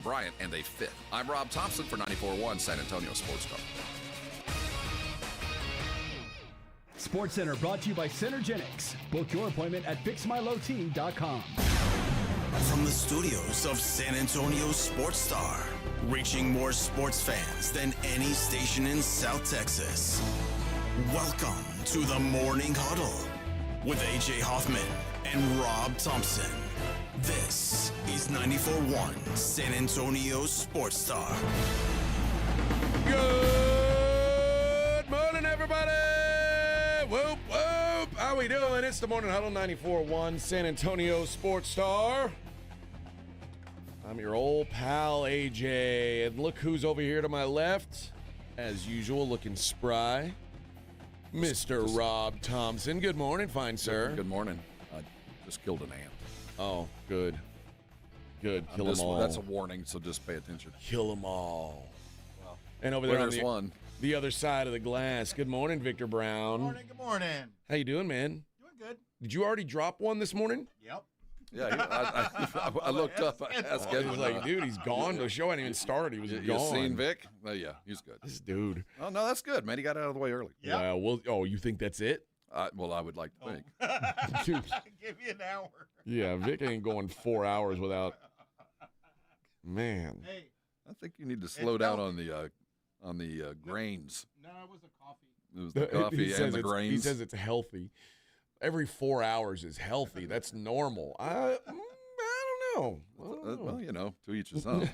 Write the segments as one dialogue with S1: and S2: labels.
S1: Bryant, and a fifth. I'm Rob Thompson for 94.1 San Antonio Sports Talk.
S2: SportsCenter brought to you by Centergenics. Book your appointment at fixmylowteam.com.
S3: From the studios of San Antonio Sports Star, reaching more sports fans than any station in South Texas. Welcome to the Morning Huddle with A.J. Hoffman and Rob Thompson. This is 94.1 San Antonio Sports Star.
S4: Good morning, everybody. Whoop, whoop. How we doing? It's the Morning Huddle, 94.1 San Antonio Sports Star. I'm your old pal, AJ. And look who's over here to my left. As usual, looking spry. Mr. Rob Thompson. Good morning, fine sir.
S1: Good morning. I just killed an ant.
S4: Oh, good. Good. Kill them all.
S1: That's a warning, so just pay attention.
S4: Kill them all. Well, and over there on the other side of the glass. Good morning, Victor Brown.
S5: Good morning. Good morning.
S4: How you doing, man?
S5: Doing good.
S4: Did you already drop one this morning?
S5: Yep.
S1: Yeah, I looked up.
S4: I was like, dude, he's gone. The show hadn't even started. He was gone.
S1: You seen Vic? Oh, yeah, he's good.
S4: This dude.
S1: Oh, no, that's good, man. He got out of the way early.
S5: Yeah.
S4: Well, you think that's it?
S1: Well, I would like to think.
S4: Dude.
S5: Give you an hour.
S4: Yeah, Vic ain't going 4 hours without. Man.
S5: Hey.
S1: I think you need to slow down on the grains.
S5: No, it was a coffee.
S1: It was the coffee and the grains.
S4: He says it's healthy. Every 4 hours is healthy. That's normal. I don't know.
S1: Well, you know, to each his own.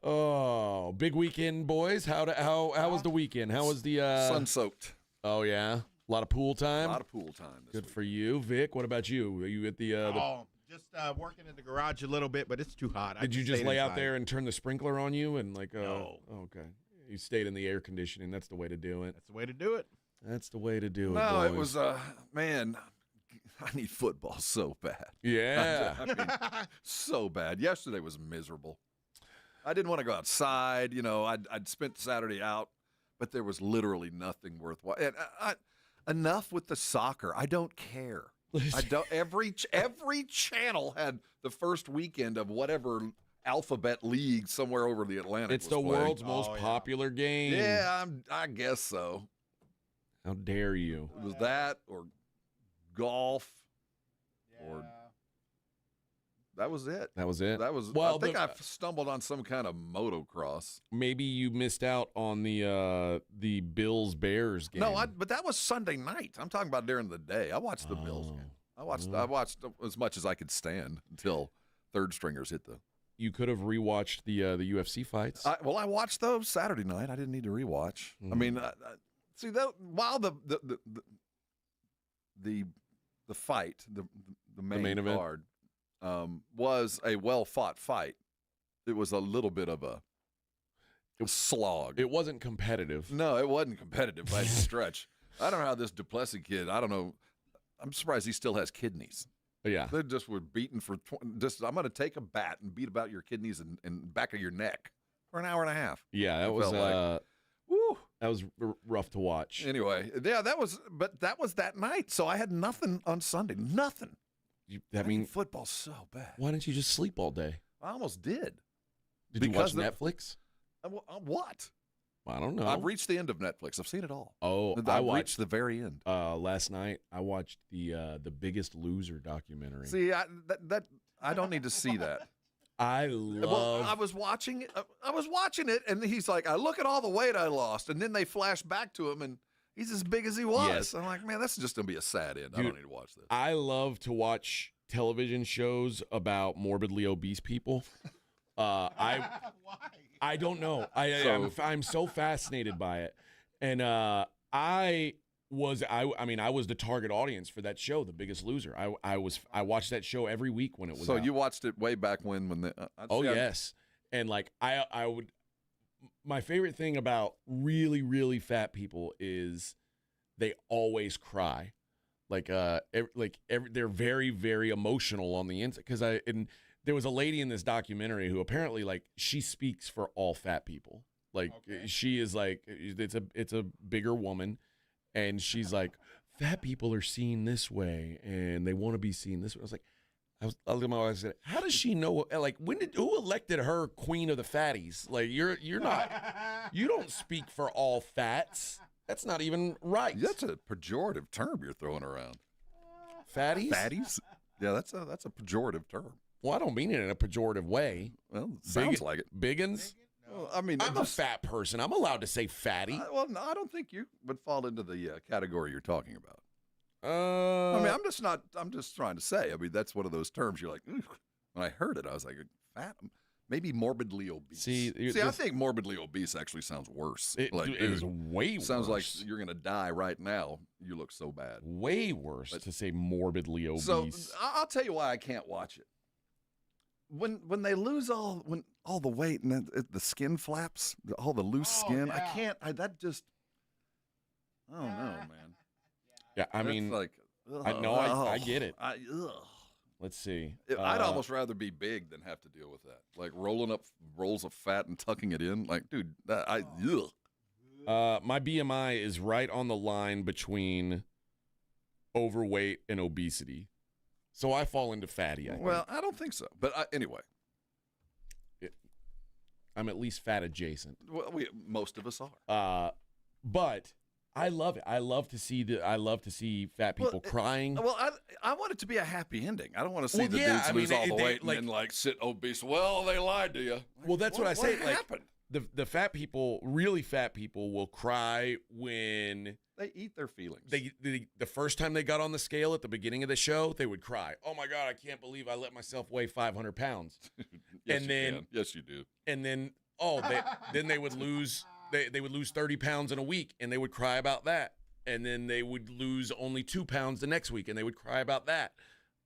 S4: Oh, big weekend, boys. How was the weekend? How was the
S1: sun-soaked?
S4: Oh yeah, a lot of pool time.
S1: A lot of pool time.
S4: Good for you, Vic. What about you? Are you at the?
S5: Just working in the garage a little bit, but it's too hot.
S4: Did you just lay out there and turn the sprinkler on you and like?
S5: No.
S4: Okay. You stayed in the air conditioning. That's the way to do it.
S5: That's the way to do it.
S4: That's the way to do it.
S1: No,
S4: boys.
S1: it was man. I need football so bad.
S4: Yeah.
S1: I mean, so bad. Yesterday was miserable. I didn't want to go outside. You know, I'd spent Saturday out, but there was literally nothing worthwhile. And enough with the soccer. I don't care. I don't. Every channel had the first weekend of whatever alphabet league somewhere over the Atlantic.
S4: It's the world's most popular game.
S1: Yeah, I guess so.
S4: How dare you?
S1: It was that or golf or that was it.
S4: That was it.
S1: That was. Well, I think I stumbled on some kind of motocross.
S4: Maybe you missed out on the Bills Bears game.
S1: No, but that was Sunday night. I'm talking about during the day. I watched the Bills game. I watched as much as I could stand until third stringers hit the.
S4: You could have rewatched the UFC fights.
S1: I watched those Saturday night. I didn't need to rewatch. I mean, see that while the fight, the main
S4: event
S1: card, was a well-fought fight. It was a little bit of a slog.
S4: It wasn't competitive.
S1: No, it wasn't competitive by any stretch. I don't know how this Duplessis kid, I don't know. I'm surprised he still has kidneys.
S4: Yeah.
S1: They just were beaten for I'm going to take a bat and beat about your kidneys and back of your neck for an hour and a half.
S4: Yeah, that was that was rough to watch.
S1: Anyway, yeah, that was that night. So I had nothing on Sunday. Nothing.
S4: I mean,
S1: football's so bad.
S4: Why didn't you just sleep all day?
S1: I almost did.
S4: Did you watch Netflix?
S1: What?
S4: I don't know.
S1: I've reached the end of Netflix. I've seen it all.
S4: Oh,
S1: I reached the very end.
S4: Last night I watched the Biggest Loser documentary.
S1: See, I don't need to see that.
S4: I was
S1: watching it, and he's like, I look at all the weight I lost, and then they flash back to him, and he's as big as he was.
S4: Yes.
S1: I'm like, man, that's just gonna be a sad end. Dude, I don't need to watch this.
S4: I love to watch television shows about morbidly obese people.
S5: Why?
S4: I don't know. I'm so fascinated by it, and I was the target audience for that show, The Biggest Loser. I watched that show every week when it was.
S1: So
S4: out.
S1: you watched it way back when the.
S4: Yes, and like I would. My favorite thing about really really fat people is they always cry, they're very very emotional on the inside. Because there was a lady in this documentary who apparently she speaks for all fat people. She is it's a bigger woman, and she's like, fat people are seen this way and they want to be seen this way. I was like, I looked at my wife and said, "How does she know? Like, who elected her queen of the fatties? Like, you're not, you don't speak for all fats. That's not even right.
S1: That's a pejorative term you're throwing around.
S4: Fatties?
S1: Fatties? Yeah, that's a pejorative term.
S4: Well, I don't mean it in a pejorative way.
S1: Well, it sounds like it.
S4: Biggins?
S1: Well, I mean,
S4: I'm a fat person. I'm allowed to say fatty.
S1: Well, no, I don't think you would fall into the category you're talking about.
S4: I
S1: mean, I'm just trying to say. I mean, that's one of those terms you're like, "Ugh." When I heard it, I was like, fat, maybe morbidly obese.
S4: See,
S1: I think morbidly obese actually sounds worse.
S4: It is way worse.
S1: Sounds like you're going to die right now. You look so bad.
S4: Way worse to say morbidly obese.
S1: So I'll tell you why I can't watch it. When they lose all the weight and the skin flaps, all the loose skin, I can't. I don't know, man.
S4: Yeah, I mean,
S1: like,
S4: I get it. Let's see.
S1: I'd almost rather be big than have to deal with that. Like rolling up rolls of fat and tucking it in. Like, dude, my
S4: BMI is right on the line between overweight and obesity. So I fall into fatty, I think.
S1: Well, I don't think so. But anyway.
S4: I'm at least fat adjacent.
S1: Well, most of us are.
S4: But I love it. I love to see fat people crying.
S1: Well, I want it to be a happy ending. I don't want to see the dudes lose all the weight and then sit obese. Well, they lied to you.
S4: Well, that's what I say.
S1: What happened?
S4: The fat people, really fat people, will cry when
S1: they eat their feelings.
S4: The first time they got on the scale at the beginning of the show, they would cry. Oh my God, I can't believe I let myself weigh 500 pounds.
S1: Yes, you do.
S4: And then then they would lose. They would lose 30 pounds in a week, and they would cry about that. And then they would lose only 2 pounds the next week, and they would cry about that.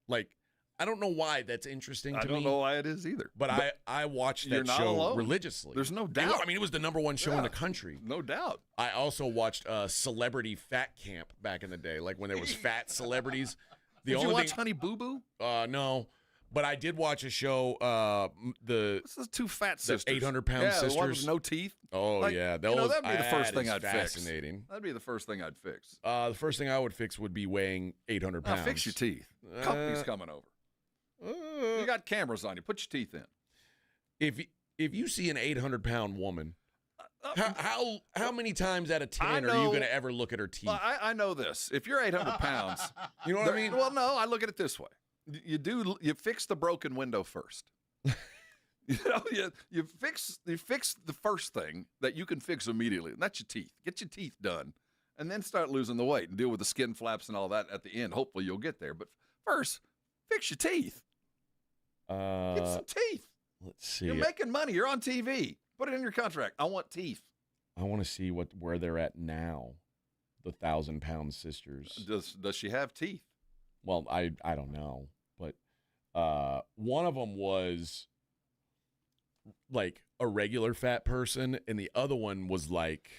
S4: Like, I don't know why that's interesting to me.
S1: I don't know why it is either.
S4: But I watched that show religiously.
S1: There's no doubt.
S4: I mean, it was the #1 show in the country.
S1: No doubt.
S4: I also watched Celebrity Fat Camp back in the day, like when there was fat celebrities.
S1: Did you watch Honey Boo Boo?
S4: No. But I did watch a show,
S1: This is two fat sisters.
S4: 800-pound sisters.
S1: The one with no teeth.
S4: Oh, yeah.
S1: That'd be the first thing I'd fix.
S4: Fascinating.
S1: That'd be the first thing I'd fix.
S4: The first thing I would fix would be weighing 800 pounds.
S1: Fix your teeth. Company's coming over. You got cameras on you. Put your teeth in.
S4: If you see an 800-pound woman, how many times out of 10 are you going to ever look at her teeth?
S1: I know this. If you're 800 pounds,
S4: you know what I mean?
S1: Well, no, I look at it this way. You fix the broken window first. You fix the first thing that you can fix immediately, and that's your teeth. Get your teeth done, and then start losing the weight and deal with the skin flaps and all that at the end. Hopefully, you'll get there. But first, fix your teeth. Get some teeth.
S4: Let's see.
S1: You're making money. You're on TV. Put it in your contract. I want teeth.
S4: I want to see where they're at now. The 1,000-pound sisters.
S1: Does she have teeth?
S4: Well, I don't know, but one of them was like a regular fat person, and the other one was like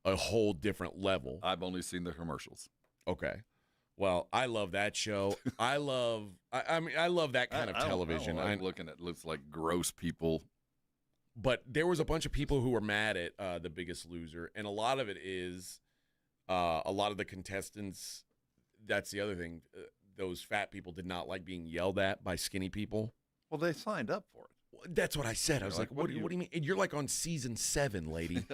S4: a whole different level.
S1: I've only seen the commercials.
S4: Okay. Well, I love that show. I love that kind of television.
S1: I'm looking at looks like gross people.
S4: But there was a bunch of people who were mad at The Biggest Loser, and a lot of it is a lot of the contestants. That's the other thing. Those fat people did not like being yelled at by skinny people.
S1: Well, they signed up for it.
S4: That's what I said. I was like, what do you mean? And you're like on season 7, lady.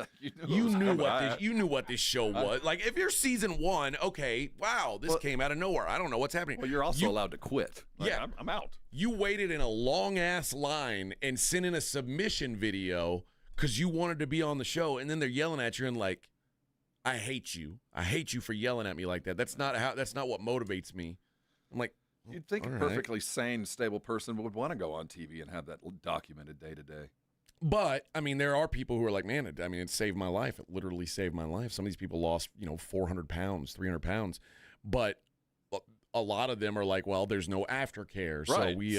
S1: you
S4: knew what this show was. Like, if you're season 1, okay, wow, this came out of nowhere. I don't know what's happening.
S1: Well, you're also allowed to quit. Like,
S4: yeah.
S1: I'm out.
S4: You waited in a long-ass line and sent in a submission video because you wanted to be on the show, and then they're yelling at you and like, I hate you. I hate you for yelling at me like that. That's not what motivates me. I'm like,
S1: you'd think a perfectly sane, stable person would want to go on TV and have that documented day to day.
S4: But I mean, there are people who are like, man, it saved my life. It literally saved my life. Some of these people lost, 400 pounds, 300 pounds, but a lot of them are like, well, there's no aftercare,
S1: right.
S4: so we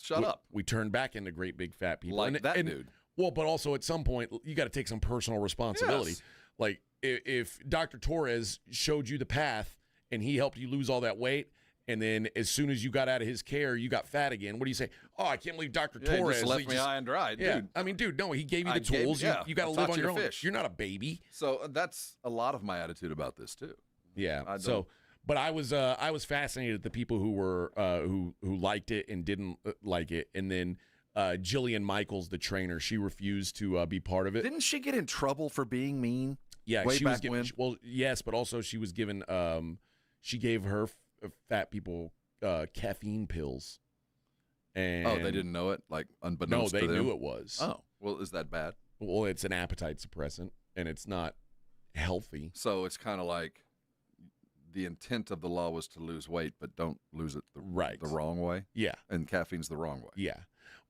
S1: shut up.
S4: We turn back into great big fat people,
S1: like that dude.
S4: Well, but also at some point, you got to take some personal responsibility.
S1: Yes.
S4: Like if Dr. Torres showed you the path and he helped you lose all that weight, and then as soon as you got out of his care, you got fat again, what do you say? Oh, I can't believe Dr. Torres
S1: just left me high and dry.
S4: Yeah,
S1: dude.
S4: I mean, dude, no, he gave you the tools. You got to live on your own.
S1: Fish.
S4: You're not a baby.
S1: So that's a lot of my attitude about this too.
S4: Yeah. But I was fascinated at the people who were who liked it and didn't like it, and then Jillian Michaels, the trainer, she refused to be part of it.
S1: Didn't she get in trouble for being mean?
S4: Yeah,
S1: way
S4: she
S1: back
S4: was given.
S1: when?
S4: Well, yes, but also she was given. She gave her fat people caffeine pills. And
S1: Oh, they didn't know it, like unbeknownst
S4: No,
S1: to
S4: they
S1: them?
S4: knew it was.
S1: Oh, well, is that bad?
S4: Well, it's an appetite suppressant, and it's not healthy.
S1: So it's kind of like the intent of the law was to lose weight, but don't lose it the wrong way.
S4: Yeah,
S1: And caffeine's the wrong way.
S4: yeah.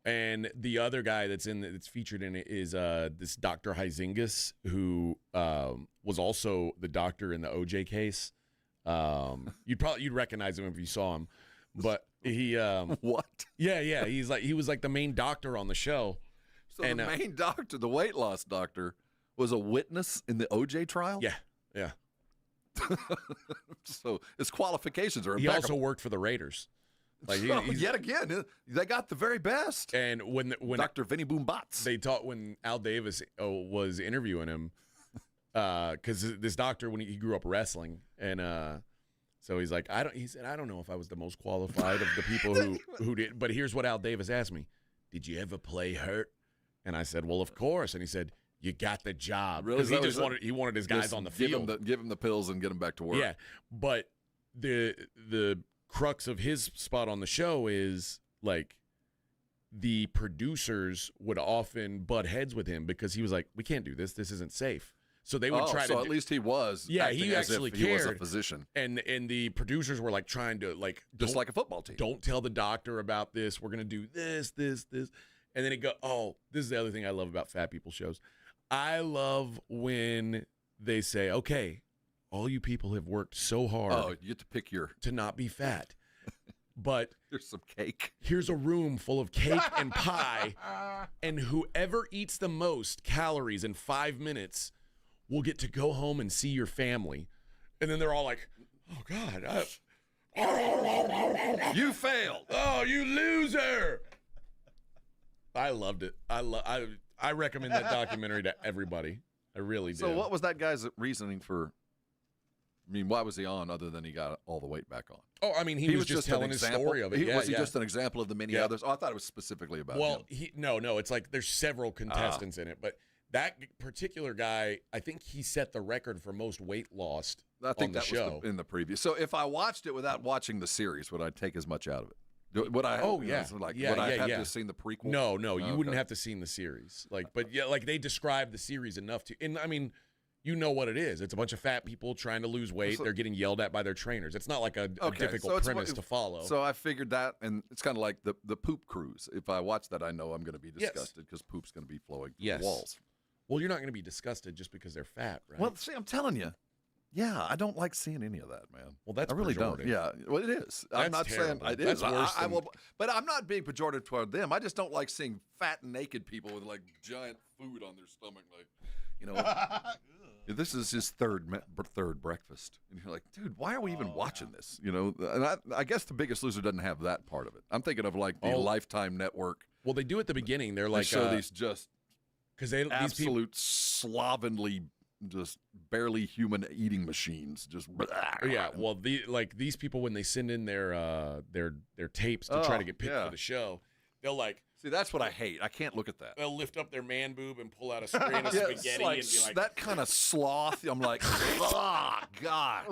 S4: And the other guy that's featured in it is this Dr. Huizingas, who was also the doctor in the OJ case. You'd recognize him if you saw him, but he
S1: What?
S4: yeah he was like the main doctor on the show.
S1: So
S4: And,
S1: the main doctor, the weight loss doctor, was a witness in the OJ trial?
S4: Yeah.
S1: So his qualifications are
S4: He
S1: impeccable.
S4: also worked for the Raiders. Like
S1: So, yet again, they got the very best.
S4: And when
S1: Dr. Vinny Boom Bots.
S4: they taught when Al Davis was interviewing him, because this doctor, when he grew up wrestling, and so he's like, he said, I don't know if I was the most qualified of the people who did, but here's what Al Davis asked me: did you ever play hurt? And I said, well, of course. And he said, you got the job.
S1: Really?
S4: Because he wanted his guys
S1: Just
S4: on the
S1: give
S4: field.
S1: give him the pills and get him back to work.
S4: Yeah, but the crux of his spot on the show is like the producers would often butt heads with him because he was like, we can't do this. This isn't safe. So they would try to.
S1: So at least he was.
S4: Yeah,
S1: acting
S4: he
S1: as
S4: actually
S1: if he was a
S4: cared.
S1: physician,
S4: And the producers were like trying to like
S1: just
S4: don't-
S1: like a football team.
S4: Don't tell the doctor about this. We're gonna do this, and then it go. Oh, this is the other thing I love about fat people shows. I love when they say, "Okay, all you people have worked so hard
S1: Oh, you get to pick your.
S4: to not be fat, but
S1: Here's some cake.
S4: here's a room full of cake and pie, and whoever eats the most calories in 5 minutes will get to go home and see your family." And then they're all like, "Oh God,
S1: You failed.
S4: oh you loser!" I loved it. I recommend that documentary to everybody. I really do.
S1: So what was that guy's reasoning for? I mean, why was he on other than he got all the weight back on?
S4: Oh, I mean, he was just
S1: an
S4: telling his
S1: example?
S4: story of it.
S1: Was he
S4: yeah.
S1: just an example of the many
S4: Yeah.
S1: others? Oh, I thought it was specifically about
S4: Well,
S1: him.
S4: no, it's like there's several contestants in it, but that particular guy, I think he set the record for most weight lost
S1: I think
S4: on the
S1: that
S4: show.
S1: was in the preview. So if I watched it without watching the series, would I take as much out of it? Would I?
S4: Oh,
S1: you know,
S4: yeah.
S1: so like,
S4: Yeah,
S1: would I
S4: yeah,
S1: have
S4: yeah.
S1: to have seen the prequel?
S4: No, you
S1: Oh,
S4: wouldn't
S1: okay.
S4: have to seen the series. Like, but yeah, like they describe the series enough to, and I mean, you know what it is. It's a bunch of fat people trying to lose weight.
S1: So-
S4: They're getting yelled at by their trainers. It's not like a
S1: Okay,
S4: difficult
S1: so it's
S4: premise to follow.
S1: So I figured that, and it's kind of like the poop cruise. If I watch that, I know I'm going to be
S4: Yes.
S1: disgusted because poop's going to be flowing through
S4: Yes.
S1: the walls.
S4: Well, you're not going to be disgusted just because they're fat, right?
S1: Well, see, I'm telling you, yeah, I don't like seeing any of that, man.
S4: Well, that's
S1: I really don't.
S4: pejorative.
S1: Yeah, well, it is. I'm
S4: That's
S1: not
S4: terrible.
S1: saying it
S4: That's
S1: is. I-
S4: worse
S1: I
S4: than-
S1: will, but I'm not being pejorative toward them. I just don't like seeing fat, naked people with like giant food on their stomach, like, you know. This is his third breakfast, and you're like, dude, why are we even watching this? You know, and I guess The Biggest Loser doesn't have that part of it. I'm thinking of like the
S4: Oh.
S1: Lifetime Network.
S4: Well, they do at the beginning. They're
S1: They
S4: like,
S1: show these just
S4: because these people,
S1: absolute slovenly, just barely human eating machines. Just
S4: yeah. Well, these people when they send in their tapes to try
S1: Oh,
S4: to get picked
S1: yeah.
S4: for the show, they'll like.
S1: See, that's what I hate. I can't look at that.
S4: They'll lift up their man boob and pull out a screen of
S1: Yeah,
S4: spaghetti
S1: it's like,
S4: and be like,
S1: that kind of sloth. I'm like, oh God.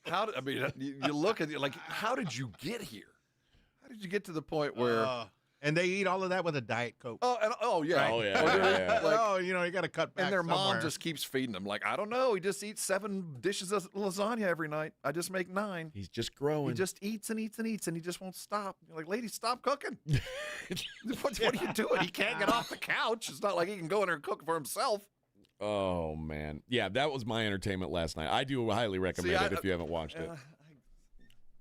S1: How did, I mean, you look at it like, how did you get here? How did you get to the point where?
S5: And they eat all of that with a Diet Coke.
S1: Oh yeah.
S4: Oh, yeah,
S1: Oh,
S4: yeah,
S1: really?
S4: yeah.
S1: Like,
S5: Oh, you know, you got to cut back.
S1: and their mom
S5: somewhere.
S1: just keeps feeding them. Like, I don't know. He just eats 7 dishes of lasagna every night. I just make 9.
S4: he's just growing.
S1: He just eats and eats and eats, and he just won't stop. You're like, lady, stop cooking. what are you doing? He can't get off the couch. It's not like he can go in there and cook for himself.
S4: Oh man, yeah, that was my entertainment last night. I do highly recommend it if you haven't watched it.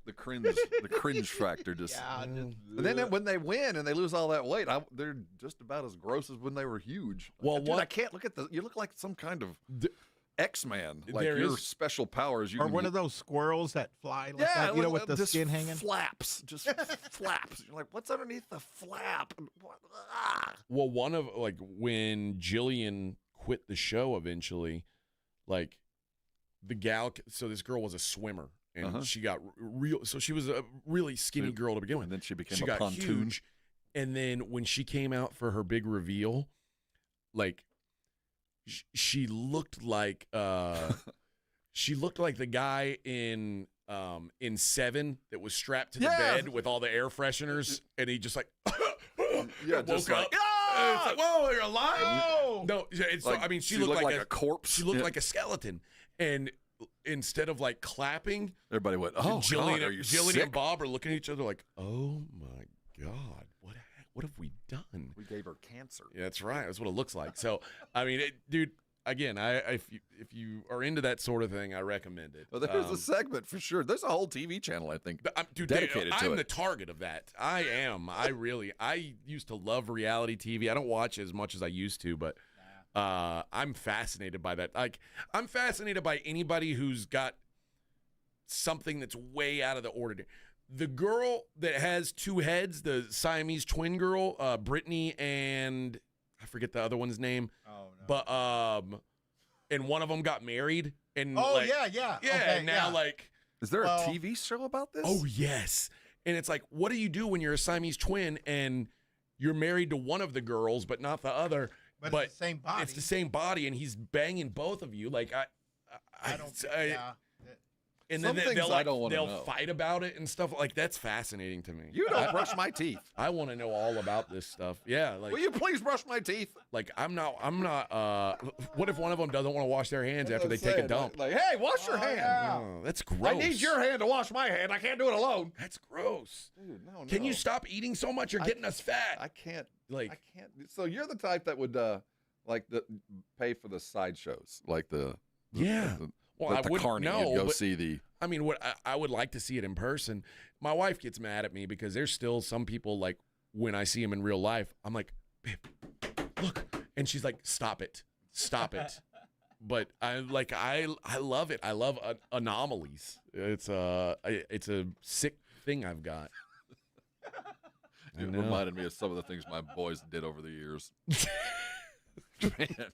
S1: The cringe factor just.
S5: Yeah, just
S1: And then when they win and they lose all that weight, they're just about as gross as when they were huge.
S4: Well,
S1: Dude,
S4: what-
S1: I can't look at you look like some kind of
S4: Th-
S1: X-Man. Like
S4: there
S1: your
S4: is-
S1: special powers. You
S5: or
S1: can
S5: one of those squirrels that fly like
S1: yeah,
S5: that, you know, with the
S1: just
S5: skin hanging.
S1: flaps, just flaps. You're like, what's underneath the flap?
S4: Well, one of like when Jillian quit the show eventually, like the gal. So this girl was a swimmer, and she got real. So she was a really skinny girl to begin with.
S1: And then she became
S4: she
S1: a
S4: got
S1: pontoon.
S4: huge. And then when she came out for her big reveal, like she looked like she looked like the guy in Seven that was strapped to the bed with all the air fresheners, and he just like woke up. It's like, whoa, you're alive?
S5: Oh!
S4: No, it's
S1: Like,
S4: I mean, she
S1: looked
S4: looked
S1: like a corpse.
S4: She looked like a skeleton, and instead of like clapping,
S1: Everybody went, "Oh,
S4: Jillian,
S1: God, are you
S4: Jillian
S1: sick?"
S4: and Bob are looking at each other like, "Oh my God, what have we done?"
S1: We gave her cancer.
S4: Yeah, that's right. That's what it looks like. So, I mean, dude. Again, if you are into that sort of thing, I recommend it.
S1: Well, there's a segment for sure. There's a whole TV channel, I think, dedicated to it.
S4: I'm the target of that. I am. I used to love reality TV. I don't watch as much as I used to, but I'm fascinated by that. Like, I'm fascinated by anybody who's got something that's way out of the ordinary. The girl that has two heads, the Siamese twin girl, Brittany and I forget the other one's name.
S5: Oh, no.
S4: But and one of them got married. And
S5: yeah. Okay,
S4: and now
S1: Is there a TV show about this?
S4: Oh yes. And it's like, what do you do when you're a Siamese twin and you're married to one of the girls but not the other?
S5: But it's the same body.
S4: It's the same body, and he's banging both of you. Like
S5: I don't.
S4: And
S1: Some
S4: then
S1: things I don't wanna
S4: they'll
S1: know.
S4: fight about it and stuff. Like, that's fascinating to me.
S1: You don't brush my teeth.
S4: I want to know all about this stuff. Yeah, like
S1: Will you please brush my teeth?
S4: like I'm not what if one of them doesn't want to wash their hands after they take a dump?
S1: Like, hey, wash your hand.
S5: Yeah.
S4: Oh, that's gross.
S1: I need your hand to wash my hand. I can't do it alone.
S4: That's gross.
S1: Dude, no.
S4: Can you stop eating so much? You're getting us fat.
S1: I can't.
S4: Like,
S1: I can't. So you're the type that would pay for the sideshows, like the
S4: yeah. Well,
S1: like
S4: I
S1: the
S4: wouldn't
S1: carny.
S4: know,
S1: You'd go
S4: but-
S1: see the.
S4: I mean, what I would like to see it in person. My wife gets mad at me because there's still some people, like, when I see them in real life, I'm like, babe, look, and she's like, stop it. But I love it. I love anomalies. It's a sick thing I've got. I
S1: It
S4: know.
S1: reminded me of some of the things my boys did over the years. Man.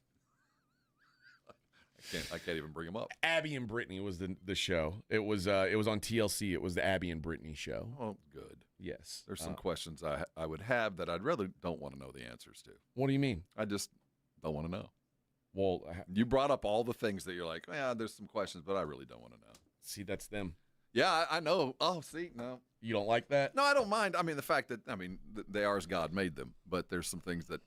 S1: I can't even bring them up.
S4: Abby and Brittany was the show. It was on TLC. It was the Abby and Brittany show.
S1: Oh, good.
S4: Yes.
S1: There's some questions I would have that I'd rather don't want to know the answers to.
S4: What do you mean?
S1: I just don't want to know.
S4: Well,
S1: You brought up all the things that you're like, yeah, there's some questions, but I really don't want to know.
S4: see, that's them.
S1: Yeah, I know. Oh, see, no.
S4: You don't like that?
S1: No, I don't mind. I mean, the fact that, they are as God made them, but there's some things that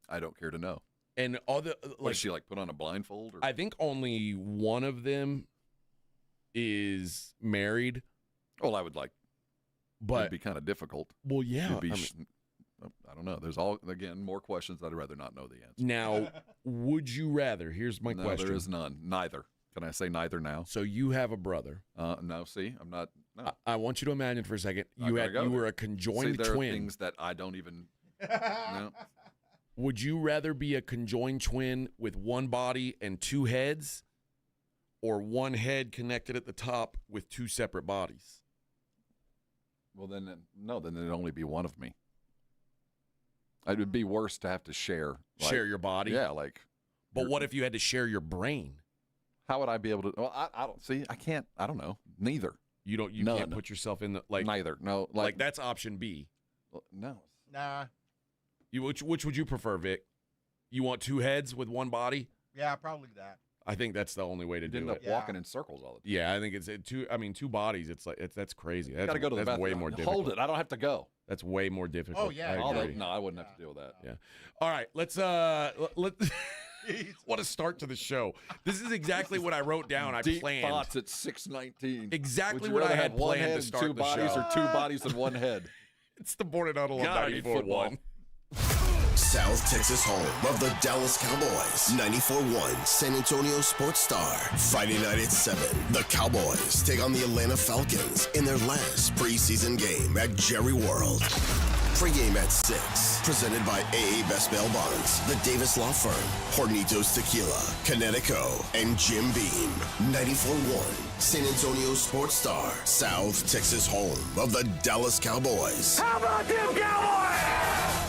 S1: I don't care to know.
S4: And other
S1: What, she put on a blindfold? Or?
S4: I think only one of them is married.
S1: Well, I would like,
S4: But
S1: it'd be kind of difficult.
S4: well, yeah.
S1: It'd be
S4: I mean,
S1: I don't know. There's again more questions that I'd rather not know the answer.
S4: now, would you rather? Here's my
S1: No,
S4: question.
S1: there is none. Neither. Can I say neither now?
S4: So you have a brother.
S1: No. See, I'm not. No.
S4: I want you to imagine for a second.
S1: I
S4: You
S1: gotta go
S4: were
S1: there.
S4: a conjoined
S1: See, there are
S4: twin.
S1: things that I don't even. No.
S4: Would you rather be a conjoined twin with one body and two heads, or one head connected at the top with two separate bodies?
S1: Well, then it'd only be one of me. It would be worse to have to share.
S4: Share your body?
S1: Yeah, like.
S4: But what if you had to share your brain?
S1: How would I be able to? Well, I don't see. I can't. I don't know. Neither.
S4: You can't
S1: None.
S4: put yourself in the like.
S1: Neither. No.
S4: Like that's option B.
S1: No.
S5: Nah.
S4: Which would you prefer, Vic? You want two heads with one body?
S5: Yeah, probably that.
S4: I think that's the only way to
S1: You'd
S4: do
S1: end
S4: it.
S1: up walking in circles all the time.
S4: Yeah, I think it's two. I mean, two bodies. It's like that's crazy. That's,
S1: Got to go to the
S4: that's
S1: bathroom.
S4: way more difficult.
S1: Hold it. I don't have to go.
S4: That's way more difficult.
S5: Oh, yeah.
S4: I
S1: All
S4: agree.
S1: that, no, I wouldn't have to deal with that.
S4: Yeah. All right. Let's what a start to the show. This is exactly what I wrote down. I
S1: Deep
S4: planned.
S1: thoughts at 6:19.
S4: Exactly
S1: Would you
S4: what I
S1: rather
S4: had
S1: have one
S4: planned
S1: head
S4: to
S1: and
S4: start
S1: two
S4: the
S1: bodies,
S4: show.
S1: or two bodies and one head?
S4: It's the Morning Huddle of
S1: God, I hate
S4: 94.1.
S3: South Texas home of the Dallas Cowboys. 94.1 San Antonio Sports Star. Friday night at 7. The Cowboys take on the Atlanta Falcons in their last preseason game at Jerry World. Pre-game at 6. Presented by AA Best Bail Bonds, the Davis Law Firm, Hornitos Tequila, Connecticut, and Jim Beam. 94.1 San Antonio Sports Star. South Texas home of the Dallas Cowboys.
S6: How about them Cowboys?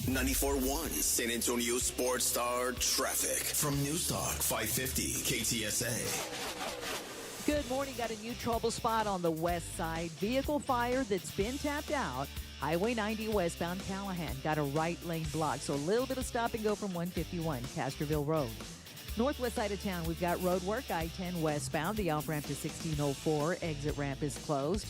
S3: 94.1 San Antonio Sports Star traffic from News Talk 550 KTSA.
S7: Good morning. Got a new trouble spot on the west side. Vehicle fire that's been tapped out. Highway 90 westbound Callahan got a right lane block, so a little bit of stop and go from 151 Castroville Road. Northwest side of town, we've got road work. I-10 westbound, the off-ramp to 1604. Exit ramp is closed.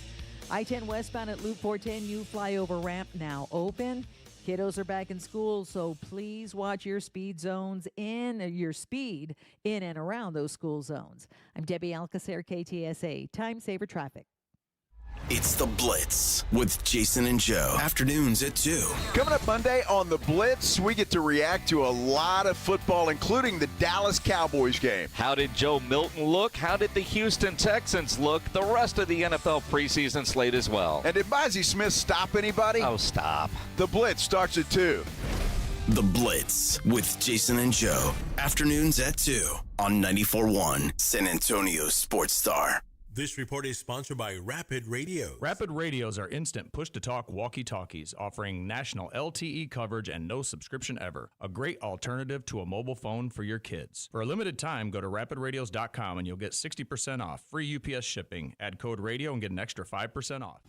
S7: I-10 westbound at Loop 410, new flyover ramp now open. Kiddos are back in school, so please watch your speed in and around those school zones. I'm Debbie Alcacer, KTSA, Time Saver Traffic.
S3: It's The Blitz with Jason and Joe. Afternoons at 2.
S6: Coming up Monday on The Blitz, we get to react to a lot of football, including the Dallas Cowboys game.
S8: How did Joe Milton look? How did the Houston Texans look? The rest of the NFL preseason slate as well.
S6: And did Mozzie Smith stop anybody?
S8: Oh, stop.
S6: The Blitz starts at 2.
S3: The Blitz with Jason and Joe. Afternoons at 2 on 94.1 San Antonio Sports Star.
S9: This report is sponsored by Rapid Radio.
S10: Rapid Radios are instant push-to-talk walkie-talkies offering national LTE coverage and no subscription ever. A great alternative to a mobile phone for your kids. For a limited time, go to rapidradios.com and you'll get 60% off. Free UPS shipping. Add code radio and get an extra 5% off.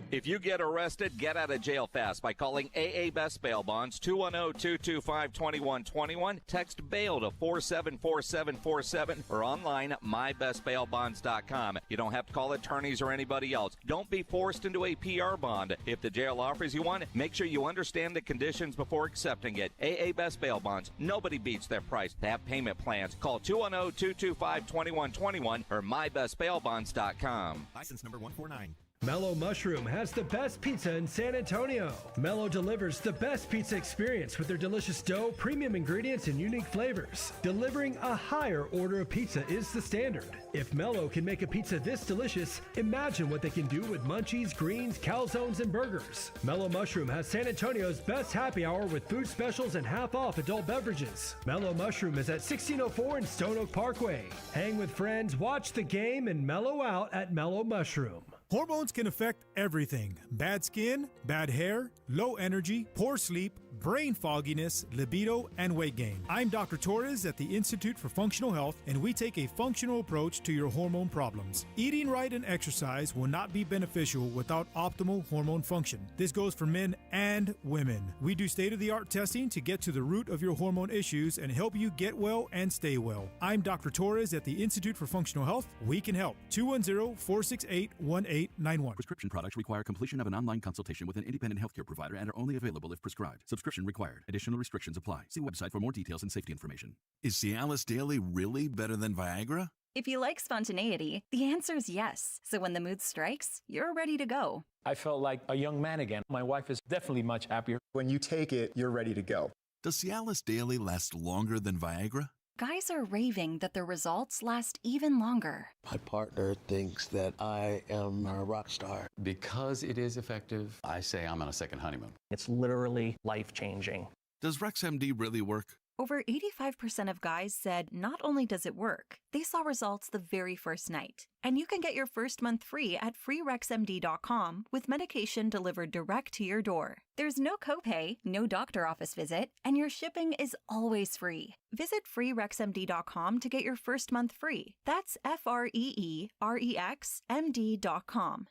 S8: If you get arrested, get out of jail fast by calling AA Best Bail Bonds, 210-225-2121. Text bail to 474747 or online at mybestbailbonds.com. You don't have to call attorneys or anybody else. Don't be forced into a PR bond. If the jail offers you one, make sure you understand the conditions before accepting it. AA Best Bail Bonds. Nobody beats their price. They have payment plans. Call 210-225-2121 or mybestbailbonds.com.
S9: License number 149.
S2: Mellow Mushroom has the best pizza in San Antonio. Mellow delivers the best pizza experience with their delicious dough, premium ingredients, and unique flavors. Delivering a higher order of pizza is the standard. If Mellow can make a pizza this delicious, imagine what they can do with munchies, greens, calzones, and burgers. Mellow Mushroom has San Antonio's best happy hour with food specials and half-off adult beverages. Mellow Mushroom is at 1604 and Stone Oak Parkway. Hang with friends, watch the game, and mellow out at Mellow Mushroom.
S11: Hormones can affect everything. Bad skin, bad hair, low energy, poor sleep, brain fogginess, libido, and weight gain. I'm Dr. Torres at the Institute for Functional Health, and we take a functional approach to your hormone problems. Eating right and exercise will not be beneficial without optimal hormone function. This goes for men and women. We do state-of-the-art testing to get to the root of your hormone issues and help you get well and stay well. I'm Dr. Torres at the Institute for Functional Health. We can help. 210-468-1891.
S12: Prescription products require completion of an online consultation with an independent healthcare provider and are only available if prescribed. Subscription required. Additional restrictions apply. See website for more details and safety information.
S3: Is Cialis Daily really better than Viagra?
S13: If you like spontaneity, the answer is yes. So when the mood strikes, you're ready to go.
S14: I felt like a young man again. My wife is definitely much happier.
S15: When you take it, you're ready to go.
S3: Does Cialis Daily last longer than Viagra?
S13: Guys are raving that the results last even longer.
S16: My partner thinks that I am a rock star.
S17: Because it is effective, I say I'm on a second honeymoon.
S18: It's literally life-changing.
S3: Does RexMD really work?
S13: Over 85% of guys said not only does it work, they saw results the very first night. And you can get your first month free at freerexmd.com with medication delivered direct to your door. There's no copay, no doctor office visit, and your shipping is always free. Visit freerexmd.com to get your first month free. That's FREEREXMD.com.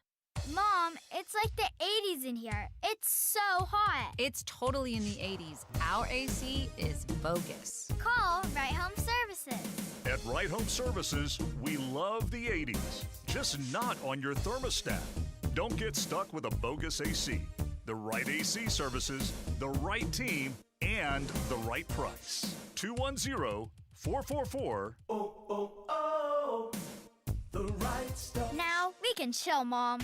S19: Mom, it's like the 80s in here. It's so hot.
S20: It's totally in the 80s. Our AC is bogus.
S19: Call Right Home Services.
S21: At Right Home Services, we love the 80s, just not on your thermostat. Don't get stuck with a bogus AC. The right AC services, the right team, and the right price. 210-444.
S19: The right stuff. Now we can chill, Mom.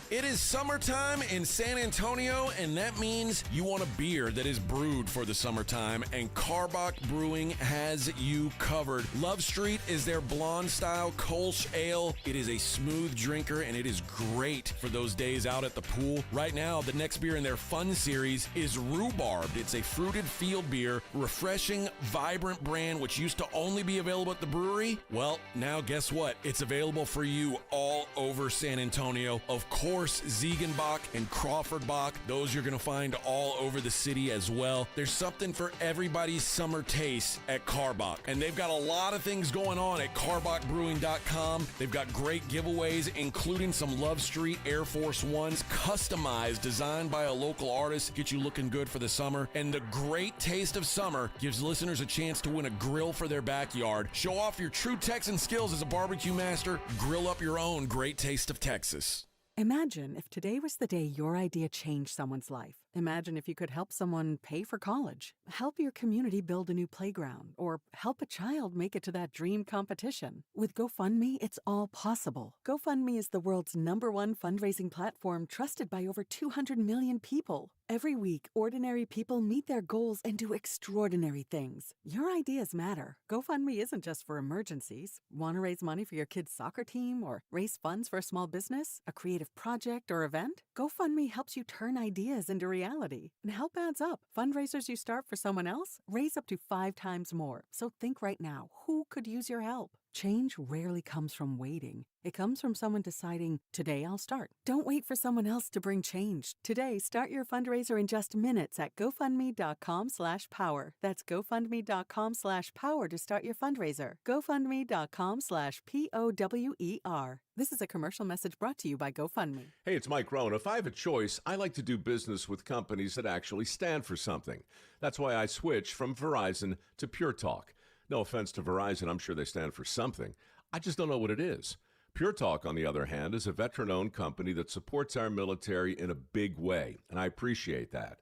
S22: It is summertime in San Antonio, and that means you want a beer that is brewed for the summertime, and Karbach Brewing has you covered. Love Street is their blonde-style Kolsch ale. It is a smooth drinker, and it is great for those days out at the pool. Right now, the next beer in their Fun series is Rhubarbed. It's a fruited field beer, refreshing, vibrant brand, which used to only be available at the brewery. Well, now guess what? It's available for you all over San Antonio. Of course, course, Ziegenbach and Crawfordbach. Those you're going to find all over the city as well. There's something for everybody's summer taste at Karbach. And they've got a lot of things going on at KarbachBrewing.com. They've got great giveaways, including some Love Street Air Force Ones, customized, designed by a local artist, get you looking good for the summer. And the great taste of summer gives listeners a chance to win a grill for their backyard. Show off your true Texan skills as a barbecue master. Grill up your own great taste of Texas.
S1: Imagine if today was the day your idea changed someone's life. Imagine if you could help someone pay for college, help your community build a new playground, or help a child make it to that dream competition. With GoFundMe, it's all possible. GoFundMe is the world's #1 fundraising platform trusted by over 200 million people. Every week, ordinary people meet their goals and do extraordinary things. Your ideas matter. GoFundMe isn't just for emergencies. Want to raise money for your kid's soccer team or raise funds for a small business, a creative project, or event? GoFundMe helps you turn ideas into reality. And help adds up. Fundraisers you start for someone else raise up to 5 times more. So think right now, who could use your help? Change rarely comes from waiting. It comes from someone deciding, today I'll start. Don't wait for someone else to bring change. Today, start your fundraiser in just minutes at GoFundMe.com/power. That's GoFundMe.com/power to start your fundraiser. GoFundMe.com/POWER. This is a commercial message brought to you by GoFundMe.
S5: Hey, it's Mike Rohn. If I have a choice, I like to do business with companies that actually stand for something. That's why I switched from Verizon to Pure Talk. No offense to Verizon, I'm sure they stand for something. I just don't know what it is. Pure Talk, on the other hand, is a veteran-owned company that supports our military in a big way, and I appreciate that.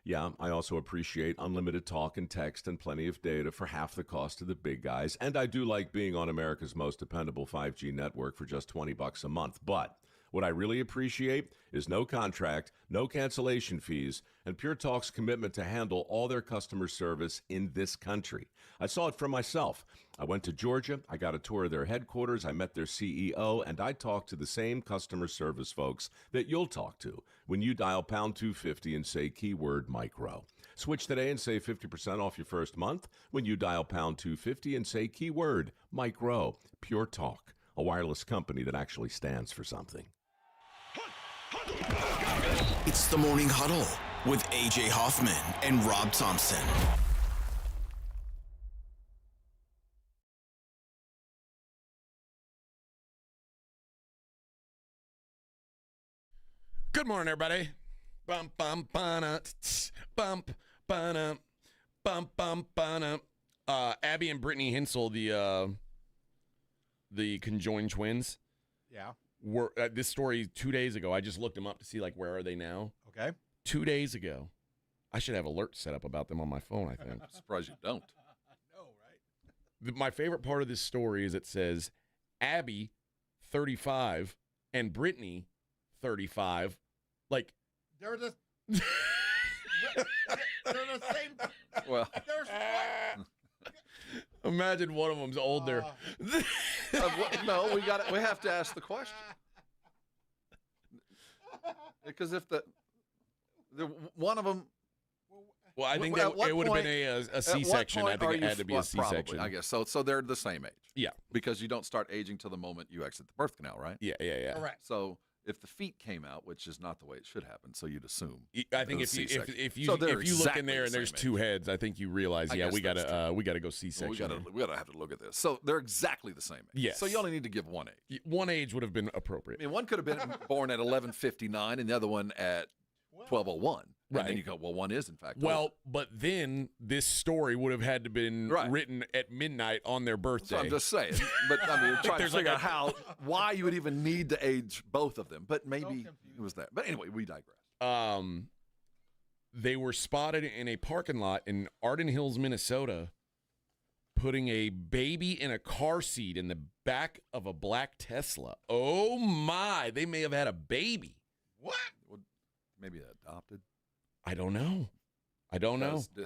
S5: Yeah, I also appreciate unlimited talk and text and plenty of data for half the cost of the big guys, and I do like being on America's most dependable 5G network for just $20 a month. But what I really appreciate is no contract, no cancellation fees, and Pure Talk's commitment to handle all their customer service in this country. I saw it for myself. I went to Georgia, I got a tour of their headquarters, I met their CEO, and I talked to the same customer service folks that you'll talk to when you dial pound 250 and say keyword micro. Switch today and save 50% off your first month when you dial pound 250 and say keyword micro. Pure Talk, a wireless company that actually stands for something.
S3: It's the Morning Huddle with AJ Hoffman and Rob Thompson.
S4: Good morning, everybody. Bump, bump, bana, bump, bana, bump, bump, bana. Abby and Brittany Hinsel, the conjoined twins.
S23: Yeah.
S4: Were this story 2 days ago. I just looked them up to see where are they now.
S23: Okay.
S4: 2 days ago. I should have alerts set up about them on my phone, I think.
S23: I'm surprised you don't. No, right?
S4: My favorite part of this story is it says Abby, 35, and Brittany, 35.
S23: They're the same. Well, there's one.
S4: Imagine one of them's older.
S23: No, we have to ask the question. Because if the one of them.
S4: Well, I think that it would have been a C-section. I think it had to be a C-section.
S23: Probably, I guess. So they're the same age.
S4: Yeah.
S23: Because you don't start aging till the moment you exit the birth canal, right?
S4: Yeah.
S23: Correct. So if the feet came out, which is not the way it should happen, so you'd assume.
S4: I think if you look in there and there's two heads, I think you realize, we gotta go C-section.
S23: Well, we gotta have to look at this. So they're exactly the same age.
S4: Yes.
S23: So you only need to give one age.
S4: One age would have been appropriate.
S23: I mean, one could have been born at 11:59 and the other one at 12:01.
S4: Right.
S23: And then you go, well, one is in fact.
S4: Well, but then this story would have had to been written at midnight on their birthday.
S23: So I'm just saying. But I mean, trying to figure out why you would even need to age both of them. But maybe it was that. But anyway, we digress.
S4: They were spotted in a parking lot in Arden Hills, Minnesota, putting a baby in a car seat in the back of a black Tesla. Oh my! They may have had a baby.
S23: What? Well, maybe adopted.
S4: I don't know.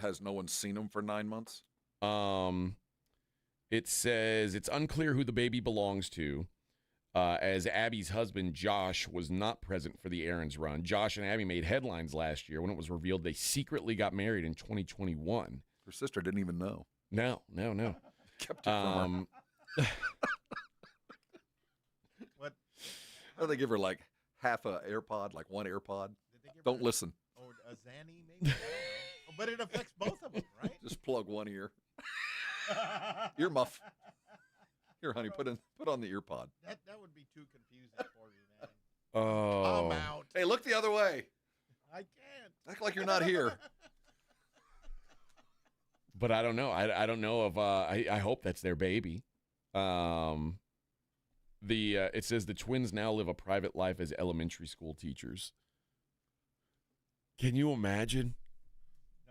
S23: Has no one seen him for 9 months?
S4: It says it's unclear who the baby belongs to, as Abby's husband, Josh, was not present for the errands run. Josh and Abby made headlines last year when it was revealed they secretly got married in 2021.
S23: Her sister didn't even know.
S4: No.
S23: Kept it from her. What? How do they give her, half a AirPod, like one AirPod. Don't listen.
S6: Or a Zanny, maybe. I don't know. But it affects both of them, right?
S23: Just plug one ear. Ear muff. Here, honey, put on the EarPod.
S6: That would be too confusing for me, man.
S4: Oh.
S6: I'm out.
S23: Hey, look the other way.
S6: I can't.
S23: Act like you're not here.
S4: But I don't know. I don't know if I hope that's their baby. It says the twins now live a private life as elementary school teachers. Can you imagine?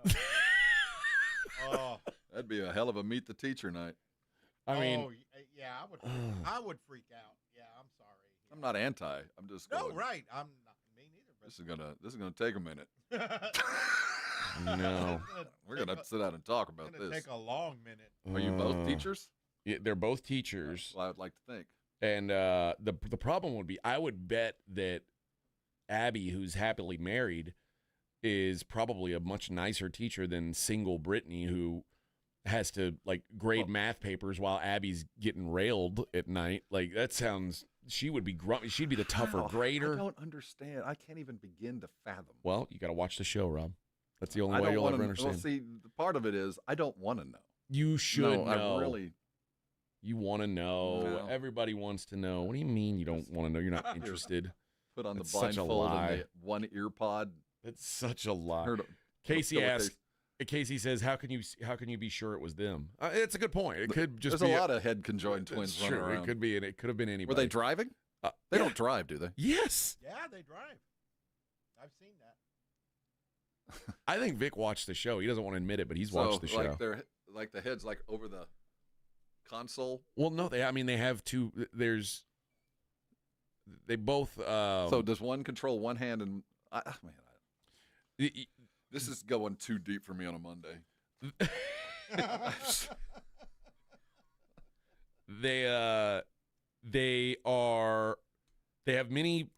S23: No. Oh, that'd be a hell of a meet the teacher night.
S4: I mean,
S6: yeah, I would freak out. Yeah, I'm sorry.
S23: I'm not anti. I'm just going.
S6: No, right. I'm not me neither. But
S23: This is gonna take a minute.
S4: No,
S23: we're gonna have to sit down and talk about
S6: it's gonna
S23: this.
S6: take a long minute.
S23: Are you both teachers?
S4: Yeah, they're both teachers.
S23: Well, I would like to think.
S4: And the problem would be, I would bet that Abby, who's happily married, is probably a much nicer teacher than single Brittany, who has to grade math papers while Abby's getting railed at night. Like, that sounds. She would be grumpy. She'd be the tougher grader.
S23: I don't understand. I can't even begin to fathom.
S4: Well, you got to watch the show, Rob. That's the only way you'll ever understand.
S23: Well, see, the part of it is I don't want to know.
S4: You should know.
S23: I really.
S4: You want to know.
S23: No.
S4: Everybody wants to know. What do you mean you don't want to know? You're not interested.
S23: Put on
S4: That's
S23: the blindfold and the one ear pod.
S4: It's such a lie. Casey asks. Casey says, "How can you be sure it was them?" It's a good point. It could just.
S23: There's a lot of head conjoined twins running around.
S4: It could be, and it could have been anybody.
S23: Were they driving? They don't drive, do they?
S4: Yes.
S6: Yeah, they drive. I've seen that.
S4: I think Vic watched the show. He doesn't want to admit it, but he's watched the show.
S23: Like the head's like over the console.
S4: Well, no, they have two. They both.
S23: So does one control one hand and? This is going too deep for me on a Monday.
S4: They have many,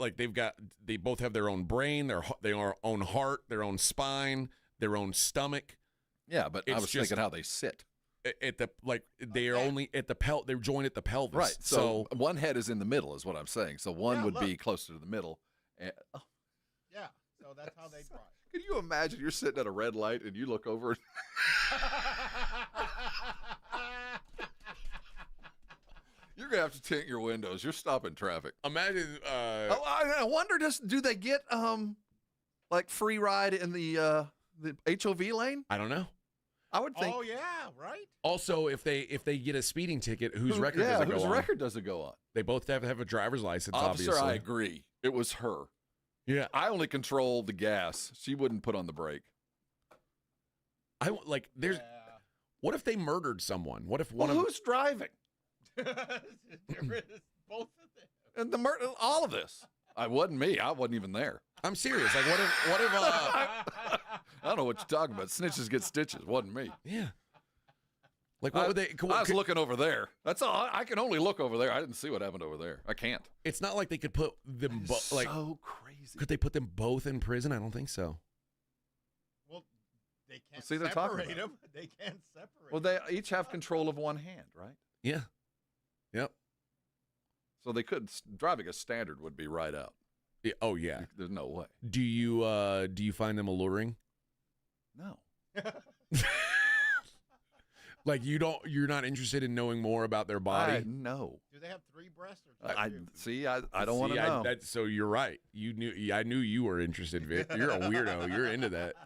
S4: they both have their own brain, their own heart, their own spine, their own stomach.
S23: Yeah, but I was thinking how they sit.
S4: They are only at the they're joined at the pelvis.
S23: Right. So one head is in the middle is what I'm saying. So one would be closer to the middle.
S6: Yeah. So that's how they drive.
S23: Can you imagine you're sitting at a red light and you look over? You're going to have to tint your windows. You're stopping traffic.
S4: Imagine.
S23: I wonder, do they get free ride in the HOV lane?
S4: I don't know.
S23: I would think.
S6: Oh, yeah, right.
S4: Also, if they get a speeding ticket, whose record does it go on?
S23: Whose record does it go on?
S4: They both have to have a driver's license,
S23: Officer,
S4: obviously.
S23: I agree. It was her.
S4: Yeah.
S23: I only control the gas. She wouldn't put on the brake.
S4: What if they murdered someone? What if
S23: who's driving?
S6: There is both of them.
S23: And all of this. I wasn't me. I wasn't even there.
S4: I'm serious. What if
S23: I don't know what you're talking about. Snitches get stitches. Wasn't me.
S4: Yeah. What would they?
S23: I was looking over there. That's all. I can only look over there. I didn't see what happened over there. I can't.
S4: It's not like they could put them both.
S23: So crazy.
S4: Could they put them both in prison? I don't think so.
S6: Well, they can't
S23: separate
S6: them. They can't separate.
S23: Well, they each have control of one hand, right?
S4: Yeah. Yep.
S23: So they could driving a standard would be right out.
S4: Yeah, oh yeah.
S23: There's no way.
S4: Do you find them alluring?
S23: No.
S4: You're not interested in knowing more about their body?
S23: No.
S6: Do they have 3 breasts or
S23: 2? I don't want to know.
S4: So you're right. I knew you were interested, Vic. You're a weirdo. You're into that.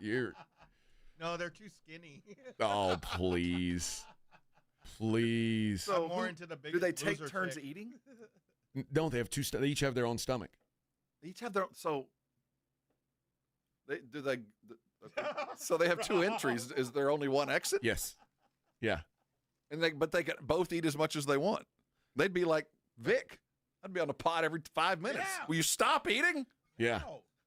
S6: No, they're too skinny.
S4: Oh, please. Please.
S6: So I'm more into the
S23: do they take turns eating?
S4: No, they have two. They each have their own stomach.
S23: They each have their own. So So they have 2 entries. Is there only one exit?
S4: Yes. Yeah.
S23: But they can both eat as much as they want. They'd be like Vic. I'd be on the pot every 5 minutes. Yeah. Will you stop eating?
S4: Yeah.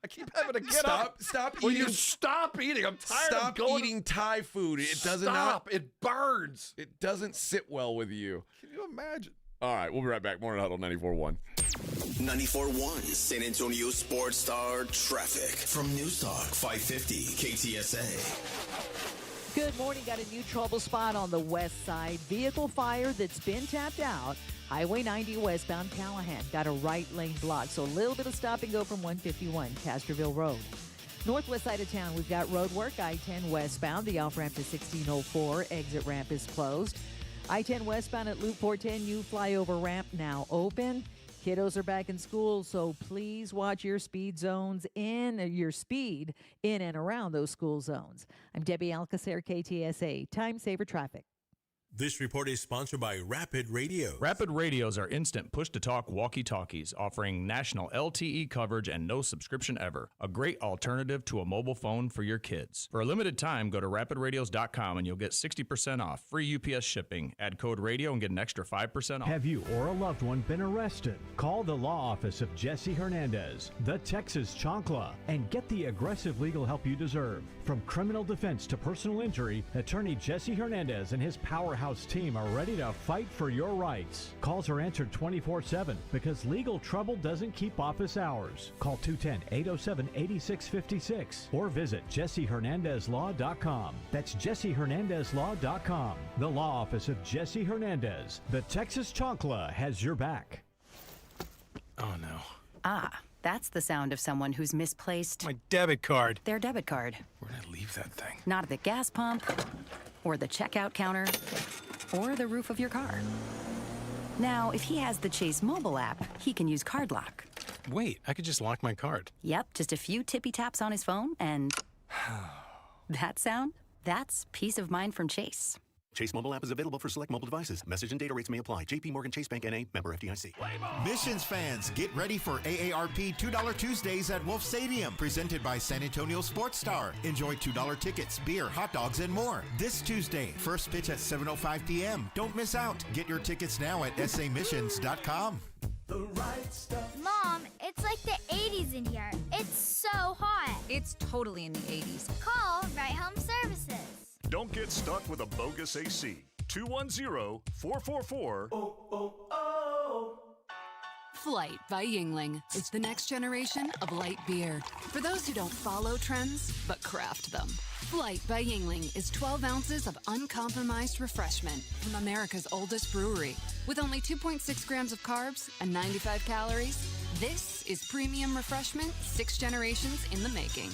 S23: I keep having to get up.
S4: Stop
S23: Will
S4: eating.
S23: you stop eating? I'm tired of
S4: Stop eating Thai food. It doesn't.
S23: Stop. It burns.
S4: It doesn't sit well with you.
S23: Can you imagine?
S4: All right, we'll be right back. Morning Huddle 94.1.
S3: 94.1 San Antonio Sports Star traffic from News Talk 550 KTSA.
S7: Good morning. Got a new trouble spot on the west side. Vehicle fire that's been tapped out Highway 90 westbound Callahan got a right lane block, so a little bit of stop and go from 151 Castroville Road. Northwest side of town, we've got road work. I-10 westbound, the off-ramp to 1604 exit ramp is closed. I-10 westbound at Loop 410, new flyover ramp now open. Kiddos are back in school, so please watch your speed in and around those school zones. I'm Debbie Alcacer, KTSA, Time Saver Traffic.
S9: This report is sponsored by Rapid Radio.
S8: Rapid Radios are instant push-to-talk walkie-talkies offering national LTE coverage and no subscription ever. A great alternative to a mobile phone for your kids. For a limited time, go to rapidradios.com and you'll get 60% off, free UPS shipping. Add code radio and get an extra 5% off.
S2: Have you or a loved one been arrested? Call the law office of Jesse Hernandez, the Texas Chancla, and get the aggressive legal help you deserve. From criminal defense to personal injury, attorney Jesse Hernandez and his powerhouse team are ready to fight for your rights. Calls are answered 24/7 because legal trouble doesn't keep office hours. Call 210-807-8656 or visit jessehernandezlaw.com. That's jessehernandezlaw.com. The law office of Jesse Hernandez, the Texas Chancla, has your back.
S8: Oh, no.
S20: Ah, that's the sound of someone who's misplaced
S8: My debit card.
S20: their debit card.
S8: Where'd I leave that thing?
S20: Not at the gas pump, or the checkout counter, or the roof of your car. Now, if he has the Chase mobile app, he can use Card Lock.
S8: Wait, I could just lock my card.
S20: Yep, just a few tippy taps on his phone, and that sound? That's peace of mind from Chase.
S10: Chase mobile app is available for select mobile devices. Message and data rates may apply. JP Morgan Chase Bank N.A. member FDIC.
S9: Missions fans, get ready for AARP $2 Tuesdays at Wolf Stadium, presented by San Antonio Sports Star. Enjoy $2 tickets, beer, hot dogs, and more. This Tuesday, first pitch at 7:05 p.m. Don't miss out. Get your tickets now at samissions.com.
S19: The right stuff. Mom, it's like the 80s in here. It's so hot.
S20: It's totally in the 80s.
S19: Call Right Home Services.
S21: Don't get stuck with a bogus AC. 210-444.
S24: Flight by Yingling. It's the next generation of light beer. For those who don't follow trends, but craft them. Flight by Yingling is 12 ounces of uncompromised refreshment from America's oldest brewery. With only 2.6 grams of carbs and 95 calories, this is premium refreshment 6 generations in the making.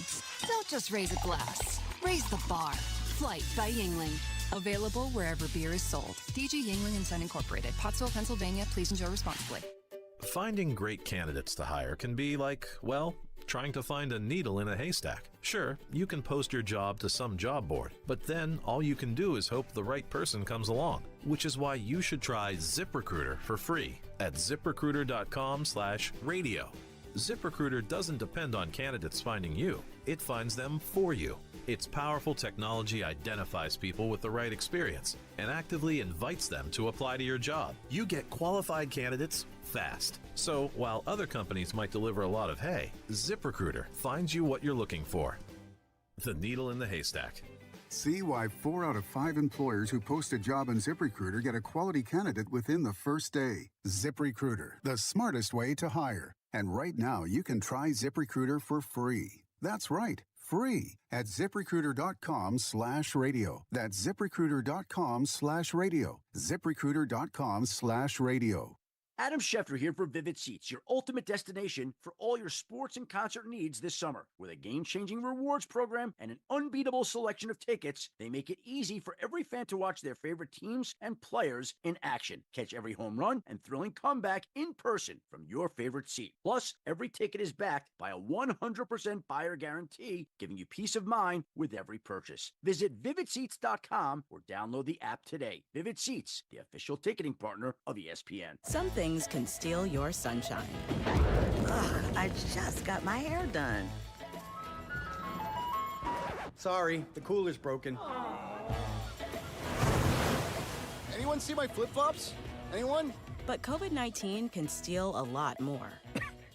S24: Don't just raise a glass, raise the bar. Flight by Yingling. Available wherever beer is sold. DG Yingling & Son Incorporated. Pottsville, Pennsylvania. Please enjoy responsibly.
S25: Finding great candidates to hire can be like, well, trying to find a needle in a haystack. Sure, you can post your job to some job board, but then all you can do is hope the right person comes along, which is why you should try ZipRecruiter for free at ZipRecruiter.com/radio. ZipRecruiter doesn't depend on candidates finding you. It finds them for you. Its powerful technology identifies people with the right experience and actively invites them to apply to your job. You get qualified candidates fast. So while other companies might deliver a lot of hay, ZipRecruiter finds you what you're looking for. The needle in the haystack.
S26: See why 4 out of 5 employers who post a job on ZipRecruiter get a quality candidate within the first day. ZipRecruiter, the smartest way to hire. And right now, you can try ZipRecruiter for free. That's right, free at ZipRecruiter.com/radio. That's ZipRecruiter.com/radio. ZipRecruiter.com/radio.
S27: Adam Schefter here for Vivid Seats, your ultimate destination for all your sports and concert needs this summer. With a game-changing rewards program and an unbeatable selection of tickets, they make it easy for every fan to watch their favorite teams and players in action. Catch every home run and thrilling comeback in person from your favorite seat. Plus, every ticket is backed by a 100% buyer guarantee, giving you peace of mind with every purchase. Visit VividSeats.com or download the app today. Vivid Seats, the official ticketing partner of ESPN.
S28: Something can steal your sunshine. Ugh, I just got my hair done.
S6: Sorry, the cooler's broken. Anyone see my flip-flops? Anyone?
S28: But COVID-19 can steal a lot more.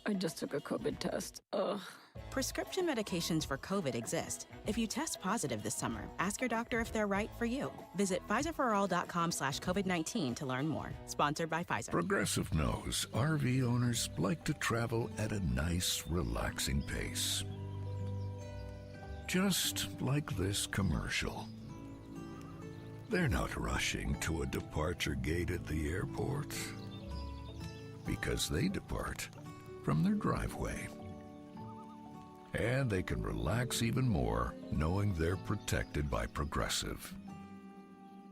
S24: I just took a COVID test. Ugh.
S28: Prescription medications for COVID exist. If you test positive this summer, ask your doctor if they're right for you. Visit PfizerForAll.com/COVID-19 to learn more. Sponsored by Pfizer.
S29: Progressive knows RV owners like to travel at a nice, relaxing pace. Just like this commercial. They're not rushing to a departure gate at the airport. because they depart from their driveway. And they can relax even more knowing they're protected by Progressive.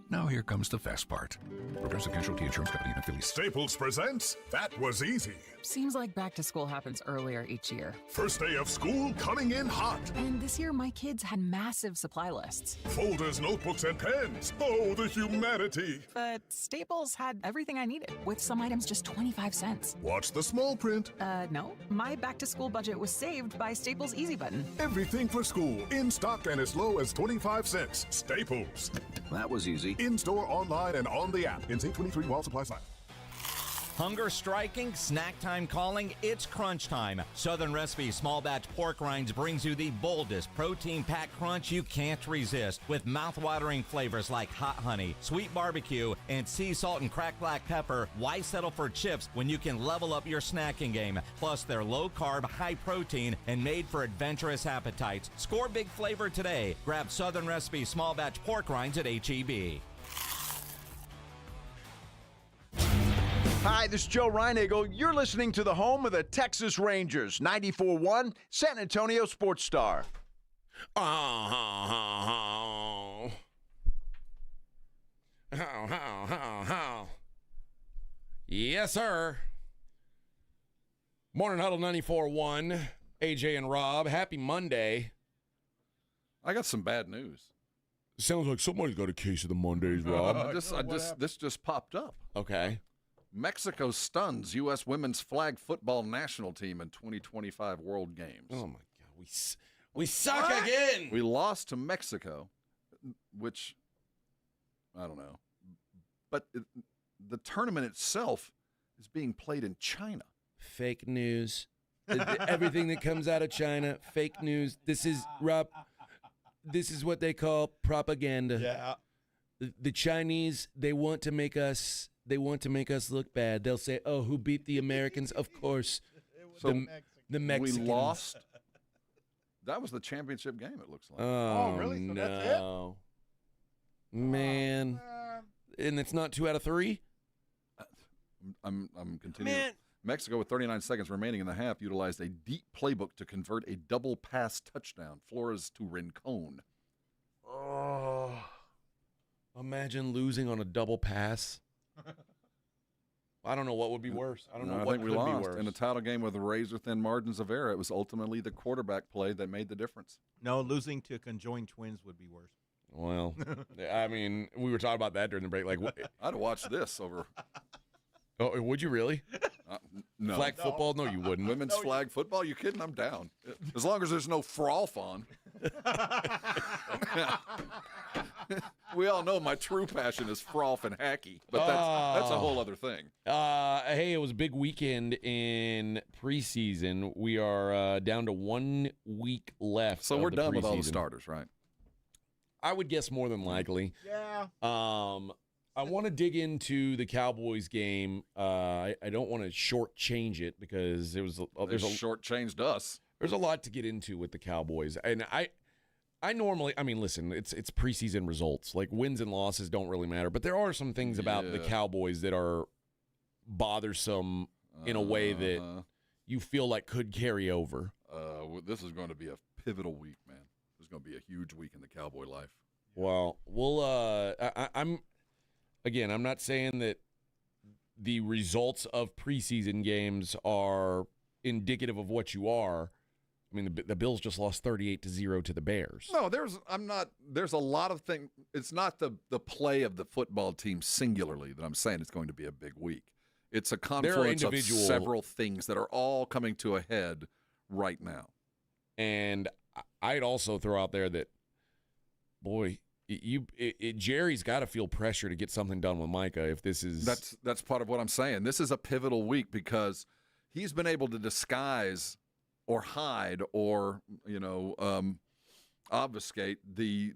S29: Now here comes the fast part. Progressive Casualty Insurance Company and affiliates.
S21: Staples presents That Was Easy.
S11: Seems like back to school happens earlier each year.
S21: First day of school coming in hot.
S11: And this year, my kids had massive supply lists.
S21: Folders, notebooks, and pens. Oh, the humanity.
S11: But Staples had everything I needed, with some items just 25 cents.
S21: Watch the small print.
S11: No. My back to school budget was saved by Staples Easy Button.
S21: Everything for school, in stock and as low as 25 cents. Staples.
S12: That was easy.
S21: In-store, online, and on the app. In 23 while supplies last.
S13: Hunger striking, snack time calling, it's crunch time. Southern Recipe Small Batch Pork Rinds brings you the boldest protein-packed crunch you can't resist, with mouth-watering flavors like hot honey, sweet barbecue, and sea salt and cracked black pepper. Why settle for chips when you can level up your snacking game? Plus, they're low-carb, high-protein, and made for adventurous appetites. Score big flavor today. Grab Southern Recipe Small Batch Pork Rinds at H-E-B.
S6: Hi, this is Joe Reinagle. You're listening to the home of the Texas Rangers, 94.1 San Antonio Sports Star.
S4: Yes, sir. Morning Huddle 94.1, AJ and Rob. Happy Monday.
S23: I got some bad news.
S4: Sounds like somebody's got a case of the Mondays, Rob.
S23: This just popped up.
S4: Okay.
S23: Mexico stuns U.S. women's flag football national team in 2025 World Games.
S4: Oh, my God. We suck again.
S23: We lost to Mexico, which, I don't know. But the tournament itself is being played in China.
S4: Fake news. Everything that comes out of China, fake news. This is, Rob, this is what they call propaganda.
S6: Yeah.
S4: The Chinese, they want to make us look bad. They'll say, "Oh, who beat the Americans?" Of course,
S23: So
S4: the Mexicans.
S23: We lost. That was the championship game, it looks like.
S4: Oh,
S6: really? So
S4: no.
S6: that's it?
S4: Man. And it's not 2 out of 3?
S23: I'm continuing.
S4: Man.
S23: Mexico, with 39 seconds remaining in the half, utilized a deep playbook to convert a double pass touchdown. Flores to Rincon.
S4: Oh. Imagine losing on a double pass. I don't know what would be worse. I don't know what
S23: think we
S4: could
S23: lost
S4: be worse.
S23: in a title game with razor-thin margins of error. It was ultimately the quarterback play that made the difference.
S6: No, losing to conjoined twins would be worse.
S4: Well, I mean, we were talking about that during the break. Like,
S23: I'd watch this over.
S4: Oh, would you really?
S23: No.
S4: Flag football? No, you wouldn't.
S23: Women's flag football? You kidding? I'm down. As long as there's no froth on. We all know my true passion is froth and hacky, but that's a whole other thing.
S4: Hey, it was a big weekend in preseason. We are down to 1 week left.
S23: So we're done with all the starters, right?
S4: I would guess more than likely.
S6: Yeah.
S4: I want to dig into the Cowboys game. I don't want to shortchange it because there's
S23: shortchanged us.
S4: There's a lot to get into with the Cowboys, and I normally, I mean, listen, it's preseason results. Like, wins and losses don't really matter, but there are some things about the Cowboys that are bothersome in a way that you feel like could carry over.
S23: This is going to be a pivotal week, man. This is going to be a huge week in the Cowboy life.
S4: Well, I'm not saying that the results of preseason games are indicative of what you are. I mean, the Bills just lost 38-0 to the Bears.
S23: No, there's a lot of things. It's not the play of the football team singularly that I'm saying it's going to be a big week. It's a confluence of several things that are all coming to a head right now.
S4: And I'd also throw out there that, boy, Jerry's got to feel pressure to get something done with Micah if this is.
S23: That's part of what I'm saying. This is a pivotal week because he's been able to disguise or hide or obfuscate the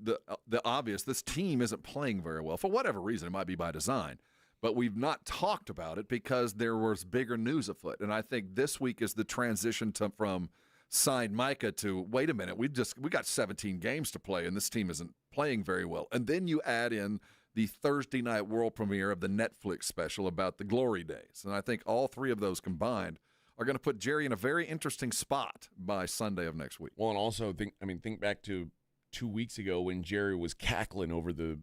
S23: obvious. This team isn't playing very well for whatever reason. It might be by design, but we've not talked about it because there was bigger news afoot. And I think this week is the transition from signed Micah to wait a minute. We got 17 games to play, and this team isn't playing very well. And then you add in the Thursday night world premiere of the Netflix special about the Glory Days. And I think all three of those combined are going to put Jerry in a very interesting spot by Sunday of next week.
S4: Well, and also think back to 2 weeks ago when Jerry was cackling over the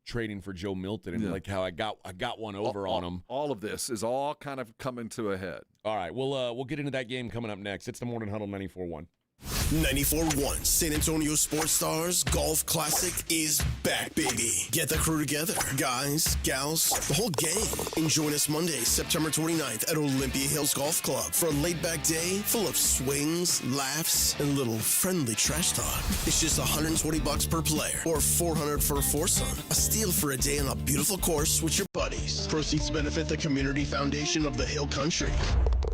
S4: trading for Joe Milton and like how I got one over on him.
S23: All of this is all kind of coming to a head.
S4: All right, we'll get into that game coming up next. It's the Morning Huddle 94.1.
S3: 94.1 San Antonio Sports Stars Golf Classic is back, baby. Get the crew together. Guys, gals, the whole gang. And join us Monday, September 29th at Olympia Hills Golf Club for a laid-back day full of swings, laughs, and a little friendly trash talk. It's just $120 per player or $400 for a foursome. A steal for a day on a beautiful course with your buddies. Proceeds benefit the Community Foundation of the Hill Country.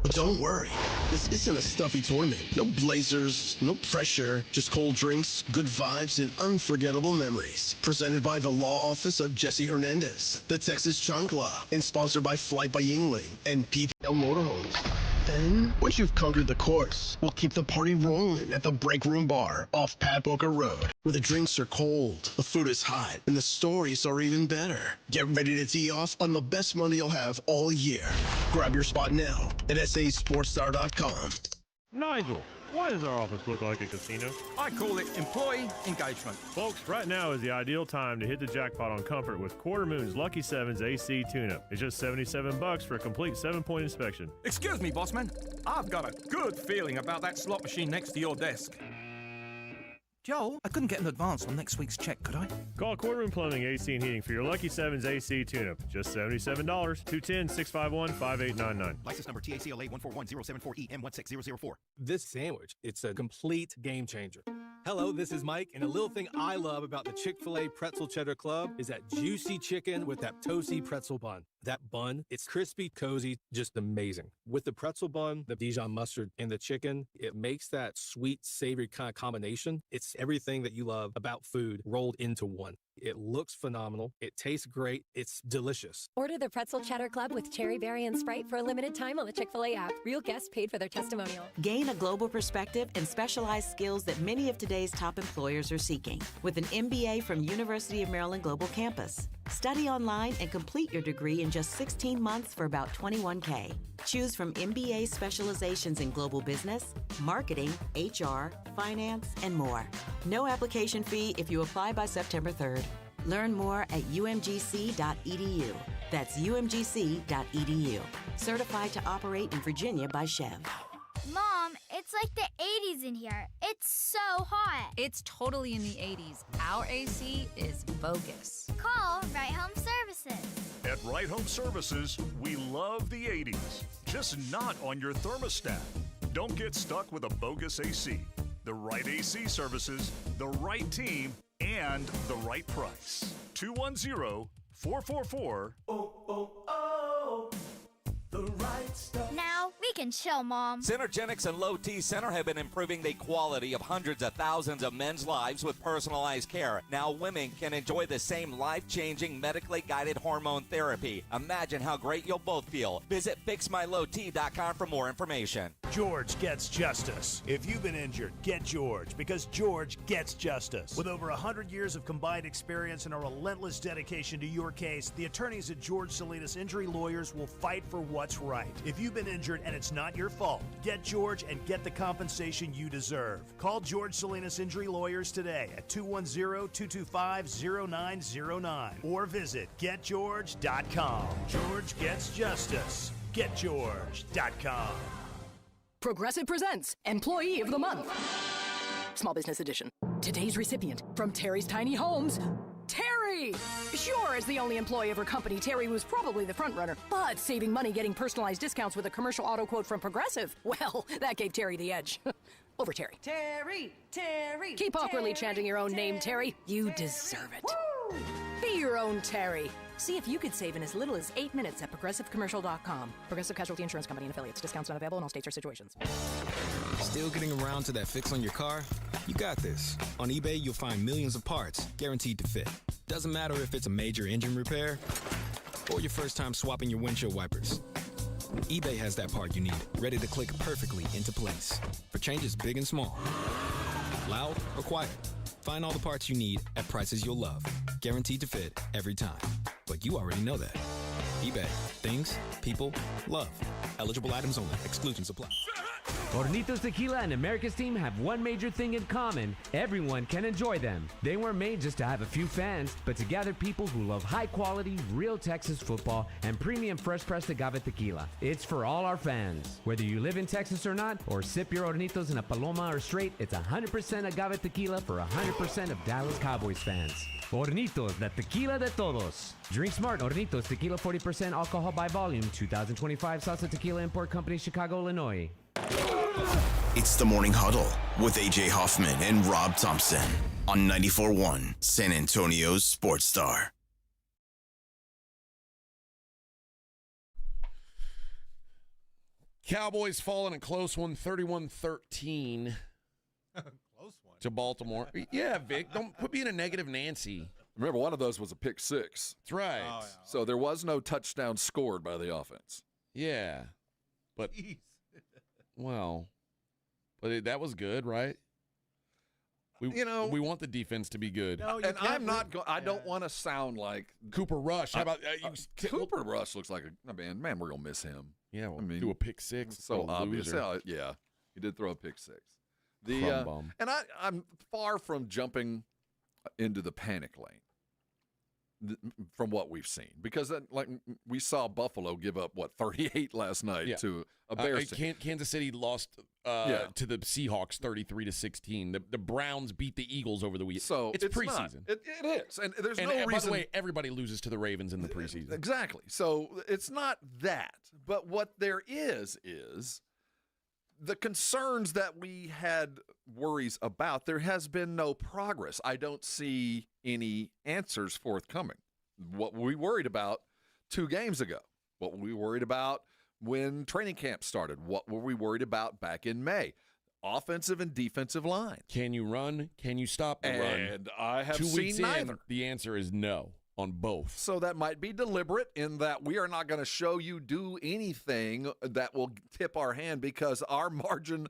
S3: But don't worry, this isn't a stuffy tournament. No blazers, no pressure, just cold drinks, good vibes, and unforgettable memories. Presented by the Law Office of Jesse Hernandez, the Texas Chancla, and sponsored by Flight by Yingling and PPL Motorhomes. Then, once you've conquered the course, we'll keep the party rolling at the Break Room Bar off Pat Boca Road, where the drinks are cold, the food is hot, and the stories are even better. Get ready to tee off on the best money you'll have all year. Grab your spot now at sasportstar.com.
S1: Nigel, why does our office look like a casino?
S5: I call it employee engagement.
S1: Folks, right now is the ideal time to hit the jackpot on comfort with Quarter Moon's Lucky 7's AC tune-up. It's just $77 for a complete 7-point inspection.
S5: Excuse me, bossman. I've got a good feeling about that slot machine next to your desk. Joel, I couldn't get an advance on next week's check, could I?
S1: Call Quarter Moon Plumbing, AC and Heating for your Lucky 7's AC tune-up. Just $77. 210-651-5899.
S12: License number TACLA 141074EM16004.
S14: This sandwich, it's a complete game changer. Hello, this is Mike, and a little thing I love about the Chick-fil-A Pretzel Cheddar Club is that juicy chicken with that toasty pretzel bun. That bun, it's crispy, cozy, just amazing. With the pretzel bun, the Dijon mustard, and the chicken, it makes that sweet, savory kind of combination. It's everything that you love about food rolled into one. It looks phenomenal. It tastes great. It's delicious.
S15: Order the Pretzel Cheddar Club with Cherry Berry and Sprite for a limited time on the Chick-fil-A app. Real guests paid for their testimonial.
S28: Gain a global perspective and specialized skills that many of today's top employers are seeking with an MBA from University of Maryland Global Campus. Study online and complete your degree in just 16 months for about $21K. Choose from MBA specializations in global business, marketing, HR, finance, and more. No application fee if you apply by September 3rd. Learn more at umgc.edu. That's umgc.edu. Certified to operate in Virginia by Chev.
S19: Mom, it's like the 80s in here. It's so hot.
S16: It's totally in the 80s. Our AC is bogus.
S19: Call Right Home Services.
S21: At Right Home Services, we love the 80s, just not on your thermostat. Don't get stuck with a bogus AC. The right AC services, the right team, and the right price. 210-444.
S19: The right stuff. Now we can chill, Mom.
S13: Synergenics and Low T Center have been improving the quality of hundreds of thousands of men's lives with personalized care. Now women can enjoy the same life-changing, medically guided hormone therapy. Imagine how great you'll both feel. Visit FixMyLowT.com for more information.
S17: George gets justice. If you've been injured, get George, because George gets justice. With over 100 years of combined experience and a relentless dedication to your case, the attorneys at George Salinas Injury Lawyers will fight for what's right. If you've been injured and it's not your fault, get George and get the compensation you deserve. Call George Salinas Injury Lawyers today at 210-225-0909 or visit getgeorge.com. George gets justice. Getgeorge.com.
S18: Progressive presents Employee of the Month. Small Business Edition. Today's recipient from Terry's Tiny Homes, Terry! Sure, as the only employee of her company, Terry was probably the front runner, but saving money getting personalized discounts with a commercial auto quote from Progressive, well, that gave Terry the edge. Over Terry.
S22: Terry, Terry.
S18: Keep awkwardly chanting your own name, Terry. You deserve it. Woo! Be your own Terry. See if you could save in as little as 8 minutes at ProgressiveCommercial.com. Progressive Casualty Insurance Company and Affiliates. Discounts not available in all states or situations.
S22: Still getting around to that fix on your car? You got this. On eBay, you'll find millions of parts guaranteed to fit. Doesn't matter if it's a major engine repair or your first time swapping your windshield wipers. eBay has that part you need, ready to click perfectly into place for changes big and small, loud or quiet. Find all the parts you need at prices you'll love. Guaranteed to fit every time. But you already know that. eBay. Things, people, love. Eligible items only. Exclusions apply.
S2: Hornitos Tequila and America's team have one major thing in common. Everyone can enjoy them. They weren't made just to have a few fans, but to gather people who love high-quality, real Texas football and premium fresh-pressed agave tequila. It's for all our fans. Whether you live in Texas or not, or sip your Hornitos in a Paloma or straight, it's 100% agave tequila for 100% of Dallas Cowboys fans. Hornitos, the tequila de todos. Drink smart. Hornitos Tequila, 40% alcohol by volume. 2025 Salsa Tequila Import Company, Chicago, Illinois.
S3: It's the Morning Huddle with A.J. Hoffman and Rob Thompson on 94.1 San Antonio's Sports Star.
S4: Cowboys fall in a close one, 31-13.
S7: Close one.
S4: To Baltimore. Yeah, Vic, don't put me in a negative Nancy.
S23: Remember, one of those was a pick six.
S4: That's right.
S7: Oh, yeah.
S23: So there was no touchdown scored by the offense.
S4: Yeah. But,
S7: Jeez.
S4: well, but that was good, right? We want the defense to be good.
S7: No,
S23: And I'm not going. I don't want to sound like
S4: Cooper Rush. How about
S23: Cooper Rush looks like a man. We're gonna miss him.
S4: Yeah, we'll do a pick six.
S23: So obvious.
S4: Loser.
S23: Yeah, he did throw a pick six.
S4: Crumb bomb.
S23: And I'm far from jumping into the panic lane from what we've seen, because we saw Buffalo give up 38 last night to a Bears team.
S4: Kansas City lost to the Seahawks 33-16. The Browns beat the Eagles over the weekend.
S23: So
S4: it's preseason.
S23: It is, and there's no reason.
S4: By the way, everybody loses to the Ravens in the preseason.
S23: Exactly. So it's not that, but what there is the concerns that we had worries about. There has been no progress. I don't see any answers forthcoming. What were we worried about 2 games ago? What were we worried about when training camp started? What were we worried about back in May? Offensive and defensive line.
S4: Can you run? Can you stop the run?
S23: And I have
S4: 2 weeks
S23: seen neither.
S4: The answer is no on both.
S23: So that might be deliberate in that we are not going to show you do anything that will tip our hand, because our margin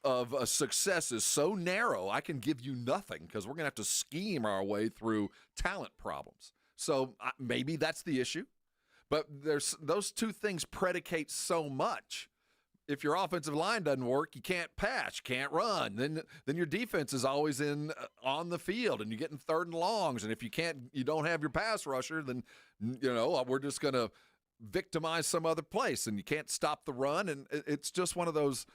S23: of success is so narrow. I can give you nothing because we're going to have to scheme our way through talent problems. So maybe that's the issue. But there's those 2 things predicate so much. If your offensive line doesn't work, you can't pass, you can't run. Then your defense is always on the field, and you're getting 3rd and longs. And if you don't have your pass rusher, then we're just going to victimize some other place, and you can't stop the run. And it's just one of those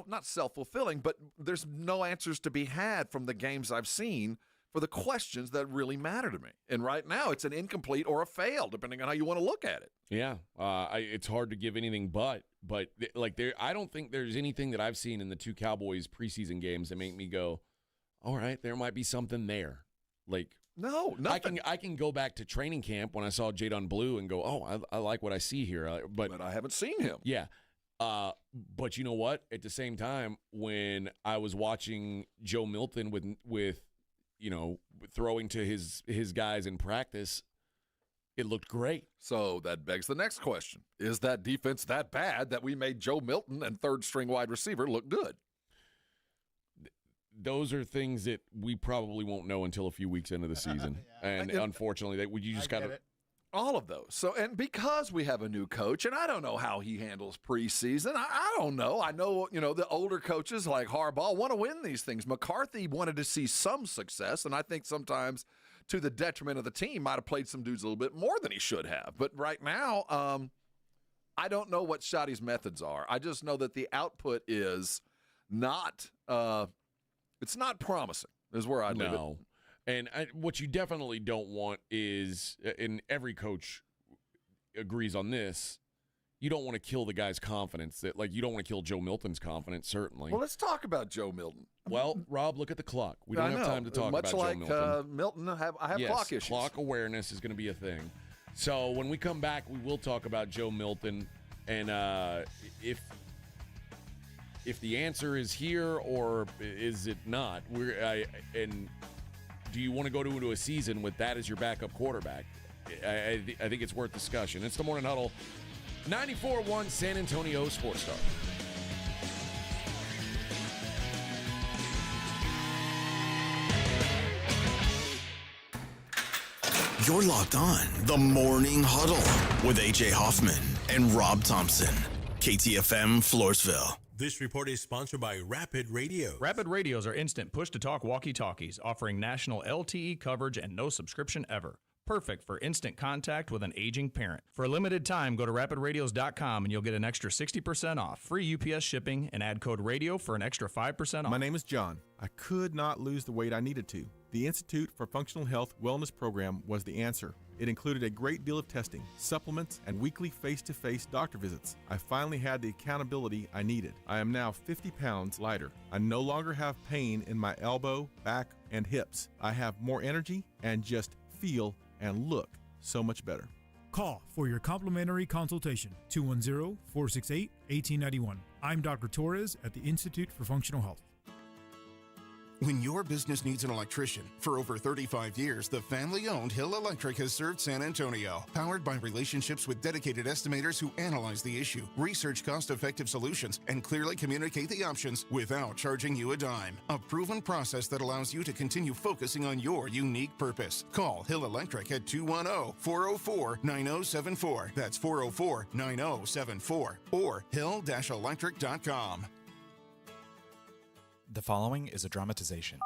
S23: not self-fulfilling, but there's no answers to be had from the games I've seen for the questions that really matter to me. And right now, it's an incomplete or a fail, depending on how you want to look at it.
S4: Yeah, it's hard to give anything but I don't think there's anything that I've seen in the 2 Cowboys preseason games that make me go, all right, there might be something there.
S23: No, nothing.
S4: I can go back to training camp when I saw Jadon Blue and go, oh, I like what I see here. But
S23: I haven't seen him.
S4: Yeah. But you know what? At the same time, when I was watching Joe Milton with throwing to his guys in practice, it looked great.
S23: So that begs the next question. Is that defense that bad that we made Joe Milton and 3rd-string wide receiver look good?
S4: Those are things that we probably won't know until a few weeks into the season. And unfortunately, you just got to
S23: – all of those. So, and because we have a new coach, and I don't know how he handles preseason. I don't know. I know, the older coaches like Harbaugh want to win these things. McCarthy wanted to see some success, and I think sometimes – to the detriment of the team, might have played some dudes a little bit more than he should have. But right now, I don't know what Shoddy's methods are. I just know that the output is not it's not promising, is where I'd leave it.
S4: And what you definitely don't want is, and every coach agrees on this, you don't want to kill the guy's confidence. You don't want to kill Joe Milton's confidence, certainly.
S23: Well, let's talk about Joe Milton.
S4: Well, Rob, look at the clock. We don't have time to talk about Joe Milton.
S23: Much like Milton, I have clock issues.
S4: Clock awareness is going to be a thing. So when we come back, we will talk about Joe Milton, and if the answer is here or is it not. And do you want to go into a season with that as your backup quarterback? I think it's worth discussion. It's the Morning Huddle. 94.1 San Antonio Sports Star.
S3: You're locked on the Morning Huddle with AJ Hoffman and Rob Thompson. KTFM Floresville.
S8: This report is sponsored by Rapid Radio.
S9: Rapid Radios are instant push-to-talk walkie-talkies offering national LTE coverage and no subscription ever. Perfect for instant contact with an aging parent. For a limited time, go to rapidradios.com and you'll get an extra 60% off, free UPS shipping, and add code RADIO for an extra 5% off.
S10: My name is John. I could not lose the weight I needed to. The Institute for Functional Health Wellness Program was the answer. It included a great deal of testing, supplements, and weekly face-to-face doctor visits. I finally had the accountability I needed. I am now 50 pounds lighter. I no longer have pain in my elbow, back, and hips. I have more energy and just feel and look so much better.
S20: Call for your complimentary consultation, 210-468-1891. I'm Dr. Torres at the Institute for Functional Health.
S24: When your business needs an electrician, for over 35 years, the family-owned Hill Electric has served San Antonio. Powered by relationships with dedicated estimators who analyze the issue, research cost-effective solutions, and clearly communicate the options without charging you a dime. A proven process that allows you to continue focusing on your unique purpose. Call Hill Electric at 210-404-9074. That's 404-9074. Or hill-electric.com.
S25: The following is a dramatization.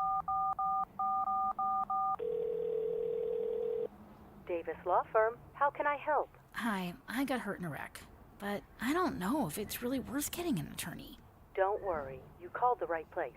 S26: Davis Law Firm, how can I help?
S27: Hi, I got hurt in a wreck, but I don't know if it's really worth getting an attorney.
S26: Don't worry, you called the right place.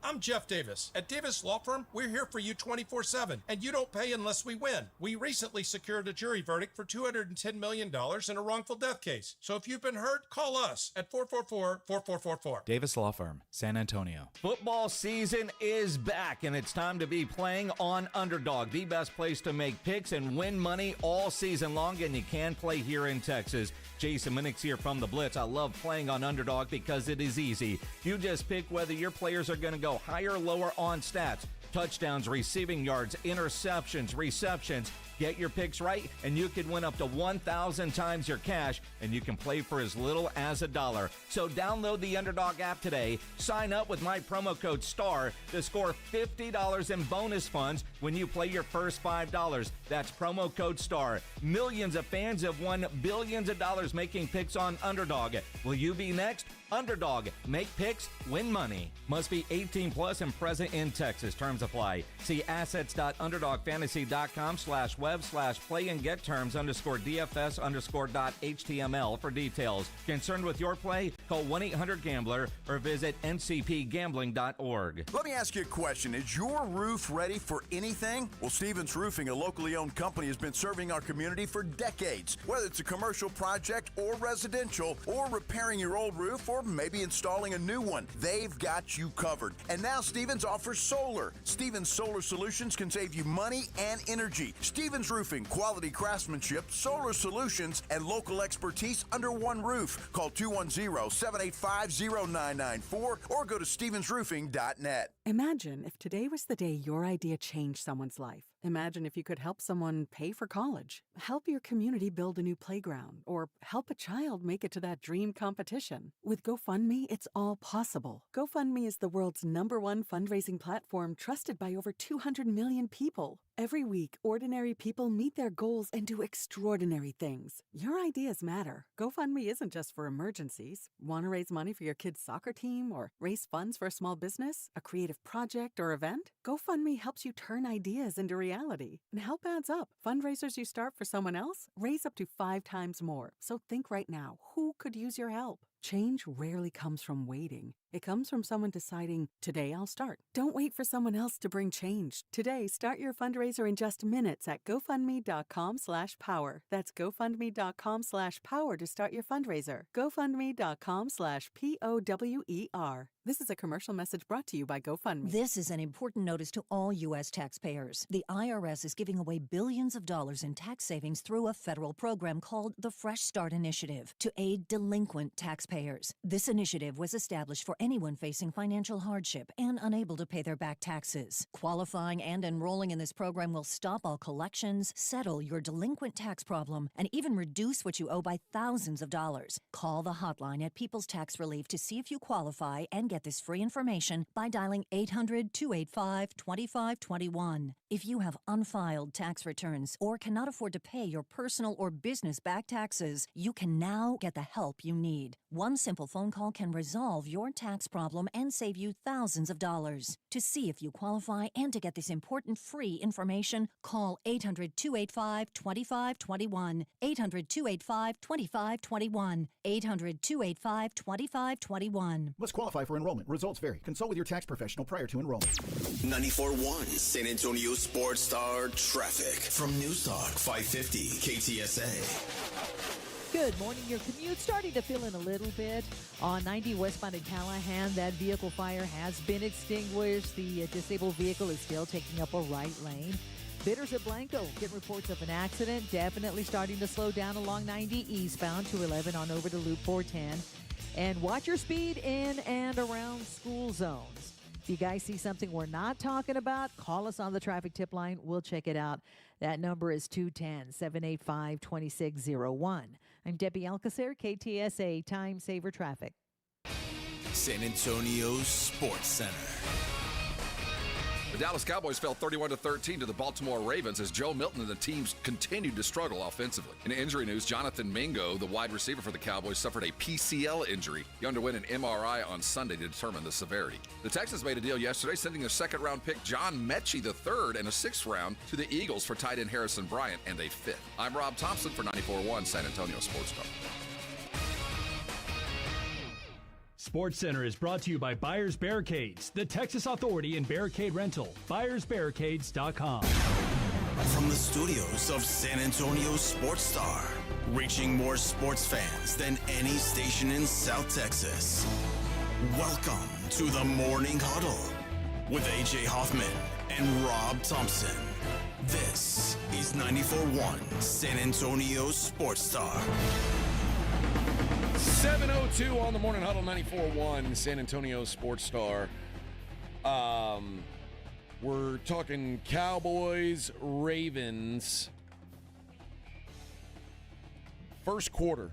S29: I'm Jeff Davis. At Davis Law Firm, we're here for you 24/7, and you don't pay unless we win. We recently secured a jury verdict for $210 million in a wrongful death case. So if you've been hurt, call us at 444-4444.
S25: Davis Law Firm, San Antonio.
S13: Football season is back, and it's time to be playing on Underdog, the best place to make picks and win money all season long, and you can play here in Texas. Jason Minix here from the Blitz. I love playing on Underdog because it is easy. You just pick whether your players are going to go higher or lower on stats. Touchdowns, receiving yards, interceptions, receptions. Get your picks right, and you can win up to 1,000 times your cash, and you can play for as little as $1. So download the Underdog app today. Sign up with my promo code STAR to score $50 in bonus funds when you play your first $5. That's promo code STAR. Millions of fans have won billions of dollars making picks on Underdog. Will you be next? Underdog. Make picks, win money. Must be 18 plus and present in Texas. Terms apply. See assets.underdogfantasy.com/web/play and get terms _DFS_.html for details. Concerned with your play? Call 1-800-GAMBLER or visit ncpgambling.org.
S6: Let me ask you a question. Is your roof ready for anything? Well, Stevens Roofing, a locally owned company, has been serving our community for decades. Whether it's a commercial project or residential or repairing your old roof or maybe installing a new one, they've got you covered. And now Stevens offers solar. Stevens Solar Solutions can save you money and energy. Stevens Roofing, quality craftsmanship, solar solutions, and local expertise under one roof. Call 210-785-0994 or go to stevensroofing.net.
S30: Imagine if today was the day your idea changed someone's life. Imagine if you could help someone pay for college, help your community build a new playground, or help a child make it to that dream competition. With GoFundMe, it's all possible. GoFundMe is the world's #1 fundraising platform trusted by over 200 million people. Every week, ordinary people meet their goals and do extraordinary things. Your ideas matter. GoFundMe isn't just for emergencies. Want to raise money for your kid's soccer team or raise funds for a small business, a creative project, or event? GoFundMe helps you turn ideas into reality. And help adds up. Fundraisers you start for someone else raise up to 5 times more. So think right now, who could use your help? Change rarely comes from waiting. It comes from someone deciding, today I'll start. Don't wait for someone else to bring change. Today, start your fundraiser in just minutes at GoFundMe.com/power. That's GoFundMe.com/power to start your fundraiser. GoFundMe.com/POWER. This is a commercial message brought to you by GoFundMe.
S31: This is an important notice to all U.S. taxpayers. The IRS is giving away billions of dollars in tax savings through a federal program called the Fresh Start Initiative to aid delinquent taxpayers. This initiative was established for anyone facing financial hardship and unable to pay their back taxes. Qualifying and enrolling in this program will stop all collections, settle your delinquent tax problem, and even reduce what you owe by thousands of dollars. Call the hotline at People's Tax Relief to see if you qualify and get this free information by dialing 800-285-2521. If you have unfiled tax returns or cannot afford to pay your personal or business back taxes, you can now get the help you need. One simple phone call can resolve your tax problem and save you thousands of dollars. To see if you qualify and to get this important free information, call 800-285-2521. 800-285-2521. 800-285-2521.
S1: Must qualify for enrollment. Results vary. Consult with your tax professional prior to enrollment.
S3: 94.1 San Antonio Sports Star traffic from News Talk 550 KTSA.
S5: Good morning. Your commute starting to fill in a little bit. On 90 westbound in Callahan, that vehicle fire has been extinguished. The disabled vehicle is still taking up a right lane. Bidders at Blanco get reports of an accident. Definitely starting to slow down along 90 eastbound to 11 on over to Loop 410. And watch your speed in and around school zones. If you guys see something we're not talking about, call us on the traffic tip line. We'll check it out. That number is 210-785-2601. I'm Debbie Alcacer, KTSA Time Saver Traffic.
S3: San Antonio Sports Center.
S23: The Dallas Cowboys fell 31-13 to the Baltimore Ravens as Joe Milton and the teams continued to struggle offensively. In injury news, Jonathan Mingo, the wide receiver for the Cowboys, suffered a PCL injury. He underwent an MRI on Sunday to determine the severity. The Texans made a deal yesterday, sending their second-round pick John Mechie III and a sixth round to the Eagles for tight end Harrison Bryant and a fifth. I'm Rob Thompson for 94.1 San Antonio Sports Talk.
S11: Sports Center is brought to you by Buyers Barricades, the Texas authority in barricade rental. BuyersBarricades.com.
S3: From the studios of San Antonio Sports Star, reaching more sports fans than any station in South Texas. Welcome to the Morning Huddle with AJ Hoffman and Rob Thompson. This is 94.1 San Antonio Sports Star.
S4: 7:02 on the Morning Huddle, 94.1 San Antonio Sports Star. We're talking Cowboys, Ravens. First quarter.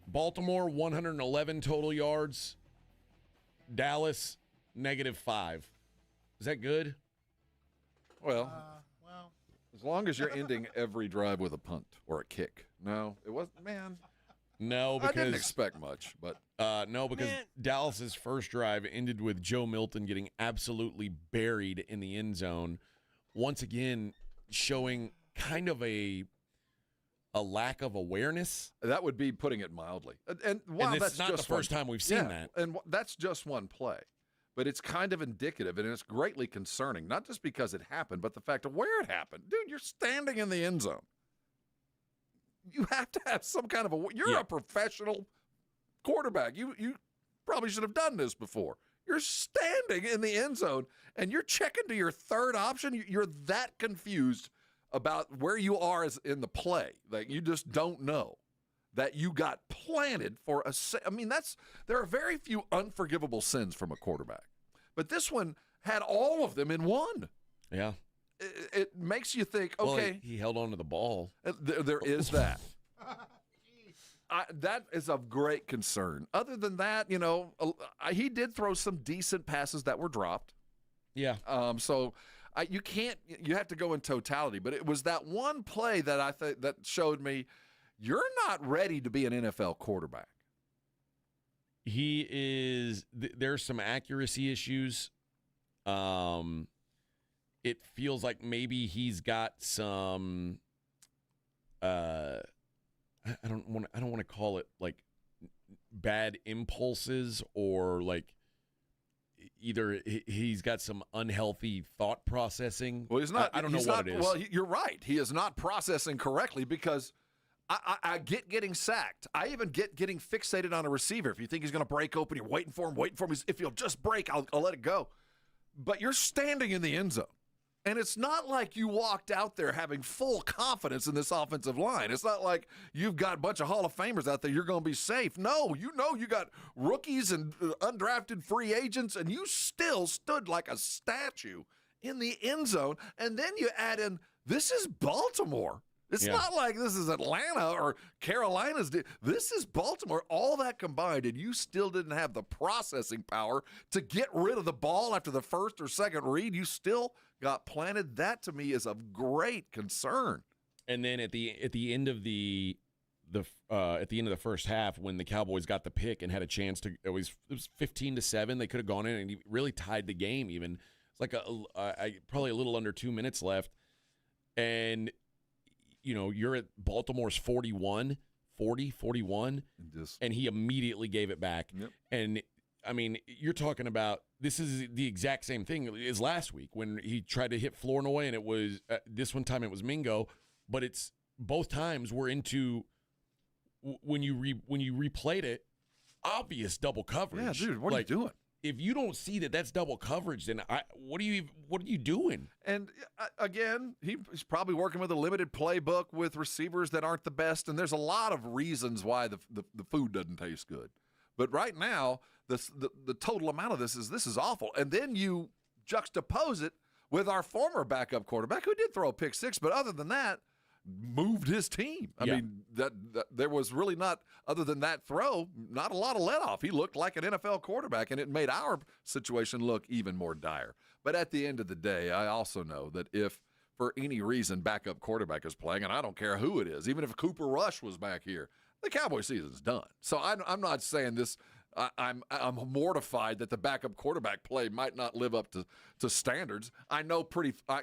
S4: Baltimore, 111 total yards. Dallas, -5. Is that good?
S23: Well, as long as you're ending every drive with a punt or a kick. No, it wasn't, man.
S4: No, because
S23: I didn't expect much, but
S4: no, because Dallas's first drive ended with Joe Milton getting absolutely buried in the end zone. Once again, showing kind of a lack of awareness.
S23: That would be putting it mildly. And while
S4: this
S23: that's
S4: is not
S23: just
S4: the first time we've seen that.
S23: And that's just one play. But it's kind of indicative, and it's greatly concerning, not just because it happened, but the fact of where it happened. Dude, you're standing in the end zone. You have to have some kind of you're a professional quarterback. You probably should have done this before. You're standing in the end zone, and you're checking to your third option. You're that confused about where you are in the play. Like, you just don't know that you got planted for a – I mean, there are very few unforgivable sins from a quarterback. But this one had all of them in one.
S4: Yeah.
S23: It makes you think, okay.
S4: Well, he held on to the ball.
S23: There is that. That is of great concern. Other than that, he did throw some decent passes that were dropped.
S4: Yeah.
S23: So you have to go in totality. But it was that one play that I think that showed me you're not ready to be an NFL quarterback.
S4: He is. There's some accuracy issues. It feels like maybe he's got some. I don't want to call it like bad impulses, or like either he's got some unhealthy thought processing.
S23: Well, he's not.
S4: I don't know what it is.
S23: Well, you're right. He is not processing correctly because. I get getting sacked. I even get getting fixated on a receiver. If you think he's going to break open, you're waiting for him. If he'll just break, I'll let it go. But you're standing in the end zone. And it's not like you walked out there having full confidence in this offensive line. It's not like you've got a bunch of Hall of Famers out there, you're going to be safe. No, you got rookies and undrafted free agents, and you still stood like a statue in the end zone. And then you add in, this is Baltimore. It's not like this is Atlanta or Carolina's. This is Baltimore. All that combined, and you still didn't have the processing power to get rid of the ball after the first or second read. You still got planted. That to me is of great concern.
S4: And then at the end of the first half, when the Cowboys got the pick and had a chance to, it was 15-7. They could have gone in and really tied the game. Even it's like probably a little under 2 minutes left, and you're at Baltimore's 41, and he immediately gave it back.
S23: Yep.
S4: And I mean, you're talking about, this is the exact same thing as last week when he tried to hit Flournoy, and it was this one time it was Mingo, but it's both times we're into, when you replayed it, obvious double coverage.
S23: Yeah, dude, what are you doing?
S4: If you don't see that that's double coverage, then what are you doing?
S23: And again, he's probably working with a limited playbook with receivers that aren't the best, and there's a lot of reasons why the food doesn't taste good. But right now, the total amount of this is awful. And then you juxtapose it with our former backup quarterback, who did throw a pick six, but other than that, moved his team. I mean, that there was really not, other than that throw, not a lot of let off. He looked like an NFL quarterback, and it made our situation look even more dire. But at the end of the day, I also know that if for any reason backup quarterback is playing, and I don't care who it is, even if Cooper Rush was back here, the Cowboys season's done. So I'm not saying this. I'm mortified that the backup quarterback play might not live up to standards. I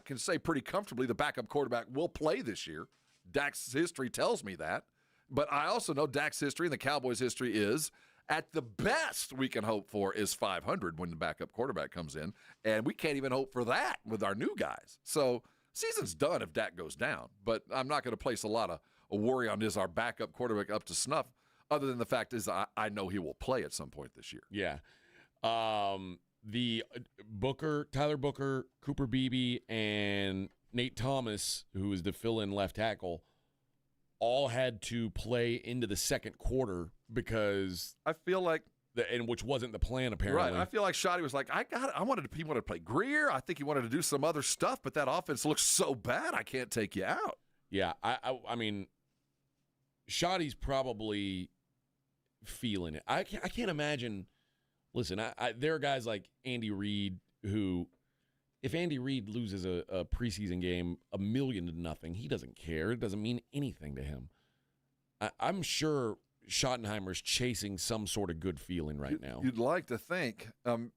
S23: can say pretty comfortably the backup quarterback will play this year. Dak's history tells me that. But I also know Dak's history and the Cowboys' history is, at the best we can hope for is 500 when the backup quarterback comes in. And we can't even hope for that with our new guys. So season's done if Dak goes down. But I'm not going to place a lot of a worry on, is our backup quarterback up to snuff, other than the fact is I know he will play at some point this year.
S4: Yeah. The Tyler Booker, Cooper Beebe, and Nate Thomas, who is the fill-in left tackle, all had to play into the second quarter because
S23: I feel like,
S4: and which wasn't the plan apparently.
S23: Right. I feel like Shoddy was like, he wanted to play Greer. I think he wanted to do some other stuff, but that offense looks so bad, I can't take you out.
S4: Yeah. I mean, Shoddy's probably feeling it. I can't imagine. Listen, there are guys like Andy Reid who, if Andy Reid loses a preseason game 1,000,000-0, he doesn't care. It doesn't mean anything to him. I'm sure Schottenheimer's chasing some sort of good feeling right now.
S23: You'd like to think. And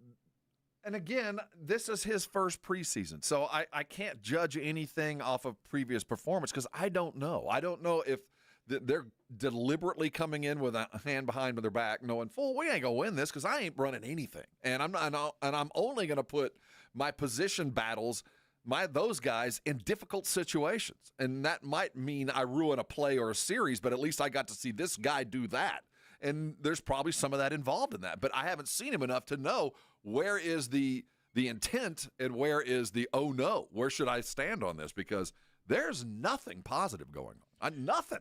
S23: again, this is his first preseason, so I can't judge anything off of previous performance because I don't know. I don't know if they're deliberately coming in with a hand behind their back, knowing full we ain't gonna win this because I ain't running anything, and I'm only gonna put my position battles, those guys in difficult situations, and that might mean I ruin a play or a series, but at least I got to see this guy do that, and there's probably some of that involved in that, but I haven't seen him enough to know where is the intent and where is the oh no, where should I stand on this, because there's nothing positive going on, nothing.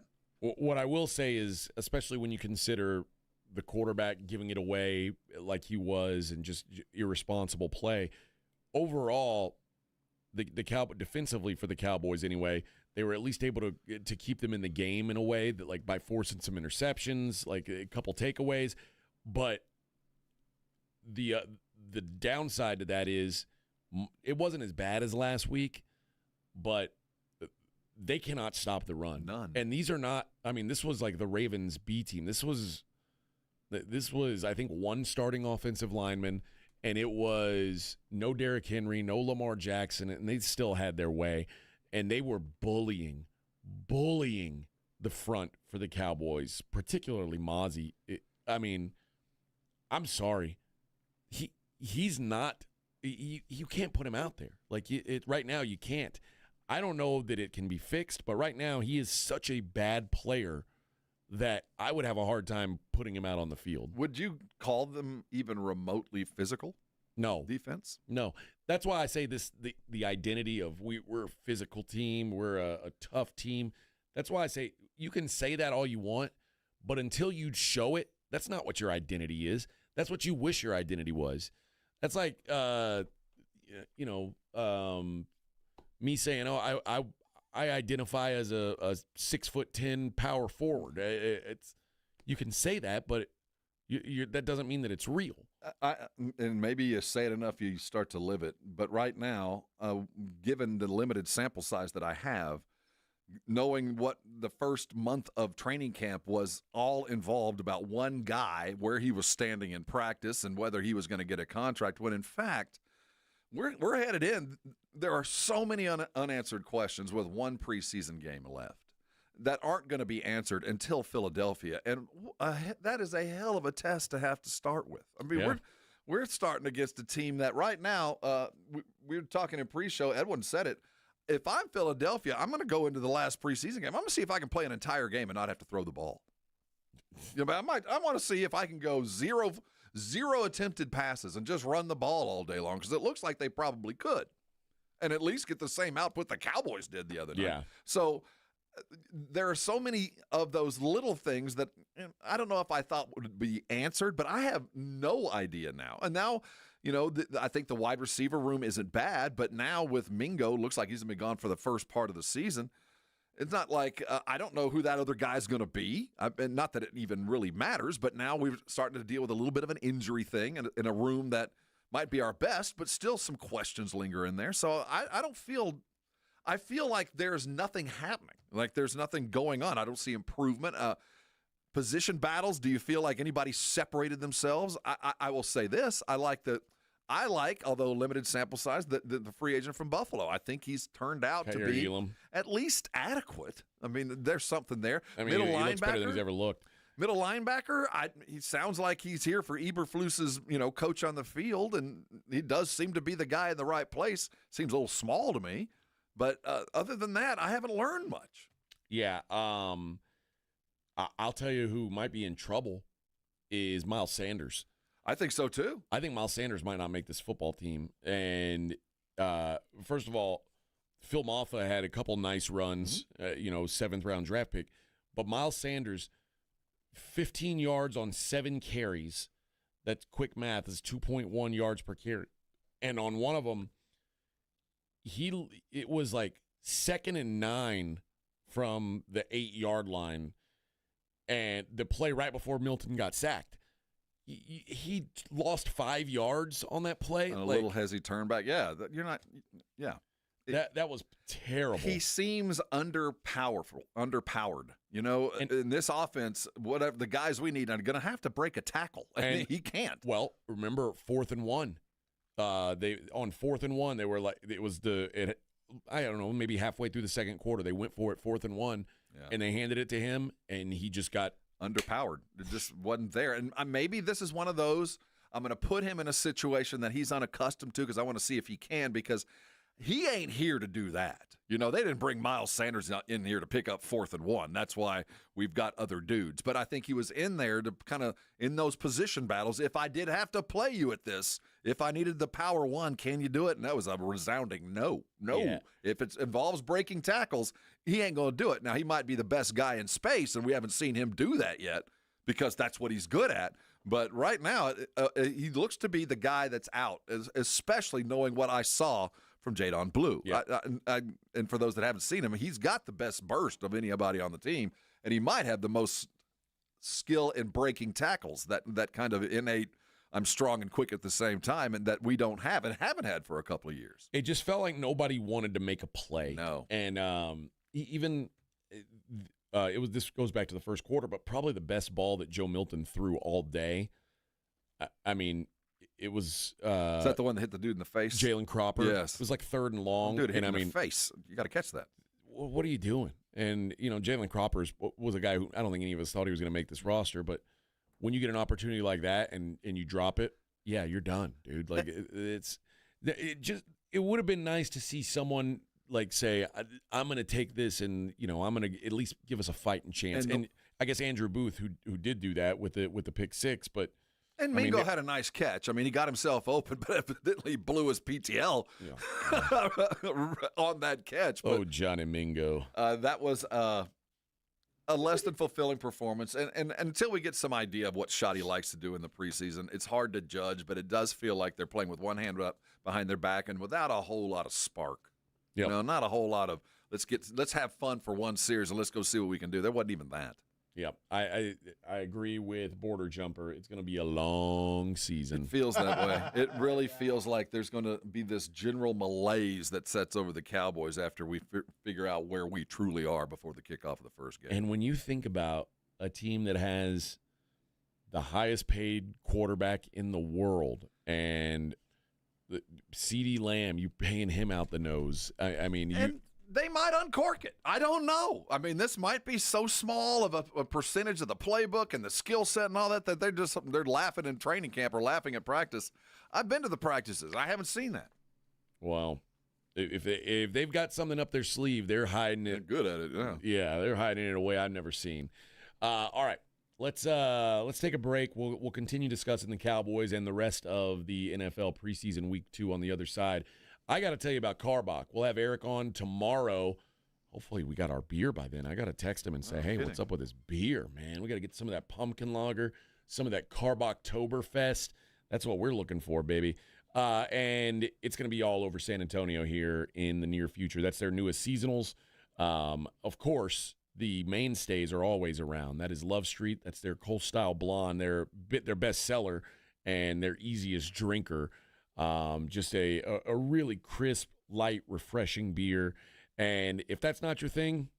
S4: What I will say is, especially when you consider the quarterback giving it away like he was and just irresponsible play, overall, the defensively for the Cowboys anyway, they were at least able to keep them in the game in a way that, like, by forcing some interceptions, like a couple takeaways. But the downside to that is it wasn't as bad as last week, but they cannot stop the run.
S23: None.
S4: And these are not, I mean, this was like the Ravens B team. This was, I think, one starting offensive lineman, and it was no Derrick Henry, no Lamar Jackson, and they still had their way. And they were bullying the front for the Cowboys, particularly Mozzie. I mean, I'm sorry. He's not, you can't put him out there. Like, right now you can't. I don't know that it can be fixed, but right now he is such a bad player that I would have a hard time putting him out on the field.
S23: Would you call them even remotely physical?
S4: No.
S23: defense?
S4: No. That's why I say the identity of we're a physical team, we're a tough team. That's why I say you can say that all you want, but until you show it, that's not what your identity is. That's what you wish your identity was. That's like me saying, "Oh, I identify as a 6'10" power forward." It's you can say that, but that doesn't mean that it's real.
S23: And maybe you say it enough, you start to live it. But right now, given the limited sample size that I have, knowing what the first month of training camp was all involved about one guy, where he was standing in practice and whether he was going to get a contract, when in fact we're headed in. There are so many unanswered questions with one preseason game left that aren't going to be answered until Philadelphia, and that is a hell of a test to have to start with. I mean, we're starting against a team that right now, we were talking in pre-show, Edwin said it, if I'm Philadelphia, I'm going to go into the last preseason game. I'm going to see if I can play an entire game and not have to throw the ball. I want to see if I can go zero attempted passes and just run the ball all day long, because it looks like they probably could, and at least get the same output the Cowboys did the other night.
S4: Yeah.
S23: So there are so many of those little things that I don't know if I thought would be answered, but I have no idea now. And now, I think the wide receiver room isn't bad, but now with Mingo, looks like he's going to be gone for the first part of the season. It's not like I don't know who that other guy's going to be. And not that it even really matters, but now we're starting to deal with a little bit of an injury thing in a room that might be our best, but still some questions linger in there. So I feel like there's nothing happening. Like there's nothing going on. I don't see improvement. Position battles, do you feel like anybody separated themselves? I will say this. I like, although limited sample size, the free agent from Buffalo. I think he's turned out to be at least adequate. I mean, there's something there.
S4: I mean, he looks better than he's ever looked.
S23: Middle linebacker, he sounds like he's here for Eberflus's, coach on the field, and he does seem to be the guy in the right place. Seems a little small to me. But other than that, I haven't learned much.
S4: Yeah. I'll tell you who might be in trouble is Miles Sanders.
S23: I think so, too.
S4: I think Miles Sanders might not make this football team. And first of all, Phil Maffa had a couple nice runs, 7th-round draft pick. But Miles Sanders, 15 yards on 7 carries. That's quick math, is 2.1 yards per carry. And on one of them, it was like 2nd and 9 from the 8-yard line, and the play right before Milton got sacked. He lost 5 yards on that play.
S23: And a little hezzy turn back. Yeah, you're not. Yeah,
S4: that was terrible.
S23: He seems underpowered. In this offense, whatever the guys we need are going to have to break a tackle, and he can't.
S4: Well, remember 4th and 1. They on 4th and 1, they were like, I don't know, maybe halfway through the second quarter, they went for it 4th and 1, and they handed it to him, and he just got
S23: underpowered. It just wasn't there. And maybe this is one of those, I'm going to put him in a situation that he's unaccustomed to, because I want to see if he can, because he ain't here to do that. They didn't bring Miles Sanders in here to pick up 4th and 1. That's why we've got other dudes. But I think he was in there to kind of, in those position battles, if I did have to play you at this, if I needed the power one, can you do it? And that was a resounding no. Yeah. If it involves breaking tackles, he ain't going to do it. Now, he might be the best guy in space, and we haven't seen him do that yet because that's what he's good at. But right now, he looks to be the guy that's out, especially knowing what I saw from Jadon Blue.
S4: Yeah.
S23: And for those that haven't seen him, he's got the best burst of anybody on the team, and he might have the most skill in breaking tackles, that kind of innate, I'm strong and quick at the same time, and that we don't have and haven't had for a couple of years.
S4: It just felt like nobody wanted to make a play.
S23: No.
S4: And this goes back to the first quarter, but probably the best ball that Joe Milton threw all day. I mean, it was
S23: is that the one that hit the dude in the face?
S4: Jalen Cropper.
S23: Yes.
S4: It was like 3rd and long.
S23: Dude hit him in the face. You got to catch that.
S4: What are you doing? And, Jalen Cropper was a guy who I don't think any of us thought he was going to make this roster, but when you get an opportunity like that and you drop it, yeah, you're done, dude. Like it would have been nice to see someone like say, I'm going to take this and, I'm going to at least give us a fighting chance. And I guess Andrew Booth, who did do that with the pick 6, but
S23: And Mingo had a nice catch. I mean, he got himself open, but evidently blew his PTL on that catch. But,
S4: Johnny Mingo.
S23: That was a less than fulfilling performance. And until we get some idea of what Shoddy likes to do in the preseason, it's hard to judge, but it does feel like they're playing with one hand up behind their back and without a whole lot of spark.
S4: Yep.
S23: Not a whole lot of let's have fun for one series and let's go see what we can do. There wasn't even that.
S4: Yep, I agree with Border Jumper. It's going to be a long season.
S23: It feels that way. It really feels like there's going to be this general malaise that sets over the Cowboys after we figure out where we truly are before the kickoff of the first game.
S4: And when you think about a team that has the highest paid quarterback in the world and CeeDee Lamb, you paying him out the nose. I mean,
S23: they might uncork it. I don't know. I mean, this might be so small of a percentage of the playbook and the skill set and all that they're laughing in training camp or laughing at practice. I've been to the practices. I haven't seen that.
S4: Well, if they've got something up their sleeve, they're hiding it.
S23: They're good at it. Yeah.
S4: Yeah, they're hiding it in a way I've never seen. All right, let's take a break. We'll continue discussing the Cowboys and the rest of the NFL preseason week 2 on the other side. I got to tell you about Carbach. We'll have Eric on tomorrow. Hopefully we got our beer by then. I got to text him and say, hey, what's up with this beer, man? We got to get some of that pumpkin lager, some of that Carbachtoberfest. That's what we're looking for, baby. And it's going to be all over San Antonio here in the near future. That's their newest seasonals. Of course, the mainstays are always around. That is Love Street. That's their Cold-Style Blonde, their best seller and their easiest drinker. Just a really crisp, light, refreshing beer. And if that's not your thing,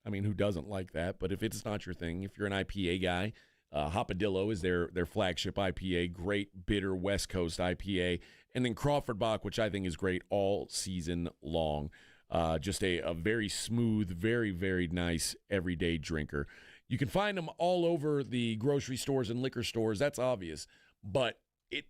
S4: I mean, who doesn't like that? But if it's not your thing, if you're an IPA guy, Hopadillo is their flagship IPA, great bitter West Coast IPA. And then Crawford Bock, which I think is great all season long. Just a very smooth, very, very nice everyday drinker. You can find them all over the grocery stores and liquor stores. That's obvious. But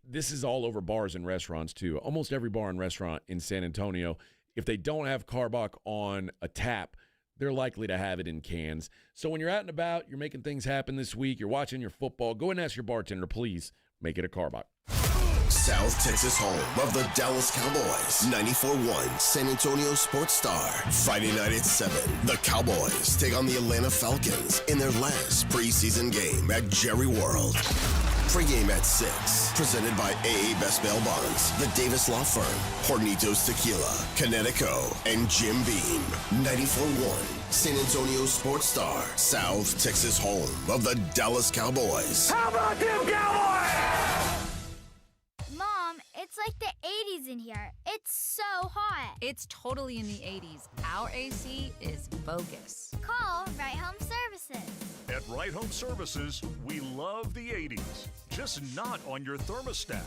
S4: this is all over bars and restaurants, too. Almost every bar and restaurant in San Antonio, if they don't have Carbach on a tap, they're likely to have it in cans. So when you're out and about, you're making things happen this week, you're watching your football, go and ask your bartender, please make it a Carbach.
S3: South Texas home of the Dallas Cowboys. 94.1 San Antonio Sports Star. Friday night at 7. The Cowboys take on the Atlanta Falcons in their last preseason game at Jerry World. Pre-game at 6. Presented by AA Best Bail Bonds, the Davis Law Firm, Hornitos Tequila, Connecticut, and Jim Beam. 94.1 San Antonio Sports Star. South Texas home of the Dallas Cowboys.
S2: How about them Cowboys? Mom, it's like the 80s in here. It's so hot.
S12: It's totally in the 80s. Our AC is bogus.
S2: Call Right Home Services.
S14: At Right Home Services, we love the 80s, just not on your thermostat.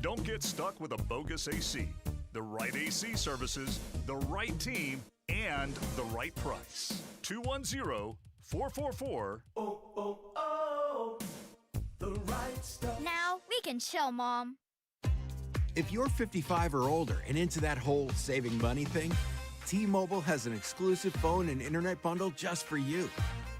S14: Don't get stuck with a bogus AC. The right AC services, the right team, and the right price. 210-444.
S2: The right stuff. Now we can chill, Mom.
S15: If you're 55 or older and into that whole saving money thing, T-Mobile has an exclusive phone and internet bundle just for you.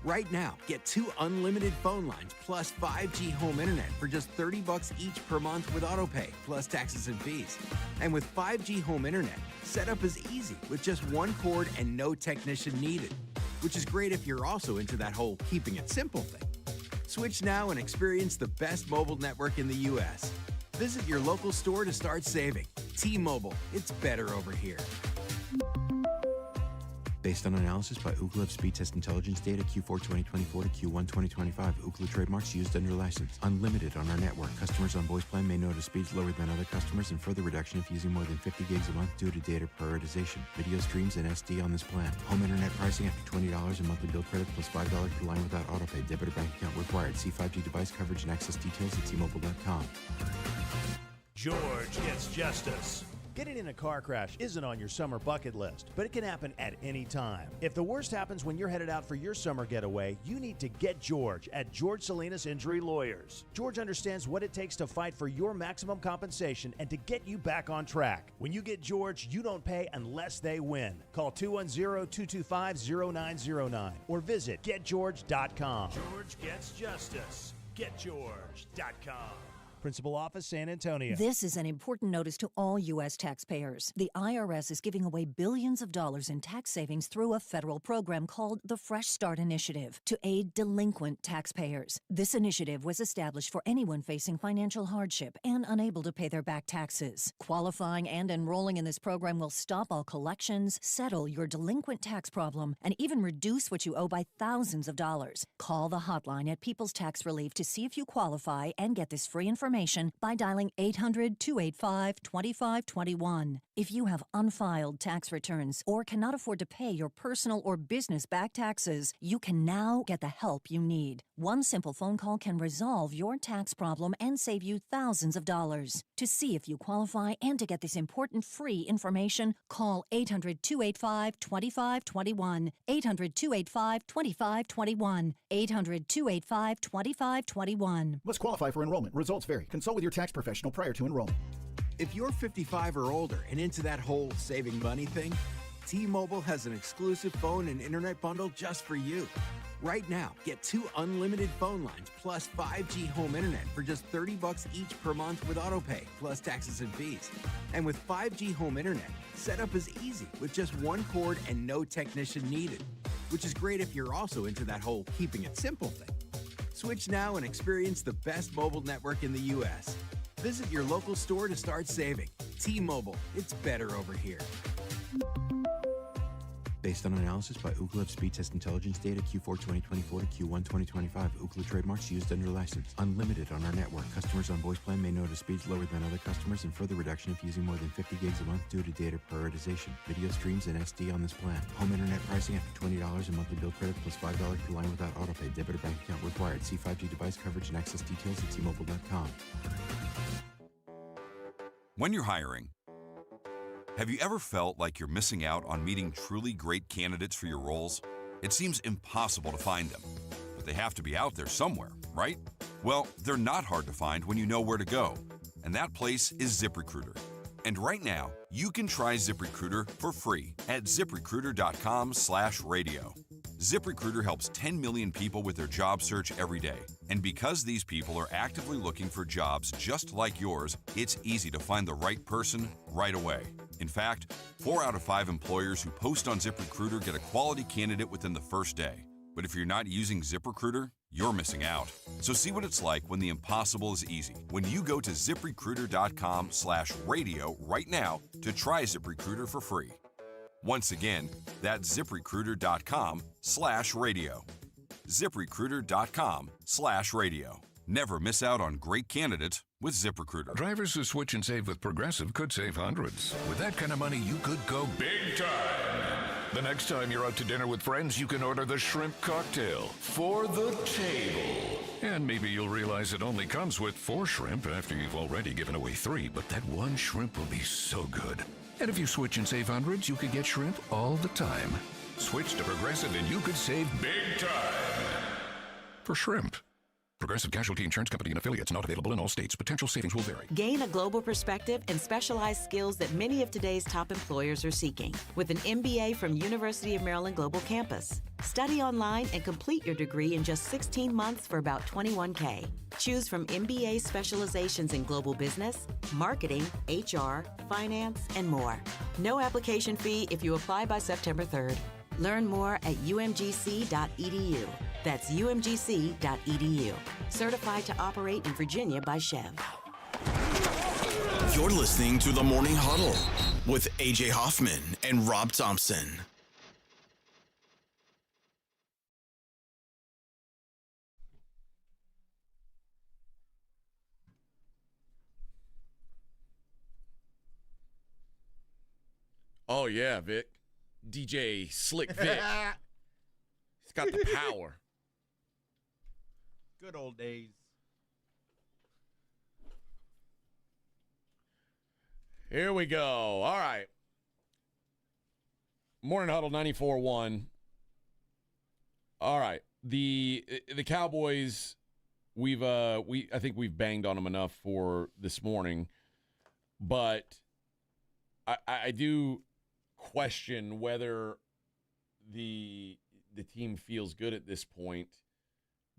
S15: Right now, get 2 unlimited phone lines plus 5G home internet for just $30 each per month with autopay, plus taxes and fees. And with 5G home internet, setup is easy with just one cord and no technician needed, which is great if you're also into that whole keeping it simple thing. Switch now and experience the best mobile network in the U.S. Visit your local store to start saving. T-Mobile, it's better over here. Based on analysis by Ookla of speed test intelligence data Q4 2024 to Q1 2025. Ookla trademarks used under license. Unlimited on our network. Customers on voice plan may notice speeds lower than other customers and further reduction if using more than 50 gigs a month due to data prioritization. Video streams and SD on this plan. Home internet pricing after $20 a monthly bill credit plus $5 per line without autopay. Debit or bank account required. See 5G device coverage and access details at T-Mobile.com.
S16: George gets justice. Getting in a car crash isn't on your summer bucket list, but it can happen at any time. If the worst happens when you're headed out for your summer getaway, you need to get George at George Salinas Injury Lawyers. George understands what it takes to fight for your maximum compensation and to get you back on track. When you get George, you don't pay unless they win. Call 210-225-0909 or visit getgeorge.com. George gets justice. GetGeorge.com. Principal Office, San Antonio.
S31: This is an important notice to all U.S. taxpayers. The IRS is giving away billions of dollars in tax savings through a federal program called the Fresh Start Initiative to aid delinquent taxpayers. This initiative was established for anyone facing financial hardship and unable to pay their back taxes. Qualifying and enrolling in this program will stop all collections, settle your delinquent tax problem, and even reduce what you owe by thousands of dollars. Call the hotline at People's Tax Relief to see if you qualify and get this free information by dialing 800-285-2521. If you have unfiled tax returns or cannot afford to pay your personal or business back taxes, you can now get the help you need. One simple phone call can resolve your tax problem and save you thousands of dollars. To see if you qualify and to get this important free information, call 800-285-2521. 800-285-2521. 800-285-2521.
S1: Must qualify for enrollment. Results vary. Consult with your tax professional prior to enrollment.
S15: If you're 55 or older and into that whole saving money thing, T-Mobile has an exclusive phone and internet bundle just for you. Right now, get 2 unlimited phone lines plus 5G home internet for just $30 each per month with autopay, plus taxes and fees. And with 5G home internet, setup is easy with just one cord and no technician needed, which is great if you're also into that whole keeping it simple thing. Switch now and experience the best mobile network in the U.S. Visit your local store to start saving. T-Mobile, it's better over here.
S7: Based on analysis by Ookla of speed test intelligence data Q4 2024 to Q1 2025. Ookla trademarks used under license. Unlimited on our network. Customers on voice plan may notice speeds lower than other customers and further reduction if using more than 50 gigs a month due to data prioritization. Video streams and SD on this plan. Home internet pricing after $20 a monthly bill credit plus $5 per line without autopay. Debit or bank account required. See 5G device coverage and access details at T-Mobile.com.
S8: When you're hiring, have you ever felt like you're missing out on meeting truly great candidates for your roles? It seems impossible to find them, but they have to be out there somewhere, right? Well, they're not hard to find when you know where to go, and that place is ZipRecruiter. And right now, you can try ZipRecruiter for free at ZipRecruiter.com/radio. ZipRecruiter helps 10 million people with their job search every day. And because these people are actively looking for jobs just like yours, it's easy to find the right person right away. In fact, 4 out of 5 employers who post on ZipRecruiter get a quality candidate within the first day. But if you're not using ZipRecruiter, you're missing out. So see what it's like when the impossible is easy. When you go to ZipRecruiter.com/radio right now to try ZipRecruiter for free. Once again, that's ZipRecruiter.com/radio. ZipRecruiter.com/radio. Never miss out on great candidates with ZipRecruiter.
S9: Drivers who switch and save with Progressive could save hundreds. With that kind of money, you could go big time. The next time you're out to dinner with friends, you can order the shrimp cocktail for the table. And maybe you'll realize it only comes with 4 shrimp after you've already given away 3, but that one shrimp will be so good. And if you switch and save hundreds, you could get shrimp all the time. Switch to Progressive and you could save big time. For shrimp. Progressive Casualty Insurance Company and affiliates, not available in all states. Potential savings will vary.
S10: Gain a global perspective and specialized skills that many of today's top employers are seeking with an MBA from University of Maryland Global Campus. Study online and complete your degree in just 16 months for about $21K. Choose from MBA specializations in global business, marketing, HR, finance, and more. No application fee if you apply by September 3rd. Learn more at umgc.edu. That's umgc.edu. Certified to operate in Virginia by Chev.
S3: You're listening to the Morning Huddle with AJ Hoffman and Rob Thompson.
S4: Oh, yeah, Vic. DJ Slick Vic. He's got the power.
S17: Good old days.
S4: Here we go. All right. Morning Huddle 94.1. All right. The Cowboys, I think we've banged on them enough for this morning, but I do question whether the team feels good at this point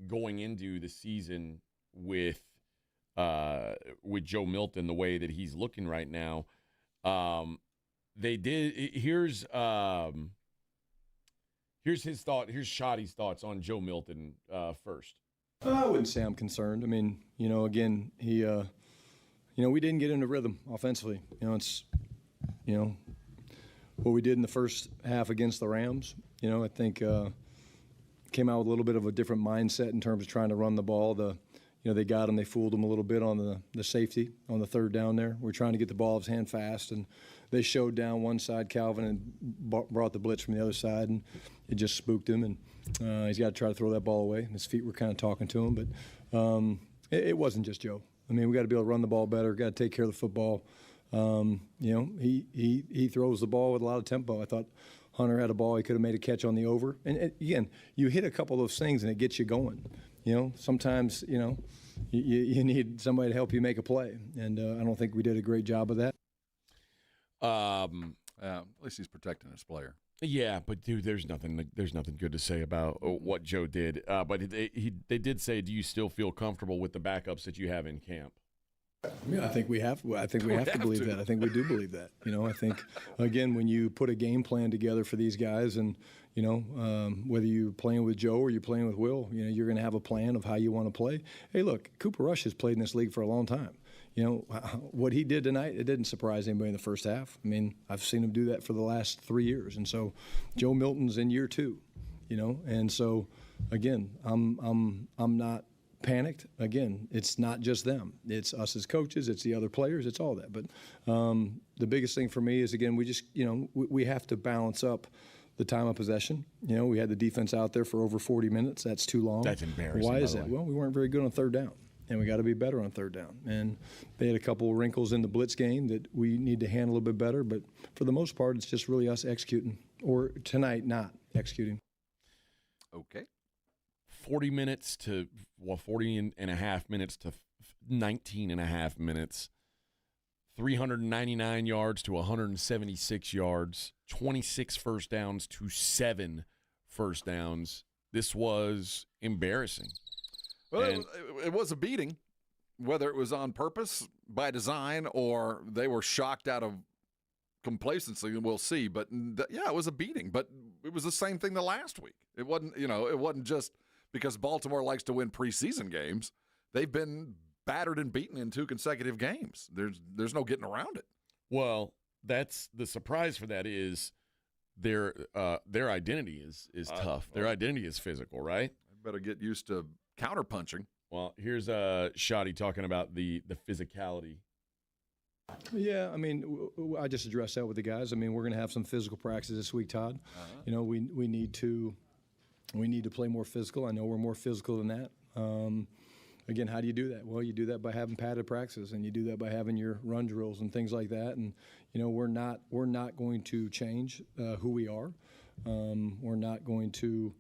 S4: going into the season with with Joe Milton the way that he's looking right now. They did. Here's his thought. Here's Shoddy's thoughts on Joe Milton first.
S17: I wouldn't say I'm concerned. I mean, again, he, we didn't get into rhythm offensively. It's, what we did in the first half against the Rams. I think came out with a little bit of a different mindset in terms of trying to run the ball. They got him. They fooled him a little bit on the safety on the third down there. We're trying to get the ball out of his hand fast, and they showed down one side, Calvin, and brought the blitz from the other side, and it just spooked him. And he's got to try to throw that ball away. His feet were kind of talking to him, but it wasn't just Joe. I mean, we got to be able to run the ball better. Got to take care of the football. He throws the ball with a lot of tempo. I thought Hunter had a ball. He could have made a catch on the over. And again, you hit a couple of those things and it gets you going. Sometimes, you need somebody to help you make a play. And I don't think we did a great job of that.
S23: At least he's protecting his player.
S4: Yeah, but dude, there's nothing good to say about what Joe did. But they did say, do you still feel comfortable with the backups that you have in camp?
S17: Yeah, I think we have. I think we have to believe that. I think we do believe that. I think again, when you put a game plan together for these guys, and whether you're playing with Joe or you're playing with Will, you're going to have a plan of how you want to play. Hey, look, Cooper Rush has played in this league for a long time. What he did tonight, it didn't surprise anybody in the first half. I mean, I've seen him do that for the last 3 years, and so Joe Milton's in year 2. And so again, I'm not panicked. Again, it's not just them. It's us as coaches. It's the other players. It's all that. But the biggest thing for me is, again, we just, we have to balance up the time of possession. We had the defense out there for over 40 minutes. That's too long.
S4: That's embarrassing.
S17: Why is that? Well, we weren't very good on third down, and we got to be better on third down. And they had a couple of wrinkles in the blitz game that we need to handle a little bit better. But for the most part, it's just really us executing, or tonight not executing.
S23: Okay.
S4: 40 minutes to 40 and a half minutes to 19 and a half minutes, 399 yards to 176 yards, 26 first downs to 7 first downs. This was embarrassing.
S23: Well, it was a beating, whether it was on purpose, by design, or they were shocked out of complacency, we'll see. But yeah, it was a beating, but it was the same thing the last week. It wasn't just because Baltimore likes to win preseason games. They've been battered and beaten in 2 consecutive games. There's no getting around it.
S4: Well, that's the surprise for that is their identity is tough. Their identity is physical, right?
S23: I better get used to counterpunching.
S4: Well, here's Shoddy talking about the physicality.
S17: Yeah, I mean, I just addressed that with the guys. I mean, we're going to have some physical practices this week, Todd. We need to play more physical. I know we're more physical than that. Again, how do you do that? Well, you do that by having padded practices, and you do that by having your run drills and things like that. And we're not going to change who we are. We're not going to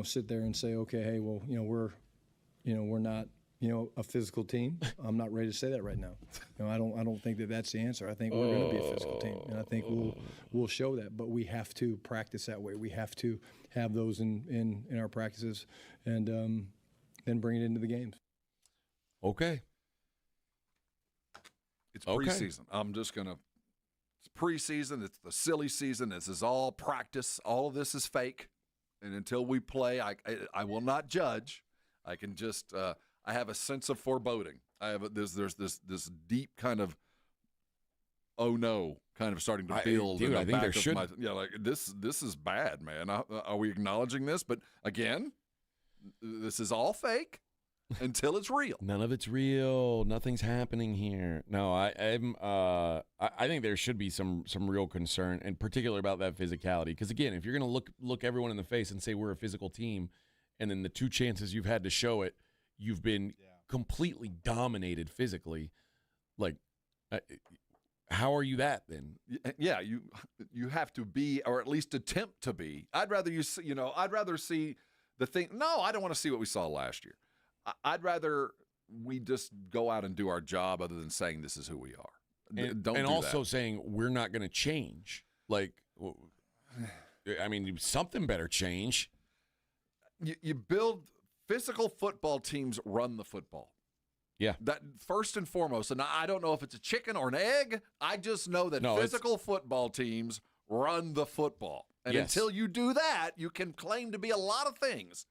S17: sit there and say, okay, hey, well, we're not a physical team. I'm not ready to say that right now. I don't think that's the answer. I think we're going to be a physical team, and I think we'll show that. But we have to practice that way. We have to have those in our practices, and then bring it into the games.
S4: Okay.
S23: It's preseason. I'm just going to – it's preseason. It's the silly season. This is all practice. All of this is fake. And until we play, I will not judge. I can just I have a sense of foreboding. There's this deep kind of oh no kind of starting to build.
S4: Dude, I think there should.
S23: This is bad, man. Are we acknowledging this? But again, this is all fake until it's real.
S4: None of it's real. Nothing's happening here. No, I think there should be some real concern, and particularly about that physicality. Because again, if you're going to look everyone in the face and say we're a physical team, and then the 2 chances you've had to show it, you've been completely dominated physically. Like, how are you that then?
S23: Yeah, you have to be, or at least attempt to be. I'd rather I'd rather see the thing. No, I don't want to see what we saw last year. I'd rather we just go out and do our job, other than saying this is who we are.
S4: And also saying we're not going to change. Like, I mean, something better change.
S23: You build physical football teams, run the football.
S4: Yeah.
S23: That first and foremost, and I don't know if it's a chicken or an egg. I just know that physical football teams run the football. And until you do that, you can claim to be a lot of things,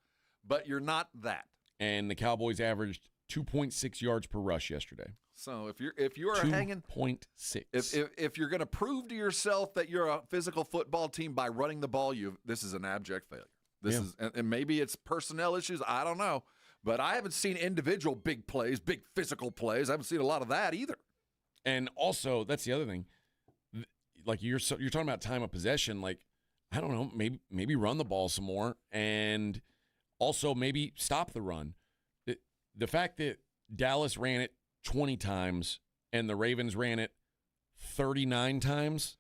S23: but you're not that.
S4: And the Cowboys averaged 2.6 yards per rush yesterday.
S23: So if you're hanging
S4: 2.6,
S23: if you're going to prove to yourself that you're a physical football team by running the ball, this is an abject failure. This is, and maybe it's personnel issues. I don't know. But I haven't seen individual big plays, big physical plays. I haven't seen a lot of that either.
S4: And also, that's the other thing. Like you're talking about time of possession. Like, I don't know, maybe run the ball some more, and also maybe stop the run. The fact that Dallas ran it 20 times and the Ravens ran it 39 times.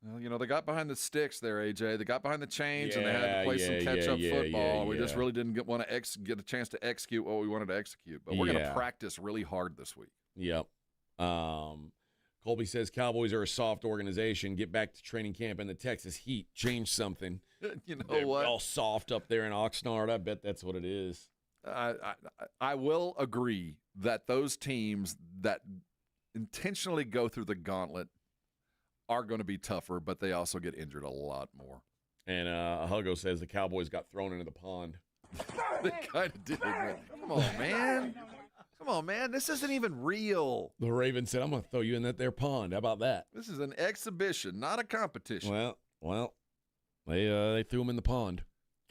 S23: Well, they got behind the sticks there, AJ. They got behind the chains, and they had to play some catch-up football. We just really didn't want to get a chance to execute what we wanted to execute. But we're going to practice really hard this week.
S4: Yep. Colby says Cowboys are a soft organization. Get back to training camp in the Texas heat. Change something.
S23: They're
S4: what? All soft up there in Oxnard. I bet that's what it is.
S23: I will agree that those teams that intentionally go through the gauntlet are going to be tougher, but they also get injured a lot more.
S4: And Hugo says the Cowboys got thrown into the pond.
S23: They kind of did. Come on, man. This isn't even real.
S4: The Ravens said, I'm going to throw you in that pond. How about that?
S23: This is an exhibition, not a competition.
S4: Well, they threw him in the pond.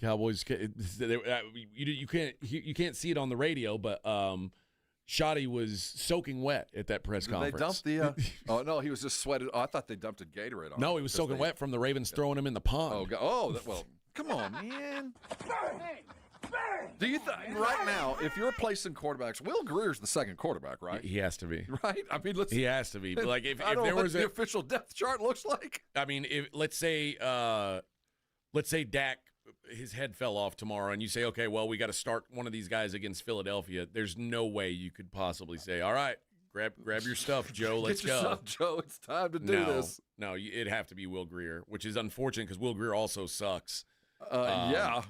S4: Cowboys, you can't see it on the radio, but Shoddy was soaking wet at that press conference.
S23: They dumped the oh, no, he was just sweated. Oh, I thought they dumped a Gatorade on him.
S4: No, he was soaking wet from the Ravens throwing him in the pond.
S23: Well, come on, man. Do you think right now, if you're placing quarterbacks, Will Greer's the second quarterback, right?
S4: He has to be.
S23: Right? I mean,
S4: he has to be. Like if
S23: I don't
S4: there
S23: know
S4: was
S23: what the official depth chart looks like.
S4: I mean, let's say Dak, his head fell off tomorrow, and you say, okay, well, we got to start one of these guys against Philadelphia. There's no way you could possibly say, all right, grab your stuff, Joe. Let's
S23: Get your stuff, Joe. It's time to do this.
S4: No, it'd have to be Will Greer, which is unfortunate because Will Greer also sucks.
S23: Yeah,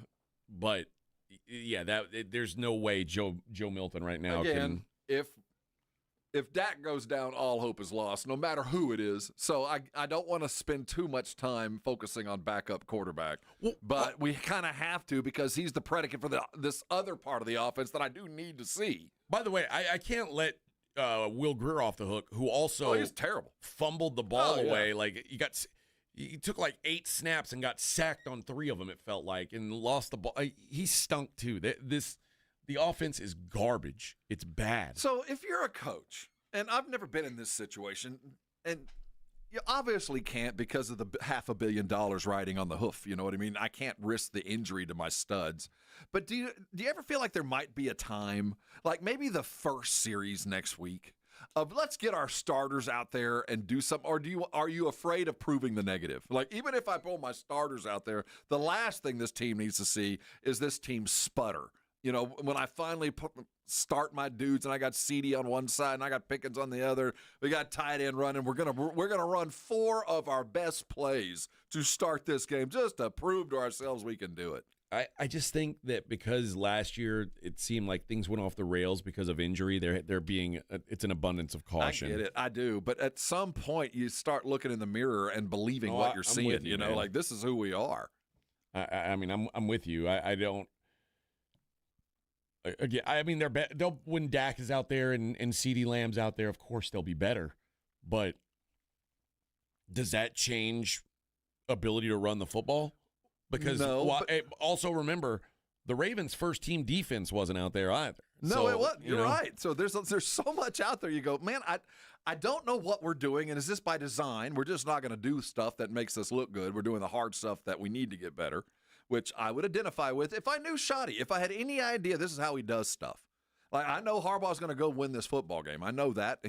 S4: but there's no way Joe Milton right now
S23: can. If Dak goes down, all hope is lost, no matter who it is. So I don't want to spend too much time focusing on backup quarterback. But we kind of have to because he's the predicate for this other part of the offense that I do need to see.
S4: By the way, I can't let Will Greer off the hook, who also
S23: he's terrible.
S4: Fumbled the ball away. Like he took like 8 snaps and got sacked on 3 of them, it felt like, and lost the ball. He stunk too. The offense is garbage. It's bad.
S23: So if you're a coach, and I've never been in this situation, and you obviously can't because of the $500 million riding on the hoof. You know what I mean? I can't risk the injury to my studs. But do you ever feel like there might be a time, like maybe the first series next week, of let's get our starters out there and do something, or are you afraid of proving the negative? Like, even if I pull my starters out there, the last thing this team needs to see is this team sputter. You know, when I finally start my dudes and I got CD on one side and I got Pickens on the other, we got tight end running. We're gonna run 4 of our best plays to start this game just to prove to ourselves we can do it.
S4: I just think that because last year it seemed like things went off the rails because of injury, it's an abundance of caution.
S23: I get it, I do. But at some point, you start looking in the mirror and believing what you're seeing. You know, man. Like this is who we are.
S4: I mean, I'm with you. I don't. Again, I mean, when Dak is out there and CeeDee Lamb's out there, of course they'll be better. But does that change ability to run the football? Because also remember, the Ravens' first team defense wasn't out there either.
S23: No, it wasn't. You're right. So there's so much out there. You go, man, I don't know what we're doing, and is this by design? We're just not going to do stuff that makes us look good. We're doing the hard stuff that we need to get better, which I would identify with if I knew Shoddy, if I had any idea this is how he does stuff. Like, I know Harbaugh's going to go win this football game. I know that.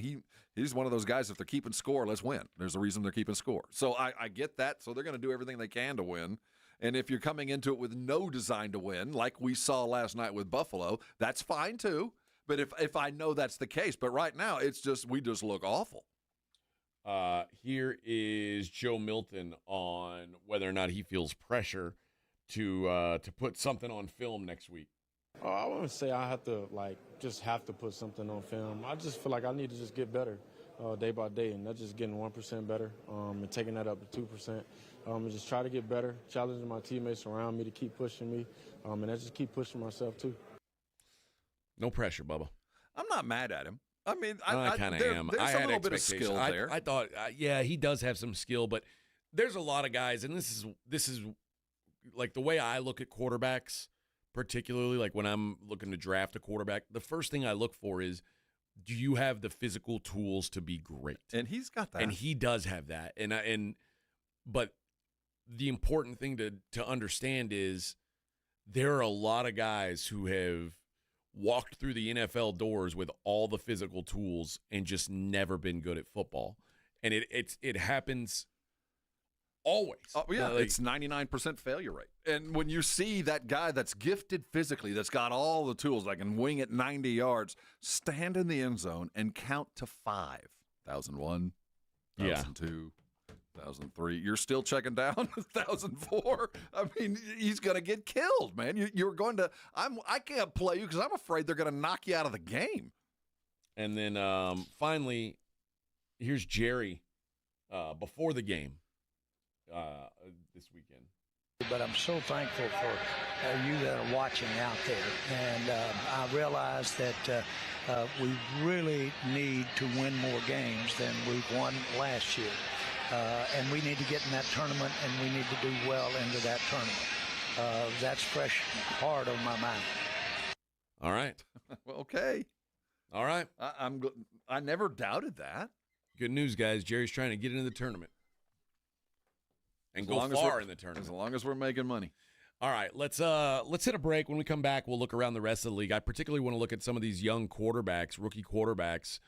S23: He's one of those guys, if they're keeping score, let's win. There's a reason they're keeping score. So I get that. So they're going to do everything they can to win. And if you're coming into it with no design to win, like we saw last night with Buffalo, that's fine too. But if I know that's the case, but right now we just look awful.
S4: Here is Joe Milton on whether or not he feels pressure to put something on film next week.
S18: I wouldn't say I have to put something on film. I just feel like I need to just get better day by day, and that's just getting 1% better and taking that up to 2%. And just try to get better, challenging my teammates around me to keep pushing me, and I just keep pushing myself too.
S4: No pressure, Bubba.
S23: I'm not mad at him. I mean,
S4: I kind of am.
S23: There's
S4: I
S23: a
S4: had
S23: little bit of skill there.
S4: I thought, yeah, he does have some skill, but there's a lot of guys, and this is like the way I look at quarterbacks, particularly like when I'm looking to draft a quarterback. The first thing I look for is, do you have the physical tools to be great?
S23: And he's got that.
S4: And he does have that. But the important thing to understand is there are a lot of guys who have walked through the NFL doors with all the physical tools and just never been good at football. And it happens always.
S23: Oh, yeah, it's 99% failure rate. And when you see that guy that's gifted physically, that's got all the tools, that can wing it 90 yards, stand in the end zone and count to 5. 1,001, 1,002, 1,003. You're still checking down 1,004. I mean, he's going to get killed, man. You're going to – I can't play you because I'm afraid they're going to knock you out of the game.
S4: And then finally, here's Jerry before the game this weekend.
S19: But I'm so thankful for you that are watching out there. And I realize that we really need to win more games than we've won last year. And we need to get in that tournament, and we need to do well into that tournament. That's fresh hard on my mind.
S4: All right.
S23: Well, okay.
S4: All right.
S23: I never doubted that.
S4: Good news, guys. Jerry's trying to get into the tournament. And go far in the tournament.
S23: As long as we're making money.
S4: All right, let's hit a break. When we come back, we'll look around the rest of the league. I particularly want to look at some of these young quarterbacks, rookie quarterbacks.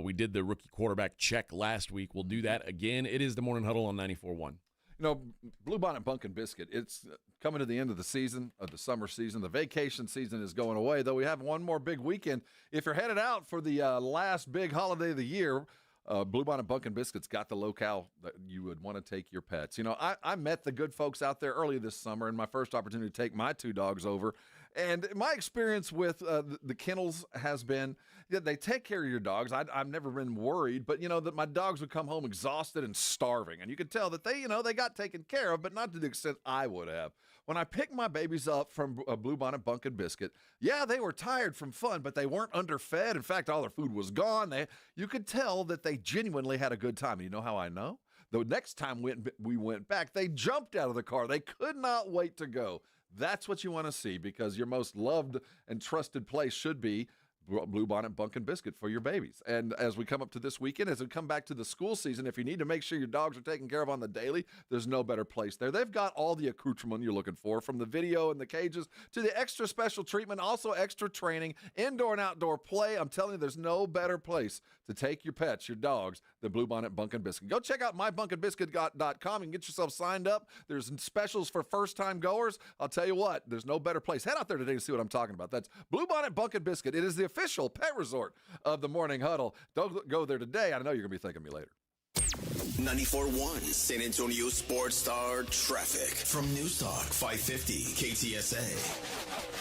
S4: We did the rookie quarterback check last week. We'll do that again. It is the Morning Huddle on 94.1.
S23: You know, Bluebonnet Bunkin' Biscuit, it's coming to the end of the season, of the summer season. The vacation season is going away, though we have one more big weekend. If you're headed out for the last big holiday of the year, Bluebonnet Bunkin' Biscuits got the locale that you would want to take your pets. You know, I met the good folks out there early this summer, and my first opportunity to take my 2 dogs over. And my experience with the kennels has been, they take care of your dogs. I've never been worried, but, you know, that my dogs would come home exhausted and starving. And you could tell that they got taken care of, but not to the extent I would have. When I picked my babies up from Bluebonnet Bunkin' Biscuit, yeah, they were tired from fun, but they weren't underfed. In fact, all their food was gone. You could tell that they genuinely had a good time. And you know how I know? The next time we went back, they jumped out of the car. They could not wait to go. That's what you want to see, because your most loved and trusted place should be Bluebonnet Bunkin' Biscuit for your babies. And as we come up to this weekend, as we come back to the school season, if you need to make sure your dogs are taken care of on the daily, there's no better place there. They've got all the accoutrement you're looking for, from the video and the cages to the extra special treatment, also extra training, indoor and outdoor play. I'm telling you, there's no better place to take your pets, your dogs, than Bluebonnet Bunkin' Biscuit. Go check out mybunkinbiscuit.com and get yourself signed up. There's specials for first-time goers. I'll tell you what, there's no better place. Head out there today to see what I'm talking about. That's Bluebonnet Bunkin' Biscuit. It is the official pet resort of the Morning Huddle. Don't go there today. I know you're going to be thanking me later.
S3: 94.1 San Antonio Sports Star traffic from News Talk 550 KTSA.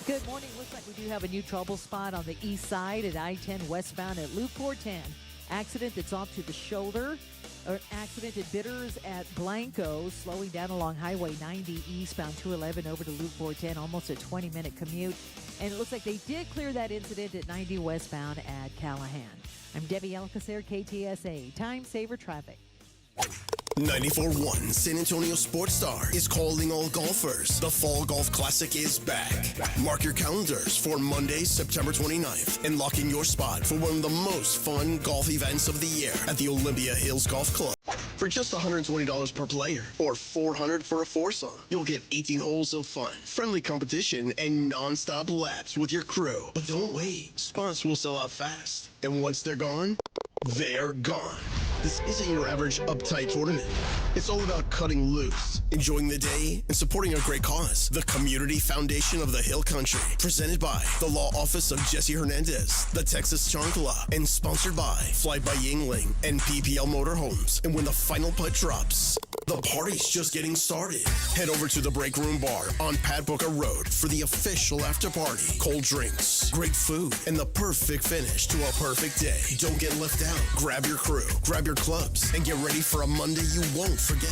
S5: Good morning. Looks like we do have a new trouble spot on the east side at I-10 westbound at Loop 410. Accident that's off to the shoulder. An accident at Bitters at Blanco, slowing down along Highway 90 eastbound 211 over to Loop 410, almost a 20-minute commute. And it looks like they did clear that incident at 90 westbound at Callahan. I'm Debbie Alcacer, KTSA. Time Saver Traffic.
S3: 94.1 San Antonio Sports Star is calling all golfers. The Fall Golf Classic is back. Mark your calendars for Monday, September 29th, and lock in your spot for one of the most fun golf events of the year at the Olympia Hills Golf Club. For just $120 per player, or $400 for a foursome, you'll get 18 holes of fun, friendly competition, and non-stop laps with your crew. But don't wait. Spots will sell out fast. And once they're gone, they're gone. This isn't your average uptight tournament. It's all about cutting loose, enjoying the day, and supporting a great cause. The Community Foundation of the Hill Country, presented by the Law Office of Jesse Hernandez, the Texas Chancla, and sponsored by Fly by Yingling and PPL Motorhomes. And when the final putt drops, The party's just getting started. Head over to the Break Room Bar on Pat Booker Road for the official after party. Cold drinks, great food, and the perfect finish to a perfect day. Don't get left out. Grab your crew, grab your clubs, and get ready for a Monday you won't forget.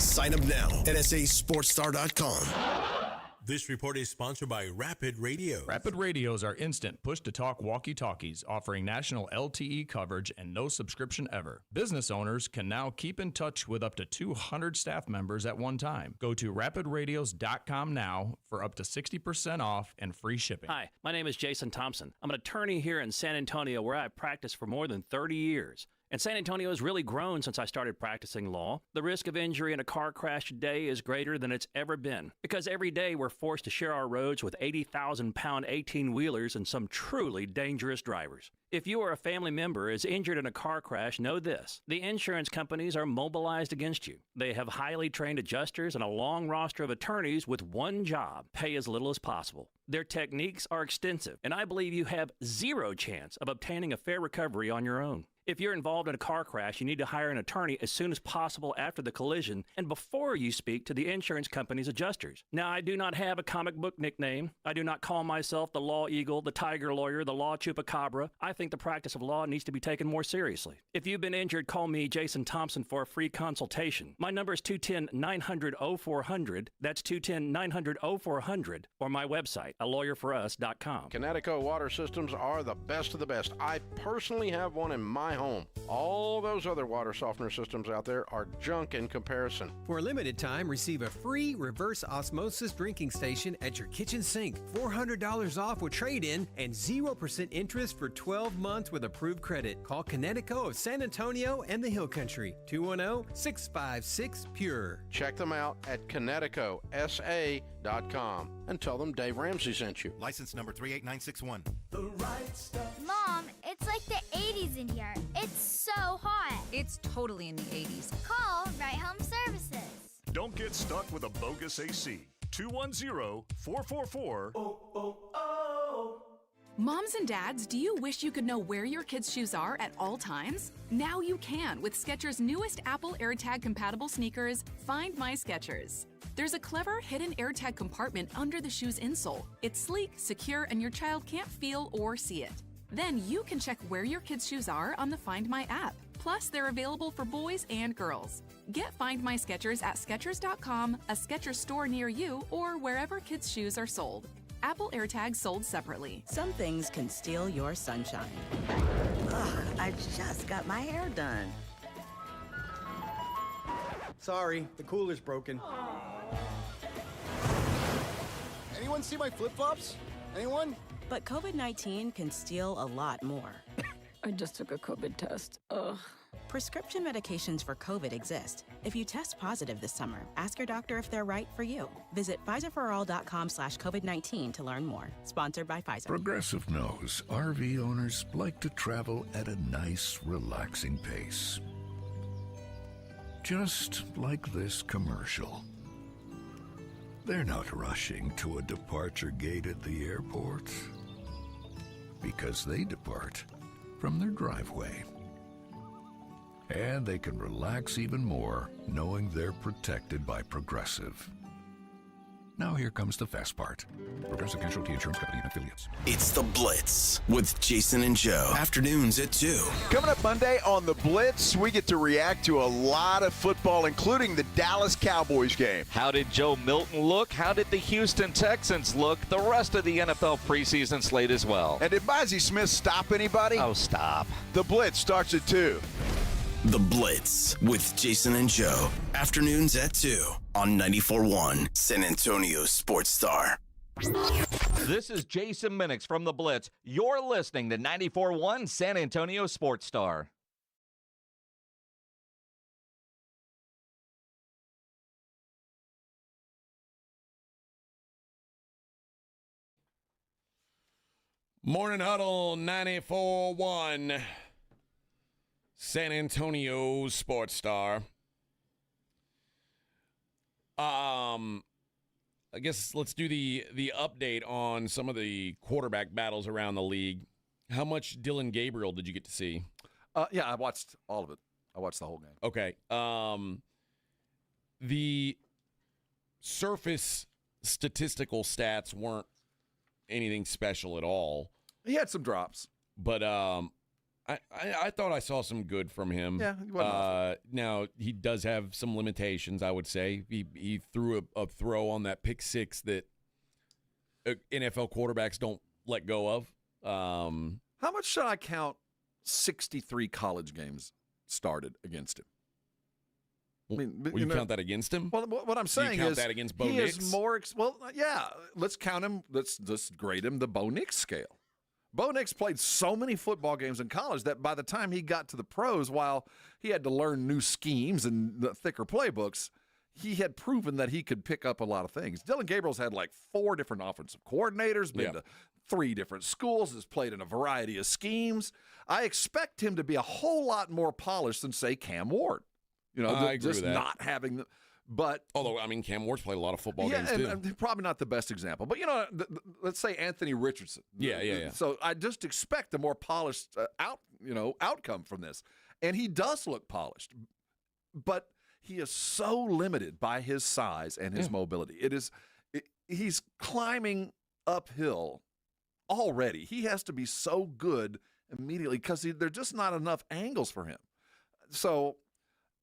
S3: Sign up now at sasportstar.com.
S6: This report is sponsored by Rapid Radio.
S13: Rapid Radios are instant push-to-talk walkie-talkies offering national LTE coverage and no subscription ever. Business owners can now keep in touch with up to 200 staff members at one time. Go to rapidradios.com now for up to 60% off and free shipping.
S20: Hi, my name is Jason Thompson. I'm an attorney here in San Antonio where I've practiced for more than 30 years. And San Antonio has really grown since I started practicing law. The risk of injury in a car crash today is greater than it's ever been because every day we're forced to share our roads with 80,000-pound 18-wheelers and some truly dangerous drivers. If you or a family member is injured in a car crash, know this. The insurance companies are mobilized against you. They have highly trained adjusters and a long roster of attorneys with one job: pay as little as possible. Their techniques are extensive, and I believe you have zero chance of obtaining a fair recovery on your own. If you're involved in a car crash, you need to hire an attorney as soon as possible after the collision and before you speak to the insurance company's adjusters. Now, I do not have a comic book nickname. I do not call myself the Law Eagle, the Tiger Lawyer, the Law Chupacabra. I think the practice of law needs to be taken more seriously. If you've been injured, call me, Jason Thompson, for a free consultation. My number is 210-900-0400. That's 210-900-0400. Or my website, alawyerforus.com.
S21: Connecticut water systems are the best of the best. I personally have one in my home. All those other water softener systems out there are junk in comparison.
S22: For a limited time, receive a free reverse osmosis drinking station at your kitchen sink. $400 off with trade-in and 0% interest for 12 months with approved credit. Call Connecticut of San Antonio and the Hill Country. 210-656-PURE.
S21: Check them out at ConnecticutSA.com and tell them Dave Ramsey sent you.
S6: License number 38961.
S2: The right stuff. Mom, it's like the 80s in here. It's so hot.
S12: It's totally in the 80s.
S2: Call Right Home Services.
S14: Don't get stuck with a bogus AC. 210-444.
S24: Moms and dads, do you wish you could know where your kids' shoes are at all times? Now you can with Skechers' newest Apple AirTag compatible sneakers, Find My Skechers. There's a clever hidden AirTag compartment under the shoe's insole. It's sleek, secure, and your child can't feel or see it. Then you can check where your kids' shoes are on the Find My app. Plus, they're available for boys and girls. Get Find My Skechers at Skechers.com, a Skechers store near you, or wherever kids' shoes are sold. Apple AirTags sold separately.
S10: Some things can steal your sunshine. Ugh, I just got my hair done.
S25: Sorry, the cooler's broken. Anyone see my flip-flops? Anyone?
S10: But COVID-19 can steal a lot more.
S24: I just took a COVID test. Ugh.
S10: Prescription medications for COVID exist. If you test positive this summer, ask your doctor if they're right for you. Visit PfizerForAll.com/COVID-19 to learn more. Sponsored by Pfizer.
S9: Progressive knows RV owners like to travel at a nice, relaxing pace. Just like this commercial. They're not rushing to a departure gate at the airport because they depart from their driveway. And they can relax even more knowing they're protected by Progressive. Now here comes the fast part. Progressive Casualty Insurance Company and Affiliates.
S3: It's The Blitz with Jason and Joe. Afternoons at 2.
S26: Coming up Monday on The Blitz, we get to react to a lot of football, including the Dallas Cowboys game.
S27: How did Joe Milton look? How did the Houston Texans look? The rest of the NFL preseason slate as well.
S26: And did Mozzie Smith stop anybody?
S27: Oh, stop.
S26: The Blitz starts at 2.
S3: The Blitz with Jason and Joe. Afternoons at 2 on 94.1 San Antonio Sports Star.
S27: This is Jason Minix from The Blitz. You're listening to 94.1 San Antonio Sports Star.
S4: Morning Huddle 94.1 San Antonio Sports Star. I guess let's do the update on some of the quarterback battles around the league. How much Dylan Gabriel did you get to see?
S23: Yeah, I watched all of it. I watched the whole game.
S4: Okay. the surface statistical stats weren't anything special at all.
S23: He had some drops.
S4: But I thought I saw some good from him.
S23: Yeah, he wasn't awful.
S4: Now, he does have some limitations, I would say. He threw a throw on that pick six that NFL quarterbacks don't let go of.
S23: How much should I count 63 college games started against him? I mean,
S4: you count that against him?
S23: Well, what I'm saying
S4: count
S23: is
S4: that against Bo
S23: he
S4: Nix?
S23: is more. Yeah. Let's count him. Let's grade him the Bo Nix scale. Bo Nix played so many football games in college that by the time he got to the pros, while he had to learn new schemes and the thicker playbooks, he had proven that he could pick up a lot of things. Dylan Gabriel's had like 4 different offensive coordinators, been to 3 different schools, has played in a variety of schemes. I expect him to be a whole lot more polished than, say, Cam Ward. You know,
S4: I agree
S23: just
S4: with that.
S23: not having the. But
S4: although, I mean, Cam Ward's played a lot of football games too.
S23: and probably not the best example. But, you know, let's say Anthony Richardson.
S4: Yeah.
S23: So I just expect a more polished outcome from this. And he does look polished. But he is so limited by his size and his mobility. He's climbing uphill already. He has to be so good immediately because there's just not enough angles for him. So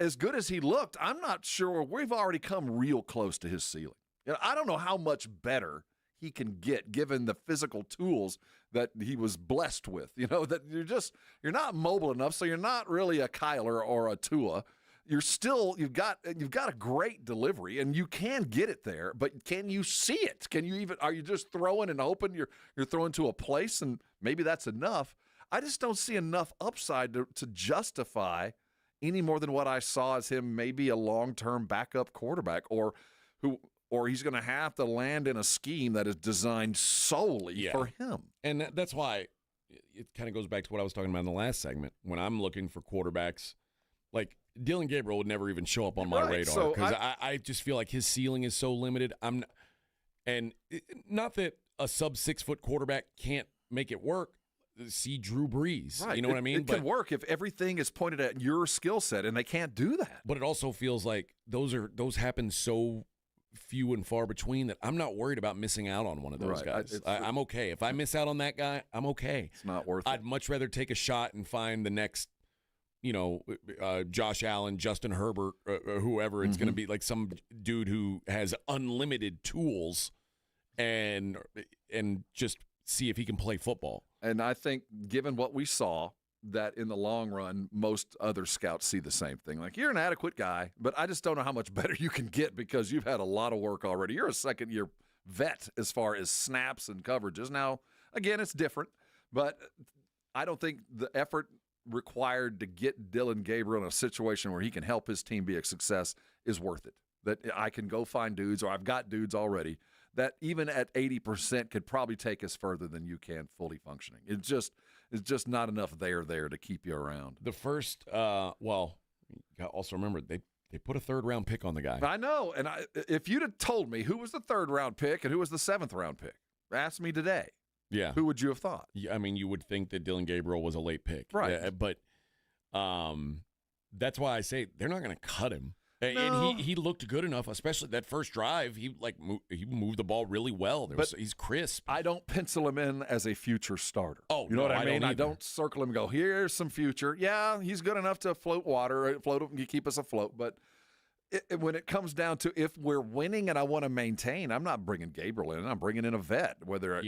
S23: as good as he looked, I'm not sure we've already come real close to his ceiling. You know, I don't know how much better he can get given the physical tools that he was blessed with. You know, that you're not mobile enough, so you're not really a Kyler or a Tua. You've got a great delivery and you can get it there, but can you see it? Are you just throwing and hoping you're throwing to a place and maybe that's enough? I just don't see enough upside to justify any more than what I saw as him maybe a long-term backup quarterback or he's going to have to land in a scheme that is designed solely for him.
S4: And that's why it kind of goes back to what I was talking about in the last segment. When I'm looking for quarterbacks, like Dylan Gabriel would never even show up on my radar because I just feel like his ceiling is so limited. Not that a sub-6 foot quarterback can't make it work. See Drew Brees.
S23: Right.
S4: You know what I mean?
S23: It can work if everything is pointed at your skill set, and they can't do that.
S4: But it also feels like those happen so few and far between that I'm not worried about missing out on one of those guys. I'm okay. If I miss out on that guy, I'm okay.
S23: It's not worth it.
S4: I'd much rather take a shot and find the next, Josh Allen, Justin Herbert, or whoever it's going to be, like some dude who has unlimited tools and just see if he can play football.
S23: And I think, given what we saw, that in the long run, most other scouts see the same thing. Like, you're an adequate guy, but I just don't know how much better you can get because you've had a lot of work already. You're a second-year vet as far as snaps and coverages. Now, again, it's different, but I don't think the effort required to get Dylan Gabriel in a situation where he can help his team be a success is worth it. That I can go find dudes, or I've got dudes already, that even at 80% could probably take us further than you can fully functioning. It's just not enough there to keep you around.
S4: The first, you also remember they put a 3rd-round pick on the guy.
S23: I know, and if you'd have told me who was the 3rd-round pick and who was the 7th-round pick, ask me today.
S4: Yeah,
S23: who would you have thought?
S4: I mean, you would think that Dylan Gabriel was a late pick,
S23: right?
S4: But that's why I say they're not going to cut him.
S23: No.
S4: And he looked good enough, especially that first drive. He moved the ball really well. He's crisp.
S23: I don't pencil him in as a future starter.
S4: Oh,
S23: you know what I mean?
S4: Don't
S23: I don't circle him and go, here's some future. Yeah, he's good enough to float water, keep us afloat. But when it comes down to if we're winning and I want to maintain, I'm not bringing Gabriel in. I'm bringing in a vet, whether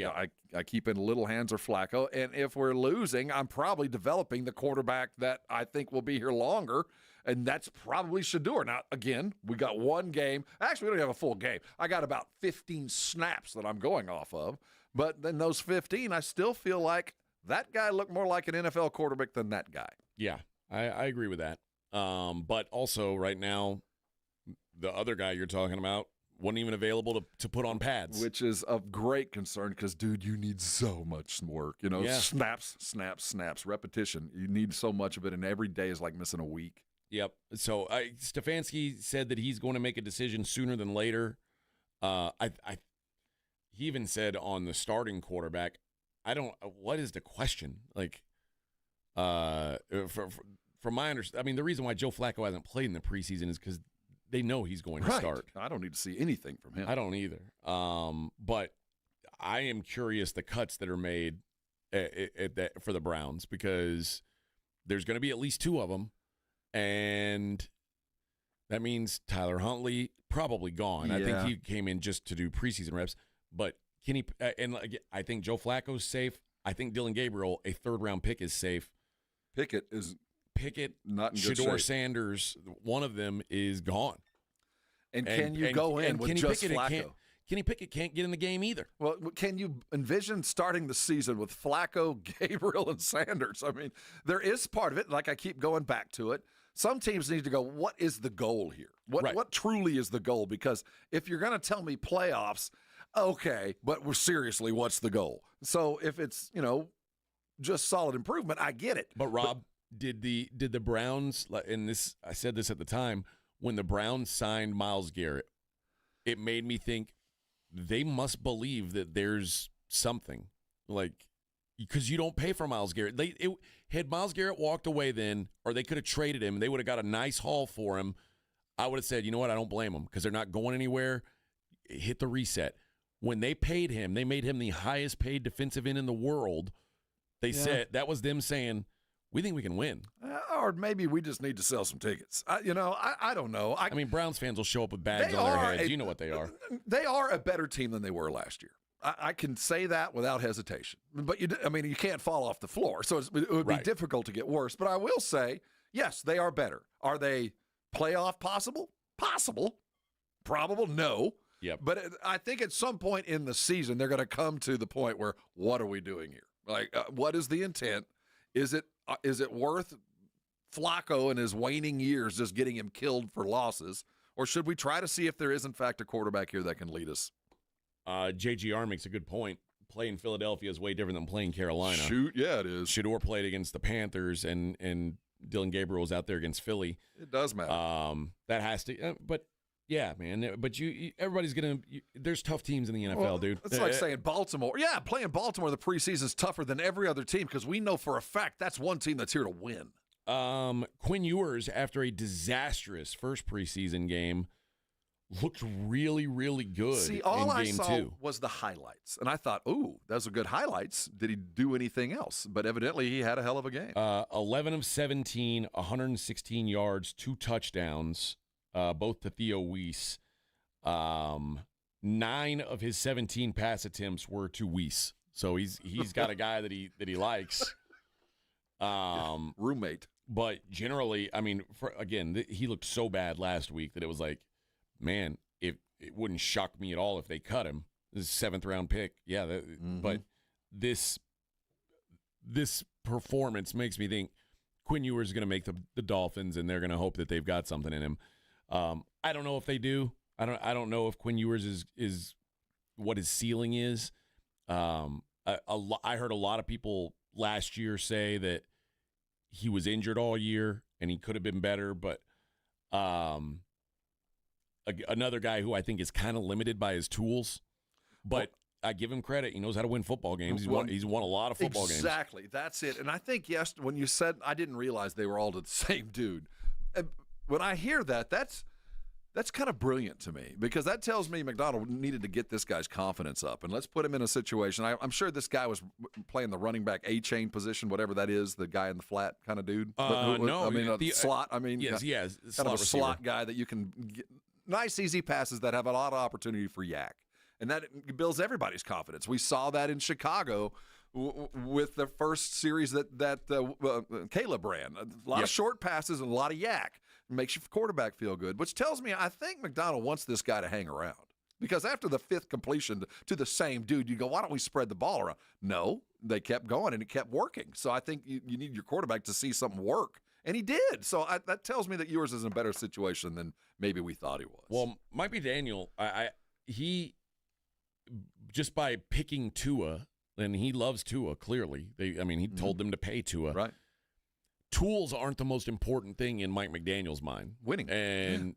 S23: I keep in Little Hands or Flacco. And if we're losing, I'm probably developing the quarterback that I think will be here longer. And that's probably Shedeur. Now, again, we got one game. Actually, we don't have a full game. I got about 15 snaps that I'm going off of. But then those 15, I still feel like that guy looked more like an NFL quarterback than that guy.
S4: Yeah, I agree with that. But also right now, the other guy you're talking about wasn't even available to put on pads.
S23: Which is of great concern because, dude, you need so much work. Snaps, repetition. You need so much of it, and every day is like missing a week.
S4: Yep. So Stefanski said that he's going to make a decision sooner than later. He even said on the starting quarterback, what is the question? Like, from my understanding, I mean, the reason why Joe Flacco hasn't played in the preseason is because they know he's going to
S23: Right.
S4: start.
S23: I don't need to see anything from him.
S4: I don't either. But I am curious the cuts that are made for the Browns, because there's going to be at least 2 of them, and that means Tyler Huntley probably gone. I think he came in just to do preseason reps. But Kenny and I think Joe Flacco's safe. I think Dylan Gabriel, a 3rd-round pick, is safe.
S23: Pickett, not in good
S4: Shedeur
S23: shape.
S4: Sanders, one of them is gone.
S23: And can you go in with just Flacco?
S4: Kenny Pickett can't get in the game either.
S23: Well, can you envision starting the season with Flacco, Gabriel, and Sanders? I mean, there is part of it, like I keep going back to it. Some teams need to go, what is the goal here? What truly is the goal? Because if you're going to tell me playoffs, okay, but seriously, what's the goal? So if it's, just solid improvement, I get it.
S4: But Rob, did the Browns, and this, I said this at the time, when the Browns signed Myles Garrett, it made me think they must believe that there's something, because you don't pay for Myles Garrett. Had Myles Garrett walked away then, or they could have traded him, they would have got a nice haul for him, I would have said, you know what, I don't blame them, because they're not going anywhere. Hit the reset. When they paid him, they made him the highest paid defensive end in the world. They said, that was them saying, we think we can win.
S23: Or maybe we just need to sell some tickets. I don't know. I
S4: mean, Browns fans will show up with bags on their heads. You know what they are.
S23: They are a better team than they were last year. I can say that without hesitation. But you can't fall off the floor, so it would be difficult to get worse. But I will say, yes, they are better. Are they playoff possible? Possible. Probable? No.
S4: Yep.
S23: But I think at some point in the season, they're going to come to the point where, what are we doing here? What is the intent? Is it worth Flacco in his waning years just getting him killed for losses? Or should we try to see if there is, in fact, a quarterback here that can lead us?
S4: JGR makes a good point. Playing Philadelphia is way different than playing Carolina.
S23: Shoot, yeah, it is.
S4: Shedeur played against the Panthers, and Dylan Gabriel was out there against Philly.
S23: It does matter.
S4: That has to but yeah, man. But everybody's going to – there's tough teams in the NFL, dude.
S23: It's like saying Baltimore. Yeah, playing Baltimore in the preseason is tougher than every other team because we know for a fact that's one team that's here to win.
S4: Quinn Ewers, after a disastrous first preseason game, looked really, really good.
S23: See, all
S4: in game
S23: I saw
S4: 2
S23: was the highlights. And I thought, ooh, those are good highlights. Did he do anything else? But evidently he had a hell of a game.
S4: 11 of 17, 116 yards, 2 touchdowns. Both to Theo Weiss. 9 of his 17 pass attempts were to Weiss. So he's got a guy that he likes.
S23: Roommate.
S4: But generally, he looked so bad last week that it was like, man, it wouldn't shock me at all if they cut him. This is a 7th-round pick. Yeah, but this performance makes me think Quinn Ewers is going to make the Dolphins, and they're going to hope that they've got something in him. I don't know if they do. I don't know if Quinn Ewers is what his ceiling is. I heard a lot of people last year say that he was injured all year and he could have been better, but another guy who I think is kind of limited by his tools, but I give him credit. He knows how to win football games. He's won a lot of football games.
S23: Exactly. That's it. And I think, yes, when you said, I didn't realize they were all the same dude. When I hear that, that's kind of brilliant to me because that tells me McDonald needed to get this guy's confidence up. And let's put him in a situation. I'm sure this guy was playing the running back A-chain position, whatever that is, the guy in the flat kind of dude. Slot.
S4: Yes,
S23: kind of a slot guy that you can get nice, easy passes that have a lot of opportunity for yak. And that builds everybody's confidence. We saw that in Chicago with the first series that Caleb ran. A lot of short passes and a lot of yak. It makes your quarterback feel good, which tells me I think McDonald wants this guy to hang around. Because after the 5th completion to the same dude, you go, why don't we spread the ball around? No, they kept going, and it kept working. So I think you need your quarterback to see something work. And he did. So that tells me that yours is in a better situation than maybe we thought he was.
S4: Well, Mike McDaniel, he just by picking Tua, and he loves Tua, clearly. He told them to pay Tua.
S23: Right.
S4: Tools aren't the most important thing in Mike McDaniel's mind.
S23: Winning.
S4: And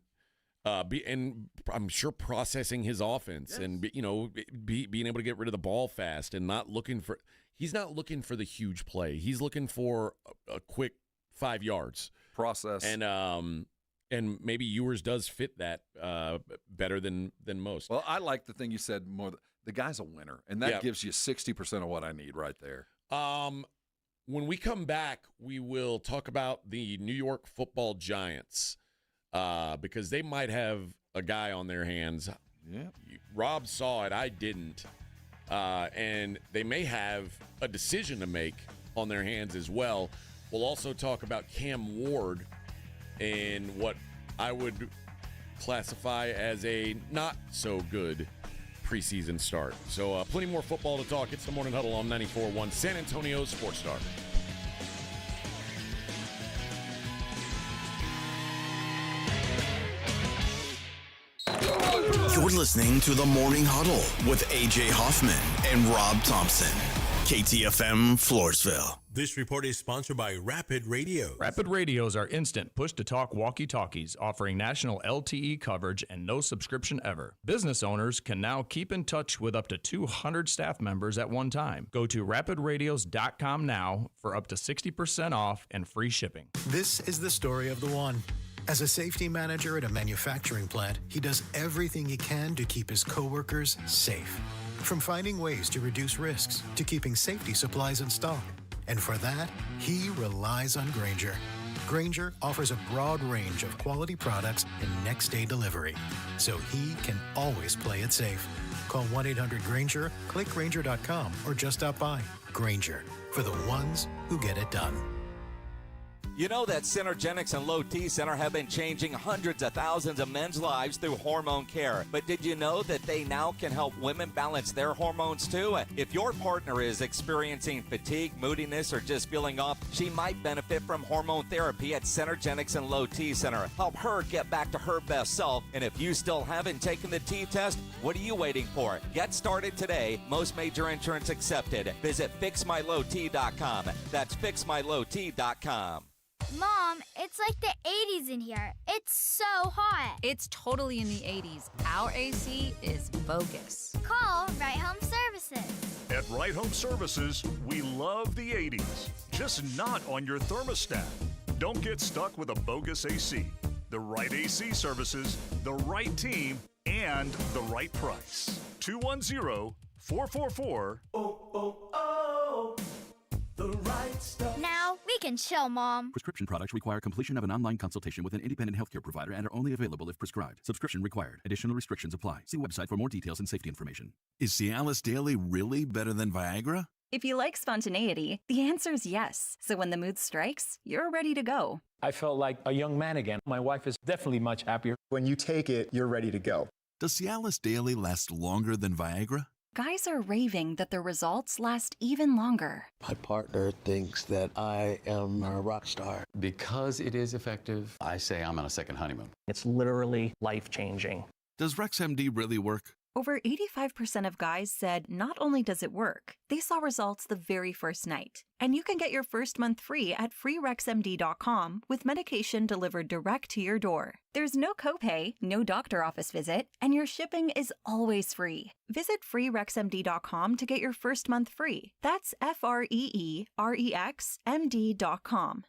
S4: and I'm sure processing his offense and being able to get rid of the ball fast and he's not looking for the huge play. He's looking for a quick 5 yards
S23: process.
S4: And and maybe yours does fit that better than most.
S23: Well, I like the thing you said more. The guy's a winner, and that gives you 60% of what I need right there.
S4: When we come back, we will talk about the New York Football Giants because they might have a guy on their hands.
S23: Yeah,
S4: Rob saw it. I didn't. And they may have a decision to make on their hands as well. We'll also talk about Cam Ward and what I would classify as a not-so-good preseason start. So plenty more football to talk. It's the Morning Huddle on 94.1 San Antonio Sports Star.
S3: You're listening to the Morning Huddle with A.J. Hoffman and Rob Thompson. KTFM Floresville.
S6: This report is sponsored by Rapid Radio.
S13: Rapid Radios are instant push-to-talk walkie-talkies offering national LTE coverage and no subscription ever. Business owners can now keep in touch with up to 200 staff members at one time. Go to rapidradios.com now for up to 60% off and free shipping.
S1: This is the story of the one. As a safety manager at a manufacturing plant, he does everything he can to keep his coworkers safe. From finding ways to reduce risks to keeping safety supplies in stock. And for that, he relies on Grainger. Grainger offers a broad range of quality products and next-day delivery, so he can always play it safe. Call 1-800-GRAINGER, click Grainger.com, or just stop by. Grainger, for the ones who get it done.
S27: You know that Synergenics and Low T Center have been changing hundreds of thousands of men's lives through hormone care. But did you know that they now can help women balance their hormones too? If your partner is experiencing fatigue, moodiness, or just feeling off, she might benefit from hormone therapy at Synergenics and Low T Center. Help her get back to her best self. And if you still haven't taken the T test, what are you waiting for? Get started today. Most major insurance accepted. Visit fixmylowt.com. That's fixmylowt.com.
S2: Mom, it's like the 80s in here. It's so hot.
S12: It's totally in the 80s. Our AC is bogus.
S2: Call Right Home Services.
S14: At Right Home Services, we love the 80s, just not on your thermostat. Don't get stuck with a bogus AC. The right AC services, the right team, and the right price. 210-444.
S7: The right stuff.
S2: Now we can chill, Mom.
S8: Prescription products require completion of an online consultation with an independent healthcare provider and are only available if prescribed. Subscription required. Additional restrictions apply. See website for more details and safety information.
S3: Is Cialis Daily really better than Viagra?
S11: If you like spontaneity, the answer is yes. So when the mood strikes, you're ready to go.
S15: I felt like a young man again. My wife is definitely much happier.
S16: When you take it, you're ready to go.
S3: Does Cialis Daily last longer than Viagra?
S11: Guys are raving that their results last even longer.
S17: My partner thinks that I am a rock star.
S28: Because it is effective, I say I'm on a second honeymoon.
S29: It's literally life-changing.
S3: Does RexMD really work?
S11: Over 85% of guys said not only does it work, they saw results the very first night. And you can get your first month free at freerexmd.com with medication delivered direct to your door. There's no copay, no doctor office visit, and your shipping is always free. Visit freerexmd.com to get your first month free. That's FREEREXMD.com.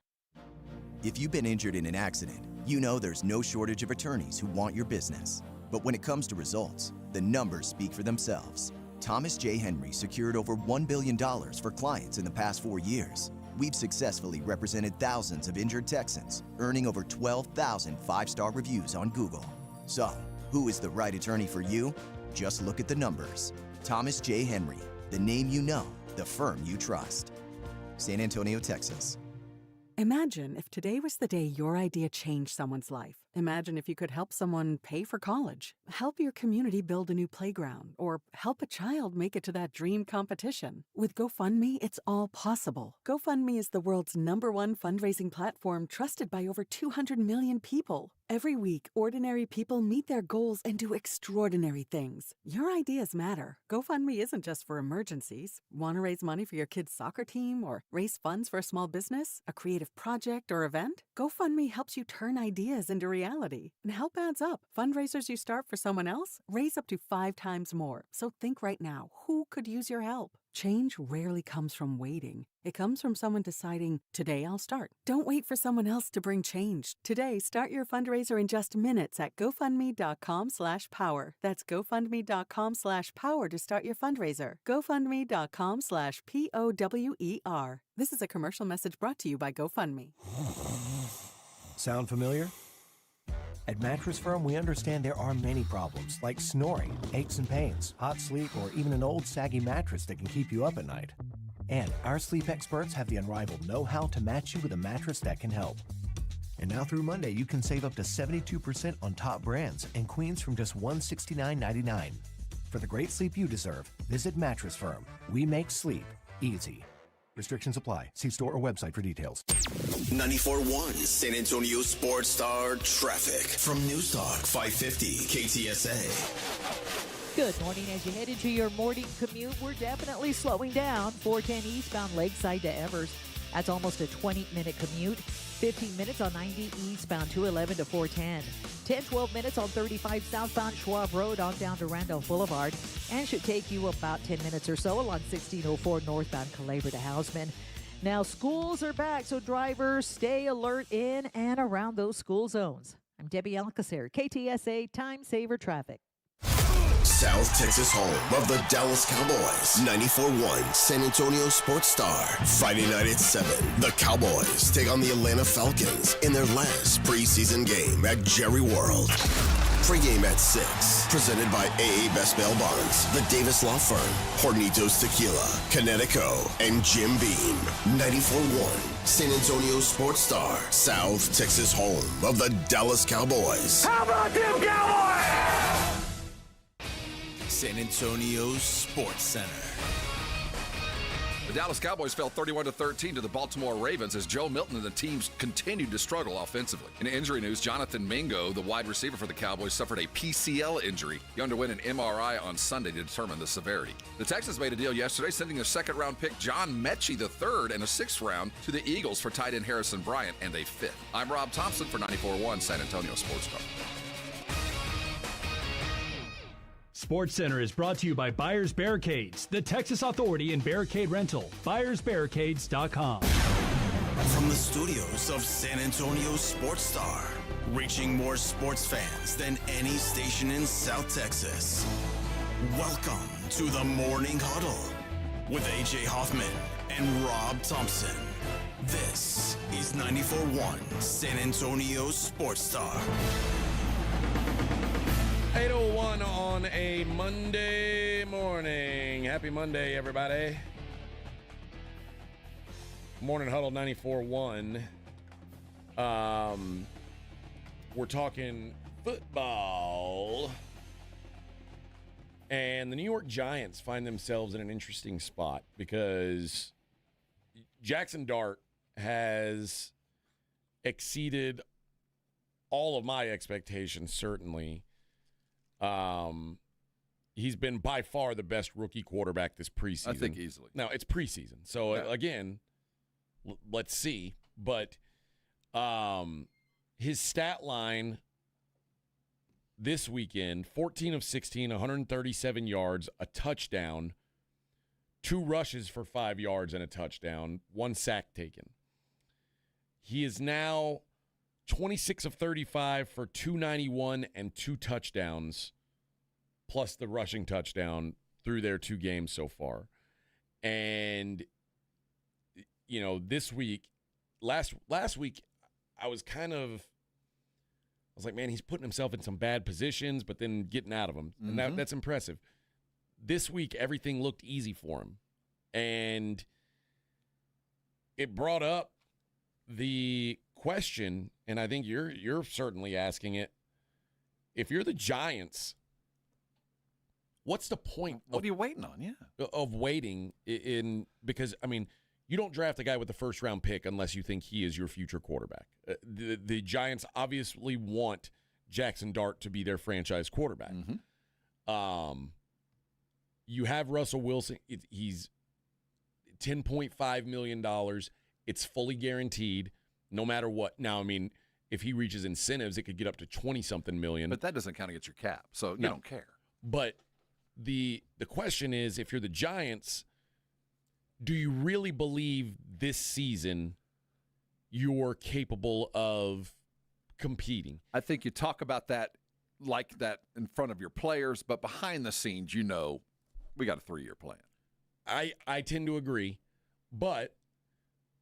S30: If you've been injured in an accident, you know there's no shortage of attorneys who want your business. But when it comes to results, the numbers speak for themselves. Thomas J. Henry secured over $1 billion for clients in the past 4 years. We've successfully represented thousands of injured Texans, earning over 12,000 five-star reviews on Google. So, who is the right attorney for you? Just look at the numbers. Thomas J. Henry, the name you know, the firm you trust. San Antonio, Texas.
S31: Imagine if today was the day your idea changed someone's life. Imagine if you could help someone pay for college, help your community build a new playground, or help a child make it to that dream competition. With GoFundMe, it's all possible. GoFundMe is the world's #1 fundraising platform trusted by over 200 million people. Every week, ordinary people meet their goals and do extraordinary things. Your ideas matter. GoFundMe isn't just for emergencies. Want to raise money for your kid's soccer team or raise funds for a small business, a creative project, or event? GoFundMe helps you turn ideas into reality. And help adds up. Fundraisers you start for someone else raise up to 5 times more. So think right now, who could use your help? Change rarely comes from waiting. It comes from someone deciding, today I'll start. Don't wait for someone else to bring change. Today, start your fundraiser in just minutes at GoFundMe.com/power. That's GoFundMe.com/power to start your fundraiser. GoFundMe.com/POWER. This is a commercial message brought to you by GoFundMe.
S5: Sound familiar? At Mattress Firm, we understand there are many problems, like snoring, aches and pains, hot sleep, or even an old saggy mattress that can keep you up at night. And our sleep experts have the unrivaled know-how to match you with a mattress that can help. And now through Monday, you can save up to 72% on top brands and queens from just $169.99. For the great sleep you deserve, visit Mattress Firm. We make sleep easy. Restrictions apply. See store or website for details.
S3: 94.1 San Antonio Sports Star traffic from News Talk 550 KTSA.
S9: Good morning. As you head into your morning commute, we're definitely slowing down. 410 eastbound Lakeside to Evers. That's almost a 20-minute commute. 15 minutes on 90 eastbound 211 to 410. 10-12 minutes on 35 southbound Schwab Road on down to Randolph Boulevard. And should take you about 10 minutes or so along 1604 northbound Calaver to Houseman. Now, schools are back, so drivers stay alert in and around those school zones. I'm Debbie Alcacer, KTSA Time Saver Traffic.
S3: South Texas home of the Dallas Cowboys. 94.1 San Antonio Sports Star. Friday night at 7. The Cowboys take on the Atlanta Falcons in their last preseason game at Jerry World. Pre-game at 6. Presented by AA Best Bail Bonds, the Davis Law Firm, Hornitos Tequila, Connecticut, and Jim Beam. 94.1 San Antonio Sports Star. South Texas home of the Dallas Cowboys.
S7: How about them Cowboys?
S3: San Antonio Sports Center.
S23: The Dallas Cowboys fell 31-13 to the Baltimore Ravens as Joe Milton and the teams continued to struggle offensively. In injury news, Jonathan Mingo, the wide receiver for the Cowboys, suffered a PCL injury. He underwent an MRI on Sunday to determine the severity. The Texans made a deal yesterday, sending a second-round pick, John Mechie III, and a sixth round to the Eagles for tight end Harrison Bryant and a fifth. I'm Rob Thompson for 94.1 San Antonio Sports Star.
S10: Sports Center is brought to you by Buyers Barricades, the Texas Authority in Barricade Rental. BuyersBarricades.com.
S3: From the studios of San Antonio Sports Star, reaching more sports fans than any station in South Texas. Welcome to the Morning Huddle with AJ Hoffman and Rob Thompson. This is 94.1 San Antonio Sports Star.
S4: 8:01 on a Monday morning. Happy Monday, everybody. Morning Huddle 94.1. We're talking football. And the New York Giants find themselves in an interesting spot because Jackson Dart has exceeded all of my expectations, certainly. He's been by far the best rookie quarterback this preseason.
S23: I think easily.
S4: Now, it's preseason. So, again, let's see. But his stat line this weekend, 14 of 16, 137 yards, a touchdown, 2 rushes for 5 yards and a touchdown, 1 sack taken. He is now 26 of 35 for 291 and 2 touchdowns, plus the rushing touchdown through their 2 games so far. And, you know, this week, last week, I was like, man, he's putting himself in some bad positions, but then getting out of them. And that's impressive. This week, everything looked easy for him. And it brought up the question, and I think you're certainly asking it. If you're the Giants, what's the point?
S23: What are you waiting on? Yeah,
S4: of waiting because I mean, you don't draft a guy with the first round pick unless you think he is your future quarterback. The Giants obviously want Jackson Dart to be their franchise quarterback. You have Russell Wilson. He's $10.5 million. It's fully guaranteed. No matter what. Now, I mean, if he reaches incentives, it could get up to 20-something million.
S23: But that doesn't count against your cap, so you don't care.
S4: But the question is, if you're the Giants, do you really believe this season you're capable of competing?
S23: I think you talk about that like that in front of your players, but behind the scenes, we got a 3-year plan.
S4: I tend to agree, but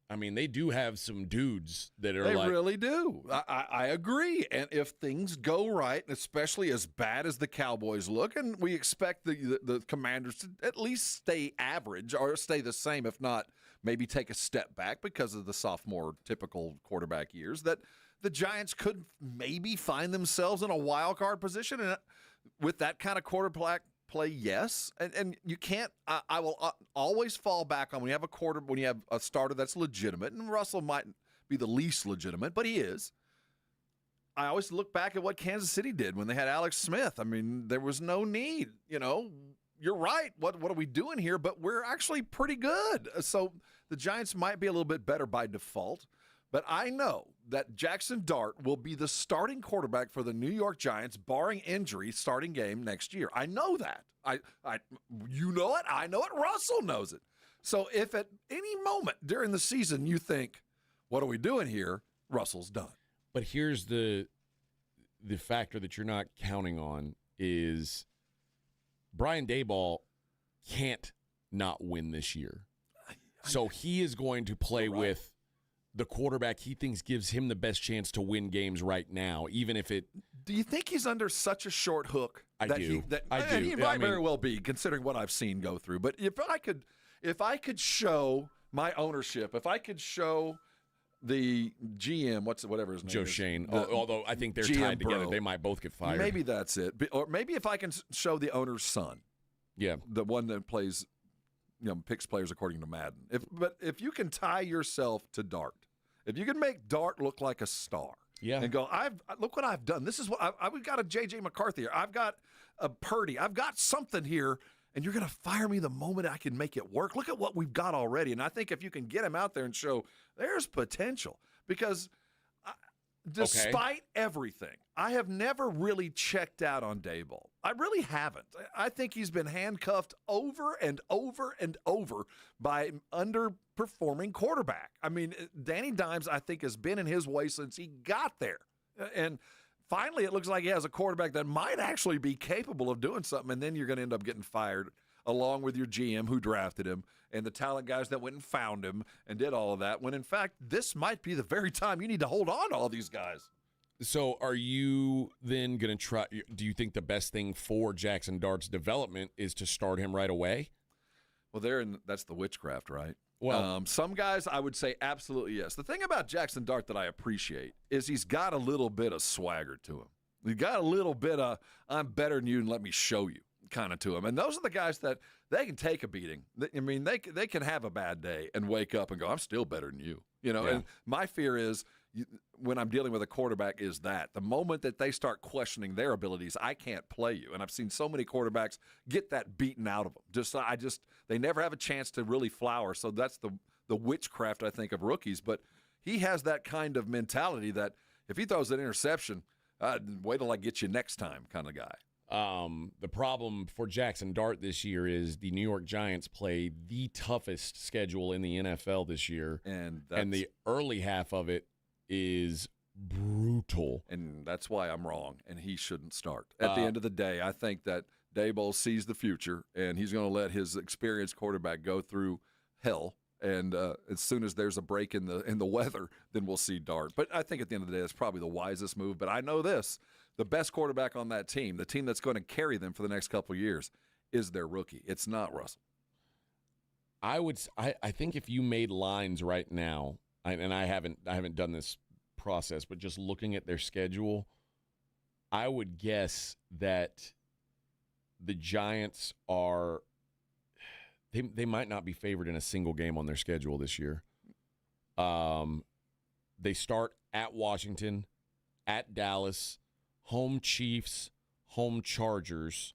S4: I mean, they do have some dudes that are
S23: They
S4: like.
S23: They really do. I agree. And if things go right, especially as bad as the Cowboys look, and we expect the Commanders to at least stay average or stay the same, if not maybe take a step back because of the sophomore typical quarterback years, that the Giants could maybe find themselves in a wild card position. And with that kind of quarterback play, yes, and you can't. I will always fall back on when you have a starter that's legitimate, and Russell might be the least legitimate, but he is. I always look back at what Kansas City did when they had Alex Smith. I mean, there was no need. You're right. What are we doing here? But we're actually pretty good. So the Giants might be a little bit better by default. But I know that Jackson Dart will be the starting quarterback for the New York Giants, barring injury, starting game next year. I know that. You know it. I know it. Russell knows it. So if at any moment during the season you think, what are we doing here? Russell's done.
S4: But here's the factor that you're not counting on is Brian Daboll can't not win this year. So he is going to play with the quarterback he thinks gives him the best chance to win games right now, even if it.
S23: Do you think he's under such a short hook?
S4: I do.
S23: He might very well be, considering what I've seen go through. But if I could show my ownership, if I could show the GM, whatever his name
S4: Joe
S23: is,
S4: Shane, although I think they're
S23: GM
S4: tied together,
S23: bro,
S4: they might both get fired.
S23: Maybe that's it. Or maybe if I can show the owner's son, the one that plays, picks players according to Madden. If you can tie yourself to Dart. If you can make Dart look like a star, and go, look what I've done. This is what we've got a J.J. McCarthy here. I've got a Purdy. I've got something here, and you're going to fire me the moment I can make it work. Look at what we've got already. And I think if you can get him out there and show there's potential, because despite everything, I have never really checked out on Daboll. I really haven't. I think he's been handcuffed over and over and over by underperforming quarterback. I mean, Danny Dimes, I think, has been in his way since he got there. And finally, it looks like he has a quarterback that might actually be capable of doing something, and then you're going to end up getting fired along with your GM who drafted him and the talent guys that went and found him and did all of that, when in fact, this might be the very time you need to hold on to all these guys.
S4: So are you then going to try – do you think the best thing for Jackson Dart's development is to start him right away?
S23: Well, that's the witchcraft, right?
S4: Well,
S23: some guys I would say absolutely yes. The thing about Jackson Dart that I appreciate is he's got a little bit of swagger to him. He's got a little bit of I'm better than you and let me show you kind of to him. And those are the guys that they can take a beating. I mean, they can have a bad day and wake up and go, I'm still better than you. And my fear is when I'm dealing with a quarterback is that the moment that they start questioning their abilities, I can't play you. And I've seen so many quarterbacks get that beaten out of them. They never have a chance to really flower. So that's the witchcraft, I think, of rookies. But he has that kind of mentality that if he throws an interception, wait till I get you next time kind of guy.
S4: The problem for Jackson Dart this year is the New York Giants play the toughest schedule in the NFL this year. And the early half of it is brutal.
S23: And that's why I'm wrong, and he shouldn't start. At the end of the day, I think that Daboll sees the future, and he's going to let his experienced quarterback go through hell. And as soon as there's a break in the weather, then we'll see Dart. But I think at the end of the day, that's probably the wisest move. But I know this. The best quarterback on that team, the team that's going to carry them for the next couple of years, is their rookie. It's not Russell.
S4: I think if you made lines right now, and I haven't done this process, but just looking at their schedule, I would guess that the Giants are they might not be favored in a single game on their schedule this year. They start at Washington, at Dallas, home Chiefs, home Chargers.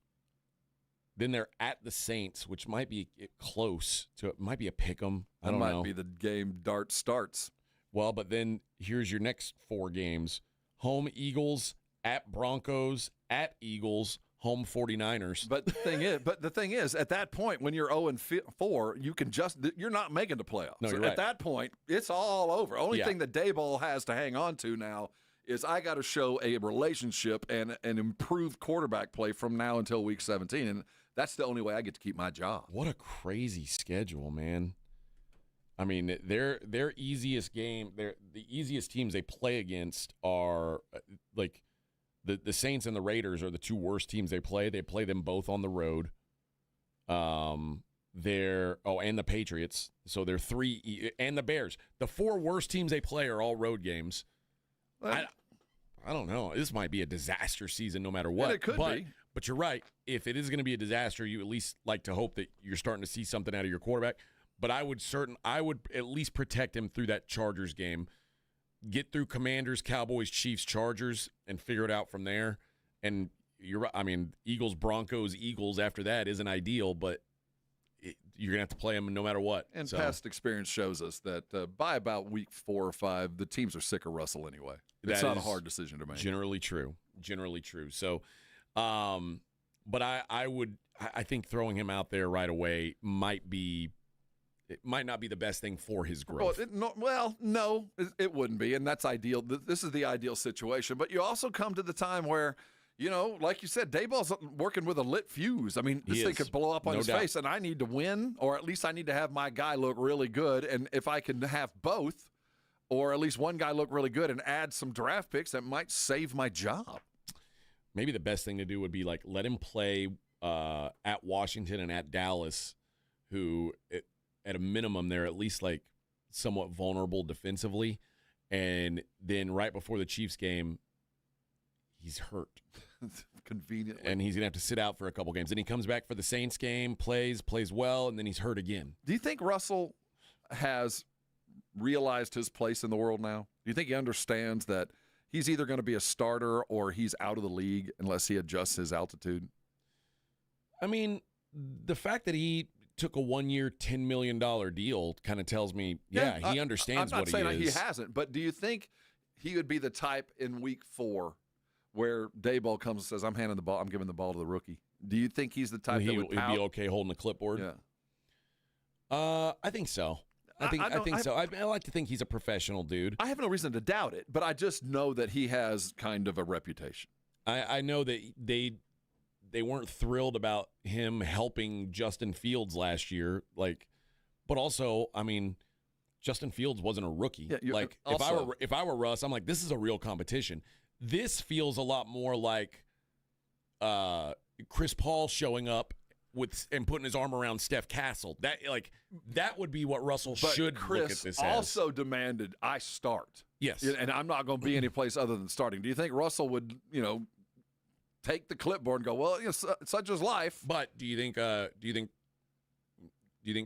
S4: Then they're at the Saints, which might be close to it. Might be a pick 'em. I don't know.
S23: That might be the game Dart starts.
S4: Well, but then here's your next 4 games. Home Eagles, at Broncos, at Eagles, home 49ers.
S23: But the thing is, at that point, when you're 0-4, you're not making the playoffs.
S4: No, you're
S23: At
S4: right.
S23: that point, it's all over. Only thing that Daboll has to hang on to now is I got to show a relationship and an improved quarterback play from now until week 17, and that's the only way I get to keep my job.
S4: What a crazy schedule, man. I mean, their easiest game, the easiest teams they play against are like the Saints and the Raiders are the two worst teams they play. They play them both on the road. And the Patriots. So they're and the Bears. The 4 worst teams they play are all road games. I don't know. This might be a disaster season no matter what.
S23: And it could be.
S4: But you're right. If it is going to be a disaster, you at least like to hope that you're starting to see something out of your quarterback. But I would at least protect him through that Chargers game. Get through Commanders, Cowboys, Chiefs, Chargers, and figure it out from there. And you're right. I mean, Eagles, Broncos, Eagles after that isn't ideal, but you're going to have to play them no matter what.
S23: And past experience shows us that by about week 4 or 5, the teams are sick of Russell anyway. It's not a hard decision to make.
S4: Generally true. So, but I think throwing him out there right away might not be the best thing for his growth.
S23: No, it wouldn't be, and that's ideal. This is the ideal situation. But you also come to the time where, like you said, Daboll's working with a lit fuse. I mean, this thing could blow up on his face, and I need to win, or at least I need to have my guy look really good. And if I can have both, or at least one guy look really good and add some draft picks, that might save my job.
S4: Maybe the best thing to do would be like let him play at Washington and at Dallas, who at a minimum they're at least like somewhat vulnerable defensively, and then right before the Chiefs game, he's hurt.
S23: Conveniently.
S4: And he's going to have to sit out for a couple games. Then he comes back for the Saints game, plays well, and then he's hurt again.
S23: Do you think Russell has realized his place in the world now? Do you think he understands that he's either going to be a starter or he's out of the league unless he adjusts his altitude?
S4: I mean, the fact that he took a 1-year, $10 million deal kind of tells me, he understands what he is.
S23: I'm not saying he hasn't, but do you think he would be the type in week 4 where Daboll comes and says, I'm giving the ball to the rookie? Do you think he's the type that would
S4: be okay holding a clipboard?
S23: Yeah.
S4: I think so. I think so. I like to think he's a professional dude.
S23: I have no reason to doubt it, but I just know that he has kind of a reputation.
S4: I know that they weren't thrilled about him helping Justin Fields last year, but also, I mean, Justin Fields wasn't a rookie. Yeah, if I were Russ, I'm like, this is a real competition. This feels a lot more like Chris Paul showing up and putting his arm around Steph Castle. That would be what Russell should
S23: Chris
S4: look at this
S23: also demanded I start.
S4: Yes.
S23: And I'm not going to be any place other than starting. Do you think Russell would, take the clipboard and go, well, such is life?
S4: But do you think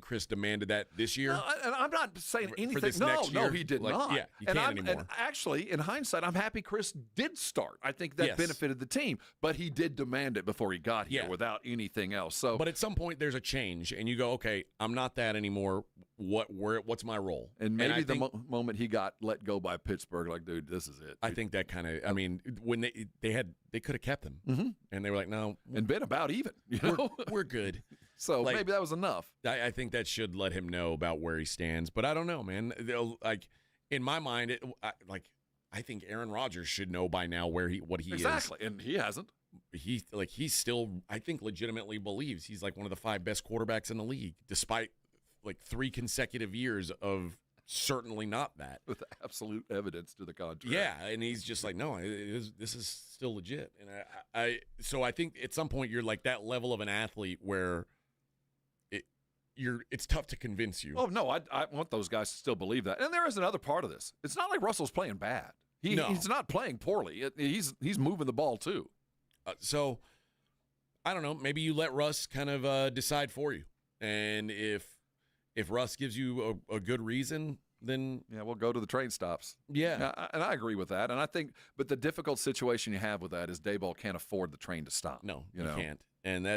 S4: Chris demanded that this year?
S23: And I'm not saying anything.
S4: For this next year?
S23: No, he did not.
S4: Yeah, you can't anymore.
S23: And actually, in hindsight, I'm happy Chris did start. I think that benefited the team. But he did demand it before he got here without anything else. So,
S4: but at some point, there's a change, and you go, okay, I'm not that anymore. What's my role?
S23: And maybe the moment he got let go by Pittsburgh, like, dude, this is it.
S4: I think that kind of, I mean, when they could have kept him, and they were like, no.
S23: And been about even.
S4: We're good.
S23: So maybe that was enough.
S4: I think that should let him know about where he stands. But I don't know, man. In my mind, I think Aaron Rodgers should know by now what he is.
S23: Exactly, and he hasn't.
S4: He still, I think, legitimately believes he's like one of the 5 best quarterbacks in the league, despite 3 consecutive years of certainly not that.
S23: With absolute evidence to the contrary.
S4: Yeah, and he's just like, no, this is still legit. And so I think at some point you're like that level of an athlete where it's tough to convince you.
S23: Oh, no, I want those guys to still believe that. And there is another part of this. It's not like Russell's playing bad. He's not playing poorly. He's moving the ball, too.
S4: So, I don't know. Maybe you let Russ kind of decide for you. And if Russ gives you a good reason, then...
S23: Yeah, we'll go to the train stops.
S4: Yeah.
S23: And I agree with that. And I think... But the difficult situation you have with that is Daboll can't afford the train to stop.
S4: No, you can't. And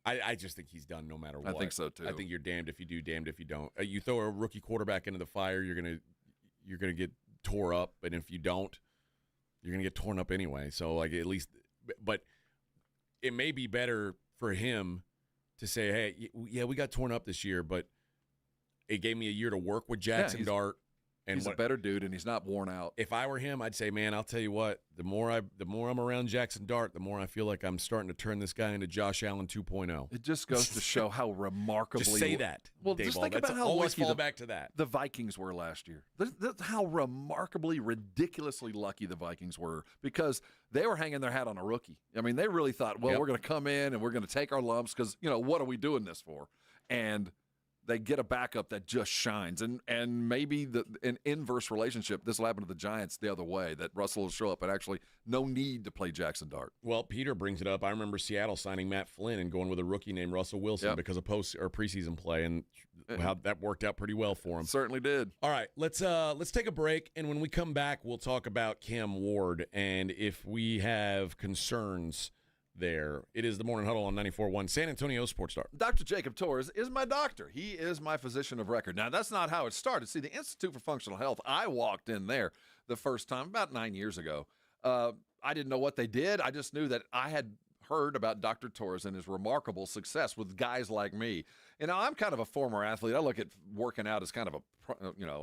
S4: I just think he's done no matter what.
S23: I think so, too.
S4: I think you're damned if you do, damned if you don't. You throw a rookie quarterback into the fire, you're gonna get tore up. And if you don't, You're going to get torn up anyway. So, like, at least – but it may be better for him to say, hey, yeah, we got torn up this year, but it gave me a year to work with Jackson Dart. And
S23: he's a better dude, and he's not worn out.
S4: If I were him, I'd say, man, I'll tell you what, the more I'm around Jackson Dart, the more I feel like I'm starting to turn this guy into Josh Allen 2.0.
S23: It just goes to show how remarkably.
S4: Just say that.
S23: Well,
S4: Dave
S23: just
S4: Ball.
S23: think
S4: That's
S23: about how
S4: always
S23: lucky
S4: fall back to that.
S23: The Vikings were last year. That's how remarkably, ridiculously lucky the Vikings were, because they were hanging their hat on a rookie. I mean, they really thought, well, we're going to come in and we're going to take our lumps because, what are we doing this for? And they get a backup that just shines. And maybe an inverse relationship, this will happen to the Giants the other way, that Russell will show up and actually no need to play Jackson Dart.
S4: Well, Peter brings it up. I remember Seattle signing Matt Flynn and going with a rookie named Russell Wilson because of preseason play, and how that worked out pretty well for him.
S23: Certainly did.
S4: All right, let's take a break, and when we come back, we'll talk about Cam Ward and if we have concerns there. It is the Morning Huddle on 94.1 San Antonio Sports Star.
S23: Dr. Jacob Torres is my doctor. He is my physician of record. Now, that's not how it started. See, the Institute for Functional Health, I walked in there the first time about 9 years ago. I didn't know what they did. I just knew that I had heard about Dr. Torres and his remarkable success with guys like me. I'm kind of a former athlete. I look at working out as kind of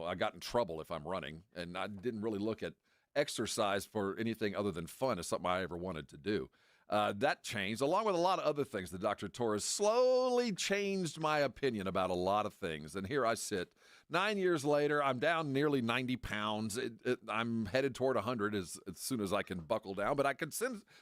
S23: I got in trouble if I'm running, and I didn't really look at exercise for anything other than fun as something I ever wanted to do. That changed, along with a lot of other things. The Dr. Torres slowly changed my opinion about a lot of things. And here I sit. 9 years later, I'm down nearly 90 pounds. I'm headed toward 100 as soon as I can buckle down. But I can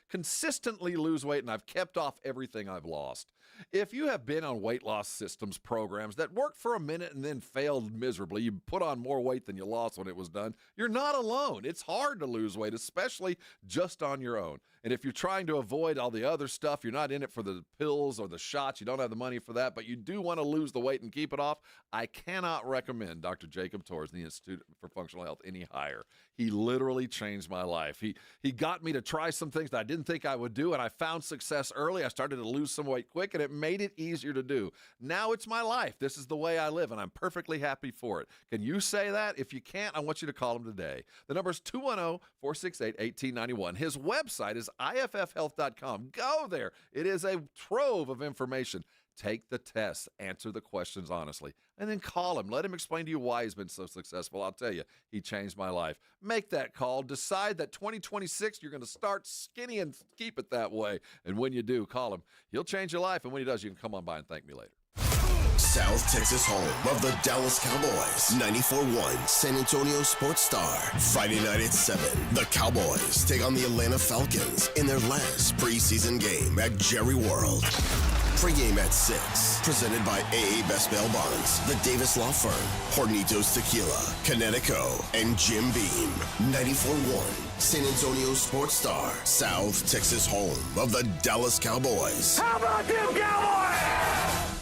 S23: consistently lose weight, and I've kept off everything I've lost. If you have been on weight loss systems programs that worked for a minute and then failed miserably, you put on more weight than you lost when it was done, you're not alone. It's hard to lose weight, especially just on your own. And if you're trying to avoid all the other stuff, you're not in it for the pills or the shots, you don't have the money for that, but you do want to lose the weight and keep it off, I cannot recommend Dr. Jacob Torres, the Institute for Functional Health, any higher. He literally changed my life. He got me to try some things that I didn't think I would do, and I found success early. I started to lose some weight quick, and it made it easier to do. Now it's my life. This is the way I live, and I'm perfectly happy for it. Can you say that? If you can't, I want you to call him today. The number is 210-468-1891. His website is IFFhealth.com. Go there. It is a trove of information. Take the test, answer the questions honestly, and then call him. Let him explain to you why he's been so successful. I'll tell you, he changed my life. Make that call. Decide that 2026 you're going to start skinny and keep it that way. And when you do, call him. He'll change your life, and when he does, you can come on by and thank me later.
S3: South Texas home of the Dallas Cowboys. 94.1 San Antonio Sports Star. Friday night at 7. The Cowboys take on the Atlanta Falcons in their last preseason game at Jerry World. Pre-game at 6. Presented by AA Best Bail Bonds, the Davis Law Firm, Hornitos Tequila, Connecticut, and Jim Beam. 94.1 San Antonio Sports Star. South Texas home of the Dallas Cowboys.
S7: How about them Cowboys?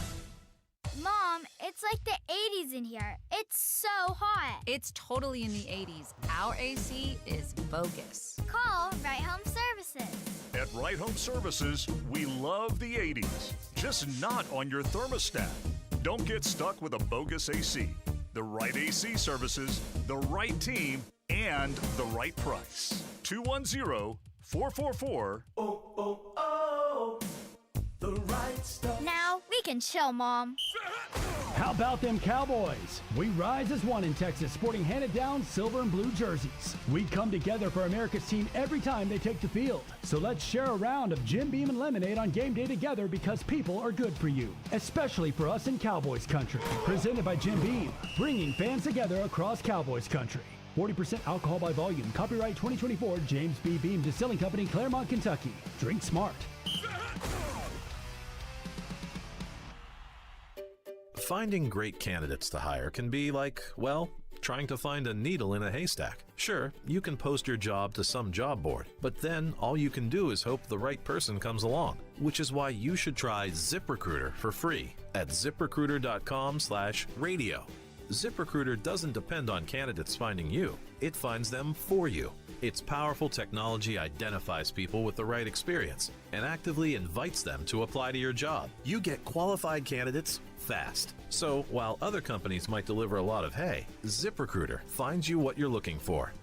S2: Mom, it's like the 80s in here. It's so hot.
S12: It's totally in the 80s. Our AC is bogus.
S2: Call Right Home Services.
S14: At Right Home Services, we love the 80s, just not on your thermostat. Don't get stuck with a bogus AC. The right AC services, the right team, and the right price. 210-444.
S7: The right stuff.
S2: Now we can chill, Mom.
S10: How about them Cowboys? We rise as one in Texas, sporting handed-down silver and blue jerseys. We come together for America's team every time they take the field. So let's share a round of Jim Beam and lemonade on game day together, because people are good for you, especially for us in Cowboys country. Presented by Jim Beam, bringing fans together across Cowboys country. 40% alcohol by volume. Copyright 2024, James B. Beam Distilling Company, Claremont, Kentucky. Drink smart.
S1: Finding great candidates to hire can be like, well, trying to find a needle in a haystack. Sure, you can post your job to some job board, but then all you can do is hope the right person comes along, which is why you should try ZipRecruiter for free at ZipRecruiter.com/radio. ZipRecruiter doesn't depend on candidates finding you. It finds them for you. Its powerful technology identifies people with the right experience and actively invites them to apply to your job. You get qualified candidates fast. So while other companies might deliver a lot of hay, ZipRecruiter finds you what you're looking for.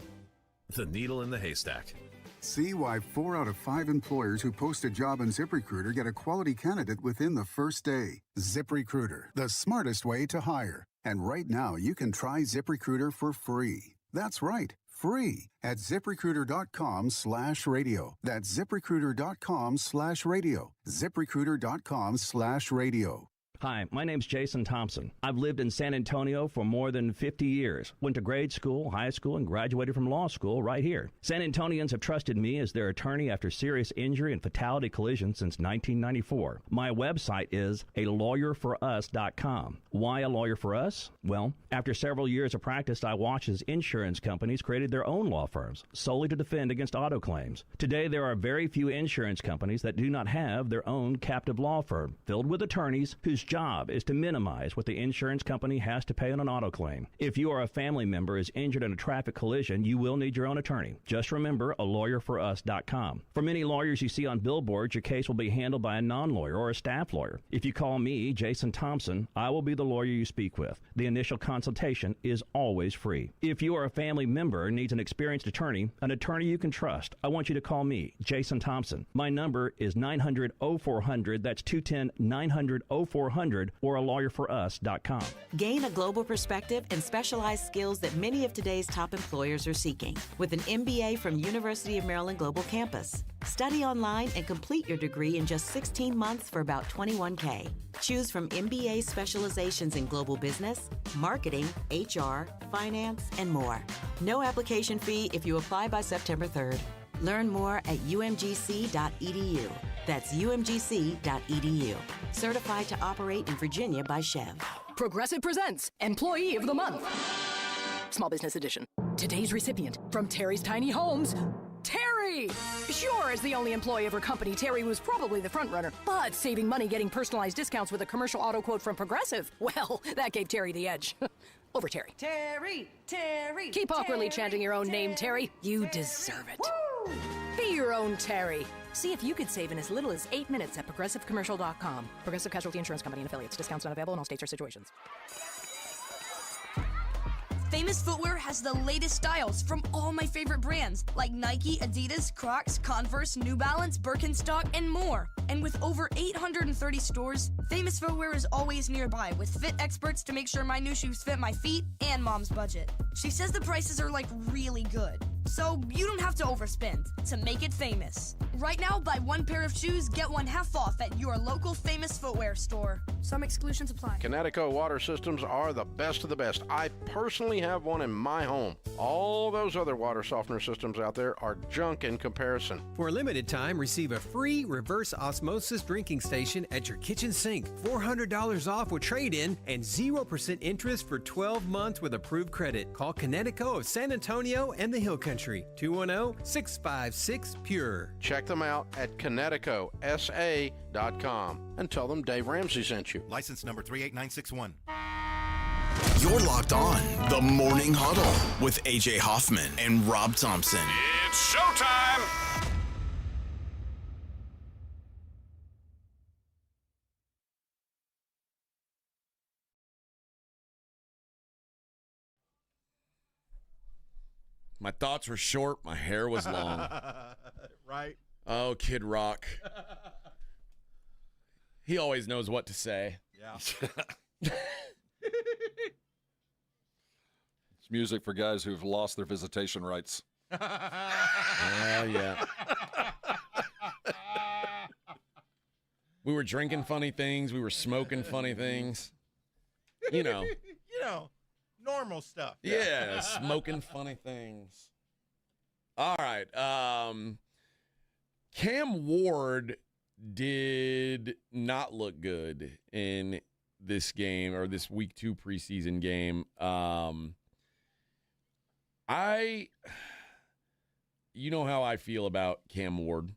S1: The needle in the haystack.
S6: See why 4 out of 5 employers who post a job on ZipRecruiter get a quality candidate within the first day. ZipRecruiter, the smartest way to hire. And right now, you can try ZipRecruiter for free. That's right, free at ZipRecruiter.com/radio. That's ZipRecruiter.com/radio. ZipRecruiter.com/radio.
S15: Hi, my name's Jason Thompson. I've lived in San Antonio for more than 50 years. Went to grade school, high school, and graduated from law school right here. San Antonians have trusted me as their attorney after serious injury and fatality collisions since 1994. My website is alawyerforus.com. Why a lawyer for us? Well, after several years of practice, I watched as insurance companies created their own law firms solely to defend against auto claims. Today, there are very few insurance companies that do not have their own captive law firm filled with attorneys whose job is to minimize what the insurance company has to pay on an auto claim. If you or a family member is injured in a traffic collision, you will need your own attorney. Just remember alawyerforus.com. For many lawyers you see on billboards, your case will be handled by a non-lawyer or a staff lawyer. If you call me, Jason Thompson, I will be the lawyer you speak with. The initial consultation is always free. If you or a family member needs an experienced attorney you can trust, I want you to call me, Jason Thompson. My number is 900-0400. That's 210-900-0400. Or alawyerforus.com.
S13: Gain a global perspective and specialized skills that many of today's top employers are seeking with an MBA from University of Maryland Global Campus. Study online and complete your degree in just 16 months for about $21K. Choose from MBA specializations in global business, marketing, HR, finance, and more. No application fee if you apply by September 3rd. Learn more at umgc.edu. That's umgc.edu. Certified to operate in Virginia by Chev.
S18: Progressive presents Employee of the Month. Small Business Edition. Today's recipient from Terry's Tiny Homes, Terry! Sure, as the only employee of her company, Terry was probably the front runner, but saving money getting personalized discounts with a commercial auto quote from Progressive, well, that gave Terry the edge. Over Terry.
S19: Terry, Terry.
S18: Keep awkwardly
S19: Terry,
S18: chanting your own name, Terry. You deserve it.
S19: Woo!
S18: Be your own Terry. See if you could save in as little as 8 minutes at ProgressiveCommercial.com. Progressive Casualty Insurance Company and Affiliates. Discounts not available in all states or situations.
S20: Famous Footwear has the latest styles from all my favorite brands like Nike, Adidas, Crocs, Converse, New Balance, Birkenstock, and more. And with over 830 stores, Famous Footwear is always nearby with fit experts to make sure my new shoes fit my feet and mom's budget. She says the prices are like really good, so you don't have to overspend to make it famous. Right now, buy one pair of shoes, get one half off at your local Famous Footwear store. Some exclusions apply.
S21: Kinetico water systems are the best of the best. I personally have one in my home. All those other water softener systems out there are junk in comparison.
S22: For a limited time, receive a free reverse osmosis drinking station at your kitchen sink. $400 off with trade-in and 0% interest for 12 months with approved credit. Call Kinetico of San Antonio and the Hill Country. 210-656-PURE.
S21: Check them out at KineticoSA.com and tell them Dave Ramsey sent you.
S20: License number 38961.
S3: You're locked on the Morning Huddle with AJ Hoffman and Rob Thompson.
S14: It's showtime!
S4: My thoughts were short. My hair was long.
S24: Right?
S4: Oh, Kid Rock. He always knows what to say.
S24: Yeah.
S23: It's music for guys who've lost their visitation rights.
S4: Yeah. We were drinking funny things. We were smoking funny things. You know.
S24: Normal stuff.
S4: Yeah, smoking funny things. All right. Cam Ward did not look good in this game or this week 2 preseason game. You know how I feel about Cam Ward.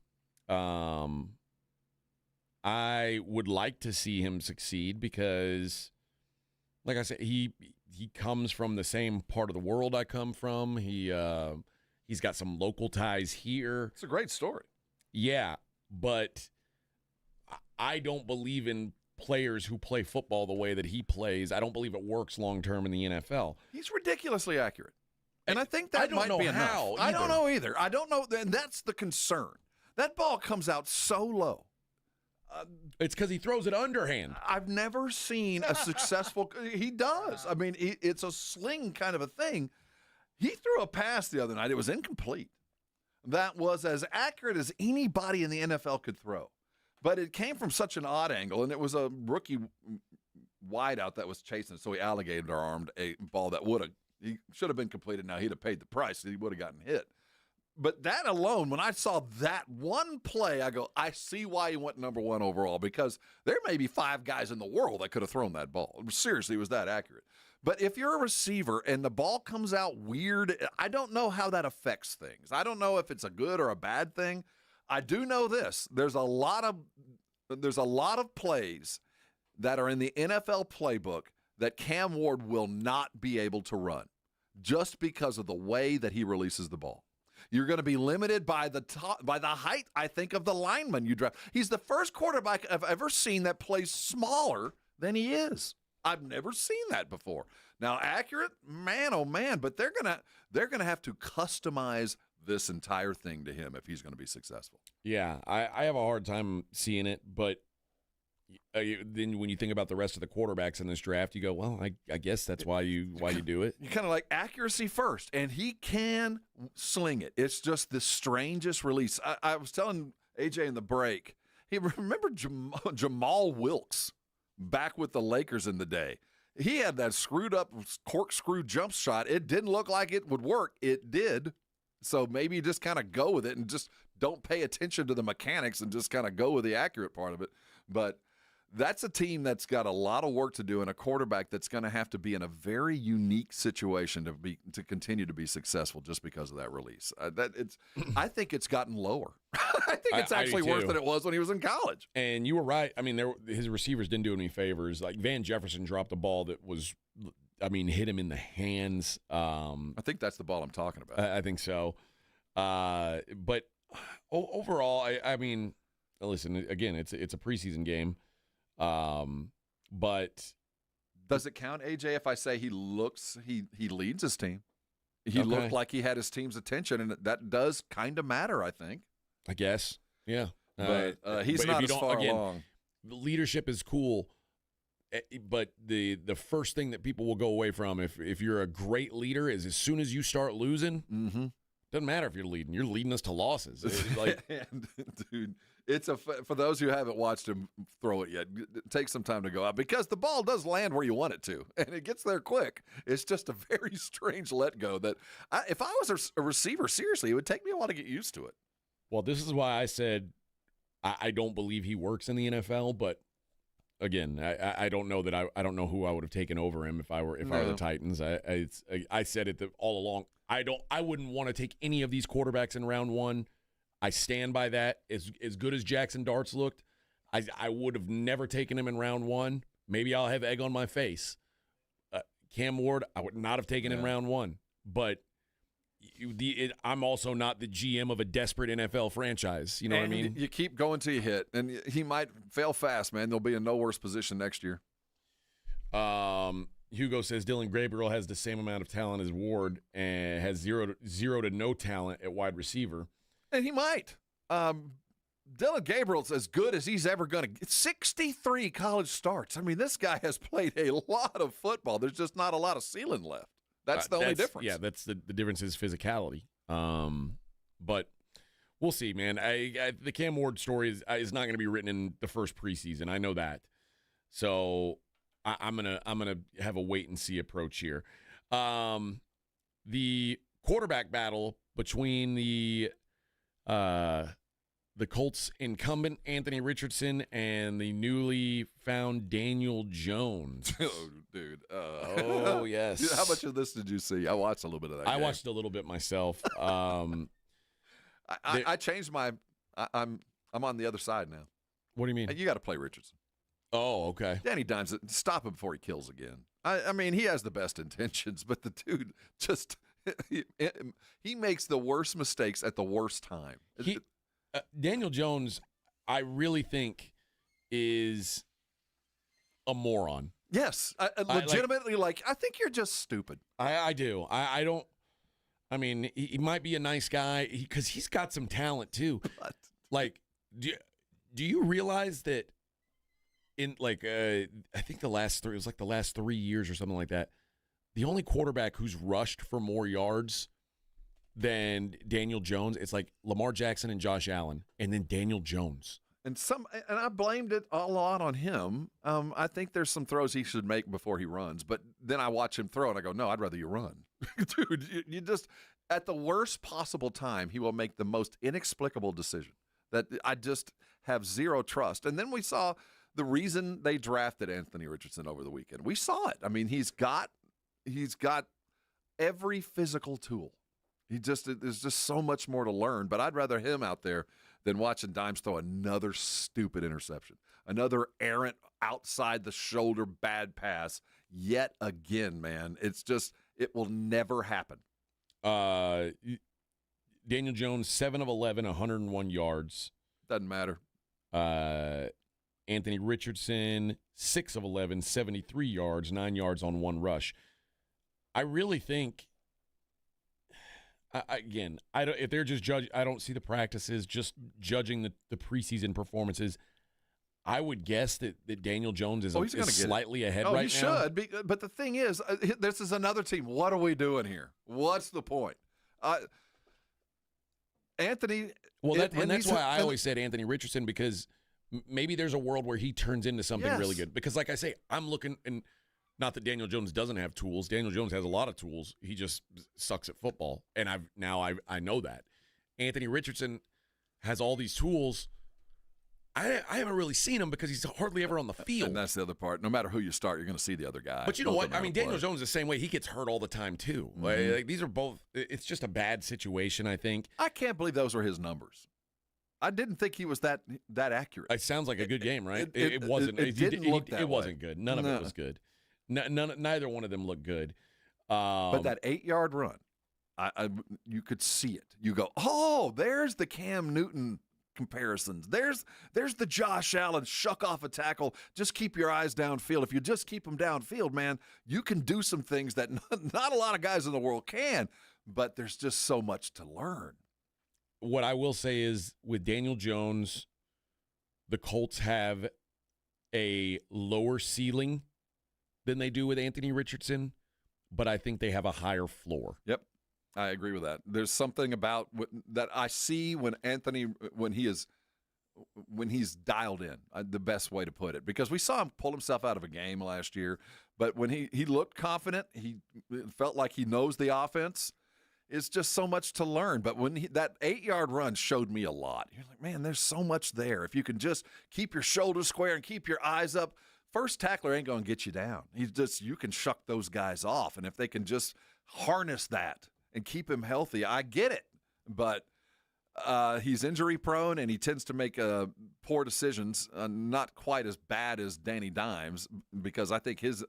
S4: I would like to see him succeed because, like I said, he comes from the same part of the world I come from. He's got some local ties here.
S23: It's a great story.
S4: Yeah, but I don't believe in players who play football the way that he plays. I don't believe it works long term in the NFL.
S23: He's ridiculously accurate. And I think that might be enough. I don't know either. I don't know, and that's the concern. That ball comes out so low.
S4: It's because he throws it underhand.
S23: I've never seen a successful. He does. I mean, it's a sling kind of a thing. He threw a pass the other night. It was incomplete. That was as accurate as anybody in the NFL could throw. But it came from such an odd angle, and it was a rookie wideout that was chasing it, so he alligator-armed a ball that he should have been completed. Now he'd have paid the price. He would have gotten hit. But that alone, when I saw that one play, I go, I see why he went number 1 overall, because there may be 5 guys in the world that could have thrown that ball. Seriously, it was that accurate. But if you're a receiver and the ball comes out weird, I don't know how that affects things. I don't know if it's a good or a bad thing. I do know this. There's a lot of plays that are in the NFL playbook that Cam Ward will not be able to run just because of the way that he releases the ball. You're going to be limited by the height, I think, of the lineman you draft. He's the first quarterback I've ever seen that plays smaller than he is. I've never seen that before. Now, accurate, man, oh man, but they're gonna have to customize this entire thing to him if he's going to be successful.
S4: Yeah, I have a hard time seeing it, but then when you think about the rest of the quarterbacks in this draft, you go, well, I guess that's why you do it.
S23: You kind of like accuracy first, and he can sling it. It's just the strangest release. I was telling AJ in the break, remember Jamal Wilkes back with the Lakers in the day. He had that screwed up corkscrew jump shot. It didn't look like it would work. It did. So maybe you just kind of go with it and just don't pay attention to the mechanics and just kind of go with the accurate part of it. But that's a team that's got a lot of work to do and a quarterback that's going to have to be in a very unique situation to continue to be successful just because of that release. I think it's gotten lower. I think it's actually worse than it was when he was in college.
S4: And you were right. I mean, his receivers didn't do him any favors. Like Van Jefferson dropped a ball that was, hit him in the hands.
S23: I think that's the ball I'm talking about.
S4: I think so. But overall, I mean, listen, again, it's a preseason game. But
S23: does it count, AJ, if I say he leads his team? He looked like he had his team's attention, and that does kind of matter, I think.
S4: I guess, yeah.
S23: But he's not as far along.
S4: Leadership is cool, but the first thing that people will go away from if you're a great leader is as soon as you start losing, doesn't matter if you're leading us to losses.
S23: Dude, for those who haven't watched him throw it yet, it takes some time to go out because the ball does land where you want it to, and it gets there quick. It's just a very strange let go that if I was a receiver, seriously, it would take me a while to get used to it.
S4: Well, this is why I said I don't believe he works in the NFL, but again, I don't know that I don't know who I would have taken over him if I were the Titans. I said it all along. I wouldn't want to take any of these quarterbacks in round 1. I stand by that. As good as Jackson Darts looked, I would have never taken him in round 1. Maybe I'll have egg on my face. Cam Ward, I would not have taken in round 1. But I'm also not the GM of a desperate NFL franchise. You know what I mean?
S23: You keep going till you hit, and he might fail fast, man. They'll be in no worse position next year.
S4: Hugo says Dylan Gabriel has the same amount of talent as Ward and has zero to no talent at wide receiver.
S23: And he might. Dylan Gabriel's as good as he's ever going to get. 63 college starts. I mean, this guy has played a lot of football. There's just not a lot of ceiling left. That's the only difference.
S4: Yeah, that's the difference is physicality. But we'll see, man. The Cam Ward story is not going to be written in the first preseason. I know that. So I'm gonna have a wait and see approach here. The quarterback battle between the Colts incumbent Anthony Richardson and the newly found Daniel Jones.
S23: Oh, dude.
S4: Oh, yes.
S23: Dude, how much of this did you see? I watched a little bit of that game.
S4: I watched a little bit myself.
S23: I changed my I'm on the other side now.
S4: What do you mean?
S23: You got to play Richardson.
S4: Oh, okay.
S23: Danny Dimes, stop him before he kills again. I mean, he has the best intentions, but the dude just he makes the worst mistakes at the worst time.
S4: Daniel Jones, I really think, is a moron.
S23: Yes, legitimately. I think you're just stupid.
S4: I do. I don't. I mean, he might be a nice guy because he's got some talent too. Like, do you realize that in like I think the last 3 years or something like that, the only quarterback who's rushed for more yards than Daniel Jones, it's like Lamar Jackson and Josh Allen, and then Daniel Jones.
S23: And I blamed it a lot on him. I think there's some throws he should make before he runs, but then I watch him throw and I go, no, I'd rather you run. Dude, you just, at the worst possible time, he will make the most inexplicable decision that I just have zero trust. And then we saw the reason they drafted Anthony Richardson over the weekend. We saw it. I mean, he's got every physical tool. There's just so much more to learn, but I'd rather him out there than watching Dimes throw another stupid interception, another errant outside the shoulder bad pass yet again, man. It's just, it will never happen.
S4: Daniel Jones, 7 of 11, 101 yards.
S23: Doesn't matter.
S4: Anthony Richardson, 6 of 11, 73 yards, 9 yards on 1 rush. I really think, if they're just judging, I don't see the practices, just judging the preseason performances. I would guess that Daniel Jones is slightly ahead right now.
S23: Oh, he should. But the thing is, this is another team. What are we doing here? What's the point? Anthony.
S4: Well, that's why I always said Anthony Richardson, because maybe there's a world where he turns into something really good. Because, like I say, I'm looking, and not that Daniel Jones doesn't have tools. Daniel Jones has a lot of tools. He just sucks at football, and I know that. Anthony Richardson has all these tools. I haven't really seen him because he's hardly ever on the field.
S23: And that's the other part. No matter who you start, you're going to see the other guy.
S4: But you know what? I mean, Daniel Jones is the same way. He gets hurt all the time, too.
S23: Mm-hmm.
S4: Like, these are both – it's just a bad situation, I think.
S23: I can't believe those were his numbers. I didn't think he was that accurate.
S4: It sounds like a good game, right? It wasn't.
S23: It didn't look that way.
S4: It wasn't good. None of it was good. Neither one of them looked good.
S23: But that 8-yard run, you could see it. You go, oh, there's the Cam Newton comparisons. There's the Josh Allen shuck off a tackle. Just keep your eyes downfield. If you just keep them downfield, man, you can do some things that not a lot of guys in the world can. But there's just so much to learn.
S4: What I will say is, with Daniel Jones, the Colts have a lower ceiling than they do with Anthony Richardson, but I think they have a higher floor.
S23: Yep, I agree with that. There's something about that I see when he's dialed in, the best way to put it, because we saw him pull himself out of a game last year, but when he looked confident, he felt like he knows the offense. It's just so much to learn. But when that 8-yard run showed me a lot. You're like, man, there's so much there. If you can just keep your shoulders square and keep your eyes up, first tackler ain't going to get you down. You can shuck those guys off. And if they can just harness that and keep him healthy, I get it. But he's injury prone and he tends to make poor decisions, not quite as bad as Danny Dimes, because I think his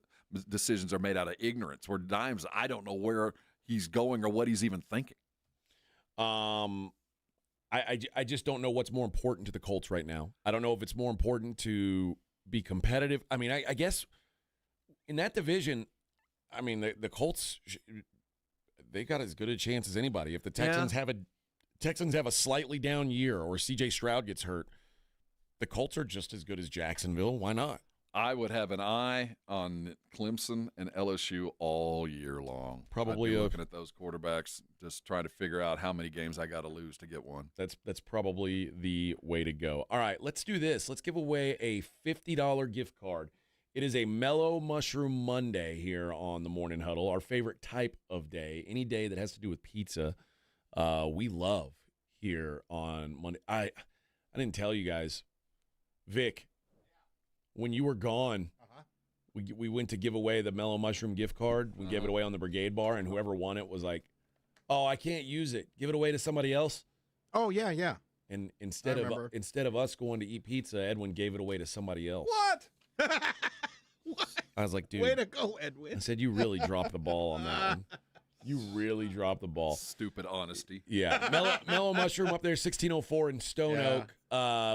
S23: decisions are made out of ignorance, where Dimes, I don't know where he's going or what he's even thinking.
S4: I just don't know what's more important to the Colts right now. I don't know if it's more important to be competitive. I mean, I guess in that division, I mean, the Colts, they got as good a chance as anybody. If the Texans have a slightly down year, or C.J. Stroud gets hurt, the Colts are just as good as Jacksonville. Why not?
S23: I would have an eye on Clemson and LSU all year long.
S4: Probably
S23: I'd be looking at those quarterbacks, just trying to figure out how many games I got to lose to get one.
S4: That's probably the way to go. All right, let's do this. Let's give away a $50 gift card. It is a Mellow Mushroom Monday here on the Morning Huddle, our favorite type of day. Any day that has to do with pizza, we love here on Monday. I didn't tell you guys, Vic, when you were gone, we went to give away the Mellow Mushroom gift card. We gave it away on the Brigade Bar, and whoever won it was like, "Oh, I can't use it. Give it away to somebody else."
S24: Oh yeah.
S4: And instead of us going to eat pizza, Edwin gave it away to somebody else.
S24: What?
S4: I was like, dude,
S24: way to go, Edwin.
S4: I said, you really dropped the ball on that one. You really dropped the ball.
S23: Stupid honesty.
S4: Yeah. Mellow Mushroom up there, 1604 in Stone Oak.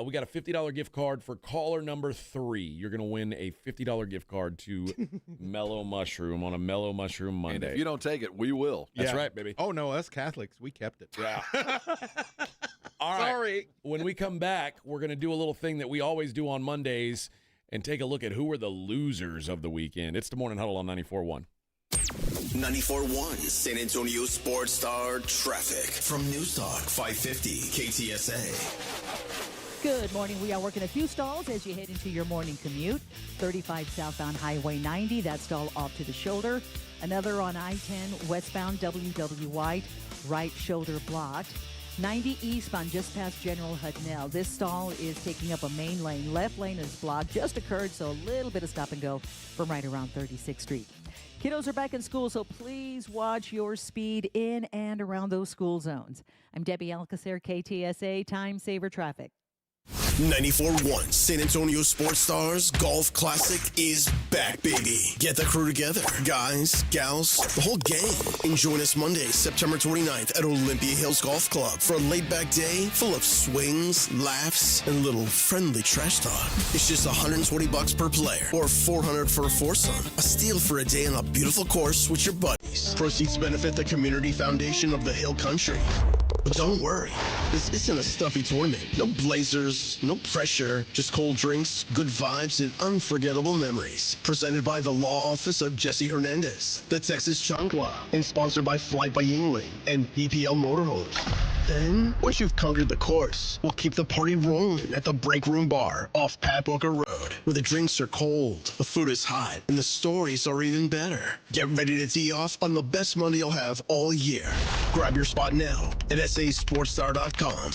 S4: We got a $50 gift card for caller number 3. You're going to win a $50 gift card to Mellow Mushroom on a Mellow Mushroom Monday.
S23: And if you don't take it, we will.
S4: That's right, baby.
S8: Oh, no, us Catholics, we kept it.
S4: Yeah. All right.
S23: Sorry.
S4: When we come back, we're going to do a little thing that we always do on Mondays and take a look at who were the losers of the weekend. It's the Morning Huddle on 94.1.
S3: 94.1 San Antonio Sports Star Traffic from News Talk 550 KTSA.
S9: Good morning. We are working a few stalls as you head into your morning commute. 35 southbound Highway 90, that stall off to the shoulder. Another on I-10 westbound WW White, right shoulder blocked. 90 eastbound just past General Hudnell. This stall is taking up a main lane. Left lane is blocked. Just occurred, so a little bit of stop and go from right around 36th Street. Kiddos are back in school, so please watch your speed in and around those school zones. I'm Debbie Alcacer, KTSA Time Saver Traffic.
S3: 94.1 San Antonio Sports Stars Golf Classic is back, baby. Get the crew together. Guys, gals, the whole gang. And join us Monday, September 29th at Olympia Hills Golf Club for a laid-back day full of swings, laughs, and a little friendly trash talk. It's just $120 per player or $400 for a foursome. A steal for a day on a beautiful course with your buddies. Proceeds benefit the Community Foundation of the Hill Country. But don't worry, this isn't a stuffy tournament. No blazers, no pressure, just cold drinks, good vibes, and unforgettable memories. Presented by the Law Office of Jesse Hernandez, the Texas Chancla, and sponsored by Flight by Yingling and BPL Motorhomes. Then, once you've conquered the course, we'll keep the party rolling at the Break Room Bar off Pat Booker Road, where the drinks are cold, the food is hot, and the stories are even better. Get ready to tee off on the best money you'll have all year. Grab your spot now at sasportstar.com.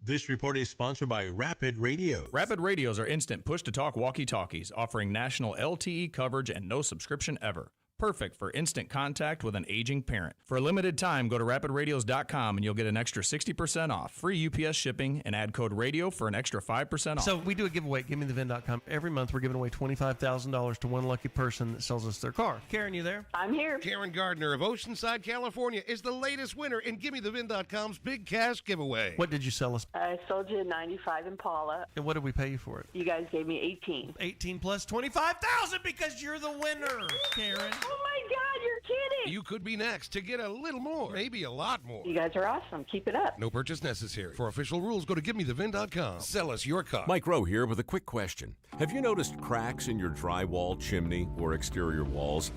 S11: This report is sponsored by Rapid Radio.
S16: Rapid Radios are instant push-to-talk walkie-talkies offering national LTE coverage and no subscription ever. Perfect for instant contact with an aging parent. For a limited time, go to rapidradios.com and you'll get an extra 60% off. Free UPS shipping and add code radio for an extra 5% off.
S17: So we do a giveaway at GimmeTheVin.com. Every month we're giving away $25,000 to one lucky person that sells us their car. Karen, you there?
S25: I'm here.
S17: Karen Gardner of Oceanside, California is the latest winner in GimmeTheVin.com's big cash giveaway. What did you sell us?
S25: I sold you a 95 Impala.
S17: And what did we pay you for it?
S25: You guys gave me 18.
S17: 18 plus 25,000 because you're the winner, Karen.
S25: Oh my God, you're kidding.
S17: You could be next to get a little more, maybe a lot more.
S25: You guys are awesome. Keep it up.
S17: No purchase necessary. For official rules, go to GimmeTheVin.com. Sell us your car.
S26: Mike Rowe here with a quick question. Have you noticed cracks in your drywall, chimney, or exterior walls?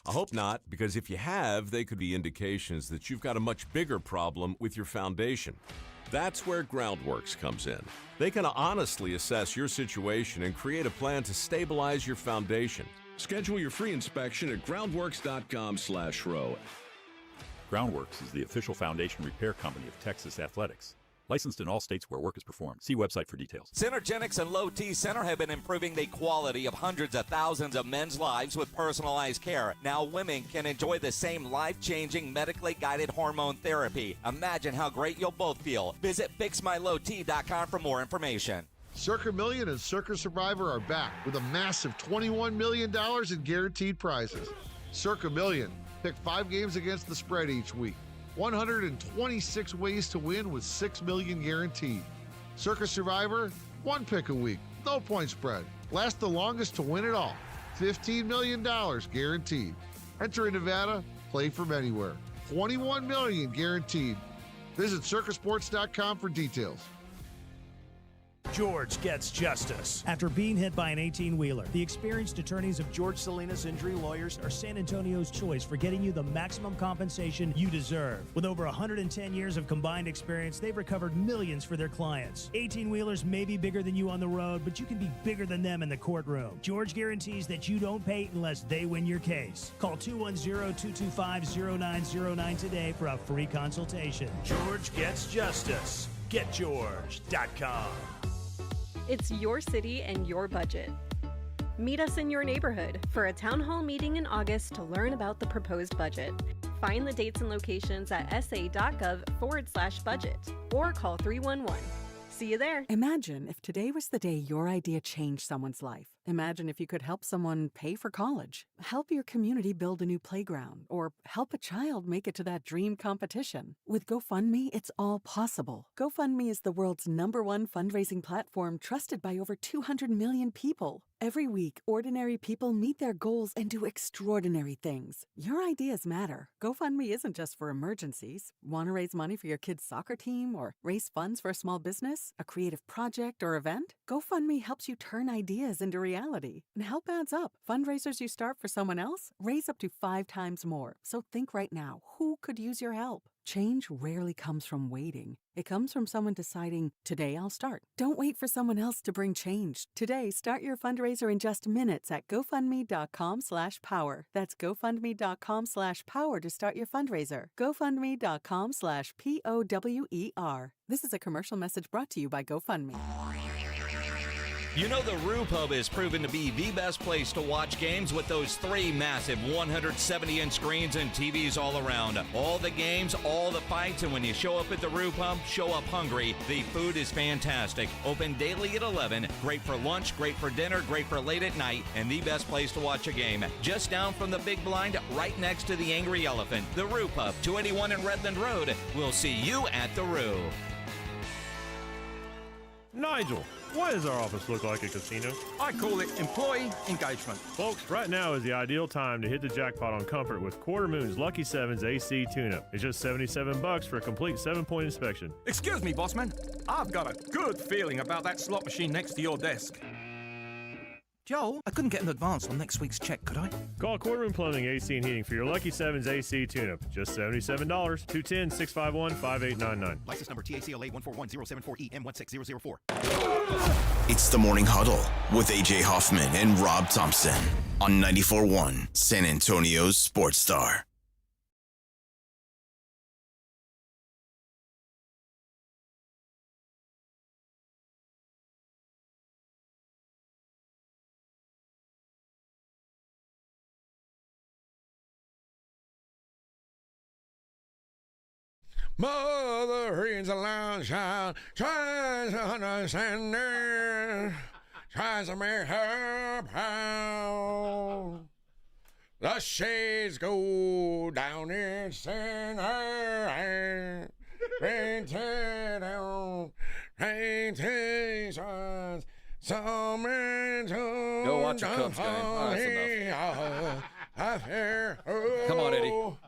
S26: I hope not, because if you have, they could be indications that you've got a much bigger problem with your foundation. That's where Groundworks comes in. They can honestly assess your situation and create a plan to stabilize your foundation.
S27: Schedule your free inspection at groundworks.com/row.
S28: Groundworks is the official foundation repair company of Texas Athletics. Licensed in all states where work is performed. See website for details.
S29: Centergenics and Low T Center have been improving the quality of hundreds of thousands of men's lives with personalized care. Now women can enjoy the same life-changing, medically guided hormone therapy. Imagine how great you'll both feel. Visit FixMyLowT.com for more information.
S30: Circa Million and Circa Survivor are back with a massive $21 million in guaranteed prizes. Circa Million. Pick 5 games against the spread each week. 126 ways to win with $6 million guaranteed. Circa Survivor, 1 pick a week, no point spread. Last the longest to win it all. $15 million guaranteed. Enter in Nevada, play from anywhere. $21 million guaranteed. Visit circasports.com for details.
S31: George gets justice. After being hit by an 18-wheeler, the experienced attorneys of George Salinas Injury Lawyers are San Antonio's choice for getting you the maximum compensation you deserve. With over 110 years of combined experience, they've recovered millions for their clients. 18-wheelers may be bigger than you on the road, but you can be bigger than them in the courtroom. George guarantees that you don't pay unless they win your case. Call 210-225-0909 today for a free consultation. George gets justice. GetGeorge.com.
S32: It's your city and your budget. Meet us in your neighborhood for a town hall meeting in August to learn about the proposed budget. Find the dates and locations at sa.gov/budget or call 311. See you there.
S33: Imagine if today was the day your idea changed someone's life.
S1: Imagine if you could help someone pay for college, help your community build a new playground, or help a child make it to that dream competition. With GoFundMe, it's all possible. GoFundMe is the world's #1 fundraising platform trusted by over 200 million people. Every week, ordinary people meet their goals and do extraordinary things. Your ideas matter. GoFundMe isn't just for emergencies. Want to raise money for your kid's soccer team or raise funds for a small business, a creative project, or event? GoFundMe helps you turn ideas into reality. And help adds up. Fundraisers you start for someone else raise up to 5 times more. So think right now, who could use your help? Change rarely comes from waiting. It comes from someone deciding, today I'll start. Don't wait for someone else to bring change. Today, start your fundraiser in just minutes at GoFundMe.com/power. That's GoFundMe.com/power to start your fundraiser. GoFundMe.com/POWER. This is a commercial message brought to you by GoFundMe.
S29: You know the Roo Pub is proven to be the best place to watch games with those 3 massive 170-inch screens and TVs all around. All the games, all the fights, and when you show up at the Roo Pub, show up hungry. The food is fantastic. Open daily at 11. Great for lunch, great for dinner, great for late at night, and the best place to watch a game. Just down from the big blind, right next to the Angry Elephant. The Roo Pub, 281 in Redland Road. We'll see you at the Roo.
S2: Nigel, why does our office look like a casino?
S5: I call it employee engagement.
S2: Folks, right now is the ideal time to hit the jackpot on comfort with Quarter Moon's Lucky 7's AC tune-up. It's just $77 for a complete 7-point inspection.
S5: Excuse me, bossman. I've got a good feeling about that slot machine next to your desk.
S6: Joel, I couldn't get an advance on next week's check, could I?
S2: Call Quarter Moon Plumbing, AC and Heating for your Lucky 7's AC tune-up. Just $77. 210-651-5899.
S7: License number TACLA 141074EM16004.
S3: It's the Morning Huddle with AJ Hoffman and Rob Thompson on 94.1 San Antonio's Sports Star.
S4: Mother is a loud child, tries to understand her, tries to make her proud. The shades go down in her, painted on, painted on, summer to
S23: Go watch the Cubs game. Oh, that's enough. Come on, Eddie.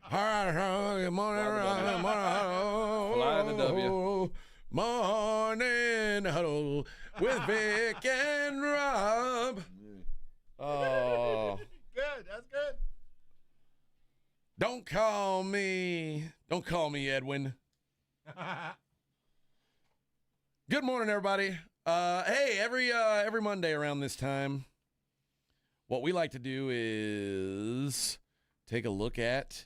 S4: Good morning,
S23: Fly the W.
S4: Morning Huddle with Vic and Rob. Oh,
S8: Good. That's good.
S4: don't call me Edwin. Good morning, everybody. Hey, every Monday around this time, what we like to do is take a look at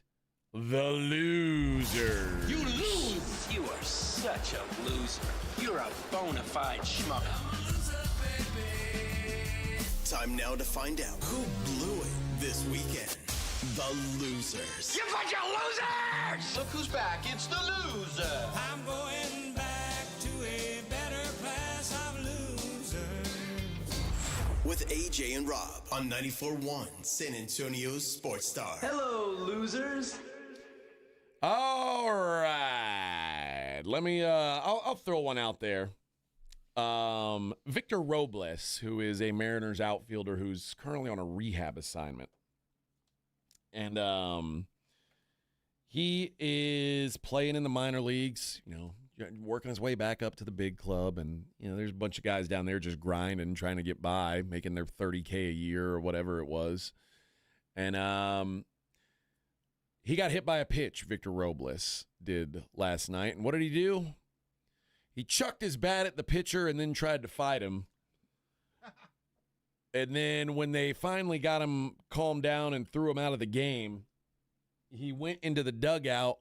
S4: the losers.
S10: You lose. You are such a loser. You're a bona fide schmuck.
S3: Time now to find out who blew it this weekend. The losers.
S10: You bunch of losers! Look who's back. It's the loser.
S12: I'm going back to a better class of losers.
S3: With AJ and Rob on 94.1 San Antonio's Sports Star.
S10: Hello, losers.
S4: All right. Let me I'll throw one out there. Victor Robles, who is a Mariners outfielder who's currently on a rehab assignment. And he is playing in the minor leagues, working his way back up to the big club. And, there's a bunch of guys down there just grinding, trying to get by, making their $30K a year or whatever it was. And he got hit by a pitch, Victor Robles did last night. And what did he do? He chucked his bat at the pitcher and then tried to fight him. And then when they finally got him calmed down and threw him out of the game, he went into the dugout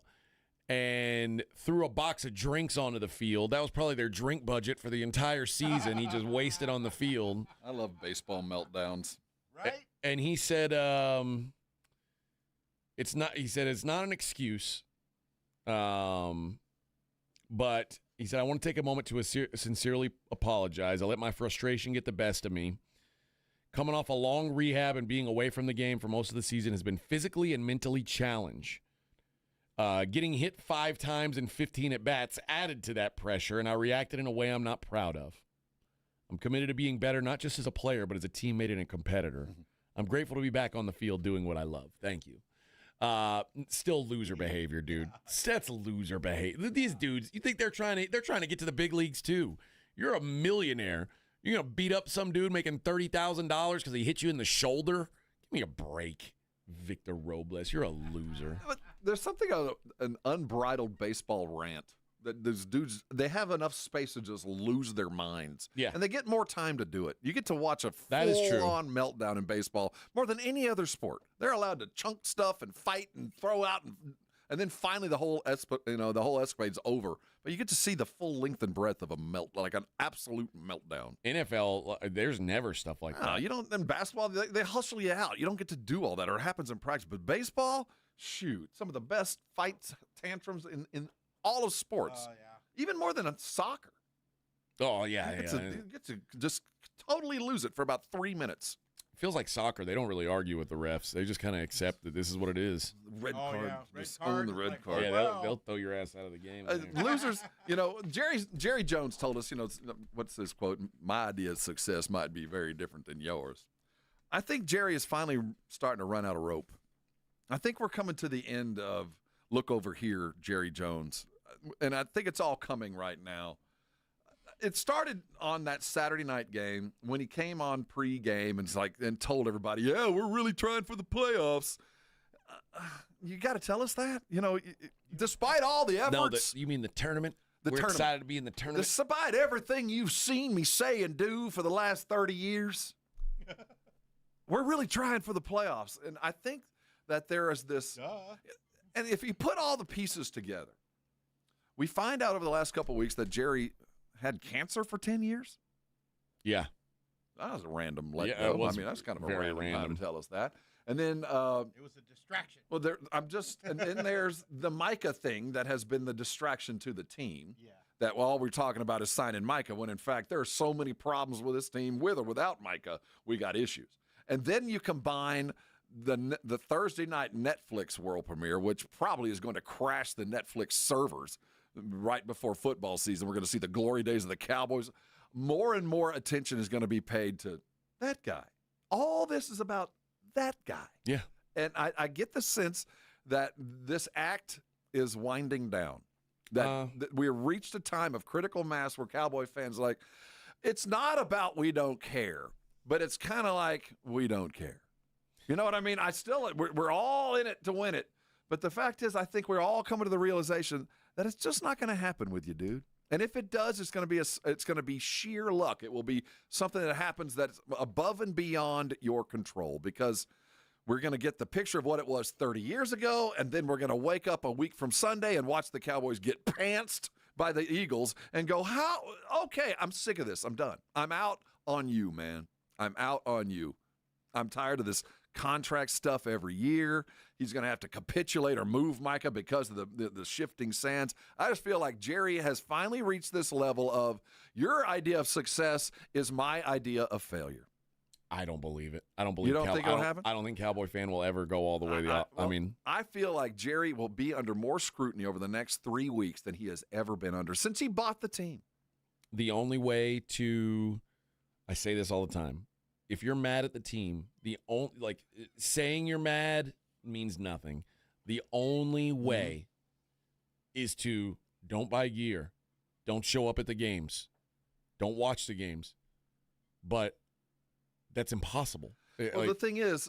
S4: and threw a box of drinks onto the field. That was probably their drink budget for the entire season. He just wasted on the field.
S23: I love baseball meltdowns.
S8: Right?
S4: And he said, it's not an excuse. But he said, I want to take a moment to sincerely apologize. I let my frustration get the best of me. Coming off a long rehab and being away from the game for most of the season has been physically and mentally challenged. Getting hit 5 times in 15 at-bats added to that pressure, and I reacted in a way I'm not proud of. I'm committed to being better, not just as a player, but as a teammate and a competitor.
S23: Mm-hmm.
S4: I'm grateful to be back on the field doing what I love. Thank you. Still loser behavior, dude. That's loser behavior. These dudes, you think they're trying to get to the big leagues too. You're a millionaire. You're going to beat up some dude making $30,000 because he hit you in the shoulder? Give me a break, Victor Robles. You're a loser.
S23: But there's something of an unbridled baseball rant. That those dudes, they have enough space to just lose their minds.
S4: Yeah.
S23: And they get more time to do it. You get to watch a
S4: That is true.
S23: full-on meltdown in baseball more than any other sport. They're allowed to chunk stuff and fight and throw out, and then finally the whole escapade's over. But you get to see the full length and breadth of like an absolute meltdown.
S4: NFL, there's never stuff like that.
S23: You don't. In basketball, they hustle you out. You don't get to do all that, or it happens in practice. But baseball, shoot, some of the best fights, tantrums in all of sports, even more than soccer.
S4: Oh, yeah.
S23: You get to just totally lose it for about 3 minutes.
S4: Feels like soccer. They don't really argue with the refs. They just kind of accept that this is what it is.
S23: Red card. Just own the red card.
S4: Yeah, they'll throw your ass out of the game.
S23: Losers, Jerry Jones told us, what's this quote? My idea of success might be very different than yours. I think Jerry is finally starting to run out of rope. I think we're coming to the end of look over here, Jerry Jones. And I think it's all coming right now. It started on that Saturday night game when he came on pre-game and told everybody, yeah, we're really trying for the playoffs. You got to tell us that? Despite all the efforts.
S4: No, you mean the tournament?
S23: We're
S4: excited to be in the tournament.
S23: Despite everything you've seen me say and do for the last 30 years, we're really trying for the playoffs. And I think that there is this – and if you put all the pieces together, we find out over the last couple of weeks that Jerry had cancer for 10 years.
S4: Yeah.
S23: That was a random let
S4: Yeah,
S23: go. I mean, that's kind of a
S4: very
S23: random time to tell us that. And then
S8: it was a distraction.
S23: Well, and then there's the Micah thing that has been the distraction to the team.
S8: Yeah.
S23: That all we're talking about is signing Micah, when in fact there are so many problems with this team, with or without Micah, we got issues. And then you combine the Thursday night Netflix world premiere, which probably is going to crash the Netflix servers right before football season. We're going to see the glory days of the Cowboys. More and more attention is going to be paid to that guy. All this is about that guy.
S4: Yeah.
S23: And I get the sense that this act is winding down, that we have reached a time of critical mass where Cowboy fans it's not about we don't care, but it's kind of like we don't care. You know what I mean? We're all in it to win it. But the fact is, I think we're all coming to the realization that it's just not going to happen with you, dude. And if it does, it's going to be sheer luck. It will be something that happens that's above and beyond your control, because we're going to get the picture of what it was 30 years ago, and then we're going to wake up a week from Sunday and watch the Cowboys get pantsed by the Eagles and go, how? Okay, I'm sick of this. I'm done. I'm out on you, man. I'm out on you. I'm tired of this contract stuff every year. He's going to have to capitulate or move Micah because of the shifting sands. I just feel like Jerry has finally reached this level of your idea of success is my idea of failure.
S4: I don't believe it. I don't believe.
S23: You don't think it'll happen?
S4: I don't think Cowboy fan will ever go all the way.
S23: I feel like Jerry will be under more scrutiny over the next 3 weeks than he has ever been under since he bought the team.
S4: The only way to, I say this all the time, if you're mad at the team, saying you're mad means nothing. The only way is to don't buy gear, don't show up at the games, don't watch the games. But that's impossible.
S23: Well, the thing is,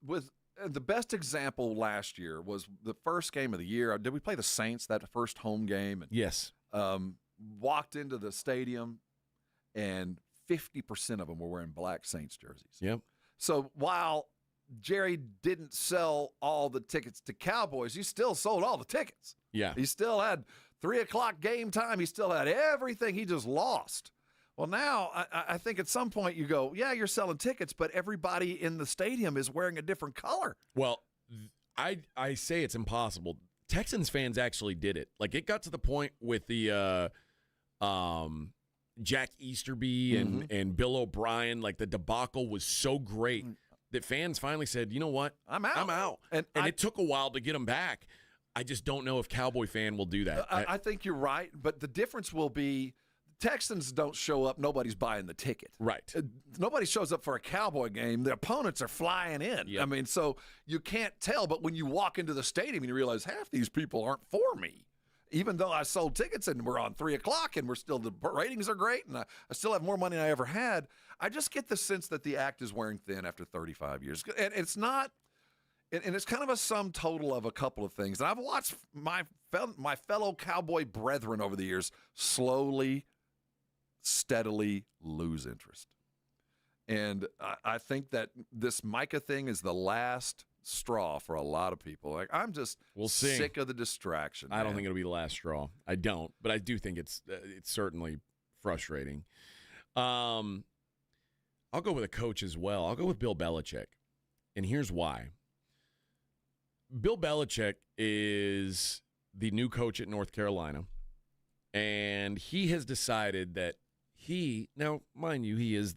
S23: with the best example last year was the first game of the year. Did we play the Saints that first home game? And,
S4: yes.
S23: Walked into the stadium, and 50% of them were wearing black Saints jerseys.
S4: Yep.
S23: So while Jerry didn't sell all the tickets to Cowboys, he still sold all the tickets.
S4: Yeah.
S23: He still had 3 o'clock game time. He still had everything. He just lost. Well, now I think at some point you go, yeah, you're selling tickets, but everybody in the stadium is wearing a different color.
S4: Well, I say it's impossible. Texans fans actually did it. Like, it got to the point with the Jack Easterby and Bill O'Brien, like the debacle was so great that fans finally said, you know what?
S23: I'm out.
S4: And it took a while to get them back. I just don't know if Cowboy fan will do that.
S23: I think you're right, but the difference will be Texans don't show up. Nobody's buying the ticket.
S4: Right.
S23: Nobody shows up for a Cowboy game. The opponents are flying in.
S4: Yep.
S23: I mean, so you can't tell, but when you walk into the stadium and you realize half these people aren't for me. Even though I sold tickets and we're on 3 o'clock and the ratings are great and I still have more money than I ever had, I just get the sense that the act is wearing thin after 35 years. And it's not, and it's kind of a sum total of a couple of things. And I've watched my fellow Cowboy brethren over the years slowly, steadily lose interest. And I think that this Micah thing is the last straw for a lot of people. Like, I'm just sick of the distraction.
S4: I don't think it'll be the last straw. I don't, but I do think it's certainly frustrating. I'll go with a coach as well. I'll go with Bill Belichick, and here's why. Bill Belichick is the new coach at North Carolina, and he has decided that now, mind you, he is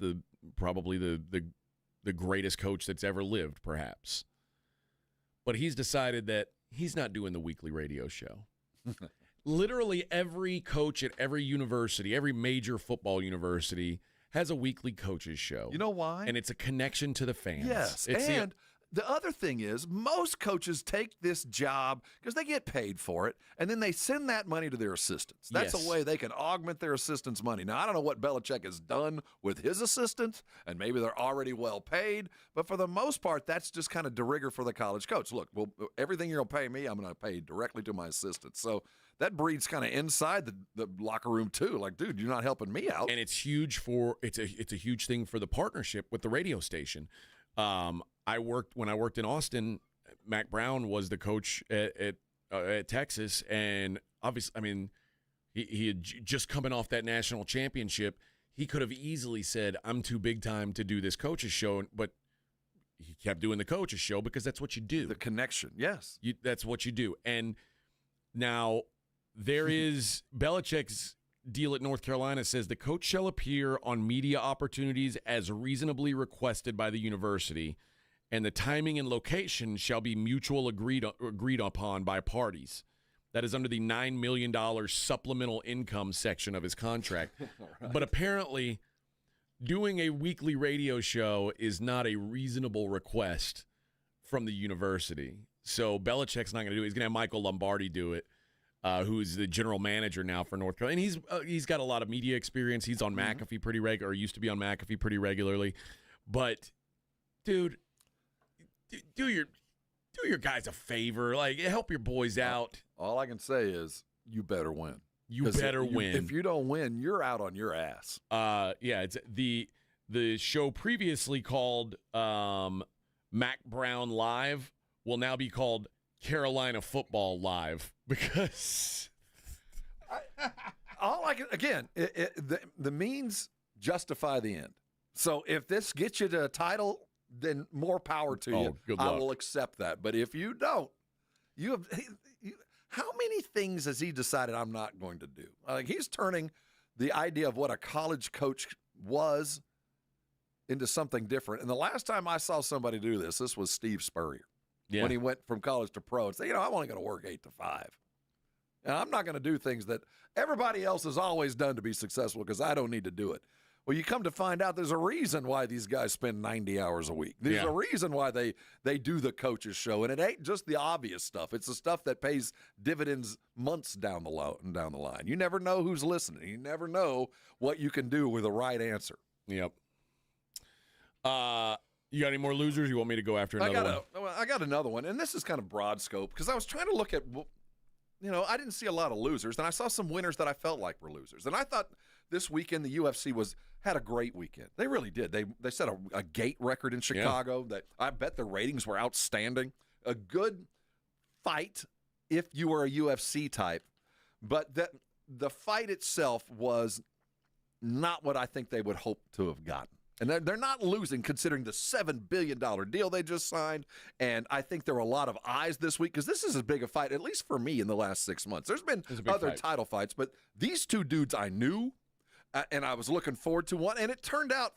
S4: probably the greatest coach that's ever lived, perhaps. But he's decided that he's not doing the weekly radio show. Literally every coach at every university, every major football university, has a weekly coaches show.
S23: You know why?
S4: And it's a connection to the fans.
S23: Yes, and the other thing is most coaches take this job because they get paid for it, and then they send that money to their assistants. That's a way they can augment their assistants' money. Now, I don't know what Belichick has done with his assistants, and maybe they're already well paid, but for the most part, that's just kind of de rigueur for the college coach. Look, well, everything you're going to pay me, I'm going to pay directly to my assistants. So that breeds kind of inside the locker room, too. Like, dude, you're not helping me out.
S4: And it's huge it's a huge thing for the partnership with the radio station. When I worked in Austin, Mac Brown was the coach at Texas, and obviously, I mean, he had just coming off that national championship. He could have easily said, "I'm too big time to do this coach's show," but he kept doing the coach's show because that's what you do.
S23: The connection, yes,
S4: that's what you do. And now there is Belichick's deal at North Carolina says the coach shall appear on media opportunities as reasonably requested by the university, and the timing and location shall be mutual agreed upon by parties. That is under the $9 million supplemental income section of his contract. Right. But apparently, doing a weekly radio show is not a reasonable request from the university. So Belichick's not going to do it. He's going to have Michael Lombardi do it. Who's the general manager now for North Carolina. And he's got a lot of media experience. He's on McAfee pretty regular, or used to be on McAfee pretty regularly. But, dude, do your guys a favor. Like, help your boys out.
S23: All I can say is you better win.
S4: You better win.
S23: If you don't win, you're out on your ass.
S4: Yeah, it's the show previously called Mac Brown Live will now be called Carolina Football Live, because
S23: the means justify the end. So if this gets you to a title, then more power to you.
S4: Good luck.
S23: I will accept that. But if you don't, how many things has he decided I'm not going to do? Like, he's turning the idea of what a college coach was into something different. And the last time I saw somebody do this was Steve Spurrier. Yeah. When he went from college to pro and said, I'm only going to work 8 to 5. And I'm not going to do things that everybody else has always done to be successful because I don't need to do it. Well, you come to find out there's a reason why these guys spend 90 hours a week. There's a reason why they do the coach's show. And it ain't just the obvious stuff. It's the stuff that pays dividends months down the line. You never know who's listening. You never know what you can do with the right answer.
S4: Yep. You got any more losers? You want me to go after another one?
S23: I got another one, and this is kind of broad scope because I was trying to look at, I didn't see a lot of losers, and I saw some winners that I felt like were losers. And I thought this weekend the UFC had a great weekend. They really did. They set a gate record in Chicago that I bet the ratings were outstanding. A good fight if you were a UFC type, but the fight itself was not what I think they would hope to have gotten. And they're not losing considering the $7 billion deal they just signed. And I think there were a lot of eyes this week because this is as big a fight, at least for me, in the last 6 months. There's been other title fights, but these two dudes I knew. and I was looking forward to one, and it turned out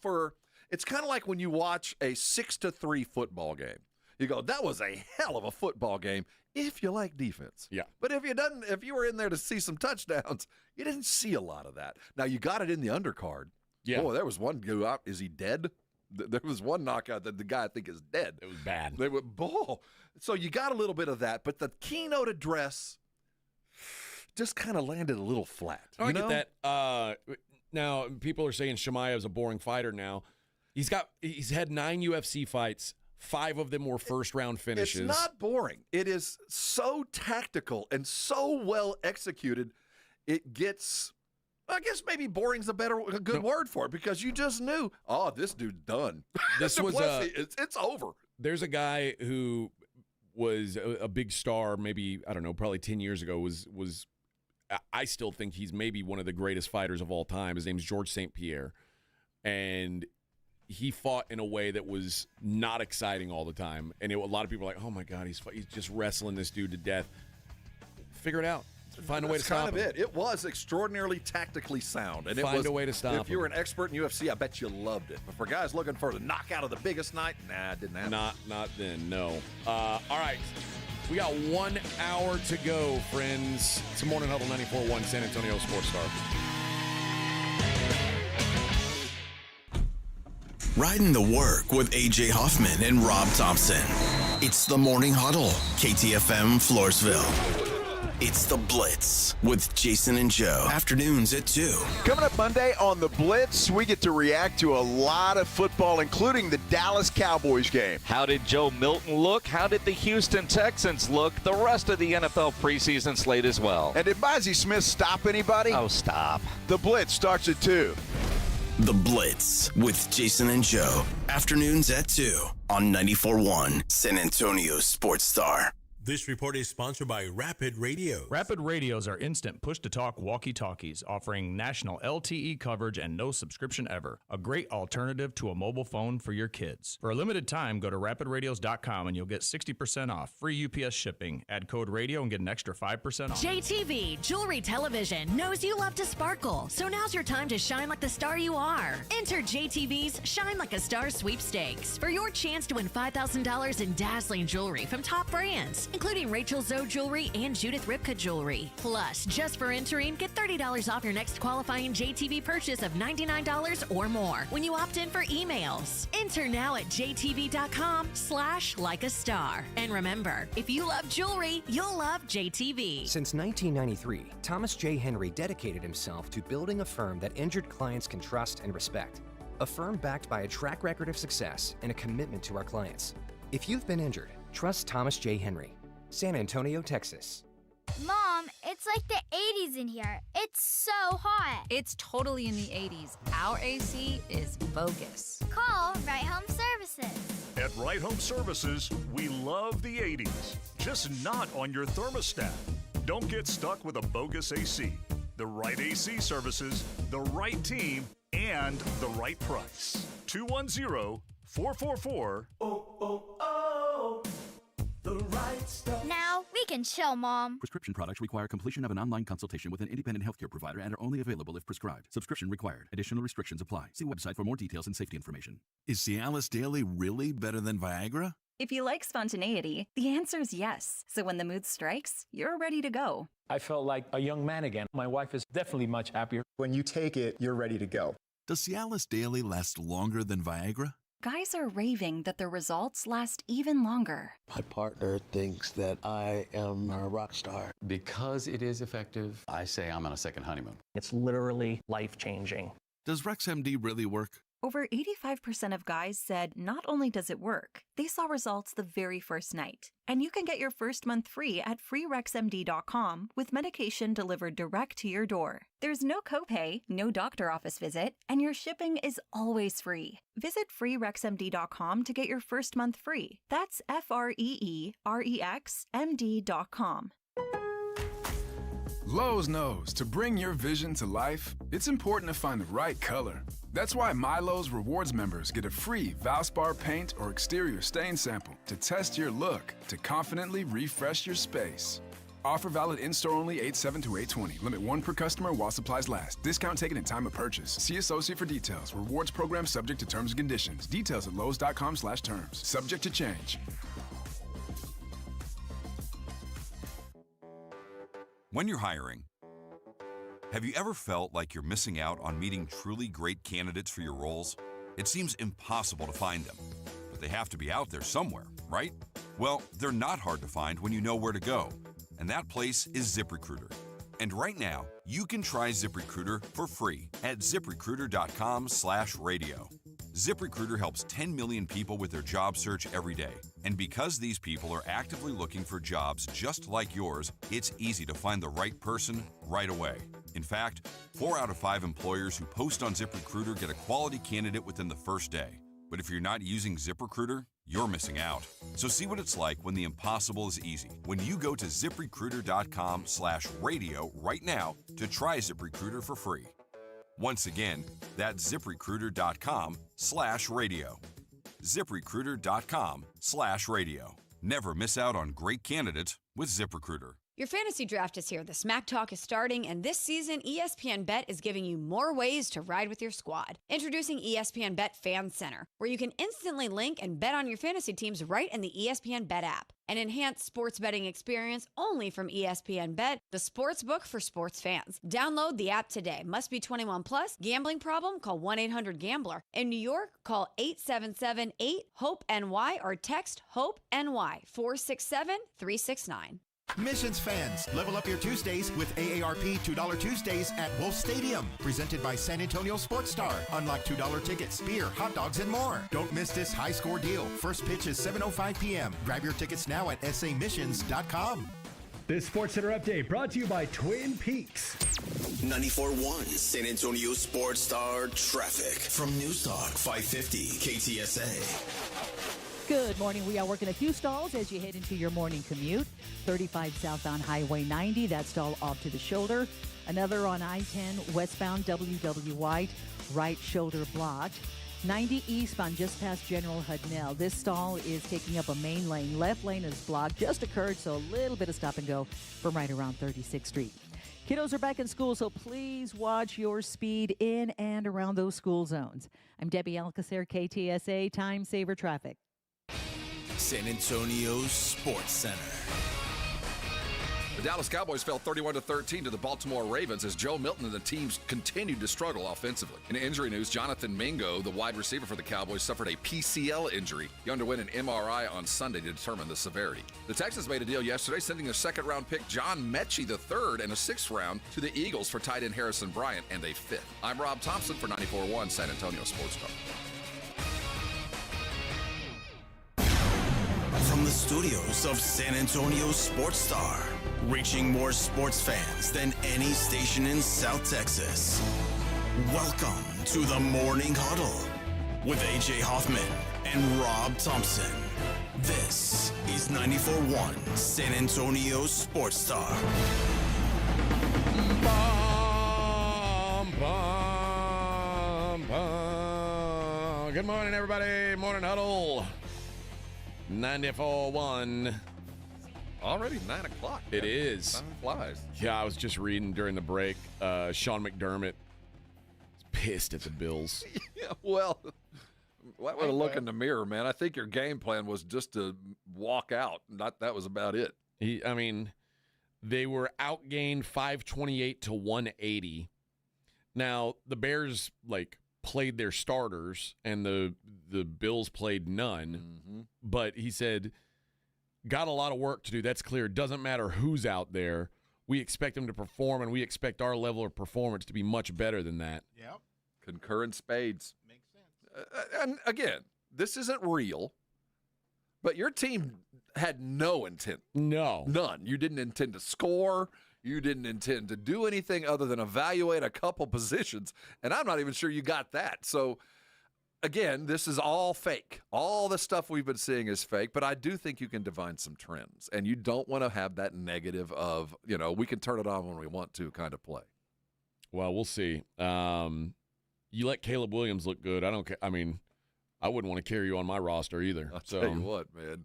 S23: it's kind of like when you watch a 6-3 football game. You go, that was a hell of a football game if you like defense.
S4: Yeah.
S23: But if you were in there to see some touchdowns, you didn't see a lot of that. Now, you got it in the undercard.
S4: Yeah.
S23: Oh, there was one go out. Is he dead? There was one knockout that the guy I think is dead.
S4: It was bad.
S23: They were ball. So you got a little bit of that, but the keynote address just kind of landed a little flat.
S4: I get that. Now, people are saying Shemaiah is a boring fighter now. He's had 9 UFC fights. 5 of them were first-round finishes.
S23: It's not boring. It is so tactical and so well executed. It gets, I guess maybe boring's a good word for it, because you just knew, this dude's done.
S4: This was
S23: it's over.
S4: There's a guy who was a big star, maybe, I don't know, probably 10 years ago, was I still think he's maybe one of the greatest fighters of all time. His name's Georges St. Pierre. And he fought in a way that was not exciting all the time. And a lot of people are like, oh, my God, he's just wrestling this dude to death. Figure it out. Find a way to stop him.
S23: That's kind of it. It was extraordinarily tactically sound. And
S4: Find a way to stop him.
S23: If you were an expert in UFC, I bet you loved it. But for guys looking for the knockout of the biggest night, it didn't happen.
S4: Not then, no. All right. We got 1 hour to go, friends. It's a Morning Huddle 94.1 San Antonio Sports Star.
S3: Riding the work with AJ Hoffman and Rob Thompson. It's the Morning Huddle, KTFM Floresville. It's the Blitz with Jason and Joe. Afternoons at 2.
S9: Coming up Monday on the Blitz, we get to react to a lot of football, including the Dallas Cowboys game.
S29: How did Joe Milton look? How did the Houston Texans look? The rest of the NFL preseason slate as well.
S9: And did Mozzie Smith stop anybody?
S29: Oh, stop.
S9: The Blitz starts at 2.
S3: The Blitz with Jason and Joe. Afternoons at 2 on 94.1 San Antonio Sports Star.
S11: This report is sponsored by Rapid Radio.
S13: Rapid Radios are instant push-to-talk walkie-talkies offering national LTE coverage and no subscription ever. A great alternative to a mobile phone for your kids. For a limited time, go to rapidradios.com and you'll get 60% off. Free UPS shipping. Add code radio and get an extra 5% off.
S14: JTV Jewelry Television knows you love to sparkle, so now's your time to shine like the star you are. Enter JTV's Shine Like a Star sweepstakes for your chance to win $5,000 in dazzling jewelry from top brands, including Rachel Zoe Jewelry and Judith Ripka Jewelry. Plus, just for entering, get $30 off your next qualifying JTV purchase of $99 or more when you opt in for emails. Enter now at jtv.com/likeastar. And remember, if you love jewelry, you'll love JTV.
S15: Since 1993, Thomas J. Henry dedicated himself to building a firm that injured clients can trust and respect. A firm backed by a track record of success and a commitment to our clients. If you've been injured, trust Thomas J. Henry. San Antonio, Texas.
S16: Mom, it's like the 80s in here. It's so hot.
S18: It's totally in the 80s. Our AC is bogus.
S16: Call Right Home Services.
S19: At Right Home Services, we love the 80s, just not on your thermostat. Don't get stuck with a bogus AC. The right AC services, the right team, and the right price. 210-444-Oh.
S16: The right stuff. Now we can chill, Mom.
S20: Prescription products require completion of an online consultation with an independent healthcare provider and are only available if prescribed. Subscription required. Additional restrictions apply. See website for more details and safety information.
S21: Is Cialis Daily really better than Viagra?
S22: If you like spontaneity, the answer is yes. So when the mood strikes, you're ready to go.
S24: I felt like a young man again. My wife is definitely much happier.
S33: When you take it, you're ready to go.
S21: Does Cialis Daily last longer than Viagra?
S22: Guys are raving that their results last even longer.
S34: My partner thinks that I am a rock star.
S35: Because it is effective, I say I'm on a second honeymoon.
S24: It's literally life-changing.
S21: Does RexMD really work?
S22: Over 85% of guys said not only does it work, they saw results the very first night. And you can get your first month free at freerexmd.com with medication delivered direct to your door. There's no copay, no doctor office visit, and your shipping is always free. Visit freerexmd.com to get your first month free. That's FREEREXMD.com.
S36: Lowe's knows to bring your vision to life, it's important to find the right color. That's why MyLowe's Rewards members get a free Valspar paint or exterior stain sample to test your look to confidently refresh your space. Offer valid in-store only 8/7-8/20. Limit 1 per customer while supplies last. Discount taken in time of purchase. See associate for details. Rewards program subject to terms and conditions. Details at lowes.com/terms. Subject to change.
S1: When you're hiring, have you ever felt like you're missing out on meeting truly great candidates for your roles? It seems impossible to find them, but they have to be out there somewhere, right? Well, they're not hard to find when you know where to go, and that place is ZipRecruiter. And right now, you can try ZipRecruiter for free at ZipRecruiter.com/radio. ZipRecruiter helps 10 million people with their job search every day. And because these people are actively looking for jobs just like yours, it's easy to find the right person right away. In fact, 4 out of 5 employers who post on ZipRecruiter get a quality candidate within the first day. But if you're not using ZipRecruiter, you're missing out. So see what it's like when the impossible is easy. When you go to ZipRecruiter.com/radio right now to try ZipRecruiter for free. Once again, that's ZipRecruiter.com/radio. ZipRecruiter.com/radio. Never miss out on great candidates with ZipRecruiter.
S2: Your fantasy draft is here. The Smack Talk is starting, and this season, ESPN Bet is giving you more ways to ride with your squad. Introducing ESPN Bet Fan Center, where you can instantly link and bet on your fantasy teams right in the ESPN Bet app. An enhanced sports betting experience only from ESPN Bet, the sports book for sports fans. Download the app today. Must be 21 plus. Gambling problem? Call 1-800-GAMBLER. In New York, call 877-8-HOPE-NY or text HOPE-NY 467-369.
S5: Missions fans, level up your Tuesdays with AARP $2 Tuesdays at Wolf Stadium. Presented by San Antonio Sports Star. Unlock $2 tickets, beer, hot dogs, and more. Don't miss this high score deal. First pitch is 7:05 p.m. Grab your tickets now at samissions.com.
S6: This Sports Center update brought to you by Twin Peaks.
S3: 94.1 San Antonio Sports Star traffic from News Talk 550 KTSA.
S7: Good morning. We are working a few stalls as you head into your morning commute. 35 southbound Highway 90, that stall off to the shoulder. Another on I-10 westbound WW White, right shoulder blocked. 90 eastbound just past General Hudnell. This stall is taking up a main lane. Left lane is blocked. Just occurred, so a little bit of stop and go from right around 36th Street. Kiddos are back in school, so please watch your speed in and around those school zones. I'm Debbie Alcacer, KTSA Time Saver Traffic.
S3: San Antonio Sports Center.
S23: The Dallas Cowboys fell 31-13 to the Baltimore Ravens as Joe Milton and the teams continued to struggle offensively. In injury news, Jonathan Mingo, the wide receiver for the Cowboys, suffered a PCL injury. He underwent an MRI on Sunday to determine the severity. The Texans made a deal yesterday, sending their second-round pick John Mechie III and a sixth round to the Eagles for tight end Harrison Bryant and a fifth. I'm Rob Thompson for 94.1 San Antonio Sports Star.
S3: From the studios of San Antonio Sports Star, reaching more sports fans than any station in South Texas. Welcome to the Morning Huddle with AJ Hoffman and Rob Thompson. This is 94.1 San Antonio Sports Star.
S4: Bum, bum, bum. Good morning, everybody. Morning Huddle. 94.1.
S23: Already 9 o'clock.
S4: It is.
S23: Time flies.
S4: Yeah, I was just reading during the break. Sean McDermott is pissed at the Bills.
S23: Yeah, well, what would look in the mirror, man? I think your game plan was just to walk out. That was about it.
S4: They were outgained 528 to 180. Now, the Bears, played their starters, and the Bills played none.
S23: Mm-hmm.
S4: But he said, got a lot of work to do. That's clear. It doesn't matter who's out there. We expect them to perform, and we expect our level of performance to be much better than that.
S23: Yep. Concurrent spades. Makes sense. And again, this isn't real, but your team had no intent.
S4: No.
S23: None. You didn't intend to score. You didn't intend to do anything other than evaluate a couple positions, and I'm not even sure you got that. So, again, this is all fake. All the stuff we've been seeing is fake, but I do think you can divine some trends, and you don't want to have that negative of, we can turn it on when we want to kind of play.
S4: Well, we'll see. You let Caleb Williams look good. I don't care. I wouldn't want to carry you on my roster either.
S23: I'll tell you what, man.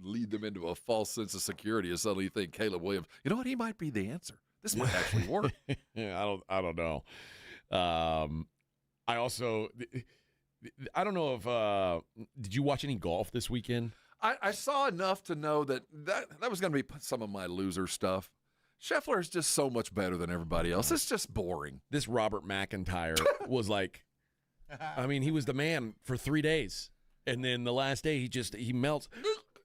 S23: lead them into a false sense of security and suddenly think Caleb Williams, you know what, he might be the answer. This might actually work.
S4: Yeah, I don't know. I don't know if did you watch any golf this weekend?
S23: I saw enough to know that was going to be some of my loser stuff. Scheffler is just so much better than everybody else. It's just boring.
S4: This Robert McIntyre was like, I mean, he was the man for 3 days. And then the last day, he melts.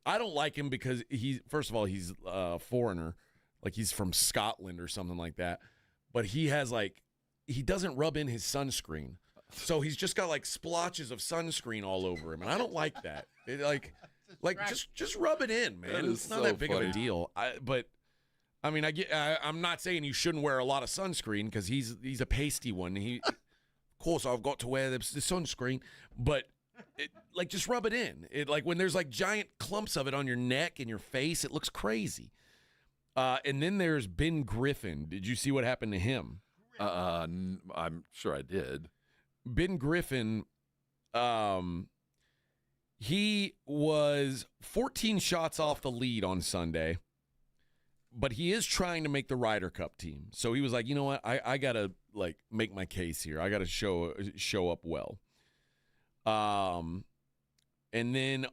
S4: I don't like him because first of all, he's a foreigner. Like he's from Scotland or something like that. But he doesn't rub in his sunscreen. So he's just got like splotches of sunscreen all over him. And I don't like that. Just rub it in, man. It's not so that big of a deal. I'm not saying you shouldn't wear a lot of sunscreen because he's a pasty one. Of course, I've got to wear the sunscreen, but just rub it in. When there's like giant clumps of it on your neck and your face, it looks crazy. And then there's Ben Griffin. Did you see what happened to him?
S23: I'm sure I did.
S4: Ben Griffin, he was 14 shots off the lead on Sunday. But he is trying to make the Ryder Cup team. So he was like, you know what? I got to, make my case here. I got to show up well. And then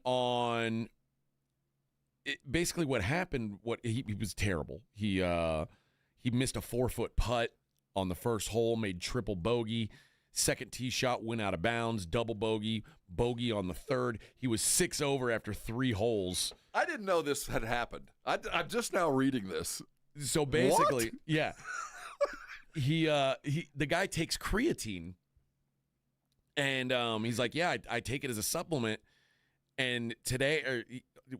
S4: basically what happened, he was terrible. He missed a 4-foot putt on the first hole, made triple bogey. Second tee shot went out of bounds, double bogey on the third. He was 6 over after 3 holes.
S23: I didn't know this had happened. I'm just now reading this.
S4: So basically, yeah, the guy takes creatine, and he's like, yeah, I take it as a supplement. And today,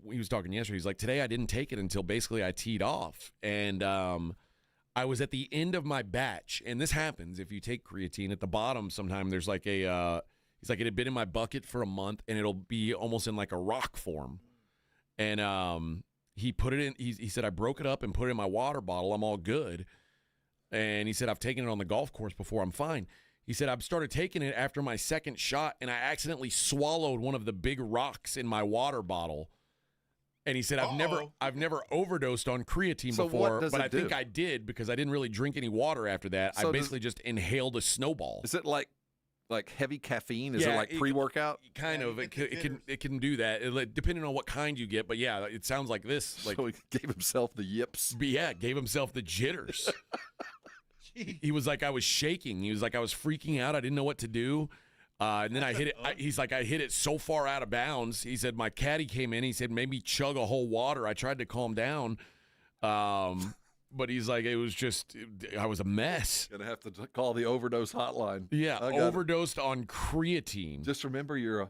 S4: he was talking yesterday. He's like, today I didn't take it until basically I teed off, and I was at the end of my batch, and this happens if you take creatine. At the bottom, sometime there's like he's like, it had been in my bucket for a month, and it'll be almost in like a rock form. And he put it in. He said, I broke it up and put it in my water bottle. I'm all good. And he said, I've taken it on the golf course before. I'm fine. He said, I've started taking it after my second shot, and I accidentally swallowed one of the big rocks in my water bottle. And he said, I've never overdosed on creatine before, but I think I did because I didn't really drink any water after that. So I basically just inhaled a snowball.
S23: Is it like heavy caffeine? Is it like pre-workout?
S4: Kind of. It can do that, depending on what kind you get. But yeah, it sounds like this.
S23: So he gave himself the yips.
S4: But yeah, gave himself the jitters. He was like, I was shaking. He was like, I was freaking out. I didn't know what to do. And then I hit it. He's like, I hit it so far out of bounds. He said, my caddy came in. He said, maybe chug a whole water. I tried to calm down. But he's like, it was just, I was a mess.
S23: Gonna have to call the overdose hotline.
S4: Yeah, overdosed on creatine.
S23: Just remember, you're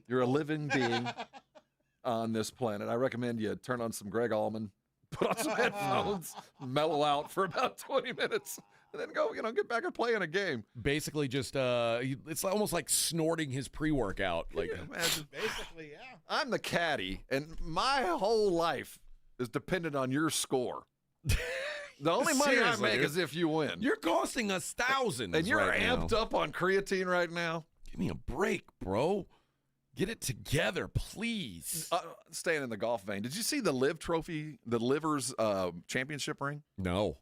S23: a living being on this planet. I recommend you turn on some Greg Allman, put on some headphones, mellow out for about 20 minutes. And then go, get back and play in a game.
S4: Basically, just it's almost like snorting his pre-workout. Like,
S8: basically, yeah.
S23: I'm the caddy, and my whole life is dependent on your score. The only money I make is if you win.
S4: You're costing us thousands,
S23: and you're
S4: right
S23: amped
S4: now.
S23: Up on creatine right now.
S4: Give me a break, bro. Get it together, please.
S23: Staying in the golf vein, did you see the Live Trophy, the Livers championship ring?
S4: No.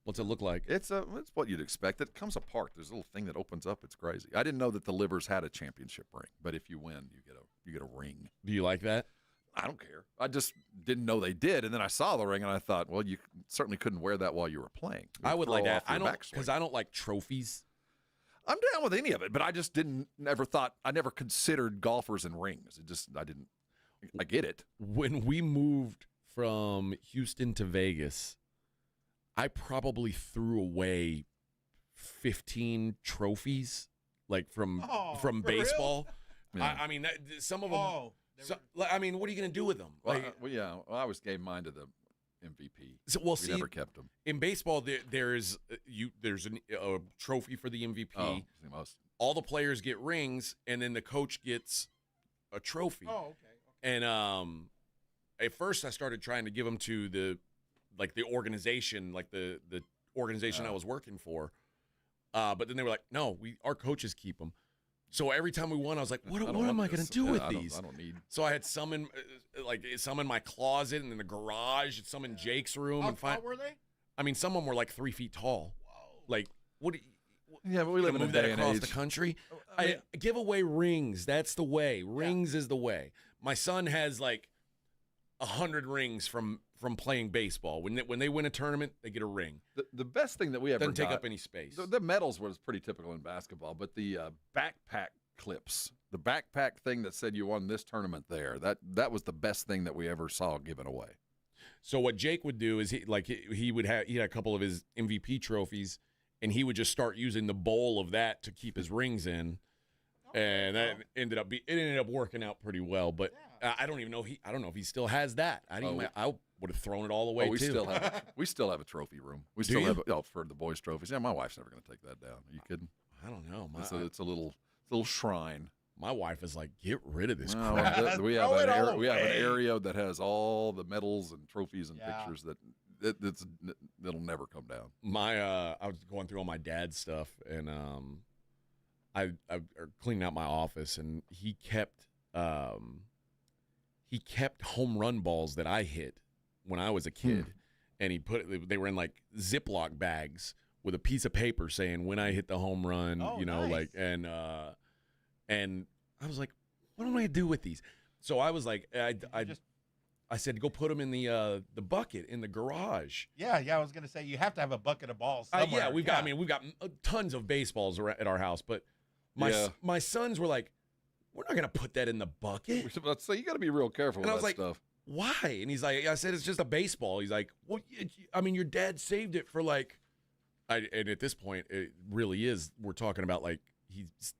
S4: What's it look like?
S23: It's what you'd expect. It comes apart. There's a little thing that opens up. It's crazy. I didn't know that the Livers had a championship ring, but if you win, you get a ring.
S4: Do you like that?
S23: I don't care. I just didn't know they did, and then I saw the ring, and I thought, well, you certainly couldn't wear that while you were playing.
S4: I would like that. I don't like trophies.
S23: I'm down with any of it, but I just I never considered golfers and rings. I get it.
S4: When we moved from Houston to Vegas, I probably threw away 15 trophies, like from baseball.
S23: Yeah.
S4: I mean, some of them. I mean, what are you going to do with them?
S23: I always gave mine to the MVP. We never kept them.
S4: In baseball, there's a trophy for the MVP.
S23: Oh,
S4: all the players get rings, and then the coach gets a trophy.
S8: Oh, okay.
S4: And at first, I started trying to give them to the organization, like the organization I was working for. But then they were like, no, our coaches keep them. So every time we won, I was like, what am I going to do with these?
S23: I don't need.
S4: So I had some in, some in my closet and in the garage, and some in Jake's room.
S8: How tall were they?
S4: I mean, some of them were like 3 feet tall. Whoa. Like, what?
S23: Yeah, but we live in a
S4: move that
S23: day and
S4: across
S23: age.
S4: the country. I give away rings. That's the way. Rings is the way. My son has like 100 rings from playing baseball. When they win a tournament, they get a ring.
S23: The best thing that we ever
S4: doesn't take
S23: got,
S4: up any space.
S23: The medals was pretty typical in basketball, but the backpack clips, the backpack thing that said you won this tournament there, that was the best thing that we ever saw given away.
S4: So what Jake would do is he had a couple of his MVP trophies, and he would just start using the bowl of that to keep his rings in, and that ended up working out pretty well. But I don't know if he still has that. I would have thrown it all away
S23: we
S4: too.
S23: We still have a trophy room. We
S4: Do
S23: still
S4: you?
S23: have for the boys' trophies. Yeah, my wife's never going to take that down. Are you kidding?
S4: I don't know.
S23: It's a little shrine.
S4: My wife is like, get rid of this
S23: No,
S4: crap.
S23: we have an area that has all the medals and trophies and pictures that'll never come down.
S4: I was going through all my dad's stuff, and I cleaning out my office, and he kept home run balls that I hit when I was a kid, and they were in like Ziploc bags with a piece of paper saying when I hit the home run,
S8: nice.
S4: And I was like, what am I gonna do with these? So I was like, I said, go put them in the bucket in the garage.
S8: Yeah. I was gonna say you have to have a bucket of balls somewhere.
S4: We've got tons of baseballs at our house, but my sons were like, we're not gonna put that in the bucket.
S23: So you got to be real careful with that stuff.
S4: Why? And he's like, I said, it's just a baseball. He's like, well, I mean, your dad saved it for like. And at this point, it really is. We're talking about like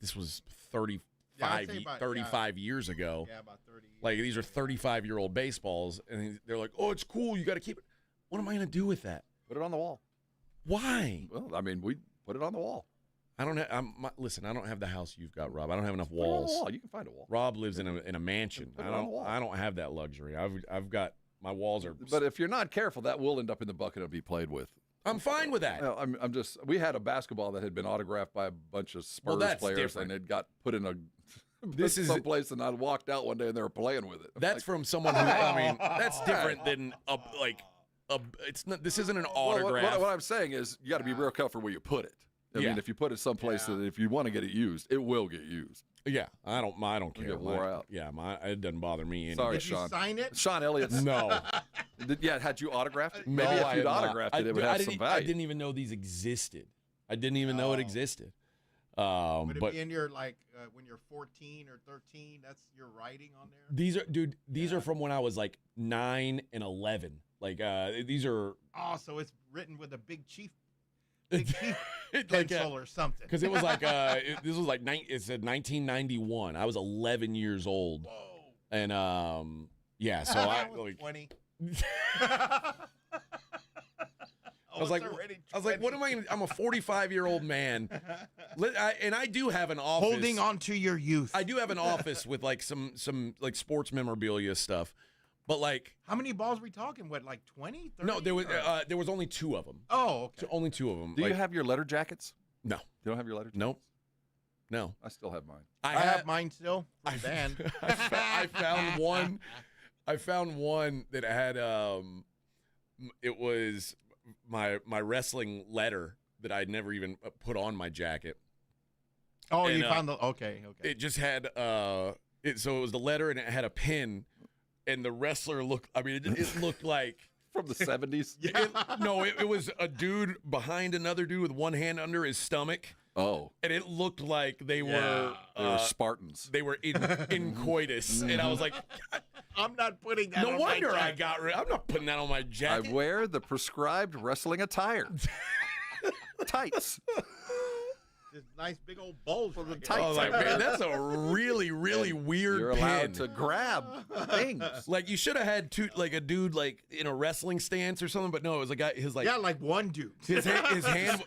S4: this was 35 years ago.
S8: Yeah, about 30 years.
S4: Like these are 35-year-old baseballs, and they're like, "Oh, it's cool. You got to keep it." What am I going to do with that?
S23: Put it on the wall.
S4: Why?
S23: Well, I mean, we put it on the wall.
S4: I don't have. Listen, I don't have the house you've got, Rob. I don't have enough walls.
S23: Put it on the wall. You can find a wall.
S4: Rob lives in a mansion.
S23: Put it on the wall.
S4: I don't have that luxury. I've got my walls are.
S23: But if you're not careful, that will end up in the bucket and be played with.
S4: I'm fine with that.
S23: Well, I'm just. We had a basketball that had been autographed by a bunch of Spurs players,
S4: different.
S23: and it got put in someplace, and I walked out one day and they were playing with it.
S4: That's from someone who. I mean, that's different than it's not. This isn't an autograph.
S23: What I'm saying is, you got to be real careful where you put it. I mean, if you put it someplace that if you want to get it used, it will get used.
S4: Yeah, I don't care.
S23: Get wore out.
S4: Yeah, it doesn't bother me anymore.
S23: Sorry,
S8: Did
S23: Sean.
S8: you sign it?
S23: Sean Elliott's.
S4: No.
S23: Had you autographed it?
S4: No,
S23: Maybe if
S4: I
S23: you'd
S4: had not.
S23: autographed it, it would have some value.
S4: I didn't even know these existed. I didn't even know it existed.
S8: Would it be in your when you're 14 or 13? That's your writing on there.
S4: These are from when I was like 9 and 11. Like these are.
S8: Oh, so it's written with a big chief pencil or something.
S4: Because it was like this was like it said 1991. I was 11 years old.
S8: Whoa.
S4: And so I like
S8: 20.
S4: I was like, what am I? I'm a 45-year-old man, and I do have an office.
S8: Holding on to your youth.
S4: I do have an office with like some like sports memorabilia stuff, but like,
S8: how many balls are we talking? What, like 20? 30?
S4: No, there was only 2 of them.
S8: Oh, okay.
S4: So only 2 of them.
S23: Do you have your letter jackets?
S4: No.
S23: You don't have your letter jackets?
S4: Nope. No.
S23: I still have mine.
S8: I have mine still. I
S4: found one that had it was my wrestling letter that I'd never even put on my jacket.
S8: Oh, and, you found the okay.
S4: It just had so it was the letter and it had a pin, and the wrestler looked. I mean, it looked like
S23: from the 70s.
S4: It was a dude behind another dude with one hand under his stomach.
S23: Oh,
S4: and it looked like they were
S23: Spartans.
S4: They were in coitus, and I was like,
S8: I'm not putting that.
S4: No wonder I got rid. I'm not putting that on my jacket.
S23: I wear the prescribed wrestling attire. Tights.
S8: This nice big old bulge for the
S23: tights.
S4: I was like, man, that's a really, really weird
S23: You're
S4: pin.
S23: allowed to grab things.
S4: Like you should have had a dude like in a wrestling stance or something, but no, it was a guy.
S8: Like one dude.
S4: His hand.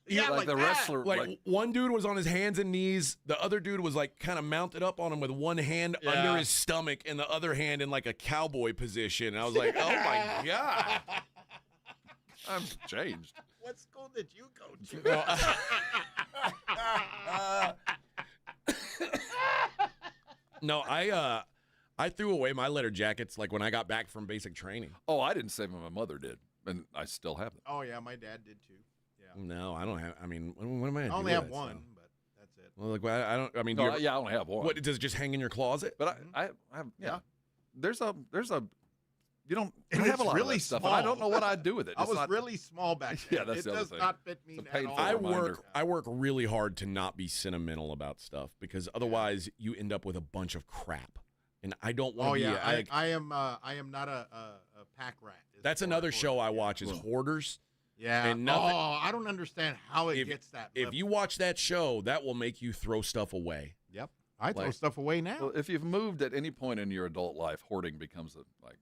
S23: Yeah, like the wrestler.
S4: Like one dude was on his hands and knees. The other dude was like kind of mounted up on him with one hand under his stomach and the other hand in like a cowboy position. And I was like, oh my God.
S23: I'm changed.
S8: What school did you go to?
S4: No, I threw away my letter jackets like when I got back from basic training.
S23: Oh, I didn't save them. My mother did, and I still have them.
S8: Oh yeah, my dad did too. Yeah.
S4: No, I don't have. I mean, what am I?
S8: I only have one, but that's it.
S4: Well, like I don't. I mean,
S23: no, I only have one.
S4: What does it just hang in your closet?
S23: But I have. Yeah. There's a. You don't
S8: And
S23: have
S8: it's
S23: a lot
S8: really
S23: of that stuff.
S8: small.
S23: And I don't know what I'd do with it.
S8: I
S23: It's
S8: was
S23: not,
S8: really small back then.
S23: Yeah, that's
S8: it
S23: the other
S8: does
S23: thing.
S8: not fit me
S23: It's a
S8: at
S23: painful
S8: all.
S4: I work really hard to not be sentimental about stuff because otherwise you end up with a bunch of crap, and I don't want to be.
S8: I am not a pack rat.
S4: That's another show I watch is Hoarders.
S8: Yeah.
S4: And
S8: I don't understand how it gets that.
S4: If you watch that show, that will make you throw stuff away.
S8: Yep. I throw stuff away now.
S23: Well, if you've moved at any point in your adult life, hoarding becomes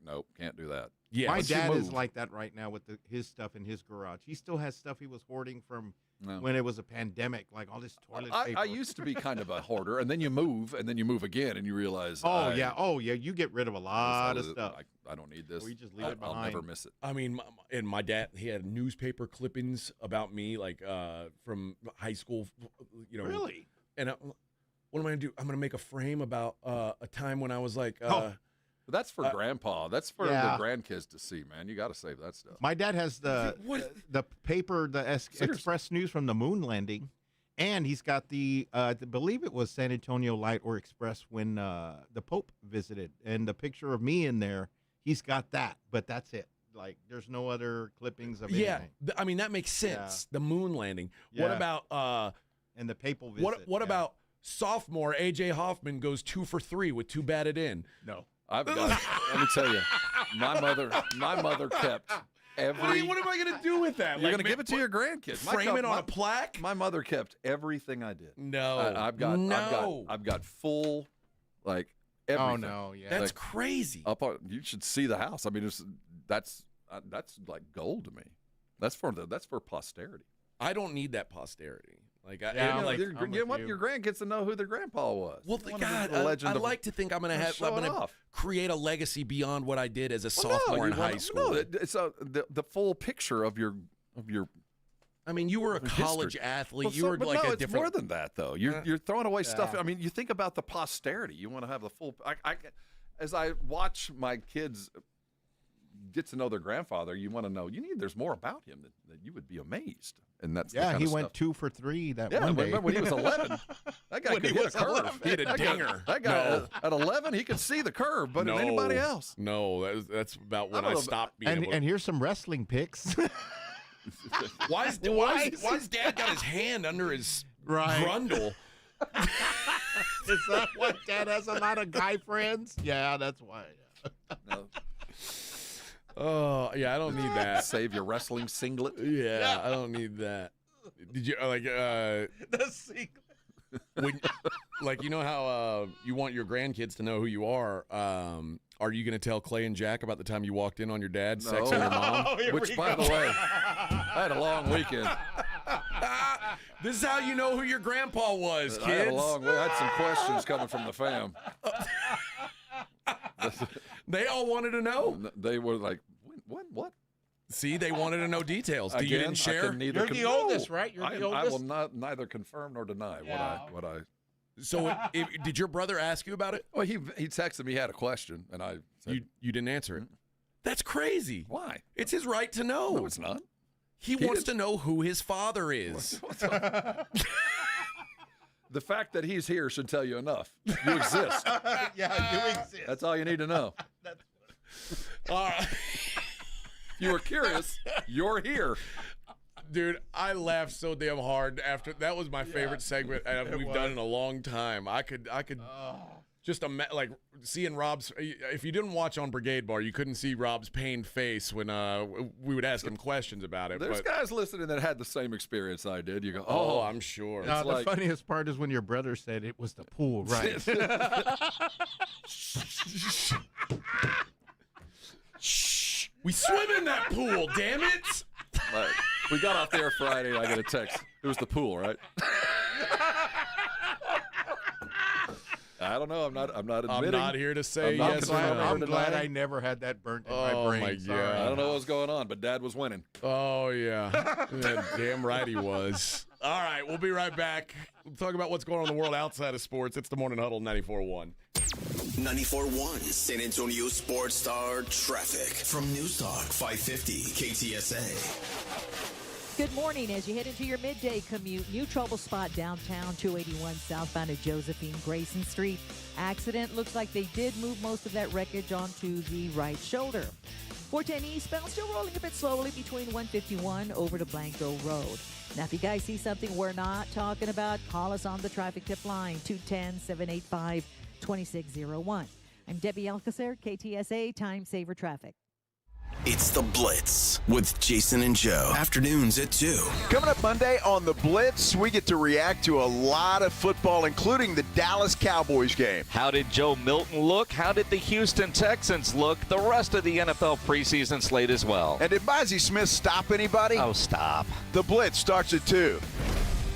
S23: nope, can't do that.
S4: Yeah,
S8: my dad is like that right now with his stuff in his garage. He still has stuff he was hoarding from when it was a pandemic, like all this toilet paper.
S23: I used to be kind of a hoarder, and then you move again, and you realize.
S8: Oh yeah, you get rid of a lot of stuff.
S23: I don't need this.
S8: We just leave it behind.
S23: I'll never miss it.
S4: I mean, and my dad, he had newspaper clippings about me, like from high school. You know,
S8: really.
S4: And what am I gonna do? I'm gonna make a frame about a time when I was like.
S23: That's for Grandpa. That's for the grandkids to see, man. You got to save that stuff.
S8: My dad has the paper, the Express News from the moon landing, and he's got the I believe it was San Antonio Light or Express when the Pope visited, and the picture of me in there. He's got that, but that's it. Like, there's no other clippings of anything.
S4: I mean that makes sense.
S8: Yeah.
S4: The moon landing.
S8: Yeah.
S4: What about
S8: and the papal visit?
S4: What about sophomore AJ Hoffman goes 2 for 3 with 2 batted in?
S8: No.
S23: I've got. Let me tell you, my mother kept every.
S4: What am I going to do with that?
S23: You're going to give it to your grandkids.
S4: Frame it on a plaque.
S23: My mother kept everything I did.
S4: No,
S23: I've got full, like everything.
S8: Oh no, yeah,
S4: that's crazy.
S23: You should see the house. I mean, that's like gold to me. That's for posterity.
S4: I don't need that posterity. Like,
S23: you want your grandkids to know who their grandpa was.
S4: Well, God, I like to think I'm going to create a legacy beyond what I did as a sophomore in high school.
S23: No, it's the full picture of your.
S4: I mean, you were a college athlete.
S23: Well,
S4: you were like a
S23: it's
S4: different.
S23: more than that, though. You're throwing away stuff. I mean, you think about the posterity. You want to have the full. As I watch my kids get to know their grandfather, you want to know. There's more about him that you would be amazed. And that's
S8: he went 2 for 3 that one day.
S23: Remember when he was 11, that guy could hit a curve.
S4: 11. He had a dinger.
S23: That guy at 11, he could see the curve, but than anybody else.
S4: No, that's about when I stopped being able to.
S8: And here's some wrestling pics.
S4: Why's Dad got his hand under his grundle?
S8: Is that why Dad has a lot of guy friends? Yeah, that's why.
S23: No.
S4: Oh, yeah, I don't need that.
S23: Save your wrestling singlet.
S4: Yeah, I don't need that. Did you
S8: the singlet?
S4: Like, you know how you want your grandkids to know who you are? Are you going to tell Clay and Jack about the time you walked in on your dad, sexing your mom?
S23: Which, by the way, I had a long weekend.
S4: This is how you know who your grandpa was, kids.
S23: I had some questions coming from the fam.
S4: They all wanted to know.
S23: They were like, what?
S4: See, they wanted to know details.
S23: Again,
S4: you didn't share?
S8: You're the oldest, right? You're the oldest.
S23: I will neither confirm nor deny what I.
S4: So, did your brother ask you about it?
S23: Well, he texted me. He had a question, and I said,
S4: you didn't answer it. That's crazy.
S23: Why?
S4: It's his right to know.
S23: No, it's not.
S4: He wants to know who his father is.
S23: The fact that he's here should tell you enough. You exist.
S8: Yeah, you exist.
S23: That's all you need to know.
S4: All right.
S23: If you were curious, you're here.
S4: Dude, I laughed so damn hard after that. Was my favorite segment we've done in a long time. I could just like seeing Rob's. If you didn't watch on Brigade Bar, you couldn't see Rob's pained face when we would ask him questions about it.
S23: There's guys listening that had the same experience I did. You go,
S4: oh, I'm sure.
S8: Now, the funniest part is when your brother said it was the pool, right?
S4: Shh. We swim in that pool, damn it.
S23: Right. We got off there Friday, and I got a text. It was the pool, right? I don't know. I'm not admitting.
S4: I'm not here to say yes or no.
S8: I'm glad I never had that burnt in my brain.
S4: My God.
S23: I don't know what was going on, but Dad was winning.
S4: Oh, yeah. Damn right he was. All right, we'll be right back. We'll talk about what's going on in the world outside of sports. It's the Morning Huddle 94.1.
S3: 94.1 San Antonio Sports Star traffic from News Talk 550 KTSA.
S7: Good morning. As you head into your midday commute, new trouble spot downtown, 281 southbound at Josephine Grayson Street. Accident. Looks like they did move most of that wreckage onto the right shoulder. 410 eastbound still rolling a bit slowly between 151 over to Blanco Road. Now, if you guys see something we're not talking about, call us on the traffic tip line, 210-785-2601. I'm Debbie Alcacer, KTSA Time Saver Traffic.
S3: It's The Blitz with Jason and Joe. Afternoons at 2.
S9: Coming up Monday on The Blitz, we get to react to a lot of football, including the Dallas Cowboys game.
S10: How did Joe Milton look? How did the Houston Texans look? The rest of the NFL preseason slate as well.
S9: And did Mozzie Smith stop anybody?
S10: Oh, stop.
S9: The Blitz starts at 2.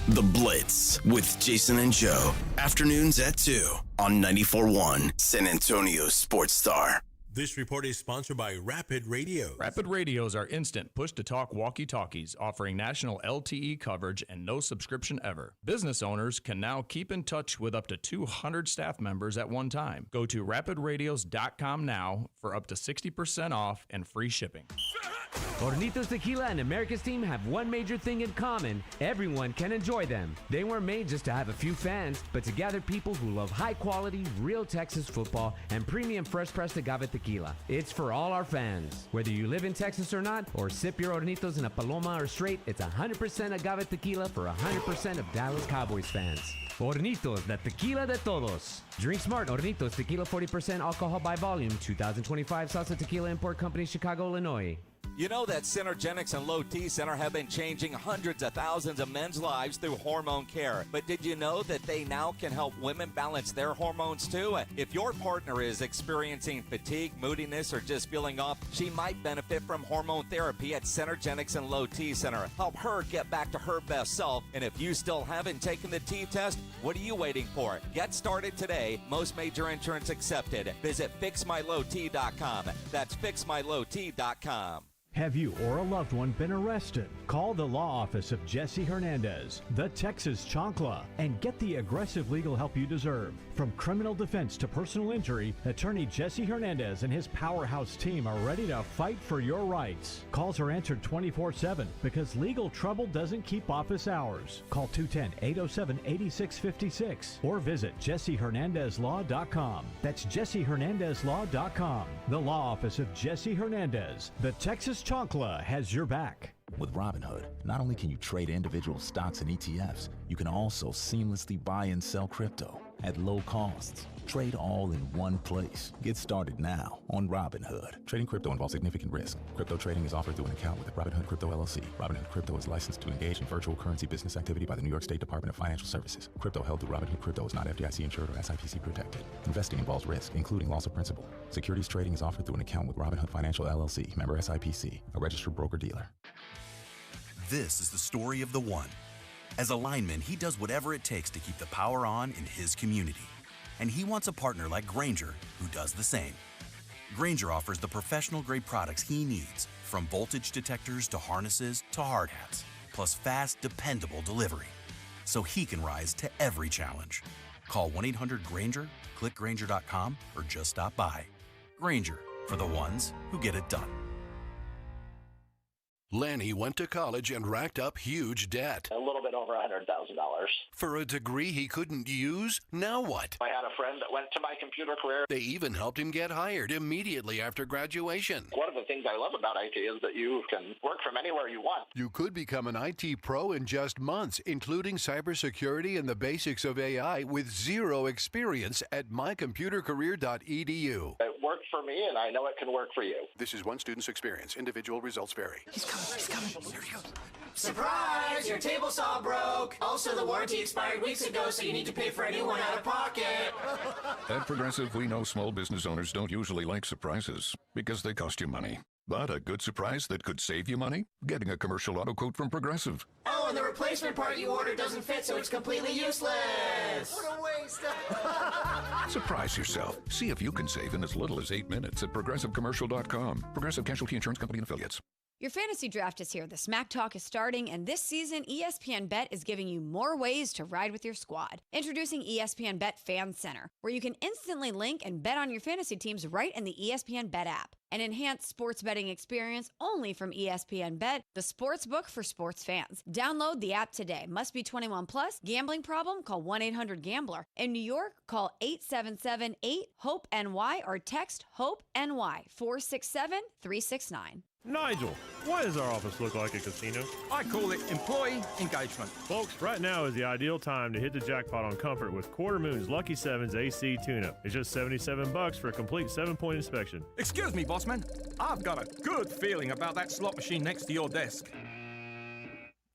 S3: The Blitz with Jason and Joe. Afternoons at 2 on 94.1 San Antonio Sports Star.
S11: This report is sponsored by Rapid Radios.
S12: Rapid Radios are instant push-to-talk walkie-talkies offering national LTE coverage and no subscription ever. Business owners can now keep in touch with up to 200 staff members at one time. Go to rapidradios.com now for up to 60% off and free shipping.
S13: Hornitos Tequila and America's team have one major thing in common. Everyone can enjoy them. They weren't made just to have a few fans, but to gather people who love high-quality, real Texas football and premium fresh-pressed agave tequila. It's for all our fans. Whether you live in Texas or not, or sip your Hornitos in a Paloma or straight, it's 100% agave tequila for 100% of Dallas Cowboys fans. Hornitos, the tequila de todos. Drink smart. Hornitos Tequila, 40% alcohol by volume. 2025 Salsa Tequila Import Company, Chicago, Illinois.
S10: You know that Synergenics and Low T Center have been changing hundreds of thousands of men's lives through hormone care. But did you know that they now can help women balance their hormones too? If your partner is experiencing fatigue, moodiness, or just feeling off, she might benefit from hormone therapy at Synergenics and Low T Center. Help her get back to her best self. And if you still haven't taken the T test, what are you waiting for? Get started today. Most major insurance accepted. Visit FixMyLowT.com. That's FixMyLowT.com.
S6: Have you or a loved one been arrested? Call the law office of Jesse Hernandez, the Texas Chancla, and get the aggressive legal help you deserve. From criminal defense to personal injury, attorney Jesse Hernandez and his powerhouse team are ready to fight for your rights. Calls are answered 24/7 because legal trouble doesn't keep office hours. Call 210-807-8656 or visit JesseHernandezLaw.com. That's JesseHernandezLaw.com. The law office of Jesse Hernandez, the Texas Chancla, has your back.
S14: With Robinhood, not only can you trade individual stocks and ETFs, you can also seamlessly buy and sell crypto at low costs. Trade all in one place. Get started now on Robinhood. Trading crypto involves significant risk. Crypto trading is offered through an account with Robinhood Crypto LLC. Robinhood Crypto is licensed to engage in virtual currency business activity by the New York State Department of Financial Services. Crypto held through Robinhood Crypto is not FDIC insured or SIPC protected. Investing involves risk, including loss of principal. Securities trading is offered through an account with Robinhood Financial LLC, member SIPC, a registered broker-dealer.
S15: This is the story of the one. As a lineman, he does whatever it takes to keep the power on in his community. And he wants a partner like Grainger who does the same. Grainger offers the professional-grade products he needs, from voltage detectors to harnesses to hard hats, plus fast, dependable delivery, so he can rise to every challenge. Call 1-800-GRAINGER, click Grainger.com, or just stop by. Grainger, for the ones who get it done.
S17: Lanny went to college and racked up huge debt.
S25: A little bit over $100,000.
S17: For a degree he couldn't use? Now what?
S25: I had a friend that went to my computer career.
S17: They even helped him get hired immediately after graduation.
S25: One of the things I love about IT is that you can work from anywhere you want.
S17: You could become an IT pro in just months, including cybersecurity and the basics of AI with zero experience at mycomputercareer.edu.
S25: It worked for me, and I know it can work for you.
S17: This is one student's experience. Individual results vary.
S25: He's coming. Here he goes.
S26: Surprise! Your table saw broke. Also, the warranty expired weeks ago, so you need to pay for a new one out of pocket.
S27: At Progressive, we know small business owners don't usually like surprises because they cost you money. But a good surprise that could save you money? Getting a commercial auto quote from Progressive.
S26: Oh, and the replacement part you ordered doesn't fit, so it's completely useless. What a waste.
S27: Surprise yourself. See if you can save in as little as 8 minutes at ProgressiveCommercial.com. Progressive Casualty Insurance Company and Affiliates.
S2: Your fantasy draft is here. The Smack Talk is starting, and this season, ESPN Bet is giving you more ways to ride with your squad. Introducing ESPN Bet Fan Center, where you can instantly link and bet on your fantasy teams right in the ESPN Bet app. An enhanced sports betting experience only from ESPN Bet, the sports book for sports fans. Download the app today. Must be 21 plus. Gambling problem? Call 1-800-GAMBLER. In New York, call 877-8-HOPE-NY or text HOPE-NY 467-369.
S16: Nigel, why does our office look like a casino?
S18: I call it employee engagement.
S16: Folks, right now is the ideal time to hit the jackpot on comfort with Quarter Moon's Lucky 7's AC tune-up. It's just $77 for a complete 7-point inspection.
S18: Excuse me, bossman. I've got a good feeling about that slot machine next to your desk.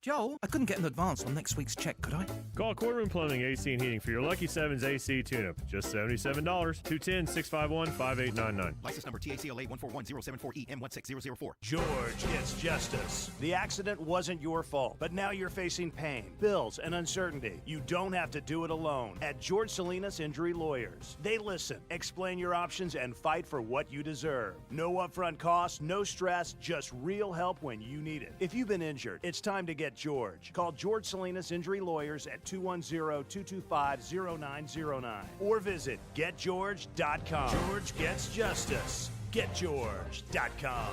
S18: Joel, I couldn't get an advance on next week's check, could I?
S16: Call Quarter Moon Plumbing, AC and Heating for your Lucky 7's AC tune-up. Just $77. 210-651-5899.
S5: License number TACLA 141074EM16004.
S19: George gets justice. The accident wasn't your fault, but now you're facing pain, bills, and uncertainty. You don't have to do it alone. At George Salinas Injury Lawyers, they listen, explain your options, and fight for what you deserve. No upfront costs, no stress, just real help when you need it. If you've been injured, it's time to get George. Call George Salinas Injury Lawyers at 210-225-0909 or visit GetGeorge.com. George gets justice. GetGeorge.com.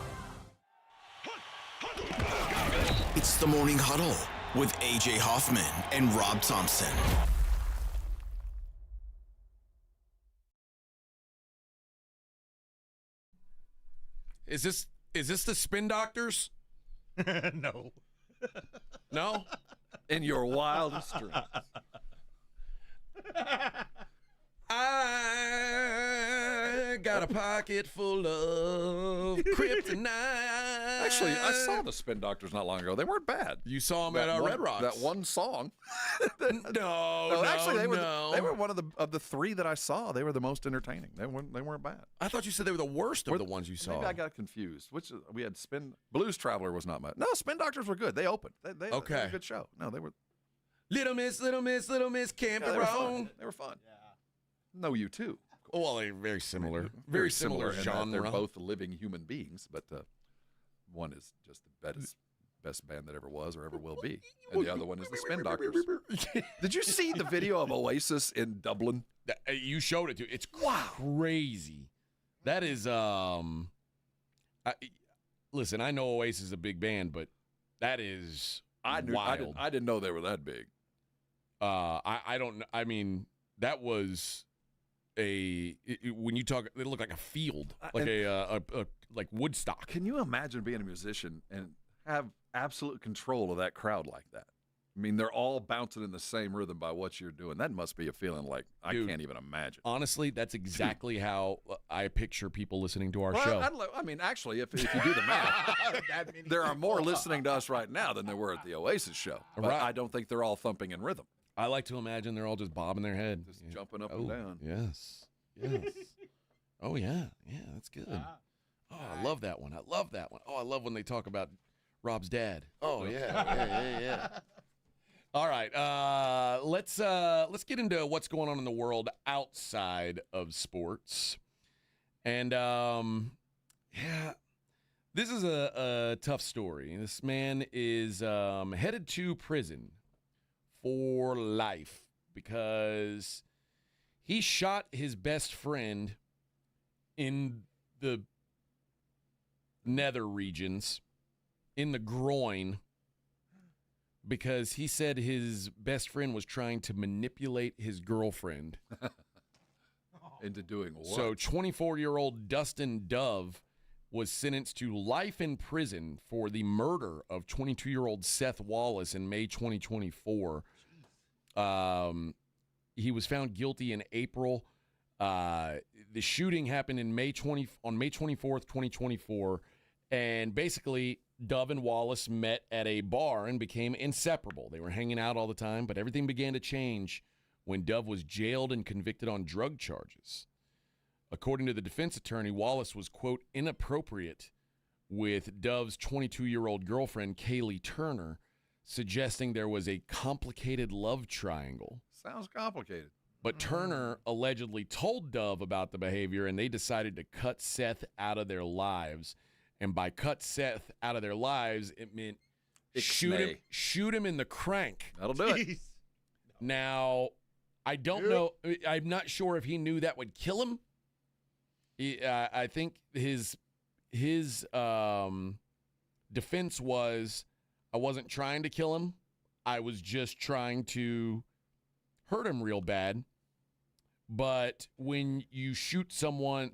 S3: It's the Morning Huddle with AJ Hoffman and Rob Thompson.
S4: Is this the Spin Doctors?
S8: No.
S4: No?
S23: In your wildest dreams.
S4: I got a pocket full of kryptonite.
S23: Actually, I saw the Spin Doctors not long ago. They weren't bad.
S4: You saw them at Red Rocks.
S23: That one song.
S4: No,
S23: actually, they were one of the three that I saw. They were the most entertaining. They weren't bad.
S4: I thought you said they were the worst of the ones you saw.
S23: Maybe I got confused. We had Blues Traveler was not bad. No, Spin Doctors were good. They opened. They had a good show. No, they were.
S4: Little Miss can't be wrong.
S23: They were fun. Yeah. No, you too.
S4: Well, they're very similar. Very similar genre.
S23: They're both living human beings, but one is just the best band that ever was or ever will be, and the other one is the Spin Doctors. Did you see the video of Oasis in Dublin?
S4: You showed it to. It's crazy. That is listen, I know Oasis is a big band, but that is wild.
S23: I didn't know they were that big.
S4: I don't. I mean, that was when you talk, it looked like a field, like like Woodstock.
S23: Can you imagine being a musician and have absolute control of that crowd like that? I mean, they're all bouncing in the same rhythm by what you're doing. That must be a feeling like I can't even imagine.
S4: Honestly, that's exactly how I picture people listening to our show.
S23: I mean, actually, if you do the math, there are more listening to us right now than there were at the Oasis show. But
S4: Right.
S23: I don't think they're all thumping in rhythm.
S4: I like to imagine they're all just bobbing their head.
S23: Just jumping up and down.
S4: Yes. Oh, yeah. Yeah, that's good. Oh, I love that one. Oh, I love when they talk about Rob's dad. Oh, yeah. All right, let's get into what's going on in the world outside of sports. And, this is a tough story. This man is headed to prison for life because he shot his best friend in the nether regions, in the groin, because he said his best friend was trying to manipulate his girlfriend.
S23: Into doing what?
S4: So 24-year-old Dustin Dove was sentenced to life in prison for the murder of 22-year-old Seth Wallace in May 2024. He was found guilty in April. The shooting happened on May 24th, 2024. And basically, Dove and Wallace met at a bar and became inseparable. They were hanging out all the time, but everything began to change when Dove was jailed and convicted on drug charges. According to the defense attorney, Wallace was, quote, inappropriate with Dove's 22-year-old girlfriend, Kaylee Turner, suggesting there was a complicated love triangle.
S23: Sounds complicated.
S4: But Turner allegedly told Dove about the behavior, and they decided to cut Seth out of their lives. And by cut Seth out of their lives, it meant
S23: Ixnay.
S4: shoot him in the crank.
S23: That'll do it.
S4: Now, I don't know. I'm not sure if he knew that would kill him. I think his defense was, I wasn't trying to kill him. I was just trying to hurt him real bad. But when you shoot someone,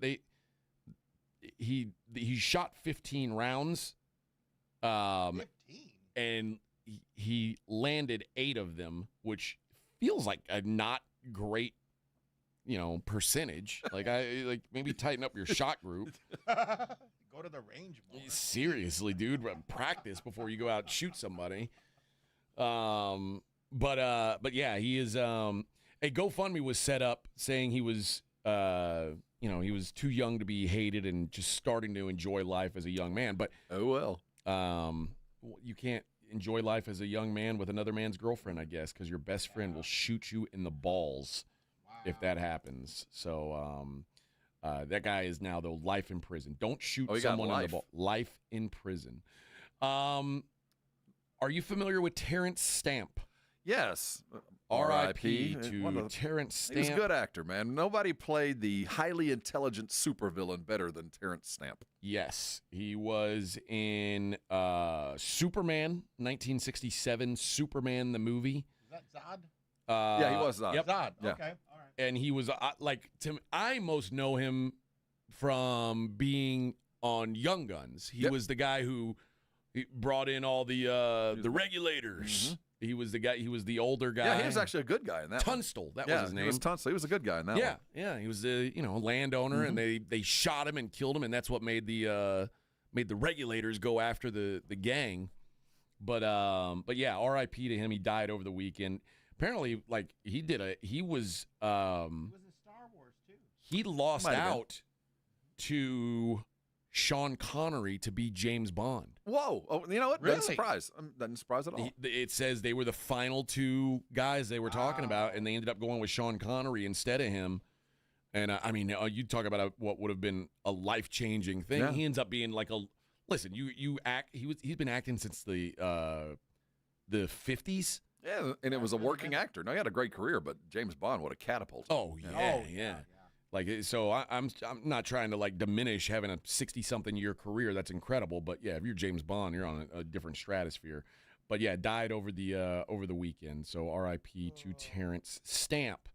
S4: he shot 15 rounds. 15? And he landed 8 of them, which feels like a not great, percentage. Like maybe tighten up your shot group.
S8: Go to the range more.
S4: Seriously, dude, practice before you go out and shoot somebody. But yeah, he is. A GoFundMe was set up saying he was, he was too young to be hated and just starting to enjoy life as a young man. But you can't enjoy life as a young man with another man's girlfriend, I guess, because your best friend will shoot you in the balls if that happens. So that guy is now, though, life in prison. Don't shoot someone in the ball. Life in prison. Are you familiar with Terrence Stamp?
S23: Yes.
S4: R.I.P. to Terrence Stamp.
S23: He was a good actor, man. Nobody played the highly intelligent supervillain better than Terrence Stamp.
S4: Yes. He was in Superman, 1967, Superman the movie.
S8: Is that Zod?
S23: Yeah, he was Zod.
S4: Yep.
S8: Zod.
S23: Yeah.
S8: Okay. All right.
S4: And he was I most know him from being on Young Guns. He was the guy who brought in all the regulators. Mm-hmm. He was the guy. He was the older guy.
S23: Yeah, he was actually a good guy in that.
S4: Tunstall, that was his name.
S23: He was Tunstall. He was a good guy in that one.
S4: Yeah. He was a landowner, and they shot him and killed him, and that's what made the regulators go after the gang. But yeah, R.I.P. to him. He died over the weekend. Apparently, he was in Star
S8: Wars too.
S4: He lost out to Sean Connery to be James Bond.
S23: Whoa! Oh, you know what?
S4: Really?
S23: Doesn't surprise at all.
S4: It says they were the final 2 guys they were talking about, and they ended up going with Sean Connery instead of him. And you talk about what would have been a life-changing thing.
S23: Yeah.
S4: He ends up being like listen. You act. He's been acting since the 50s.
S23: Yeah, and it was a working actor. No, he had a great career, but James Bond, what a catapult.
S4: Oh yeah. So I'm not trying to diminish having a 60-something-year career. That's incredible. But yeah, if you're James Bond, you're on a different stratosphere. But yeah, died over the weekend. So R.I.P. to Terrence Stamp.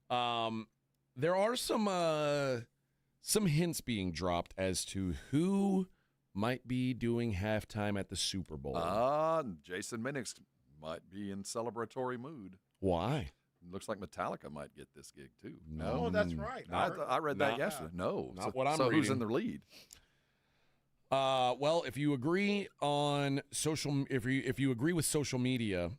S4: There are some hints being dropped as to who might be doing halftime at the Super Bowl.
S23: Jason Minnick might be in celebratory mood.
S4: Why?
S23: Looks like Metallica might get this gig too.
S8: No, that's right.
S23: I read that yesterday. No,
S4: not what I'm
S23: reading. So
S4: reading.
S23: who's in the lead?
S4: Well, if you agree on if you agree with social media,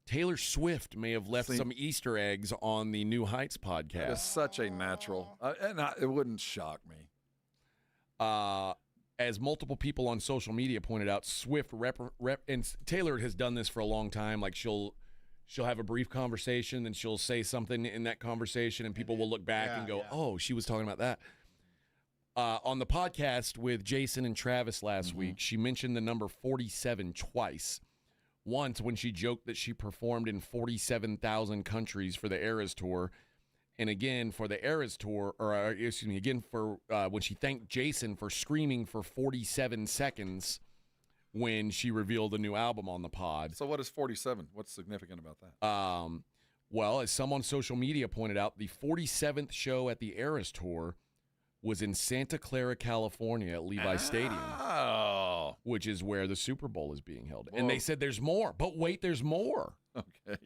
S4: Taylor Swift may have left some Easter eggs on the New Heights podcast.
S23: That is such a natural, it wouldn't shock me.
S4: As multiple people on social media pointed out, Swift and Taylor has done this for a long time. Like she'll have a brief conversation, and she'll say something in that conversation, and people will look back and go, "Oh, she was talking about that." On the podcast with Jason and Travis last week, she mentioned the number 47 twice. Once when she joked that she performed in 47,000 countries for the Eras Tour, and again for the Eras Tour, again for when she thanked Jason for screaming for 47 seconds when she revealed a new album on the pod.
S23: So what is 47? What's significant about that?
S4: Well, as some on social media pointed out, the 47th show at the Eras Tour was in Santa Clara, California at Levi Stadium, which is where the Super Bowl is being held.
S23: Whoa.
S4: And they said there's more, but wait, there's more.
S23: Okay.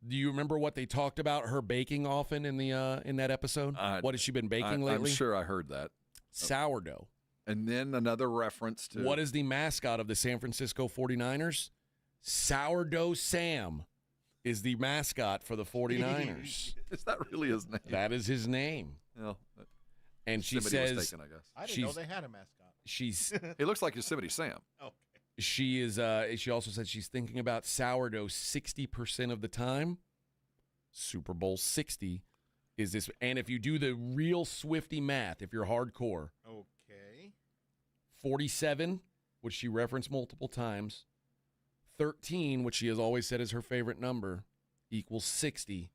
S4: Do you remember what they talked about her baking often in that episode? What has she been baking lately?
S23: I'm sure I heard that.
S4: Sourdough.
S23: And then another reference to...
S4: What is the mascot of the San Francisco 49ers? Sourdough Sam is the mascot for the 49ers.
S23: Is that really his name?
S4: That is his name.
S23: Well,
S4: and she says...
S23: mistaken, I guess.
S8: I didn't know they had a mascot.
S23: He looks like Yosemite Sam.
S8: Okay.
S4: She is. She also said she's thinking about sourdough 60% of the time. Super Bowl 60 is this, and if you do the real Swifty math, if you're hardcore,
S8: okay,
S4: 47, which she referenced multiple times. 13, which she has always said is her favorite number, equals 60.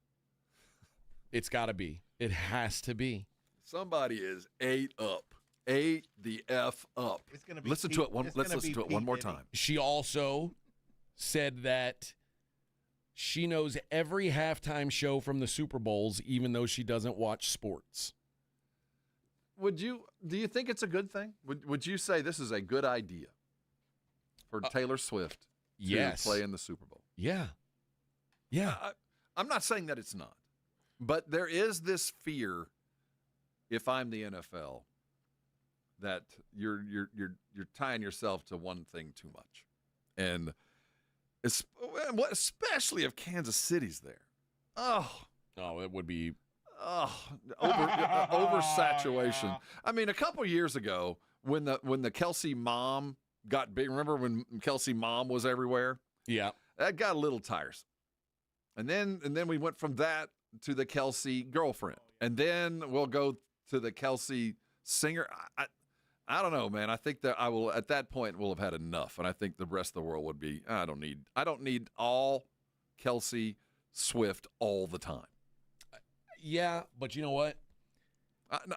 S4: It's got to be. It has to be.
S23: Somebody is 8 up. 8 the F up.
S8: It's gonna be
S23: listen to it one. Let's listen to it one more time.
S4: She also said that she knows every halftime show from the Super Bowls, even though she doesn't watch sports.
S23: Do you think it's a good thing? Would you say this is a good idea for Taylor Swift to play in the Super Bowl?
S4: Yeah. Yeah.
S23: I'm not saying that it's not. But there is this fear, if I'm the NFL, that you're tying yourself to one thing too much, and especially if Kansas City's there.
S4: It would be
S23: oversaturation. I mean, a couple years ago when the Kelsey mom got big. Remember when Kelsey mom was everywhere?
S4: Yeah,
S23: that got a little tiresome. And then we went from that to the Kelsey girlfriend, and then we'll go to the Kelsey singer. I don't know, man. I think that I will at that point will have had enough, and I think the rest of the world would be. I don't need all Kelsey Swift all the time.
S4: Yeah, but you know what?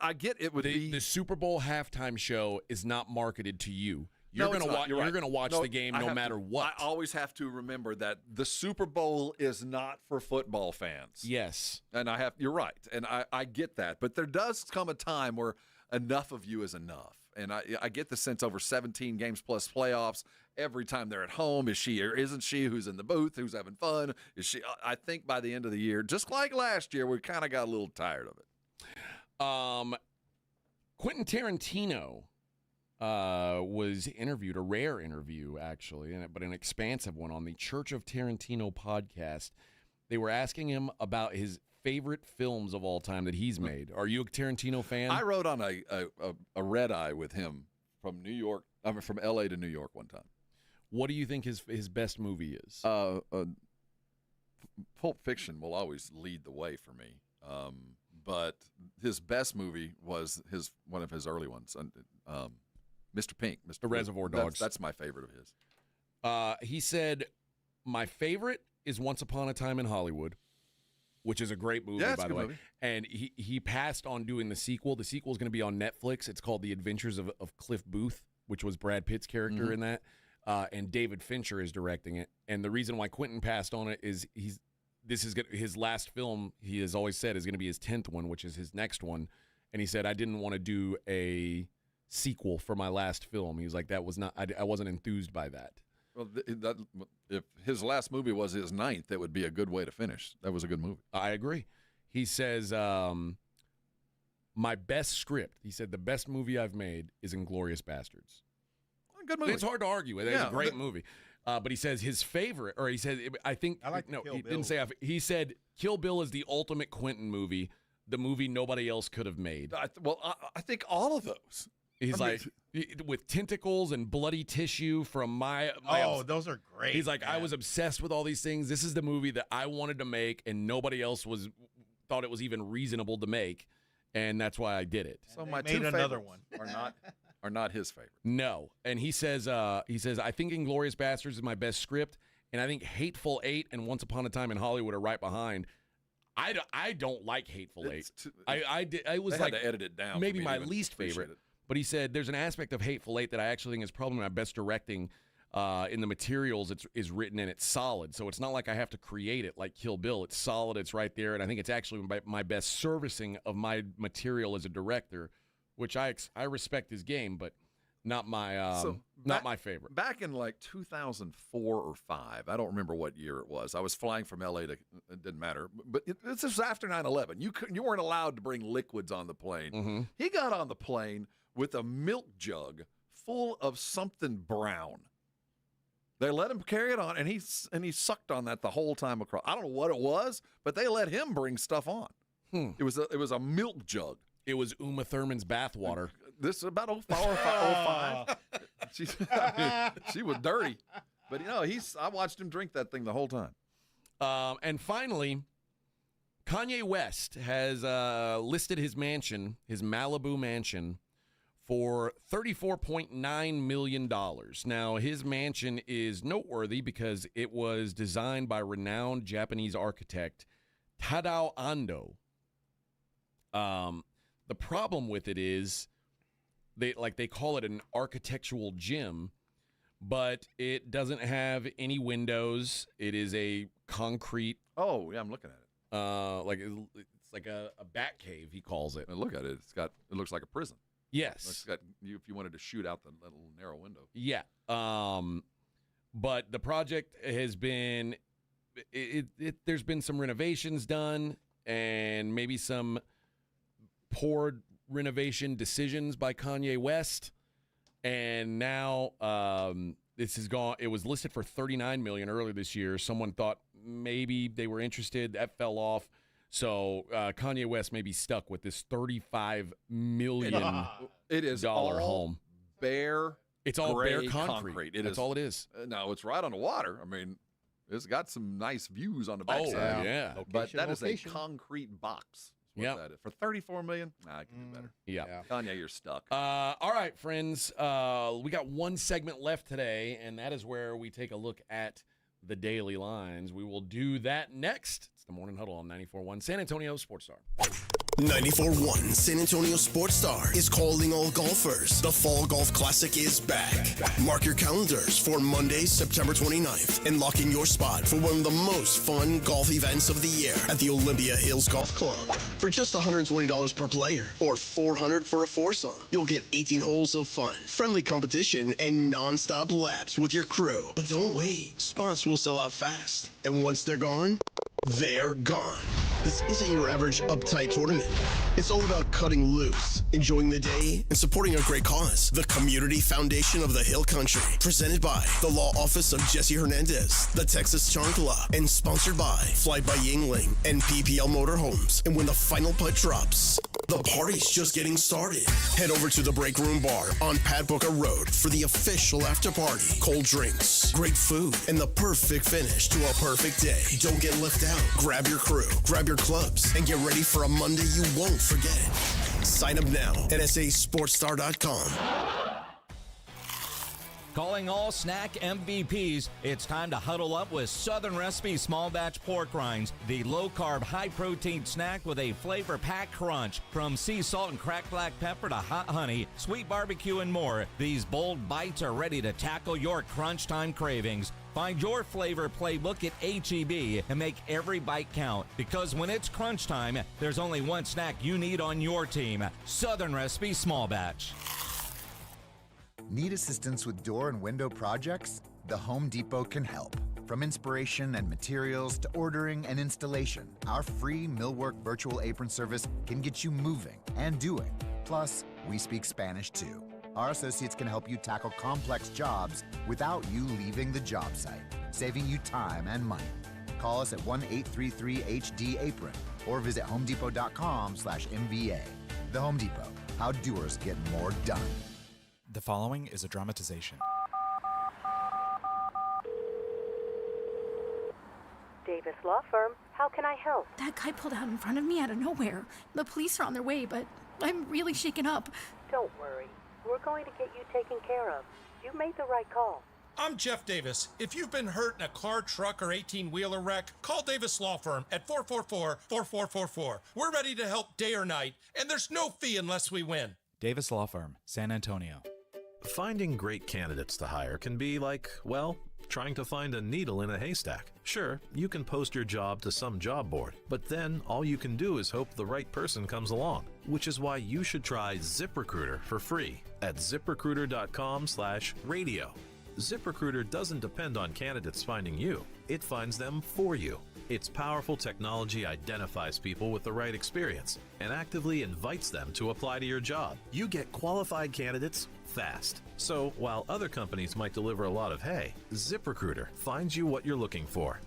S23: I get it would be
S4: the Super Bowl halftime show is not marketed to you. You're going to watch the game no matter what.
S23: I always have to remember that the Super Bowl is not for football fans.
S4: Yes.
S23: And you're right. And I get that. But there does come a time where enough of you is enough. And I get the sense over 17 games plus playoffs, every time they're at home, is she or isn't she who's in the booth, who's having fun? Is she? I think by the end of the year, just like last year, we kind of got a little tired of it.
S4: Quentin Tarantino was interviewed, a rare interview actually, but an expansive one on the Church of Tarantino podcast. They were asking him about his favorite films of all time that he's made. Are you a Tarantino fan?
S23: I rode on a red eye with him from New York. I mean, from L.A. to New York one time.
S4: What do you think his best movie is?
S23: Pulp Fiction will always lead the way for me. But his best movie was one of his early ones, Mr. Pink.
S4: The Reservoir Dogs.
S23: That's my favorite of his.
S4: He said, my favorite is Once Upon a Time in Hollywood, which is a great movie, by the way.
S23: Movie.
S4: And he passed on doing the sequel. The sequel is going to be on Netflix. It's called The Adventures of Cliff Booth, which was Brad Pitt's character in that. And David Fincher is directing it. And the reason why Quentin passed on it is his last film, he has always said, is going to be his 10th one, which is his next one. And he said, I didn't want to do a sequel for my last film. He was like, I wasn't enthused by that.
S23: Well, if his last movie was his 9th, that would be a good way to finish. That was a good movie.
S4: I agree. He says, my best script, he said, the best movie I've made is Inglourious Bastards.
S23: Good movie.
S4: It's hard to argue with. It's a great movie. But he says his favorite, or he said, didn't say, he said Kill Bill is the ultimate Quentin movie, the movie nobody else could have made.
S23: I think all of those.
S4: He's with tentacles and bloody tissue from my
S8: those are great.
S4: He's like, man. I was obsessed with all these things. This is the movie that I wanted to make, and nobody else thought it was even reasonable to make, and that's why I did it.
S23: So my two
S8: another one
S23: are not his favorite.
S4: No, and he says I think Inglourious Bastards is my best script, and I think Hateful Eight and Once Upon a Time in Hollywood are right behind. I don't like Hateful Eight. I was
S23: had to edit it down.
S4: Maybe my least favorite. But he said there's an aspect of Hateful Eight that I actually think is probably my best directing in the materials is written, and it's solid. So it's not like I have to create it like Kill Bill. It's solid. It's right there. And I think it's actually my best servicing of my material as a director, which I respect his game, but not my not my favorite.
S23: Back in like 2004 or 5, I don't remember what year it was. I was flying from L.A. to, it didn't matter, but this was after 9/11. You weren't allowed to bring liquids on the plane.
S4: Mm-hmm.
S23: He got on the plane with a milk jug full of something brown. They let him carry it on, and he sucked on that the whole time across. I don't know what it was, but they let him bring stuff on. It was a milk jug.
S4: It was Uma Thurman's bathwater.
S23: This is about 04 or 05. She was dirty, but I watched him drink that thing the whole time.
S4: And finally, Kanye West has listed his mansion, his Malibu mansion, for $34.9 million. Now, his mansion is noteworthy because it was designed by renowned Japanese architect Tadao Ando. The problem with it is they call it an architectural gym, but it doesn't have any windows. It is a concrete.
S23: Oh, yeah, I'm looking at it.
S4: It's like a bat cave, he calls it.
S23: And look at it. It looks like a prison.
S4: Yes.
S23: It's got if you wanted to shoot out the little narrow window.
S4: Yeah. But the project has been there's been some renovations done and maybe some poor renovation decisions by Kanye West. And now this is gone. It was listed for $39 million earlier this year. Someone thought maybe they were interested. That fell off. So Kanye West may be stuck with this $35 million
S23: it is
S4: dollar
S23: all
S4: home.
S23: Bare.
S4: It's all bare
S23: gray
S4: concrete.
S23: That's
S4: all it is.
S23: No, it's right on the water. I mean, it's got some nice views on the
S4: Oh,
S23: backside.
S4: yeah.
S23: But that is
S8: Location.
S23: a concrete box.
S4: Yep.
S23: That is. For $34 million? Nah, I can do better.
S4: Yeah.
S23: Kanye, you're stuck.
S4: All right, friends. We got one segment left today, and that is where we take a look at the daily lines. We will do that next. It's the Morning Huddle on 94.1 San Antonio Sports Star.
S3: 94.1 San Antonio Sports Star is calling all golfers. The Fall Golf Classic is back. Mark your calendars for Monday, September 29th, and lock in your spot for one of the most fun golf events of the year at the Olympia Hills Golf Club. For just $120 per player, or $400 for a foursome, you'll get 18 holes of fun, friendly competition, and non-stop laps with your crew. But don't wait. Spots will sell out fast. And once they're gone, they're gone. This isn't your average uptight tournament. It's all about cutting loose, enjoying the day, and supporting a great cause. The Community Foundation of the Hill Country. Presented by the Law Office of Jesse Hernandez, the Texas Chancla, and sponsored by Fly by Yingling and PPL Motorhomes. And when the final putt drops, the party's just getting started. Head over to the Break Room Bar on Pat Booker Road for the official after party. Cold drinks, great food, and the perfect finish to a perfect day. Don't get left out. Grab your crew, grab your clubs, and get ready for a Monday you won't forget. Sign up now at sasportstar.com.
S10: Calling all snack MVPs, it's time to huddle up with Southern Recipe Small Batch Pork Rinds, the low-carb, high-protein snack with a flavor-packed crunch. From sea salt and cracked black pepper to hot honey, sweet barbecue, and more, these bold bites are ready to tackle your crunch time cravings. Find your flavor playbook at H-E-B and make every bite count. Because when it's crunch time, there's only one snack you need on your team. Southern Recipe Small Batch.
S1: Need assistance with door and window projects? The Home Depot can help. From inspiration and materials to ordering and installation, our free Millwork virtual apron service can get you moving and doing. Plus, we speak Spanish too. Our associates can help you tackle complex jobs without you leaving the job site, saving you time and money. Call us at 1-833-HD-APRON or visit homedepot.com/MVA. The Home Depot, how doers get more done.
S7: The following is a dramatization.
S9: Davis Law Firm, how can I help?
S20: That guy pulled out in front of me out of nowhere. The police are on their way, but I'm really shaken up.
S9: Don't worry. We're going to get you taken care of. You made the right call.
S21: I'm Jeff Davis. If you've been hurt in a car, truck, or 18-wheeler wreck, call Davis Law Firm at 444-4444. We're ready to help day or night, and there's no fee unless we win.
S7: Davis Law Firm, San Antonio.
S11: Finding great candidates to hire can be like, well, trying to find a needle in a haystack. Sure, you can post your job to some job board, but then all you can do is hope the right person comes along, which is why you should try ZipRecruiter for free at ZipRecruiter.com/radio. ZipRecruiter doesn't depend on candidates finding you. It finds them for you. Its powerful technology identifies people with the right experience and actively invites them to apply to your job. You get qualified candidates fast. So while other companies might deliver a lot of hay, ZipRecruiter finds you what you're looking for.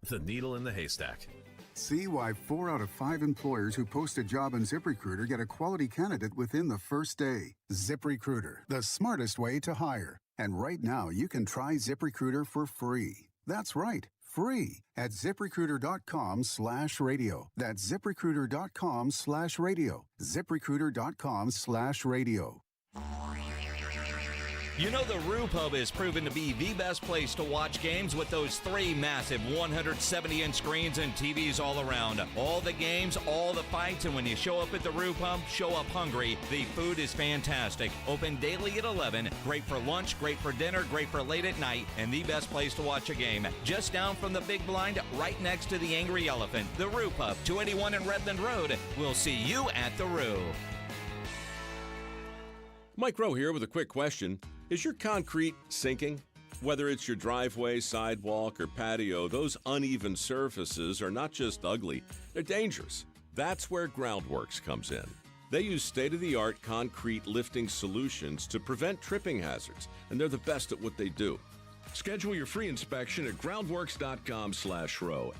S11: The needle in the haystack.
S22: See why 4 out of 5 employers who post a job on ZipRecruiter get a quality candidate within the first day. ZipRecruiter, the smartest way to hire. And right now, you can try ZipRecruiter for free. That's right, free at ZipRecruiter.com/radio. That's ZipRecruiter.com/radio. ZipRecruiter.com/radio.
S10: You know the Roo Pub is proven to be the best place to watch games with those 3 massive 170-inch screens and TVs all around. All the games, all the fights, and when you show up at the Roo Pub, show up hungry. The food is fantastic. Open daily at 11. Great for lunch, great for dinner, great for late at night, and the best place to watch a game. Just down from the big blind, right next to the Angry Elephant. The Roo Pub, 281 in Redland Road. We'll see you at the Roo.
S6: Mike Rowe here with a quick question. Is your concrete sinking? Whether it's your driveway, sidewalk, or patio, those uneven surfaces are not just ugly, they're dangerous. That's where Groundworks comes in. They use state-of-the-art concrete lifting solutions to prevent tripping hazards, and they're the best at what they do. Schedule your free inspection at groundworks.com/row.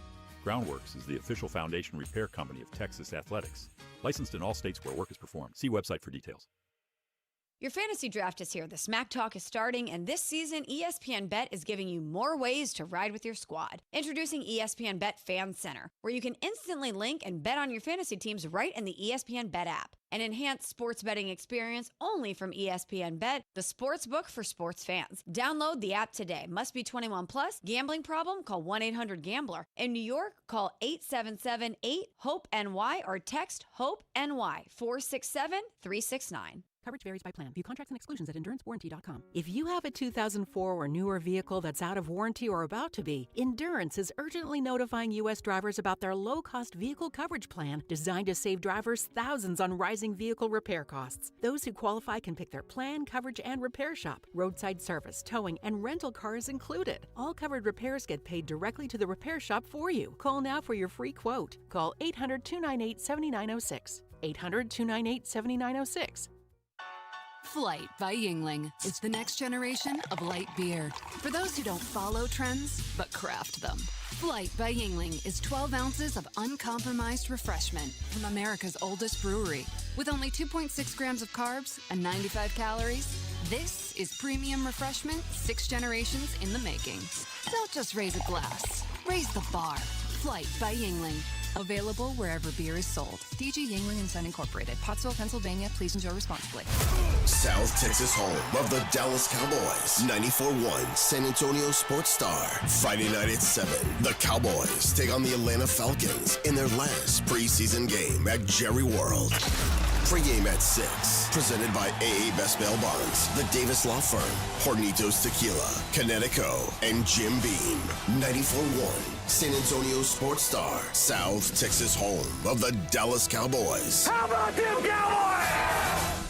S12: Groundworks is the official foundation repair company of Texas Athletics. Licensed in all states where work is performed. See website for details.
S2: Your fantasy draft is here. The Smack Talk is starting, and this season, ESPN Bet is giving you more ways to ride with your squad. Introducing ESPN Bet Fan Center, where you can instantly link and bet on your fantasy teams right in the ESPN Bet app. An enhanced sports betting experience only from ESPN Bet, the sports book for sports fans. Download the app today. Must be 21 plus. Gambling problem? Call 1-800-GAMBLER. In New York, call 877-8-HOPE-NY or text HOPE-NY 467-369.
S13: Coverage varies by plan. View contracts and exclusions at endurancewarranty.com. If you have a 2004 or newer vehicle that's out of warranty or about to be, Endurance is urgently notifying U.S. drivers about their low-cost vehicle coverage plan designed to save drivers thousands on rising vehicle repair costs. Those who qualify can pick their plan, coverage, and repair shop. Roadside service, towing, and rental cars included. All covered repairs get paid directly to the repair shop for you. Call now for your free quote. Call 800-298-7906. 800-298-7906.
S14: Flight by Yingling. It's the next generation of light beer. For those who don't follow trends, but craft them. Flight by Yingling is 12 ounces of uncompromised refreshment from America's oldest brewery. With only 2.6 grams of carbs and 95 calories, this is premium refreshment 6 generations in the making. Don't just raise a glass, raise the bar. Flight by Yingling. Available wherever beer is sold. DG Yingling and Son Incorporated, Pottsville, Pennsylvania. Please enjoy responsibly.
S3: South Texas home of the Dallas Cowboys. 94.1 San Antonio Sports Star. Friday night at 7. The Cowboys take on the Atlanta Falcons in their last preseason game at Jerry World. Pre-game at 6. Presented by AA Best Bail Bonds, the Davis Law Firm, Hornitos Tequila, Connecticut, and Jim Beam. 94.1 San Antonio Sports Star. South Texas home of the Dallas Cowboys.
S15: How about them Cowboys?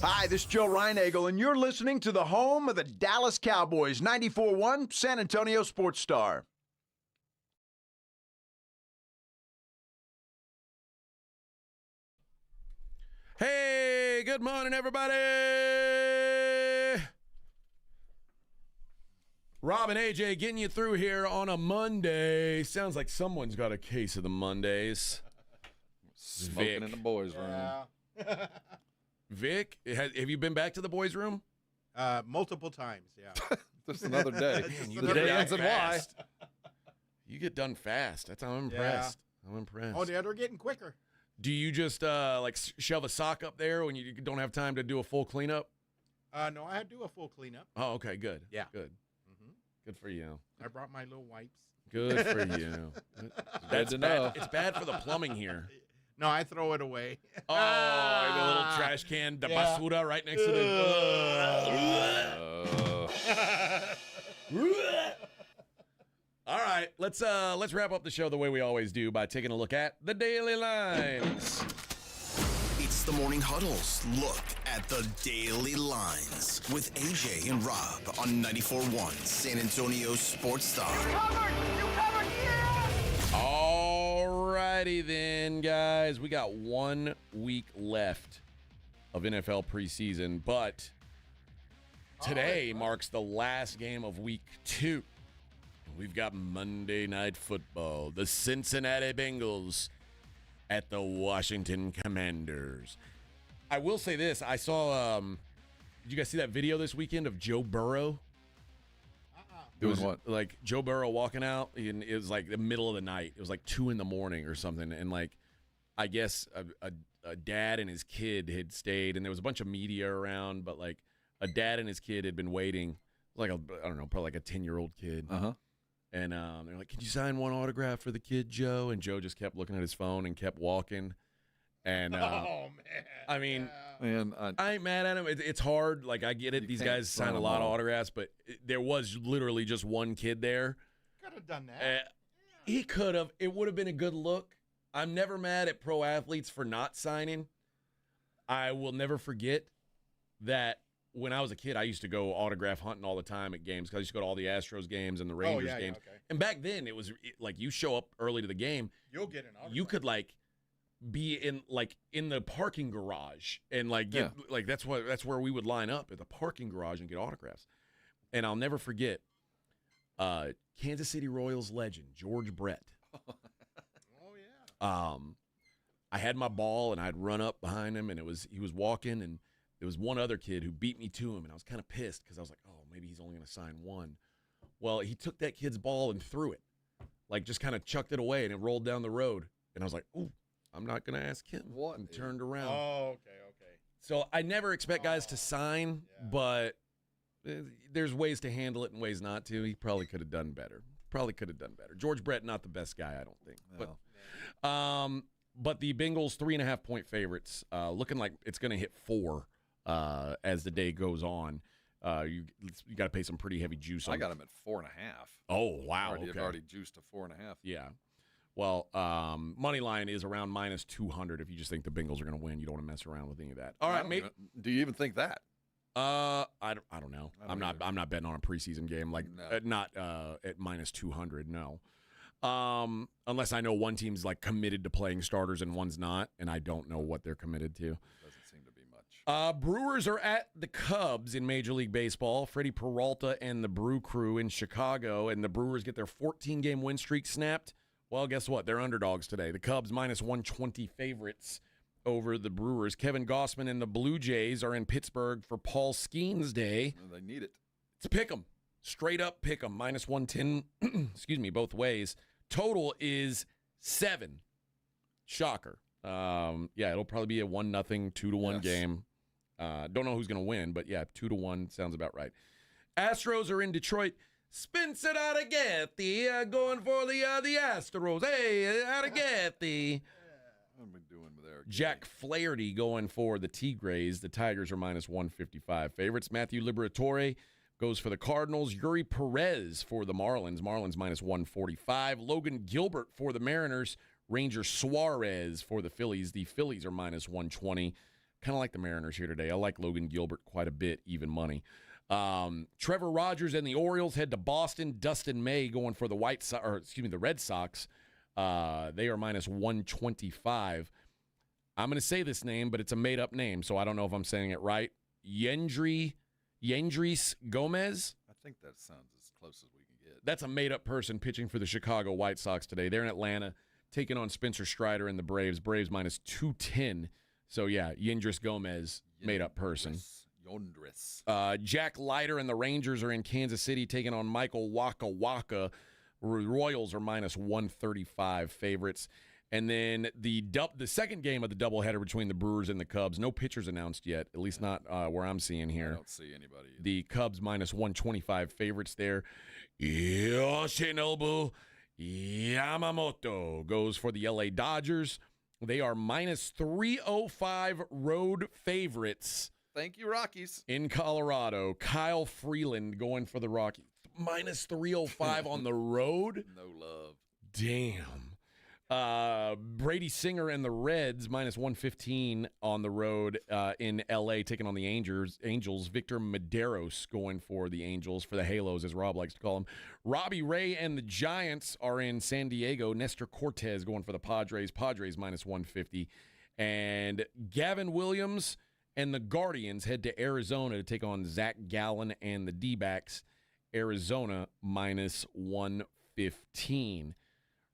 S17: Hi, this is Joe Reinagel, and you're listening to the home of the Dallas Cowboys, 94.1 San Antonio Sports Star.
S4: Hey, good morning, everybody. Rob and AJ getting you through here on a Monday. Sounds like someone's got a case of the Mondays.
S23: Smoking in the boys' room.
S4: Vic, have you been back to the boys' room?
S8: Multiple times, yeah.
S23: Just another day.
S4: Man, you
S23: The
S4: get
S23: day
S4: done
S23: ends in Y.
S4: fast. You get done fast. That's how I'm impressed. I'm impressed.
S8: Oh, they're getting quicker.
S4: Do you just like shove a sock up there when you don't have time to do a full cleanup?
S8: No, I do a full cleanup.
S4: Oh, okay, good.
S8: Yeah.
S4: Good. Good for you.
S8: I brought my little wipes.
S4: Good for you. That's bad. It's bad for the plumbing here.
S8: No, I throw it away.
S4: Oh, the little trash can, the basura right next to the. All right, let's wrap up the show the way we always do by taking a look at the daily lines.
S3: It's the Morning Huddle's look at the daily lines with AJ and Rob on 94.1 San Antonio Sports Star.
S15: You covered, yeah!
S4: All righty then, guys. We got 1 week left of NFL preseason, but today marks the last game of week 2. We've got Monday Night Football. The Cincinnati Bengals at the Washington Commanders. I will say this. I saw, did you guys see that video this weekend of Joe Burrow?
S23: Doing what?
S4: Like Joe Burrow walking out, and it was like the middle of the night. It was like 2 a.m. or something. And like, I guess a dad and his kid had stayed, and there was a bunch of media around, but like a dad and his kid had been waiting, like I don't know, probably like a 10-year-old kid. And they're like, "Can you sign one autograph for the kid, Joe?" And Joe just kept looking at his phone and kept walking. And
S21: oh man,
S4: I mean,
S23: man,
S4: I ain't mad at him. It's hard. Like I get it. These guys sign a lot of autographs, but there was literally just one kid there.
S8: Could have done that.
S4: He could have. It would have been a good look. I'm never mad at pro athletes for not signing. I will never forget that when I was a kid, I used to go autograph hunting all the time at games because I used to go to all the Astros games and the Rangers games.
S21: Yeah, okay.
S4: And back then, it was like you show up early to the game,
S21: You'll get an autograph.
S4: you could like be in the parking garage and like get like that's where we would line up at the parking garage and get autographs. And I'll never forget Kansas City Royals legend George Brett. I had my ball and I'd run up behind him and he was walking and there was one other kid who beat me to him and I was kind of pissed because I was like, oh, maybe he's only going to sign one. Well, he took that kid's ball and threw it, like just kind of chucked it away and it rolled down the road. And I was like, ooh, I'm not going to ask him.
S23: What?
S4: And turned around.
S21: Oh, okay.
S4: So I never expect guys to sign, but there's ways to handle it and ways not to. He probably could have done better. George Brett, not the best guy, I don't think.
S23: No.
S4: But the Bengals 3.5-point favorites, looking like it's going to hit 4 as the day goes on. You got to pay some pretty heavy juice on.
S23: I got him at 4.5.
S4: Oh wow!
S23: I've already juiced to 4.5.
S4: Yeah. Well, money line is around minus 200. If you just think the Bengals are going to win, you don't want to mess around with any of that. All right, mate.
S23: Do you even think that?
S4: I don't know. I'm not betting on a preseason game not at minus 200. No. Unless I know one team's like committed to playing starters and one's not, and I don't know what they're committed to.
S23: Doesn't seem to be much.
S4: Brewers are at the Cubs in Major League Baseball. Freddie Peralta and the Brew Crew in Chicago, and the Brewers get their 14-game win streak snapped. Well, guess what? They're underdogs today. The Cubs minus 120 favorites over the Brewers. Kevin Gossman and the Blue Jays are in Pittsburgh for Paul Skeens Day.
S23: They need it.
S4: It's pick 'em. Straight up pick 'em. Minus 110, excuse me, both ways. Total is 7. Shocker. It'll probably be a 1-0, 2-1 game. Don't know who's going to win, but 2-1 sounds about right. Astros are in Detroit. Spencer Arrighetti going for the Astros. Hey, Arrighetti.
S23: What am I doing there?
S4: Jack Flaherty going for the Tigres. The Tigers are minus 155 favorites. Matthew Liberatore goes for the Cardinals. Yuri Perez for the Marlins. Marlins minus 145. Logan Gilbert for the Mariners. Ranger Suarez for the Phillies. The Phillies are minus 120. Kind of like the Mariners here today. I like Logan Gilbert quite a bit, even money. Trevor Rogers and the Orioles head to Boston. Dustin May going for the the Red Sox. They are minus 125. I'm going to say this name, but it's a made-up name, so I don't know if I'm saying it right. Yendrys Gomez.
S23: I think that sounds as close as we can get.
S4: That's a made-up person pitching for the Chicago White Sox today. They're in Atlanta, taking on Spencer Strider and the Braves. Braves minus 210. So, Yendrys Gomez, made-up person.
S23: Yondris.
S4: Jack Leiter and the Rangers are in Kansas City, taking on Michael Waka Waka. Royals are minus 135 favorites. And then the second game of the doubleheader between the Brewers and the Cubs. No pitchers announced yet, at least not where I'm seeing here.
S23: I don't see anybody either.
S4: The Cubs minus 125 favorites there. Yoshinobu Yamamoto goes for the LA Dodgers. They are minus 305 road favorites.
S23: Thank you, Rockies.
S4: In Colorado. Kyle Freeland going for the Rockies. Minus 305 on the road?
S23: No love.
S4: Damn. Brady Singer and the Reds, minus 115 on the road in L.A., taking on the Angels. Victor Medeiros going for the Angels, for the Halos, as Rob likes to call them. Robbie Ray and the Giants are in San Diego. Nestor Cortez going for the Padres. Padres minus 150. And Gavin Williams and the Guardians head to Arizona to take on Zach Gallen and the D-backs. Arizona minus 115.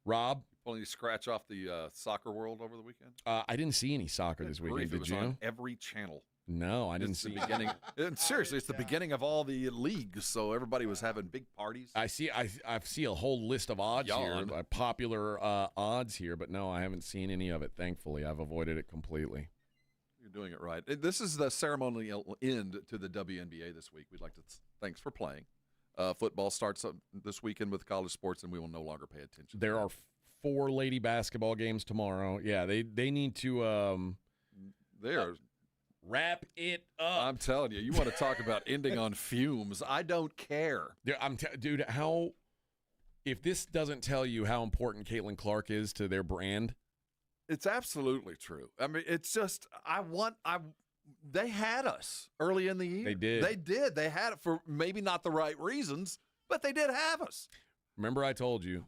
S4: Rob?
S23: Pulling you scratch off the soccer world over the weekend?
S4: I didn't see any soccer this weekend. Did you?
S23: On every channel.
S4: No, I didn't see
S23: the beginning. Seriously, it's the beginning of all the leagues, so everybody was having big parties.
S4: I see a whole list of odds here, popular odds here, but no, I haven't seen any of it, thankfully. I've avoided it completely.
S23: You're doing it right. This is the ceremonial end to the WNBA this week. We'd like to thanks for playing. Football starts this weekend with college sports, and we will no longer pay attention.
S4: There are 4 lady basketball games tomorrow. Yeah, they need to wrap it up.
S23: I'm telling you, you want to talk about ending on fumes. I don't care.
S4: Dude, if this doesn't tell you how important Caitlin Clark is to their brand.
S23: It's absolutely true. I mean, it's just, they had us early in the year.
S4: They did.
S23: They did. They had it for maybe not the right reasons, but they did have us.
S4: Remember I told you,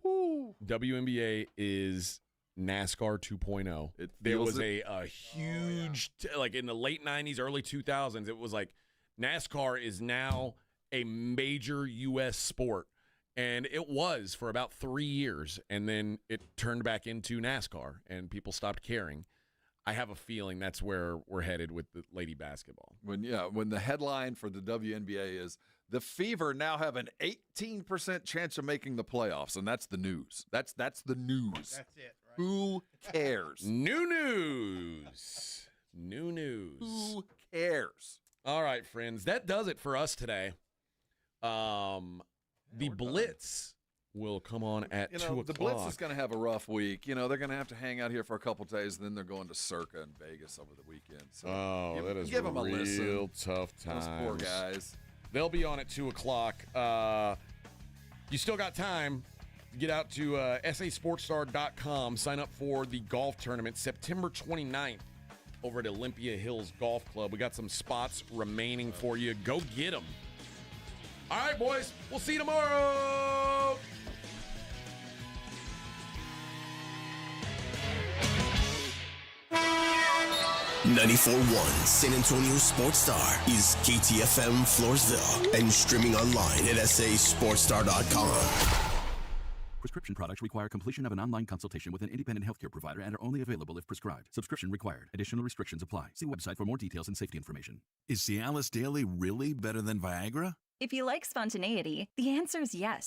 S4: WNBA is NASCAR 2.0. There was a huge, like in the late 90s, early 2000s, it was like NASCAR is now a major U.S. sport. And it was for about 3 years, and then it turned back into NASCAR, and people stopped caring. I have a feeling that's where we're headed with the lady basketball.
S23: When the headline for the WNBA is, the Fever now have an 18% chance of making the playoffs, and that's the news. That's the news.
S8: That's it, right?
S23: Who cares?
S4: New news. New news.
S23: Who cares?
S4: All right, friends, that does it for us today. The Blitz will come on at 2 o'clock.
S23: The Blitz is going to have a rough week. They're going to have to hang out here for a couple days, and then they're going to Circa in Vegas over the weekend. So
S4: that is
S23: give them a
S4: real
S23: listen.
S4: Tough times.
S23: Those poor guys.
S4: They'll be on at 2 o'clock. You still got time to get out to sasportstar.com. Sign up for the golf tournament September 29th over at Olympia Hills Golf Club. We got some spots remaining for you. Go get them. All right, boys. We'll see you tomorrow.
S3: .94.1 San Antonio Sports Star is KTFM Floresville and streaming online at sasportstar.com.
S5: Prescription products require completion of an online consultation with an independent healthcare provider and are only available if prescribed. Subscription required. Additional restrictions apply. See website for more details and safety information.
S16: Is Cialis Daily really better than Viagra?
S18: If you like spontaneity, the answer is yes.